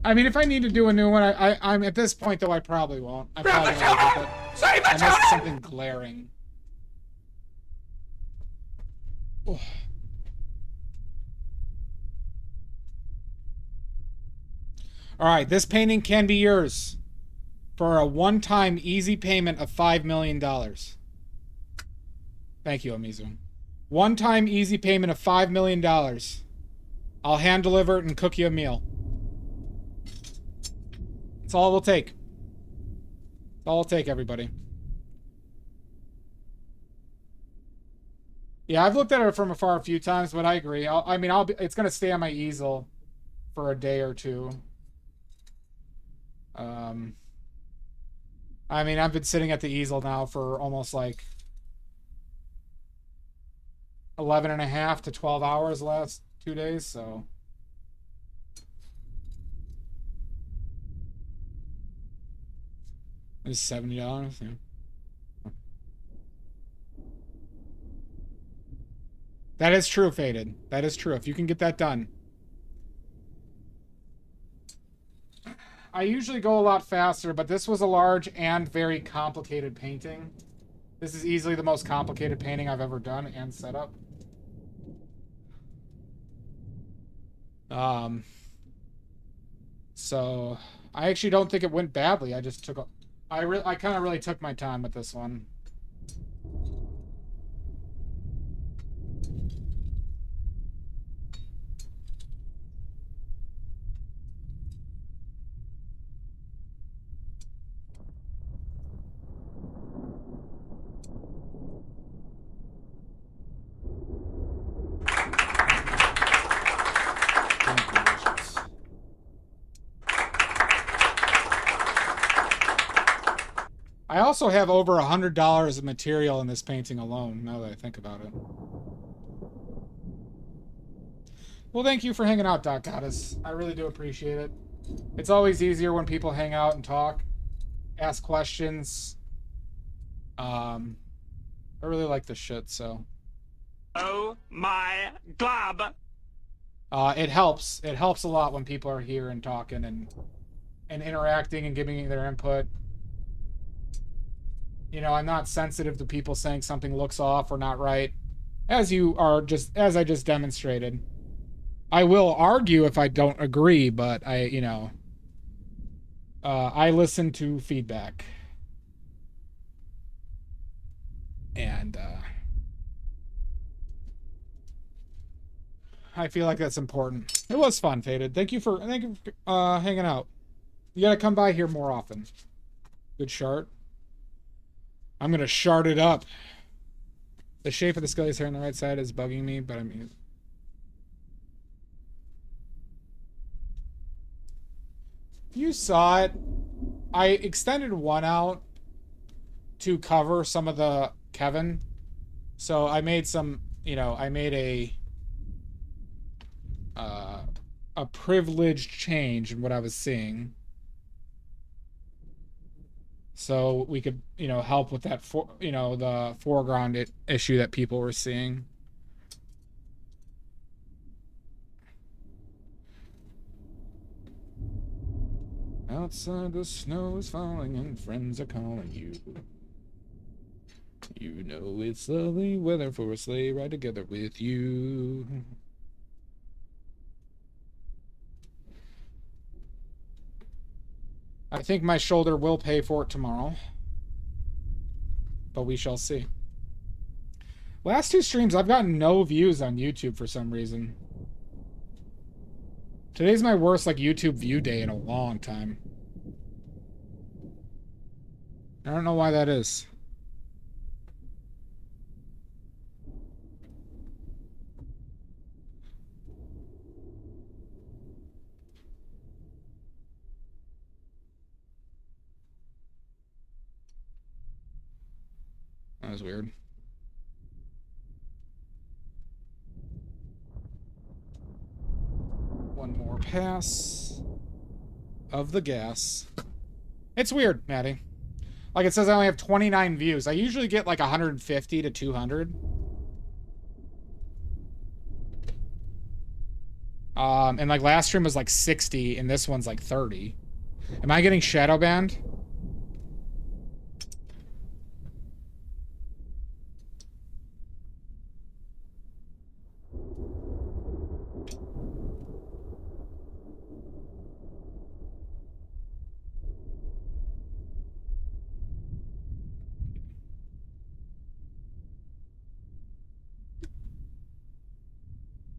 I mean, if I need to do a new one, I'm at this point, though, I probably won't. I probably won't with it. Unless it's something glaring. Oh. All right, this painting can be yours for a one-time easy payment of $5 million. Thank you, Amizu. One-time easy payment of $5 million. I'll hand deliver it and cook you a meal. That's all it will take. That's all it'll take, everybody. Yeah, I've looked at it from afar a few times, but I agree. It's gonna stay on my easel for a day or two. I mean, I've been sitting at the easel now for almost like 11 and a half to 12 hours the last 2 days, so. It's $70, yeah. That is true, Faded. That is true. If you can get that done. I usually go a lot faster, but this was a large and very complicated painting. This is easily the most complicated painting I've ever done and set up. So I actually don't think it went badly. I just took I kind of really took my time with this one. I also have over $100 of material in this painting alone, now that I think about it. Well, thank you for hanging out, Doc Goddess. I really do appreciate it. It's always easier when people hang out and talk, ask questions. I really like this shit, so. Oh my glob! It helps. It helps a lot when people are here and talking and interacting and giving their input. You know, I'm not sensitive to people saying something looks off or not right, as I just demonstrated. I will argue if I don't agree, but I listen to feedback. And I feel like that's important. It was fun, Faded. Thank you for hanging out. You gotta come by here more often. Good shard. I'm gonna shard it up. The shape of the Scully's hair on the right side is bugging me, but I mean, you saw it. I extended one out to cover some of the Kevin. So I made some, I made a privileged change in what I was seeing. So we could, help with that, the foreground issue that people were seeing. Outside the snow is falling and friends are calling you. You know it's lovely weather for a sleigh ride together with you. I think my shoulder will pay for it tomorrow. But we shall see. Last two streams, I've gotten no views on YouTube for some reason. Today's my worst, YouTube view day in a long time. I don't know why that is. That was weird. One more pass of the gas. It's weird, Maddie. Like it says I only have 29 views. I usually get 150 to 200. And last stream was 60 and this one's 30. Am I getting shadow banned?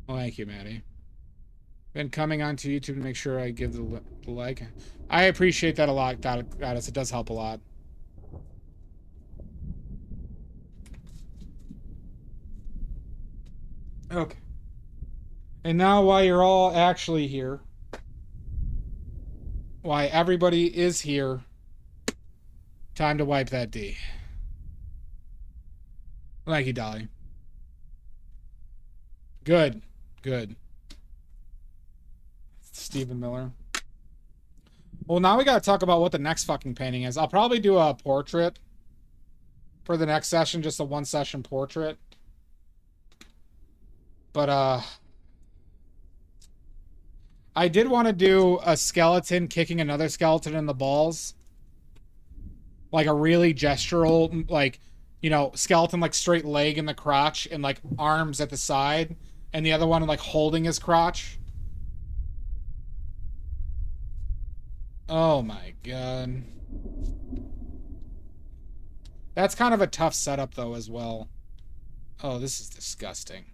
Well, thank you, Maddie. Been coming onto YouTube to make sure I give the like. I appreciate that a lot, Goddess. It does help a lot. Okay. And now while you're all actually here, why everybody is here, time to wipe that D. Thank you, Dolly. Good. Good. Stephen Miller. Well, now we gotta talk about what the next fucking painting is. I'll probably do a portrait for the next session, just a one-session portrait. But, I did want to do a skeleton kicking another skeleton in the balls. Like a really gestural, like, you know, skeleton, like, straight leg in the crotch and, like, arms at the side. And the other one, like, holding his crotch. Oh, my God. That's kind of a tough setup, though, as well. Oh, this is disgusting.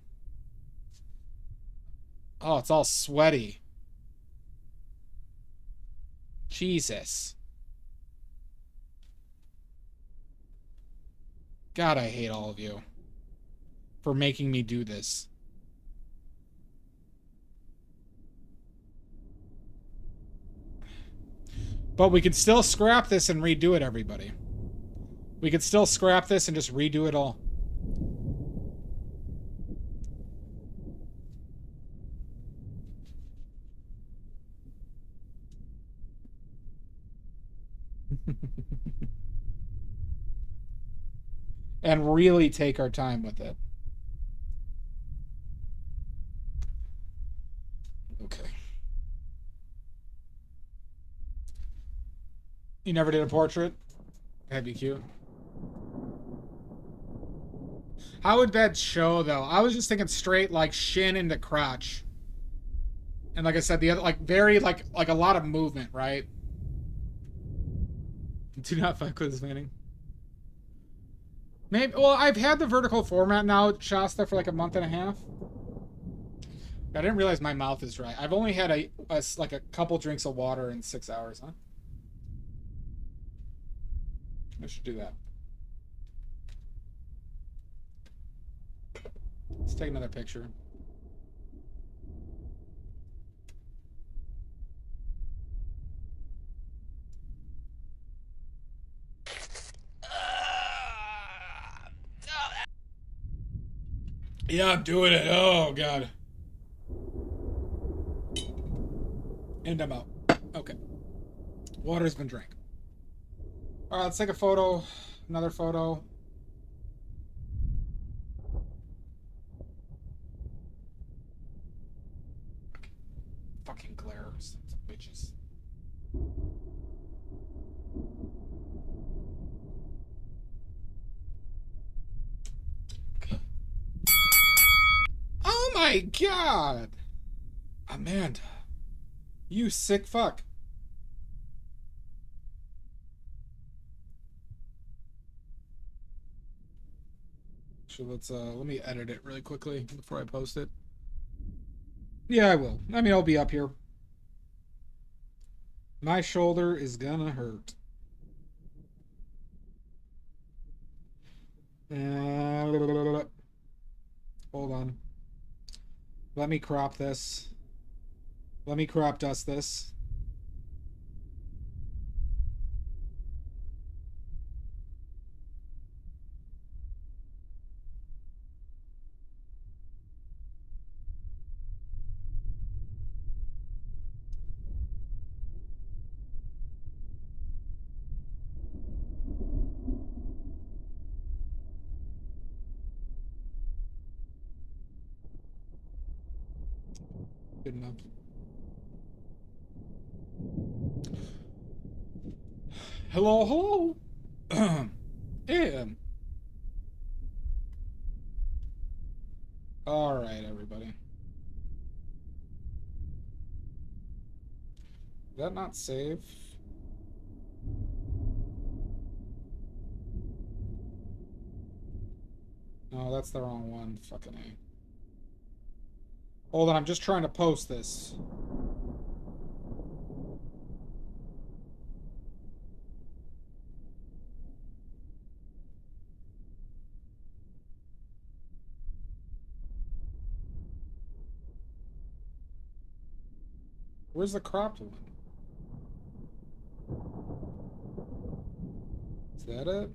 Oh, it's all sweaty. Jesus. God, I hate all of you for making me do this. But we could still scrap this and redo it, everybody. We could still scrap this and just redo it all. And really take our time with it. Okay. You never did a portrait? That'd be cute. How would that show, though? I was just thinking straight, like, shin into crotch. And like I said, the other, like, very, like a lot of movement, right? Do not fuck with this painting. Maybe, well, I've had the vertical format now, Shasta, for like a month and a half. I didn't realize my mouth is dry. I've only had like a couple drinks of water in 6 hours, huh? I should do that. Let's take another picture. Yeah, I'm doing it. Oh, God. And I'm out. Okay. Water's been drank. All right, let's take a photo. Another photo. Okay. Fucking glare. Sons of bitches. Okay. Oh my God! Amanda. You sick fuck. So let's let me edit it really quickly before I post it. Yeah, I will. I mean, I'll be up here. My shoulder is gonna hurt. Hold on. Let me crop this. Let me crop dust this. Good enough. Hello, hello. Yeah. All right, everybody. Did that not save? No, that's the wrong one. Fucking A. Hold on, I'm just trying to post this. Where's the cropped one? Is that it?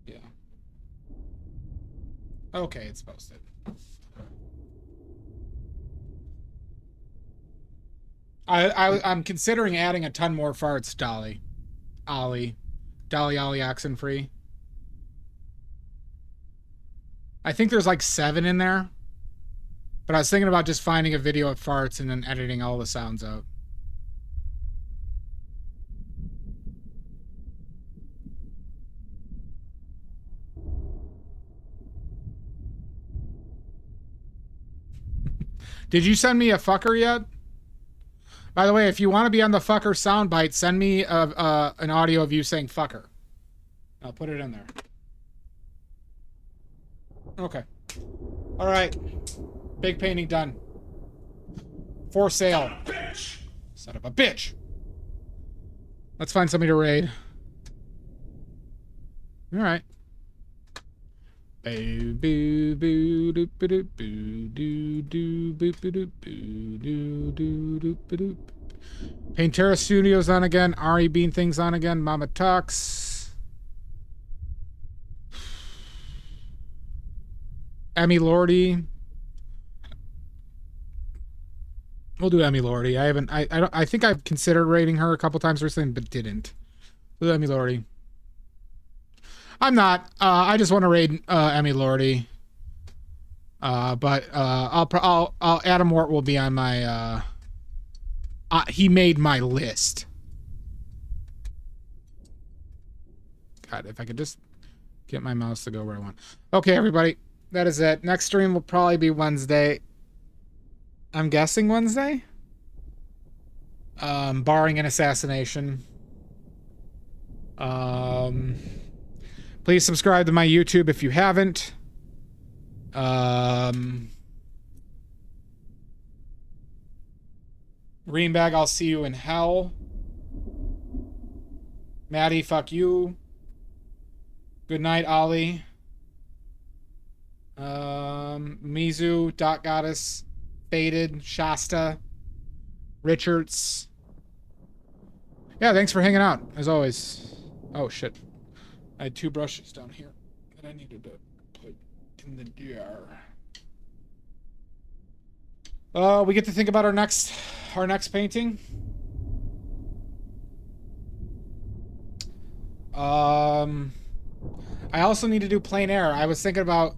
Yeah. Okay, it's posted. I'm considering adding a ton more farts, Dolly. Ollie. Dolly Oxenfree. I think there's like 7 in there. But I was thinking about just finding a video of farts and then editing all the sounds out. Did you send me a fucker yet? By the way, if you want to be on the fucker soundbite, send me an audio of you saying fucker. I'll put it in there. Okay. All right. Big painting done. For sale. Son of a bitch. Let's find somebody to raid. All right. Paintera Studios on again. Ari Bean Things on again. Mama Talks. Emmy Lordy. We'll do Emmy Lordy. I think I've considered rating her a couple times recently, but didn't. We'll do Emmy Lordy. I'm not. I just want to raid Emmy Lordy. But I'll Adam Wart will be on my. He made my list. God, if I could just get my mouse to go where I want. Okay, everybody, that is it. Next stream will probably be Wednesday. I'm guessing Wednesday. Barring an assassination. Please subscribe to my YouTube if you haven't. Greenbag, I'll see you in hell. Maddie, fuck you. Good night, Ollie. Mizu, Dot Goddess, Faded, Shasta, Richards. Yeah, thanks for hanging out, as always. Oh, shit. I had 2 brushes down here that I needed to put in the jar. We get to think about our next painting. I also need to do plein air. I was thinking about,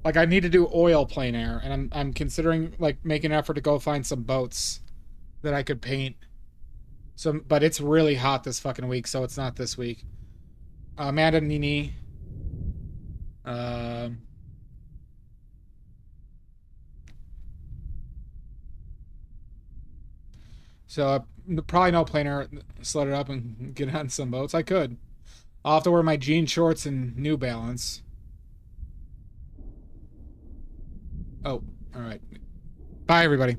like, I need to do oil plein air, and I'm considering, like, making an effort to go find some boats that I could paint. But it's really hot this fucking week, so it's not this week. Amanda Nini. So probably no plein air. Slut it up and get on some boats. I could. I'll have to wear my jean shorts and New Balance. Oh, all right. Bye, everybody.